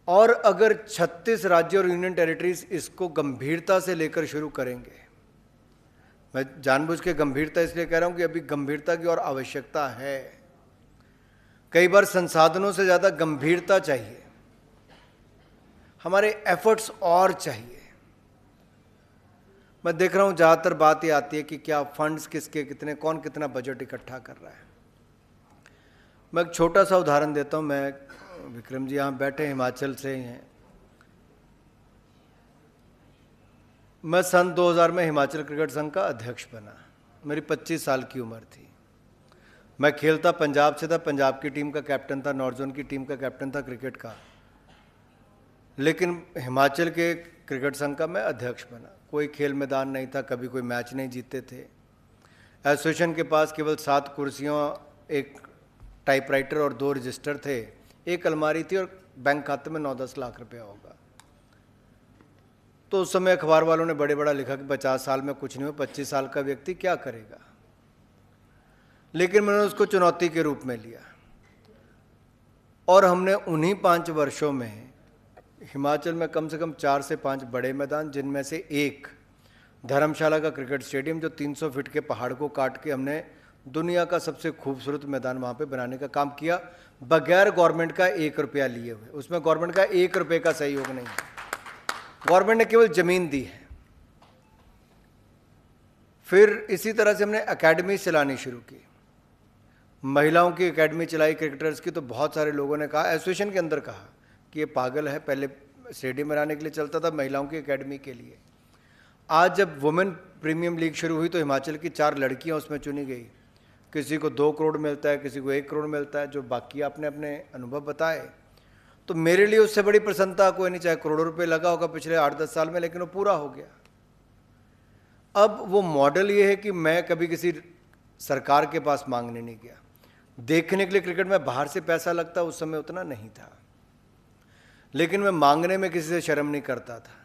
और अगर 36 राज्य और यूनियन टेरिटरीज इसको गंभीरता से लेकर शुरू करेंगे, मैं जानबूझ के गंभीरता इसलिए कह रहा हूं कि अभी गंभीरता की और आवश्यकता है। कई बार संसाधनों से ज्यादा गंभीरता चाहिए, हमारे एफर्ट्स और चाहिए। मैं देख रहा हूं ज्यादातर बात ये आती है कि क्या फंड्स किसके कितने, कौन कितना बजट इकट्ठा कर रहा है। मैं एक छोटा सा उदाहरण देता हूं। मैं, विक्रम जी यहाँ बैठे हिमाचल से ही हैं। मैं सन 2000 में हिमाचल क्रिकेट संघ का अध्यक्ष बना। मेरी 25 साल की उम्र थी। मैं खेलता पंजाब से था, पंजाब की टीम का कैप्टन था, नॉर्थ जोन की टीम का कैप्टन था क्रिकेट का, लेकिन हिमाचल के क्रिकेट संघ का मैं अध्यक्ष बना। कोई खेल मैदान नहीं था, कभी कोई मैच नहीं जीते थे। एसोसिएशन के पास केवल 7 कुर्सियों, एक टाइपराइटर और 2 रजिस्टर थे, एक अलमारी थी और बैंक खाते में 9-10 लाख रुपया होगा। तो उस समय अखबार वालों ने बड़े बड़ा लिखा कि 50 साल में कुछ नहीं हो, 25 साल का व्यक्ति क्या करेगा। लेकिन मैंने उसको चुनौती के रूप में लिया और हमने उन्हीं 5 वर्षों में हिमाचल में कम से कम 4 से 5 बड़े मैदान, जिनमें से एक धर्मशाला का क्रिकेट स्टेडियम जो 300 फीट के पहाड़ को काट के हमने दुनिया का सबसे खूबसूरत मैदान वहाँ पे बनाने का काम किया, बगैर गवर्नमेंट का 1 रुपया लिए हुए। उसमें गवर्नमेंट का 1 रुपये का सहयोग नहीं है, गवर्नमेंट ने केवल जमीन दी है। फिर इसी तरह से हमने एकेडमी चलानी शुरू की, महिलाओं की एकेडमी चलाई क्रिकेटर्स की। तो बहुत सारे लोगों ने कहा, एसोसिएशन के अंदर कहा कि ये पागल है, पहले स्टेडियम बनाने के लिए चलता था, महिलाओं की एकेडमी के लिए। आज जब वुमेन प्रीमियम लीग शुरू हुई तो हिमाचल की 4 लड़कियां उसमें चुनी गई। किसी को 2 करोड़ मिलता है, किसी को 1 करोड़ मिलता है, जो बाकी आपने अपने अनुभव बताए। तो मेरे लिए उससे बड़ी प्रसन्नता कोई नहीं, चाहे करोड़ों रुपए लगा होगा पिछले 8-10 साल में, लेकिन वो पूरा हो गया। अब वो मॉडल ये है कि मैं कभी किसी सरकार के पास मांगने नहीं गया। देखने के लिए क्रिकेट में बाहर से पैसा लगता, उस समय उतना नहीं था, लेकिन मैं मांगने में किसी से शर्म नहीं करता था।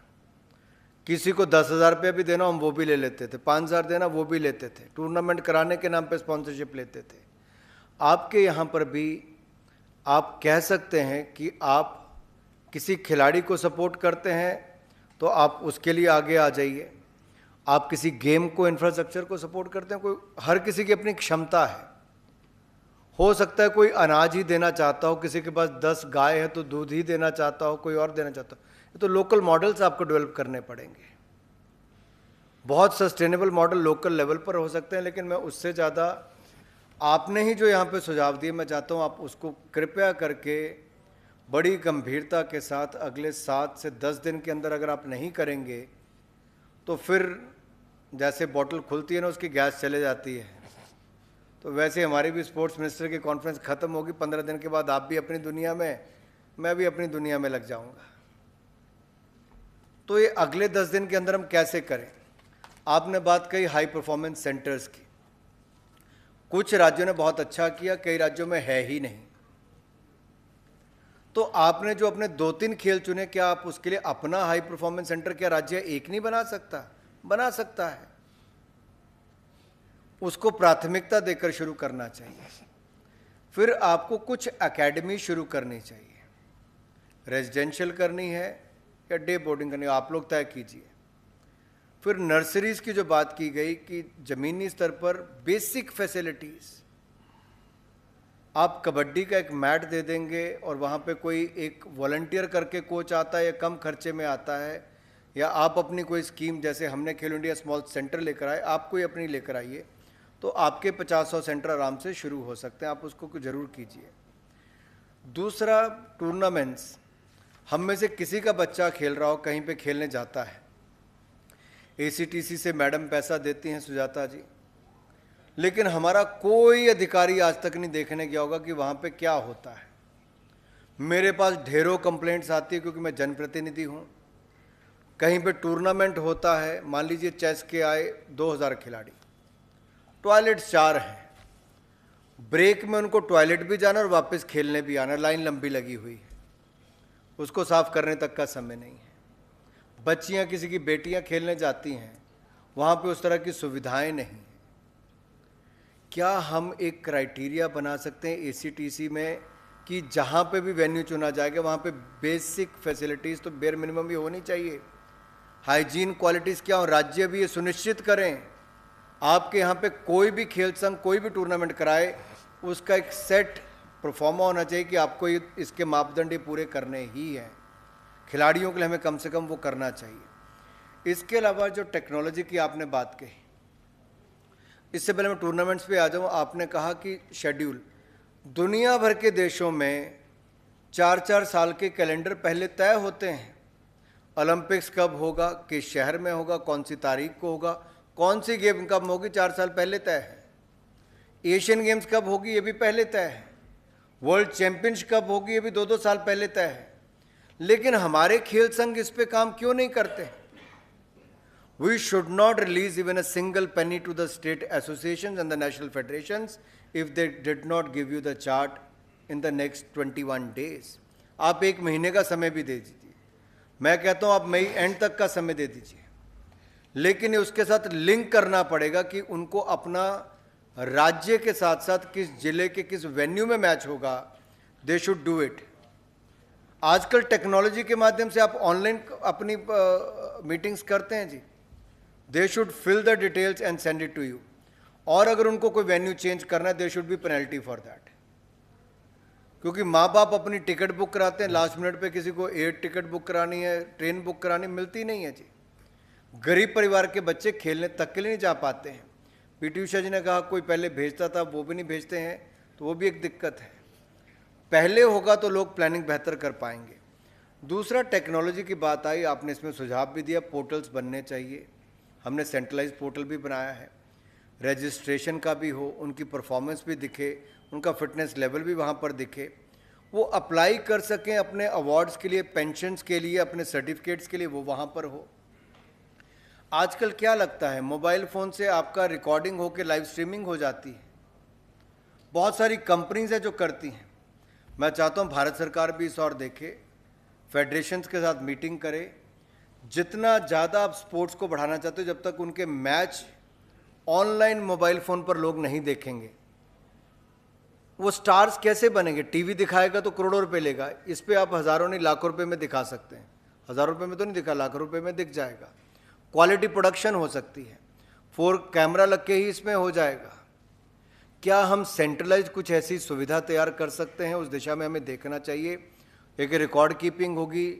किसी को 10,000 रुपये भी देना हम वो भी ले लेते थे, 5,000 देना वो भी लेते थे, टूर्नामेंट कराने के नाम पे स्पॉन्सरशिप लेते थे। आपके यहाँ पर भी आप कह सकते हैं कि आप किसी खिलाड़ी को सपोर्ट करते हैं तो आप उसके लिए आगे आ जाइए। आप किसी गेम को, इंफ्रास्ट्रक्चर को सपोर्ट करते हैं, कोई, हर किसी की अपनी क्षमता है। हो सकता है कोई अनाज ही देना चाहता हो, किसी के पास 10 गाय है तो दूध ही देना चाहता हो, कोई और देना चाहता हो। ये तो लोकल मॉडल्स आपको डेवलप करने पड़ेंगे। बहुत सस्टेनेबल मॉडल लोकल लेवल पर हो सकते हैं, लेकिन मैं उससे ज़्यादा आपने ही जो यहाँ पे सुझाव दिए, मैं चाहता हूँ आप उसको कृपया करके बड़ी गंभीरता के साथ अगले 7 से 10 दिन के अंदर अगर आप नहीं करेंगे तो फिर जैसे बॉटल खुलती है ना, उसकी गैस चले जाती है, तो वैसे हमारी भी स्पोर्ट्स मिनिस्टर की कॉन्फ्रेंस ख़त्म होगी। 15 दिन के बाद आप भी अपनी दुनिया में, मैं भी अपनी दुनिया में लग जाऊंगा। तो ये अगले 10 दिन के अंदर हम कैसे करें? आपने बात कही हाई परफॉर्मेंस सेंटर्स की। कुछ राज्यों ने बहुत अच्छा किया, कई राज्यों में है ही नहीं। तो आपने जो अपने 2-3 खेल चुने, क्या आप उसके लिए अपना हाई परफॉर्मेंस सेंटर, क्या राज्य एक नहीं बना सकता? बना सकता है। उसको प्राथमिकता देकर शुरू करना चाहिए। फिर आपको कुछ एकेडमी शुरू करनी चाहिए। रेजिडेंशियल करनी है या डे बोर्डिंग करनी है, आप लोग तय कीजिए। फिर नर्सरीज की जो बात की गई कि ज़मीनी स्तर पर बेसिक फैसिलिटीज़, आप कबड्डी का एक मैट दे देंगे और वहाँ पे कोई एक वॉलंटियर करके कोच आता है या कम खर्चे में आता है, या आप अपनी कोई स्कीम, जैसे हमने खेलो इंडिया स्मॉल सेंटर लेकर आए, आप कोई अपनी लेकर आइए, तो आपके 50-100 सेंटर आराम से शुरू हो सकते हैं। आप उसको ज़रूर कीजिए। दूसरा, टूर्नामेंट्स। हम में से किसी का बच्चा खेल रहा हो, कहीं पे खेलने जाता है, ACTC से मैडम पैसा देती हैं, सुजाता जी, लेकिन हमारा कोई अधिकारी आज तक नहीं देखने गया होगा कि वहाँ पे क्या होता है। मेरे पास ढेरों कंप्लेंट्स आती है क्योंकि मैं जनप्रतिनिधि हूँ। कहीं पे टूर्नामेंट होता है, मान लीजिए चेस के आए 2000 खिलाड़ी, टॉयलेट्स 4 हैं, ब्रेक में उनको टॉयलेट भी जाना और वापस खेलने भी आना, लाइन लंबी लगी हुई है, उसको साफ करने तक का समय नहीं है। बच्चियां, किसी की बेटियां खेलने जाती हैं, वहाँ पे उस तरह की सुविधाएं नहीं हैं। क्या हम एक क्राइटेरिया बना सकते हैं ACTC में कि जहाँ पे भी वेन्यू चुना जाएगा वहाँ पे बेसिक फैसिलिटीज़ तो बेयर मिनिमम भी होनी चाहिए। हाइजीन क्वालिटीज़ क्या हो, राज्य भी ये सुनिश्चित करें आपके यहाँ पे कोई भी खेल संघ कोई भी टूर्नामेंट कराए, उसका एक सेट परफॉर्मा होना चाहिए कि आपको इसके मापदंड ये पूरे करने ही हैं। खिलाड़ियों के लिए हमें कम से कम वो करना चाहिए। इसके अलावा जो टेक्नोलॉजी की आपने बात कही, इससे पहले मैं टूर्नामेंट्स पे आ जाऊँ, आपने कहा कि शेड्यूल, दुनिया भर के देशों में 4-4 साल के कैलेंडर पहले तय होते हैं। ओलंपिक्स कब होगा, किस शहर में होगा, कौन सी तारीख को होगा, कौन सी गेम कब होगी, 4 साल पहले तय है। एशियन गेम्स कब होगी, ये भी पहले तय है। वर्ल्ड चैंपियनशिप कब होगी, ये भी 2-2 साल पहले तय है। लेकिन हमारे खेल संघ इस पे काम क्यों नहीं करते? We should not release even a single penny to the state associations and the national federations if they did not give you the chart in the next 21 days. आप 1 महीने का समय भी दे दीजिए, मैं कहता हूँ आप मई एंड तक का समय दे दीजिए, लेकिन उसके साथ लिंक करना पड़ेगा कि उनको अपना राज्य के साथ साथ किस जिले के किस वेन्यू में मैच होगा, दे शुड डू इट। आजकल टेक्नोलॉजी के माध्यम से आप ऑनलाइन अपनी मीटिंग्स करते हैं जी, they should fill the details and send it to you. और अगर उनको कोई वेन्यू चेंज करना है, they should be penalty for that. क्योंकि माँ बाप अपनी टिकट बुक कराते हैं, लास्ट मिनट पे किसी को एयर टिकट बुक करानी है, ट्रेन बुक करानी, मिलती नहीं है जी। गरीब परिवार के बच्चे खेलने तक के लिए नहीं जा पाते हैं। PT उषा जी ने कहा कोई पहले भेजता था, वो भी नहीं भेजते हैं, तो वो भी एक दिक्कत है। पहले होगा तो लोग प्लानिंग बेहतर कर पाएंगे। दूसरा, टेक्नोलॉजी की बात आई, आपने इसमें सुझाव भी दिया, पोर्टल्स बनने चाहिए। हमने सेंट्रलाइज पोर्टल भी बनाया है, रजिस्ट्रेशन का भी हो, उनकी परफॉर्मेंस भी दिखे, उनका फिटनेस लेवल भी वहाँ पर दिखे, वो अप्लाई कर सकें अपने अवार्ड्स के लिए, पेंशन्स के लिए, अपने सर्टिफिकेट्स के लिए, वो वहाँ पर हो। आजकल क्या लगता है, मोबाइल फ़ोन से आपका रिकॉर्डिंग हो के लाइव स्ट्रीमिंग हो जाती है। बहुत सारी कंपनीज हैं जो करती हैं। मैं चाहता हूँ भारत सरकार भी इस और देखे, फेडरेशंस के साथ मीटिंग करे। जितना ज़्यादा आप स्पोर्ट्स को बढ़ाना चाहते हो, जब तक उनके मैच ऑनलाइन मोबाइल फ़ोन पर लोग नहीं देखेंगे, वो स्टार्स कैसे बनेंगे? टीवी दिखाएगा तो करोड़ों रुपए लेगा, इस पे आप हज़ारों नहीं लाखों रुपए में दिखा सकते हैं। हज़ारों रुपए में तो नहीं दिखा, लाखों रुपए में दिख जाएगा। क्वालिटी प्रोडक्शन हो सकती है, 4 कैमरा लग के ही इसमें हो जाएगा। क्या हम सेंट्रलाइज कुछ ऐसी सुविधा तैयार कर सकते हैं? उस दिशा में हमें देखना चाहिए। एक रिकॉर्ड कीपिंग होगी,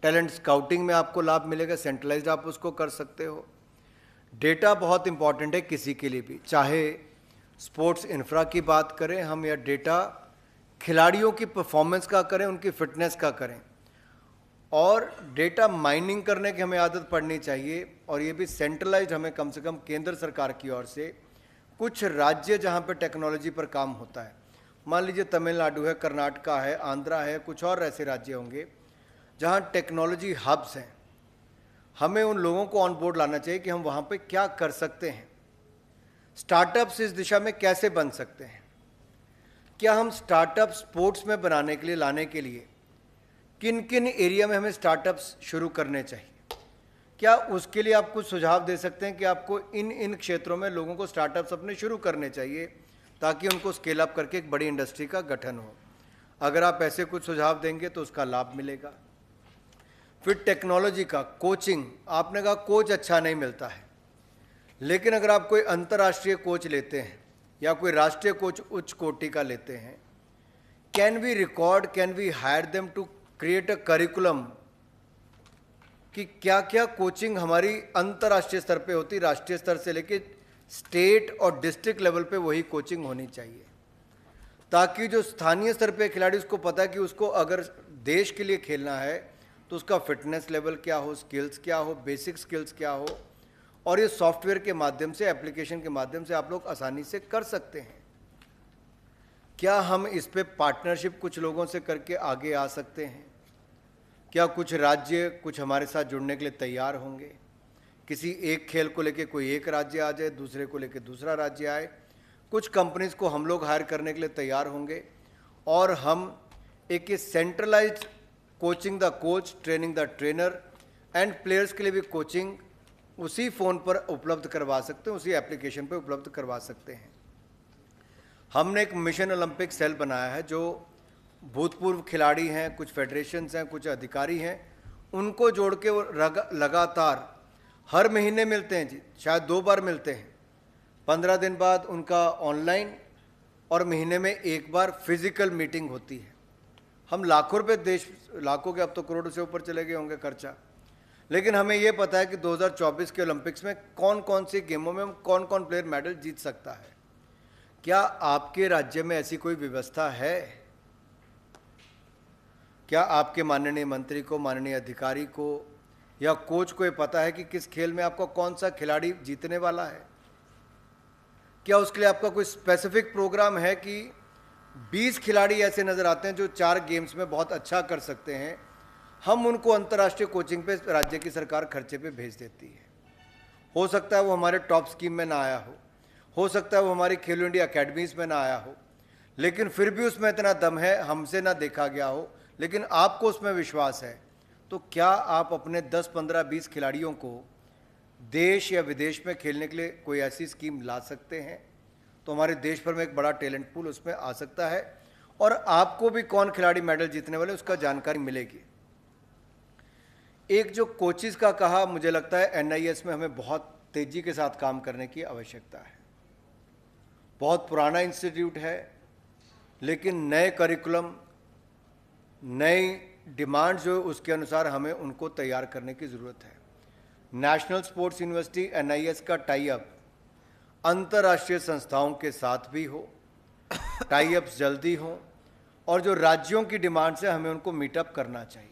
टैलेंट स्काउटिंग में आपको लाभ मिलेगा, सेंट्रलाइज्ड आप उसको कर सकते हो। डेटा बहुत इंपॉर्टेंट है किसी के लिए भी, चाहे स्पोर्ट्स इंफ्रा की बात करें हम या डेटा खिलाड़ियों की परफॉर्मेंस का करें, उनकी फिटनेस का करें। और डेटा माइनिंग करने की हमें आदत पड़नी चाहिए, और ये भी सेंट्रलाइज्ड हमें कम से कम केंद्र सरकार की ओर से। कुछ राज्य जहाँ पे टेक्नोलॉजी पर काम होता है, मान लीजिए तमिलनाडु है, कर्नाटका है, आंध्रा है, कुछ और ऐसे राज्य होंगे जहाँ टेक्नोलॉजी हब्स हैं, हमें उन लोगों को ऑन बोर्ड लाना चाहिए कि हम वहाँ पे क्या कर सकते हैं। स्टार्टअप्स इस दिशा में कैसे बन सकते हैं? क्या हम स्टार्टअप स्पोर्ट्स में बनाने के लिए, लाने के लिए किन किन एरिया में हमें स्टार्टअप्स शुरू करने चाहिए? क्या उसके लिए आप कुछ सुझाव दे सकते हैं कि आपको इन क्षेत्रों में लोगों को स्टार्टअप्स अपने शुरू करने चाहिए ताकि उनको स्केल अप करके एक बड़ी इंडस्ट्री का गठन हो? अगर आप ऐसे कुछ सुझाव देंगे तो उसका लाभ मिलेगा। फिर टेक्नोलॉजी का कोचिंग, आपने कहा कोच अच्छा नहीं मिलता है, लेकिन अगर आप कोई अंतर्राष्ट्रीय कोच लेते हैं या कोई राष्ट्रीय कोच उच्च कोटि का लेते हैं, can we hire them to create a curriculum कि क्या क्या कोचिंग हमारी अंतर्राष्ट्रीय स्तर पे होती, राष्ट्रीय स्तर से लेके स्टेट और डिस्ट्रिक्ट लेवल पे वही कोचिंग होनी चाहिए, ताकि जो स्थानीय स्तर पे खिलाड़ी उसको पता है कि उसको अगर देश के लिए खेलना है तो उसका फिटनेस लेवल क्या हो, स्किल्स क्या हो, बेसिक स्किल्स क्या हो, और ये सॉफ्टवेयर के माध्यम से, एप्लीकेशन के माध्यम से आप लोग आसानी से कर सकते हैं। क्या हम इस पे पार्टनरशिप कुछ लोगों से करके आगे आ सकते हैं? क्या कुछ राज्य कुछ हमारे साथ जुड़ने के लिए तैयार होंगे? किसी एक खेल को लेके कोई एक राज्य आ जाए, दूसरे को लेके दूसरा राज्य आए, कुछ कंपनीज को हम लोग हायर करने के लिए तैयार होंगे, और हम एक centralised coaching the coach, training the trainer and players के लिए भी कोचिंग उसी फ़ोन पर उपलब्ध करवा सकते हैं, उसी एप्लीकेशन पर उपलब्ध करवा सकते हैं। हमने एक मिशन ओलंपिक सेल बनाया है, जो भूतपूर्व खिलाड़ी हैं, कुछ फेडरेशंस हैं, कुछ अधिकारी हैं, उनको जोड़ के वो लगातार हर महीने मिलते हैं जी, शायद 2 बार मिलते हैं। 15 दिन बाद उनका ऑनलाइन और महीने में 1 बार फिजिकल मीटिंग होती है। हम लाखों रुपए लाखों के, अब तो करोड़ों से ऊपर चले गए होंगे खर्चा, लेकिन हमें ये पता है कि 2024 के ओलंपिक्स में कौन कौन सी गेमों में कौन कौन प्लेयर मेडल जीत सकता है। क्या आपके राज्य में ऐसी कोई व्यवस्था है? क्या आपके माननीय मंत्री को, माननीय अधिकारी को या कोच को ये पता है कि किस खेल में आपका कौन सा खिलाड़ी जीतने वाला है? क्या उसके लिए आपका कोई स्पेसिफिक प्रोग्राम है कि 20 खिलाड़ी ऐसे नज़र आते हैं जो 4 गेम्स में बहुत अच्छा कर सकते हैं, हम उनको अंतर्राष्ट्रीय कोचिंग पे राज्य की सरकार खर्चे पे भेज देती है। हो सकता है वो हमारे टॉप स्कीम में ना आया हो सकता है वो हमारी खेलो इंडिया अकेडमीज में ना आया हो, लेकिन फिर भी उसमें इतना दम है, हमसे ना देखा गया हो, लेकिन आपको उसमें विश्वास है, तो क्या आप अपने 10, 15, 20 खिलाड़ियों को देश या विदेश में खेलने के लिए कोई ऐसी स्कीम ला सकते हैं? तो हमारे देश भर में एक बड़ा टैलेंट पूल उसमें आ सकता है, और आपको भी कौन खिलाड़ी मेडल जीतने वाले उसका जानकारी मिलेगी। एक जो कोचिज का कहा, मुझे लगता है एनआईएस में हमें बहुत तेजी के साथ काम करने की आवश्यकता है। बहुत पुराना इंस्टीट्यूट है, लेकिन नए करिकुलम, नई डिमांड जो उसके अनुसार हमें उनको तैयार करने की ज़रूरत है। नेशनल स्पोर्ट्स यूनिवर्सिटी एनआईएस का टाई अप अंतर्राष्ट्रीय संस्थाओं के साथ भी हो, टाई अप्स जल्दी हों, और जो राज्यों की डिमांड से हमें उनको मीटअप करना चाहिए,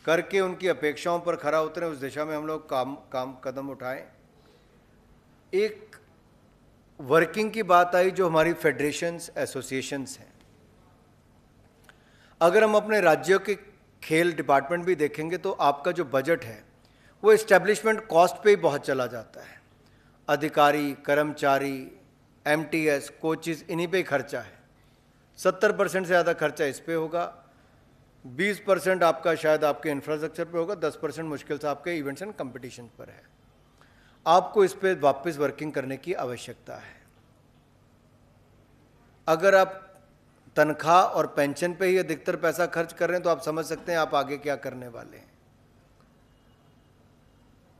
करके उनकी अपेक्षाओं पर खरा उतरें, उस दिशा में हम लोग कदम उठाएं। एक वर्किंग की बात आई जो हमारी फेडरेशंस, एसोसिएशंस हैं। अगर हम अपने राज्यों के खेल डिपार्टमेंट भी देखेंगे तो आपका जो बजट है वो इस्टेब्लिशमेंट कॉस्ट पे ही बहुत चला जाता है। अधिकारी, कर्मचारी, एमटीएस, कोचेस, इन्हीं पे ही खर्चा है। 70% से ज़्यादा खर्चा इस पे होगा, 20% आपका शायद आपके इंफ्रास्ट्रक्चर पे होगा, 10% मुश्किल से आपके इवेंट्स एंड कंपटीशन पर है। आपको इस पे वापस वर्किंग करने की आवश्यकता है। अगर आप तनख्वाह और पेंशन पे ही अधिकतर पैसा खर्च कर रहे हैं तो आप समझ सकते हैं आप आगे क्या करने वाले हैं।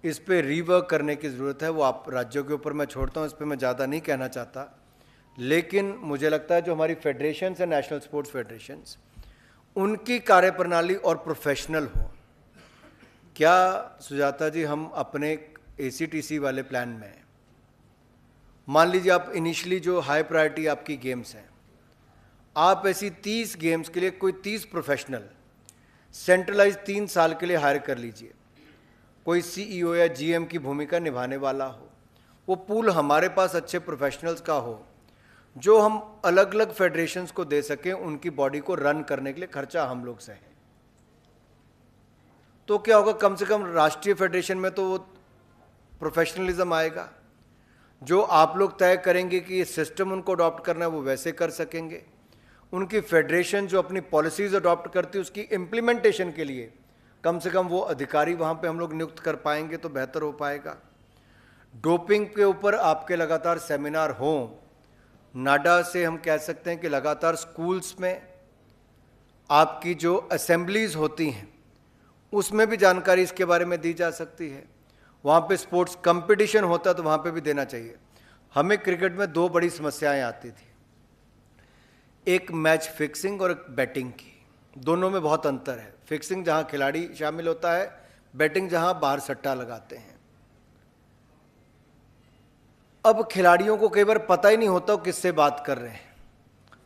इस पे रीवर्क करने की ज़रूरत है, वो आप राज्यों के ऊपर मैं छोड़ता हूँ, इस पे मैं ज़्यादा नहीं कहना चाहता। लेकिन मुझे लगता है जो हमारी फेडरेशंस हैं, नेशनल स्पोर्ट्स फेडरेशंस, उनकी कार्यप्रणाली और प्रोफेशनल हो। क्या सुजाता जी, हम अपने ACTC वाले प्लान में, मान लीजिए आप इनिशियली जो हाई प्रायोरिटी आपकी गेम्स हैं, आप ऐसी 30 गेम्स के लिए कोई 30 प्रोफेशनल सेंट्रलाइज 3 साल के लिए हायर कर लीजिए, कोई CEO या GM की भूमिका निभाने वाला हो। वो पूल हमारे पास अच्छे प्रोफेशनल्स का हो जो हम अलग अलग फेडरेशंस को दे सकें, उनकी बॉडी को रन करने के लिए खर्चा हम लोग सहें। तो क्या होगा, कम से कम राष्ट्रीय फेडरेशन में तो वो प्रोफेशनलिज्म आएगा। जो आप लोग तय करेंगे कि ये सिस्टम उनको अडॉप्ट करना है वो वैसे कर सकेंगे। उनकी फेडरेशन जो अपनी पॉलिसीज अडॉप्ट करती है उसकी इम्प्लीमेंटेशन के लिए कम से कम वो अधिकारी वहाँ पे हम लोग नियुक्त कर पाएंगे तो बेहतर हो पाएगा। डोपिंग के ऊपर आपके लगातार सेमिनार हों। नाडा से हम कह सकते हैं कि लगातार स्कूल्स में आपकी जो असेंबलीज होती हैं उसमें भी जानकारी इसके बारे में दी जा सकती है। वहाँ पे स्पोर्ट्स कंपटीशन होता है तो वहाँ पे भी देना चाहिए। हमें क्रिकेट में 2 बड़ी समस्याएं आती थी, एक मैच फिक्सिंग और एक बैटिंग की। दोनों में बहुत अंतर है। फिक्सिंग जहाँ खिलाड़ी शामिल होता है, बैटिंग जहाँ बाहर सट्टा लगाते हैं। अब खिलाड़ियों को कई बार पता ही नहीं होता किससे बात कर रहे हैं।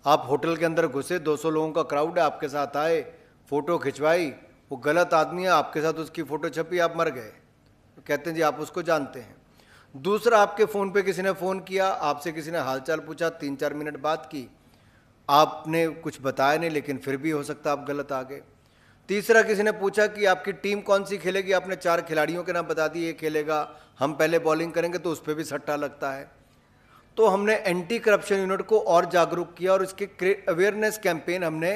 आप होटल के अंदर घुसे, 200 लोगों का क्राउड है, आपके साथ आए, फोटो खिंचवाई, वो गलत आदमी है, आपके साथ उसकी फ़ोटो छपी, आप मर गए। तो कहते हैं जी आप उसको जानते हैं। दूसरा, आपके फ़ोन पे किसी ने फ़ोन किया, आपसे किसी ने हालचाल पूछा, 3-4 मिनट बात की, आपने कुछ बताया नहीं लेकिन फिर भी हो सकता आप गलत आ गए। तीसरा, किसी ने पूछा कि आपकी टीम कौन सी खेलेगी, आपने 4 खिलाड़ियों के नाम बता दिए, ये खेलेगा, हम पहले बॉलिंग करेंगे, तो उस पर भी सट्टा लगता है। तो हमने एंटी करप्शन यूनिट को और जागरूक किया और इसके अवेयरनेस कैंपेन हमने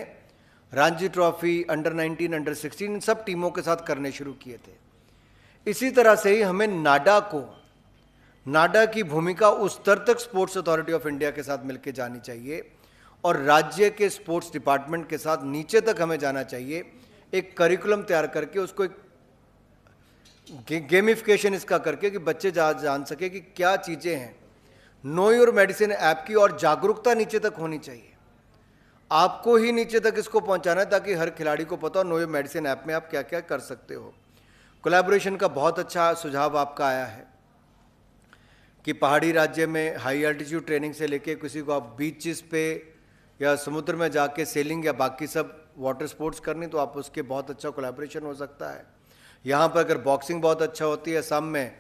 रणजी ट्रॉफी, अंडर 19, अंडर 16 इन सब टीमों के साथ करने शुरू किए थे। इसी तरह से ही हमें नाडा की भूमिका उस स्तर तक स्पोर्ट्स अथॉरिटी ऑफ इंडिया के साथ मिलकर जानी चाहिए और राज्य के स्पोर्ट्स डिपार्टमेंट के साथ नीचे तक हमें जाना चाहिए। एक करिकुलम तैयार करके उसको एक गेमिफिकेशन इसका करके कि बच्चे जान सके कि क्या चीज़ें हैं। नो योर मेडिसिन ऐप की और जागरूकता नीचे तक होनी चाहिए। आपको ही नीचे तक इसको पहुंचाना है ताकि हर खिलाड़ी को पता हो नो योर मेडिसिन ऐप में आप क्या क्या कर सकते हो। कोलैबोरेशन का बहुत अच्छा सुझाव आपका आया है कि पहाड़ी राज्य में हाई एल्टीट्यूड ट्रेनिंग से लेके किसी को आप बीचेस पे या समुद्र में जाके सेलिंग या बाकी सब वाटर स्पोर्ट्स करनी, तो आप उसके बहुत अच्छा कोलैबोरेशन हो सकता है। यहाँ पर अगर बॉक्सिंग बहुत अच्छा होती है असम में,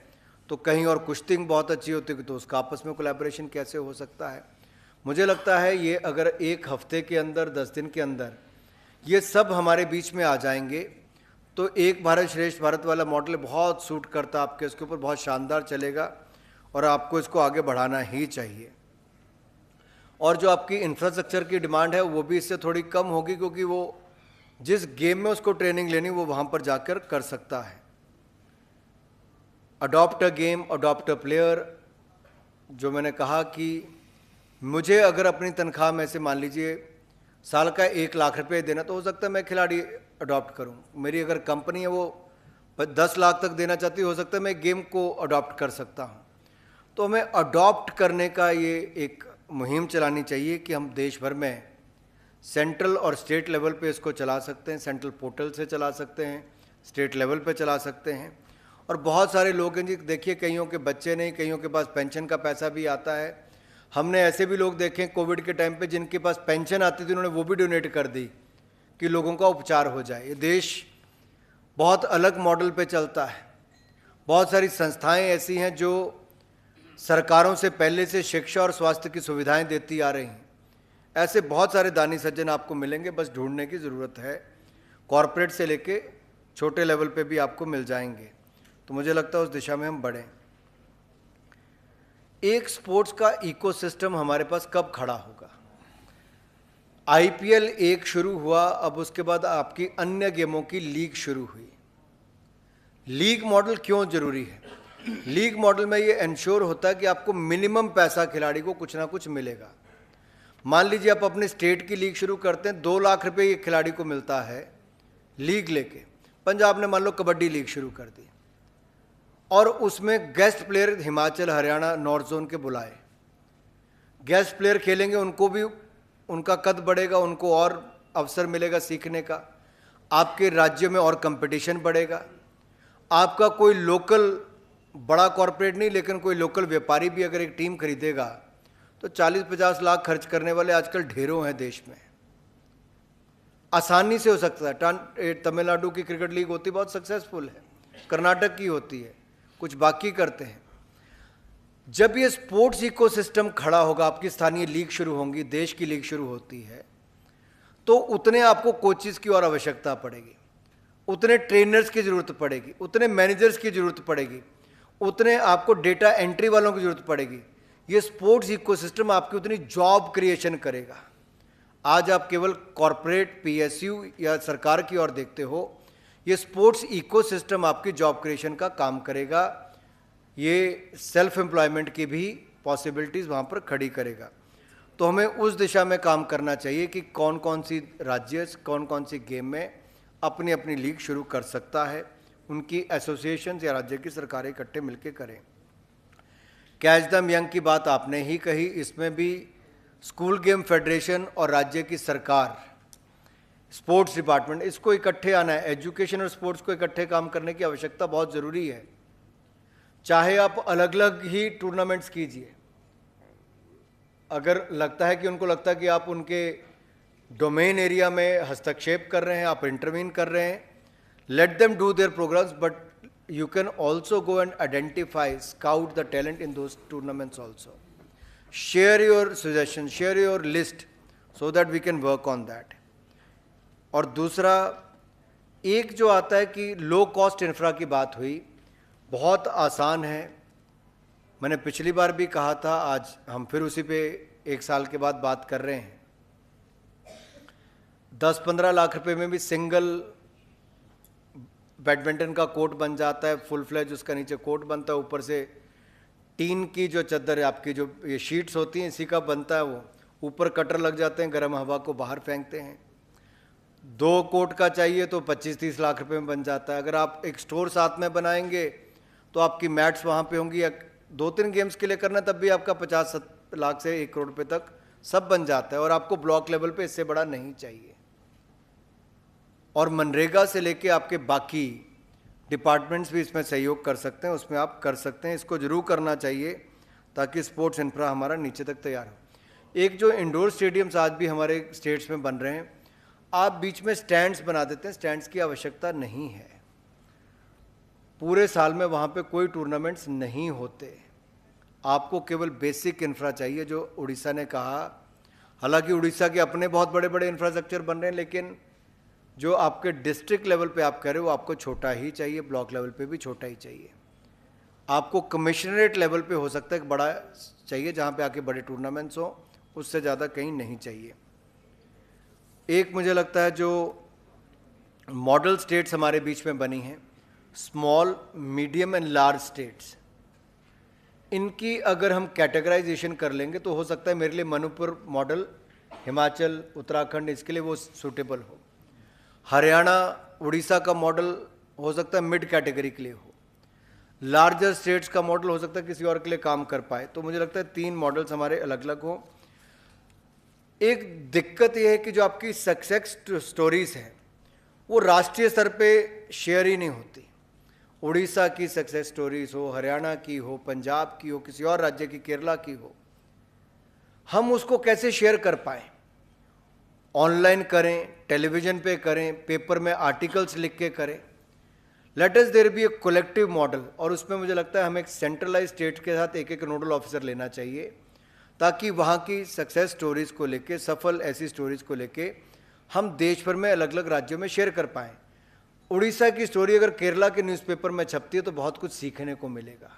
तो कहीं और कुश्तिंग बहुत अच्छी होती है, तो उसका आपस में कोलैबोरेशन कैसे हो सकता है। मुझे लगता है ये अगर 1 हफ्ते के अंदर, 10 दिन के अंदर ये सब हमारे बीच में आ जाएंगे तो एक भारत श्रेष्ठ भारत वाला मॉडल बहुत सूट करता आपके, उसके ऊपर बहुत शानदार चलेगा और आपको इसको आगे बढ़ाना ही चाहिए। और जो आपकी इंफ्रास्ट्रक्चर की डिमांड है वो भी इससे थोड़ी कम होगी, क्योंकि वो जिस गेम में उसको ट्रेनिंग लेनी वो वहाँ पर जाकर कर सकता है। Adopt a game, adopt a player. जो मैंने कहा कि मुझे अगर अपनी तनख्वाह में से मान लीजिए साल का 1 लाख रुपए देना, तो हो सकता है मैं खिलाड़ी अडॉप्ट करूं। मेरी अगर कंपनी है वो 10 लाख तक देना चाहती, हो सकता है मैं गेम को अडॉप्ट कर सकता हूं। तो हमें अडॉप्ट करने का ये एक मुहिम चलानी चाहिए कि हम देश भर में सेंट्रल और स्टेट लेवल पे इसको चला सकते हैं। सेंट्रल पोर्टल से चला सकते हैं, स्टेट लेवल पे चला सकते हैं। और बहुत सारे लोग हैं जी, देखिए कईयों के बच्चे नहीं, कईयों के पास पेंशन का पैसा भी आता है। हमने ऐसे भी लोग देखे कोविड के टाइम पे जिनके पास पेंशन आती थी, उन्होंने वो भी डोनेट कर दी कि लोगों का उपचार हो जाए। ये देश बहुत अलग मॉडल पे चलता है। बहुत सारी संस्थाएं ऐसी हैं जो सरकारों से पहले से शिक्षा और स्वास्थ्य की सुविधाएं देती आ रही हैं। ऐसे बहुत सारे दानी सज्जन आपको मिलेंगे, बस ढूंढने की ज़रूरत है। कॉरपोरेट से लेके छोटे लेवल पे भी आपको मिल जाएंगे। तो मुझे लगता है उस दिशा में हम बढ़ें। एक स्पोर्ट्स का इकोसिस्टम हमारे पास कब खड़ा होगा? IPL एक शुरू हुआ, अब उसके बाद आपकी अन्य गेमों की लीग शुरू हुई। लीग मॉडल क्यों जरूरी है? लीग मॉडल में ये इंश्योर होता है कि आपको मिनिमम पैसा खिलाड़ी को कुछ ना कुछ मिलेगा। मान लीजिए आप अपने स्टेट की लीग शुरू करते हैं, 2 लाख रुपए ये खिलाड़ी को मिलता है लीग लेके। पंजाब ने मान लो कबड्डी लीग शुरू कर दी और उसमें guest player Himachal, Haryana, north zone के बुलाए। गेस्ट प्लेयर खेलेंगे, उनको भी उनका कद बढ़ेगा, उनको और अवसर मिलेगा सीखने का, आपके राज्य में और कंपटीशन बढ़ेगा। आपका कोई लोकल बड़ा कॉरपोरेट नहीं, लेकिन कोई लोकल व्यापारी भी अगर एक टीम खरीदेगा तो 40-50 लाख खर्च करने वाले आजकल ढेरों हैं देश में, आसानी से हो सकता है। तमिलनाडु की क्रिकेट लीग होती बहुत सक्सेसफुल है, कर्नाटक की होती है, कुछ बाकी करते हैं। जब ये स्पोर्ट्स इकोसिस्टम खड़ा होगा, आपकी स्थानीय लीग शुरू होंगी, देश की लीग शुरू होती है, तो उतने आपको कोचेस की और आवश्यकता पड़ेगी, उतने ट्रेनर्स की ज़रूरत पड़ेगी, उतने मैनेजर्स की ज़रूरत पड़ेगी, उतने आपको डेटा एंट्री वालों की ज़रूरत पड़ेगी। ये स्पोर्ट्स इकोसिस्टम आपकी उतनी जॉब क्रिएशन करेगा। आज आप केवल कॉरपोरेट, पीएसयू या सरकार की ओर देखते हो, ये स्पोर्ट्स इकोसिस्टम आपकी जॉब क्रिएशन का काम करेगा, ये सेल्फ एम्प्लॉयमेंट की भी पॉसिबिलिटीज़ वहाँ पर खड़ी करेगा। तो हमें उस दिशा में काम करना चाहिए कि कौन कौन सी राज्य, कौन कौन सी गेम में अपनी अपनी लीग शुरू कर सकता है, उनकी एसोसिएशन या राज्य की सरकारें इकट्ठे मिलकर करें। कैच द यंग की बात आपने ही कही, इसमें भी स्कूल गेम फेडरेशन और राज्य की सरकार, स्पोर्ट्स डिपार्टमेंट, इसको इकट्ठे आना है। एजुकेशन और स्पोर्ट्स को इकट्ठे काम करने की आवश्यकता बहुत ज़रूरी है। चाहे आप अलग अलग ही टूर्नामेंट्स कीजिए, अगर लगता है कि उनको लगता है कि आप उनके डोमेन एरिया में हस्तक्षेप कर रहे हैं, आप इंटरवीन कर रहे हैं, let them do their programs, but you can also go and identify, scout the talent in those tournaments also. Share your suggestions, share your list so that we can work on that. और दूसरा एक जो आता है कि low cost infra की बात हुई, बहुत आसान है। मैंने पिछली बार भी कहा था, आज हम फिर उसी पे 1 साल के बाद बात कर रहे हैं। 10-15 लाख रुपए में भी सिंगल बैडमिंटन का कोर्ट बन जाता है, फुल फ्लेज, उसका नीचे कोर्ट बनता है, ऊपर से टीन की जो चद्दर है आपकी, जो ये शीट्स होती हैं, इसी का बनता है। वो ऊपर कटर लग जाते हैं, गर्म हवा को बाहर फेंकते हैं। 2 कोर्ट का चाहिए तो 25-30 लाख रुपए में बन जाता है। अगर आप एक स्टोर साथ में बनाएंगे तो आपकी मैट्स वहाँ पे होंगी, या 2-3 गेम्स के लिए करना तब भी आपका 50 लाख से 1 करोड़ रुपये तक सब बन जाता है, और आपको ब्लॉक लेवल पे इससे बड़ा नहीं चाहिए। और मनरेगा से लेके आपके बाकी डिपार्टमेंट्स भी इसमें सहयोग कर सकते हैं, उसमें आप कर सकते हैं। इसको जरूर करना चाहिए ताकि स्पोर्ट्स इंफ्रा हमारा नीचे तक तैयार हो। एक जो इंडोर स्टेडियम्स आज भी हमारे स्टेट्स में बन रहे हैं, आप बीच में स्टैंड्स बना देते हैं, स्टैंड्स की आवश्यकता नहीं है। पूरे साल में वहाँ पे कोई टूर्नामेंट्स नहीं होते, आपको केवल बेसिक इंफ्रा चाहिए, जो उड़ीसा ने कहा। हालांकि उड़ीसा के अपने बहुत बड़े बड़े इंफ्रास्ट्रक्चर बन रहे हैं, लेकिन जो आपके डिस्ट्रिक्ट लेवल पे आप कह रहे हो, आपको छोटा ही चाहिए, ब्लॉक लेवल पे भी छोटा ही चाहिए। आपको कमिश्नरेट लेवल पे हो सकता है कि बड़ा चाहिए, जहाँ पे आके बड़े टूर्नामेंट्स हो, उससे ज़्यादा कहीं नहीं चाहिए। एक मुझे लगता है जो मॉडल स्टेट्स हमारे बीच में बनी हैं, small, medium and large states, इनकी अगर हम कैटेगराइजेशन कर लेंगे तो हो सकता है मेरे लिए मणिपुर मॉडल, हिमाचल, उत्तराखंड, इसके लिए वो सूटेबल हो। हरियाणा, उड़ीसा का मॉडल हो सकता है मिड कैटेगरी के लिए हो। लार्जर स्टेट्स का मॉडल हो सकता है किसी और के लिए काम कर पाए। तो मुझे लगता है 3 मॉडल्स हमारे अलग अलग हों। एक दिक्कत यह है कि जो आपकी सक्सेस स्टोरीज हैं वो राष्ट्रीय स्तर पे शेयर ही नहीं होती। उड़ीसा की सक्सेस स्टोरीज हो, हरियाणा की हो, पंजाब की हो, किसी और राज्य की, केरला की हो, हम उसको कैसे शेयर कर पाएँ? ऑनलाइन करें, टेलीविजन पे करें, पेपर में आर्टिकल्स लिख के करें। Let us there be a collective model, और उसमें मुझे लगता है हमें एक सेंट्रलाइज स्टेट के साथ एक नोडल ऑफिसर लेना चाहिए, ताकि वहाँ की सक्सेस स्टोरीज़ को लेके, सफल ऐसी स्टोरीज़ को लेके हम देश भर में अलग अलग राज्यों में शेयर कर पाएँ। उड़ीसा की स्टोरी अगर केरला के न्यूज़पेपर में छपती है तो बहुत कुछ सीखने को मिलेगा।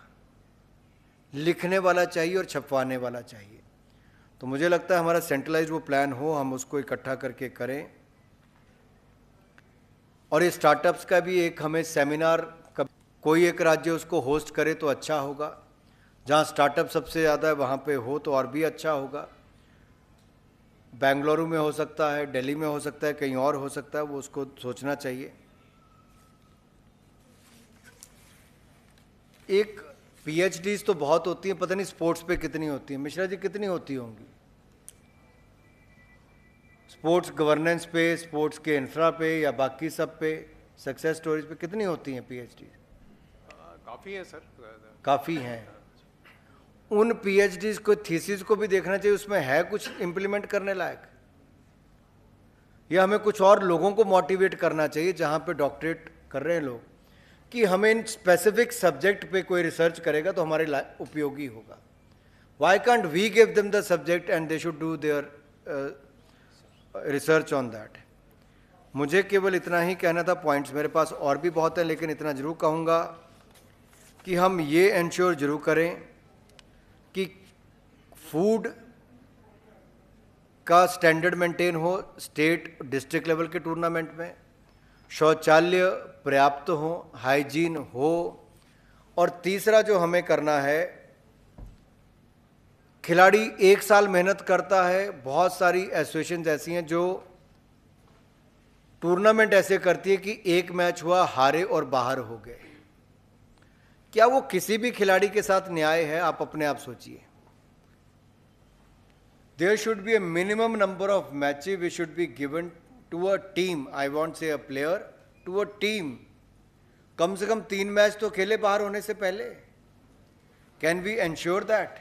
लिखने वाला चाहिए और छपवाने वाला चाहिए। तो मुझे लगता है हमारा सेंट्रलाइज वो प्लान हो, हम उसको इकट्ठा करके करें। और ये स्टार्टअप्स का भी एक हमें सेमिनार, कोई एक राज्य उसको होस्ट करे तो अच्छा होगा। जहाँ स्टार्टअप सबसे ज़्यादा है वहाँ पे हो तो और भी अच्छा होगा। बेंगलुरु में हो सकता है, दिल्ली में हो सकता है, कहीं और हो सकता है, वो उसको सोचना चाहिए। एक पीएचडीज तो बहुत होती हैं, पता नहीं स्पोर्ट्स पे कितनी होती हैं। मिश्रा जी कितनी होती होंगी स्पोर्ट्स गवर्नेंस पे, स्पोर्ट्स के इंफ्रा पे या बाकी सब पे, सक्सेस स्टोरीज पे कितनी होती हैं पीएचडी? काफ़ी है सर, काफ़ी हैं। उन पीएचडीज को, थीसिस को भी देखना चाहिए, उसमें है कुछ इम्प्लीमेंट करने लायक, या हमें कुछ और लोगों को मोटिवेट करना चाहिए जहाँ पे डॉक्टरेट कर रहे हैं लोग, कि हमें इन स्पेसिफिक सब्जेक्ट पे कोई रिसर्च करेगा तो हमारे उपयोगी होगा। Why can't we give them the subject and they should do their research on that. मुझे केवल इतना ही कहना था, पॉइंट्स मेरे पास और भी बहुत हैं, लेकिन इतना जरूर कहूँगा कि हम ये इंश्योर जरूर करें कि फूड का स्टैंडर्ड मेंटेन हो स्टेट डिस्ट्रिक्ट लेवल के टूर्नामेंट में, शौचालय पर्याप्त हो, हाइजीन हो, और तीसरा जो हमें करना है, खिलाड़ी एक साल मेहनत करता है, बहुत सारी एसोसिएशंस ऐसी हैं जो टूर्नामेंट ऐसे करती है कि एक मैच हुआ, हारे और बाहर हो गए। क्या वो किसी भी खिलाड़ी के साथ न्याय है? आप अपने आप सोचिए। There should be a minimum number of matches which should be given to a team. I won't say a player, to a team. कम से कम 3 मैच तो खेले बाहर होने से पहले। Can we ensure that?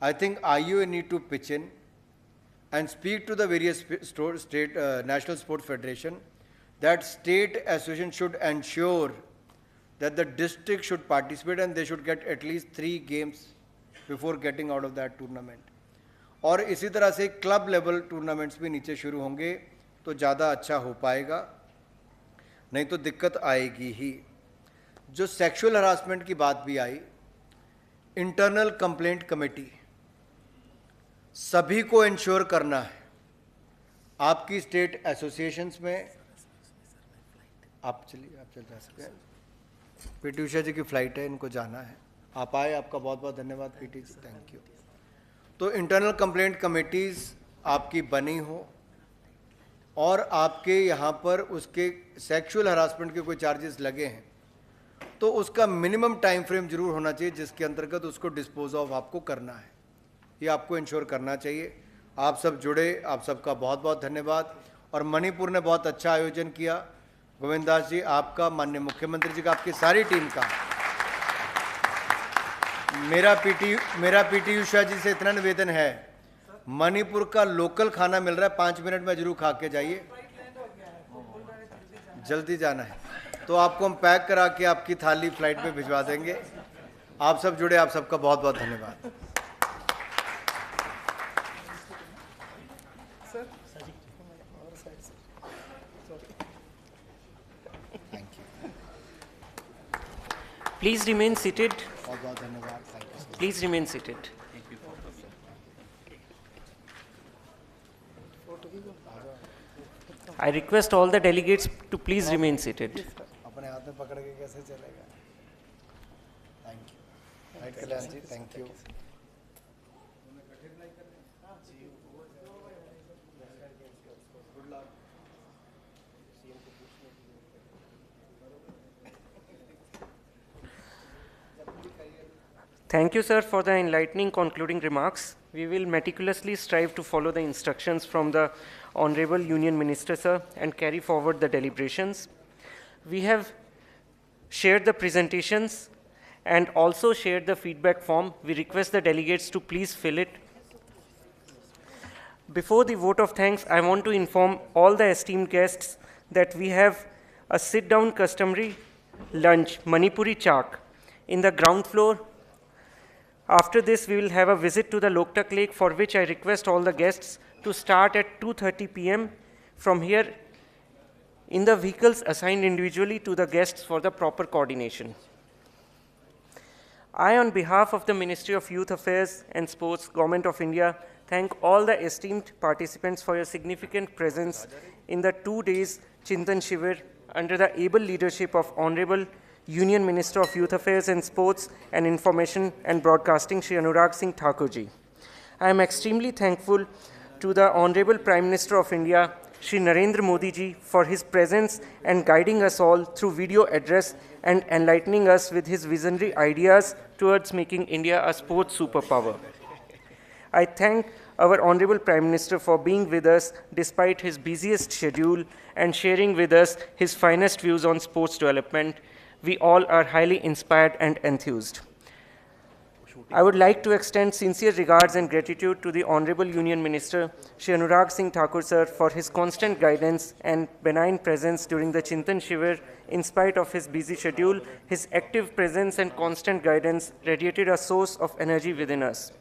I think IUA need to pitch in and speak to the various state national sports federation that state association should ensure that the district should participate and they should get at least 3 games before getting out of that tournament. और इसी तरह से club level tournaments भी नीचे शुरू होंगे तो ज़्यादा अच्छा हो पाएगा, नहीं तो दिक्कत आएगी ही। जो सेक्सुअल हरासमेंट की बात भी आई, इंटरनल कंप्लेंट कमेटी सभी को इंश्योर करना है। आपकी स्टेट एसोसिएशंस में आप चलिए, आप चल जा सकते हैं। पीटी उषा जी की फ्लाइट है, इनको जाना है, आप आए, आपका बहुत बहुत धन्यवाद पीटी जी, थैंक यू। तो इंटरनल कंप्लेंट कमेटीज़ आपकी बनी हो और आपके यहाँ पर उसके सेक्सुअल हरासमेंट के कोई चार्जेस लगे हैं तो उसका मिनिमम टाइम फ्रेम जरूर होना चाहिए जिसके अंतर्गत उसको डिस्पोज ऑफ आपको करना है, ये आपको इंश्योर करना चाहिए। आप सब जुड़े, आप सबका बहुत बहुत धन्यवाद। और मणिपुर ने बहुत अच्छा आयोजन किया, गोविंद दास जी आपका, माननीय मुख्यमंत्री जी का, आपकी सारी टीम का। मेरा पीटी उषा जी से इतना निवेदन है, मणिपुर का लोकल खाना मिल रहा है, 5 मिनट में जरूर खा के जाइए, जल्दी जाना है तो आपको हम पैक करा के आपकी थाली फ्लाइट में भिजवा देंगे। आप सब जुड़े, आप सबका बहुत बहुत धन्यवाद। Please remain seated. Please remain seated. I request all the delegates to please remain seated. अपने हाथ में पकड़ के कैसे चलेगा? Thank you. Right, Kalyan ji, thank you. Thank you, sir, for the enlightening concluding remarks. We will meticulously strive to follow the instructions from the Honorable Union Minister, sir, and carry forward the deliberations. We have shared the presentations and also shared the feedback form. We request the delegates to please fill it. Before the vote of thanks, I want to inform all the esteemed guests that we have a sit-down customary lunch, Manipuri Chak, in the ground floor. After this, we will have a visit to the Loktak Lake, for which I request all the guests to start at 2:30 p.m. from here in the vehicles assigned individually to the guests for the proper coordination. I, on behalf of the Ministry of Youth Affairs and Sports, Government of India, thank all the esteemed participants for your significant presence in the 2 days Chintan Shivir under the able leadership of Honorable Union Minister of Youth Affairs and Sports and Information and Broadcasting, Shri Anurag Singh Thakur ji. I am extremely thankful to the Honorable Prime Minister of India, Shri Narendra Modi ji, for his presence and guiding us all through video address and enlightening us with his visionary ideas towards making India a sports superpower. I thank our Honorable Prime Minister for being with us despite his busiest schedule and sharing with us his finest views on sports development. We all are highly inspired and enthused. I would like to extend sincere regards and gratitude to the Honorable Union Minister, Shri Anurag Singh Thakur sir, for his constant guidance and benign presence during the Chintan Shivir. In spite of his busy schedule, his active presence and constant guidance radiated a source of energy within us.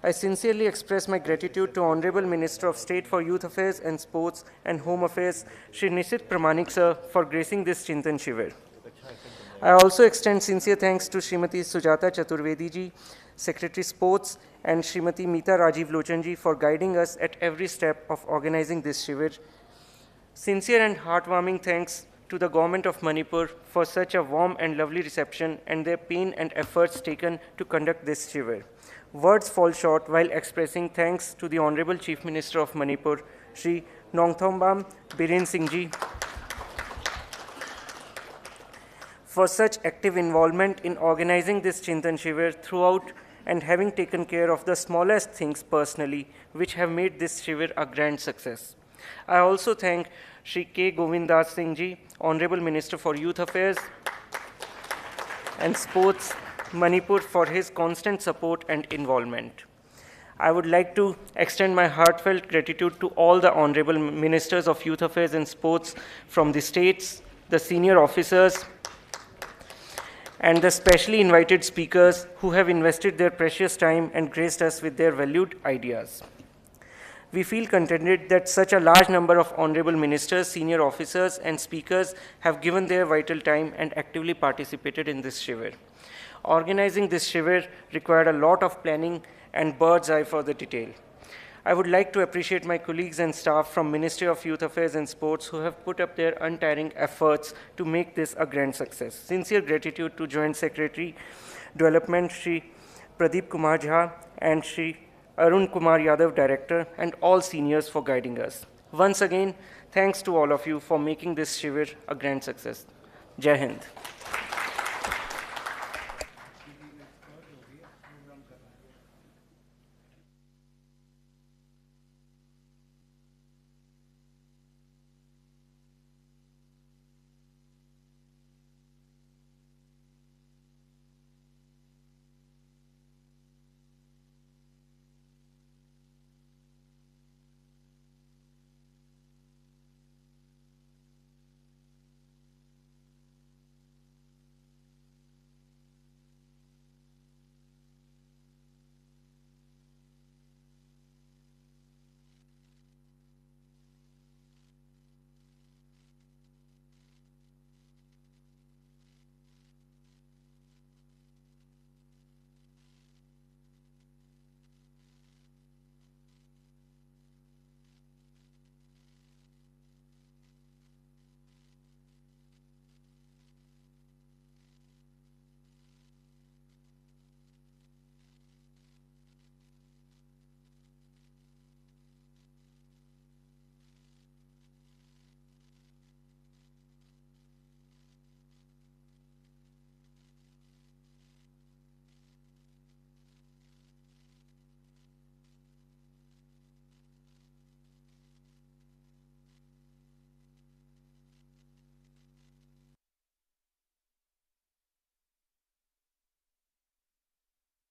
I sincerely express my gratitude to Honorable Minister of State for Youth Affairs and Sports and Home Affairs, Shri Nisit Pramanik sir, for gracing this Chintan Shivir. I also extend sincere thanks to Srimati Sujata Chaturvedi ji, Secretary Sports, and Srimati Meeta Rajiv Lochan ji for guiding us at every step of organizing this Shivir. Sincere and heartwarming thanks to the Government of Manipur for such a warm and lovely reception and their pain and efforts taken to conduct this Shivir. Words fall short while expressing thanks to the Honorable Chief Minister of Manipur, Shri Nongthombam Biren Singh ji, for such active involvement in organizing this Chintan Shivir throughout and having taken care of the smallest things personally, which have made this Shivir a grand success. I also thank Shri K. Govindas Singh ji, Honorable Minister for Youth Affairs and Sports, Manipur, for his constant support and involvement. I would like to extend my heartfelt gratitude to all the Honorable Ministers of Youth Affairs and Sports from the states, the senior officers, and the specially invited speakers who have invested their precious time and graced us with their valued ideas. We feel contented that such a large number of honorable ministers, senior officers, and speakers have given their vital time and actively participated in this Shivir. Organizing this Shivir required a lot of planning and bird's eye for the detail. I would like to appreciate my colleagues and staff from Ministry of Youth Affairs and Sports who have put up their untiring efforts to make this a grand success. Sincere gratitude to Joint Secretary Development, Shri Pradeep Kumar Jha, and Shri Arun Kumar Yadav, Director, and all seniors for guiding us. Once again, thanks to all of you for making this Shivir a grand success. Jai Hind.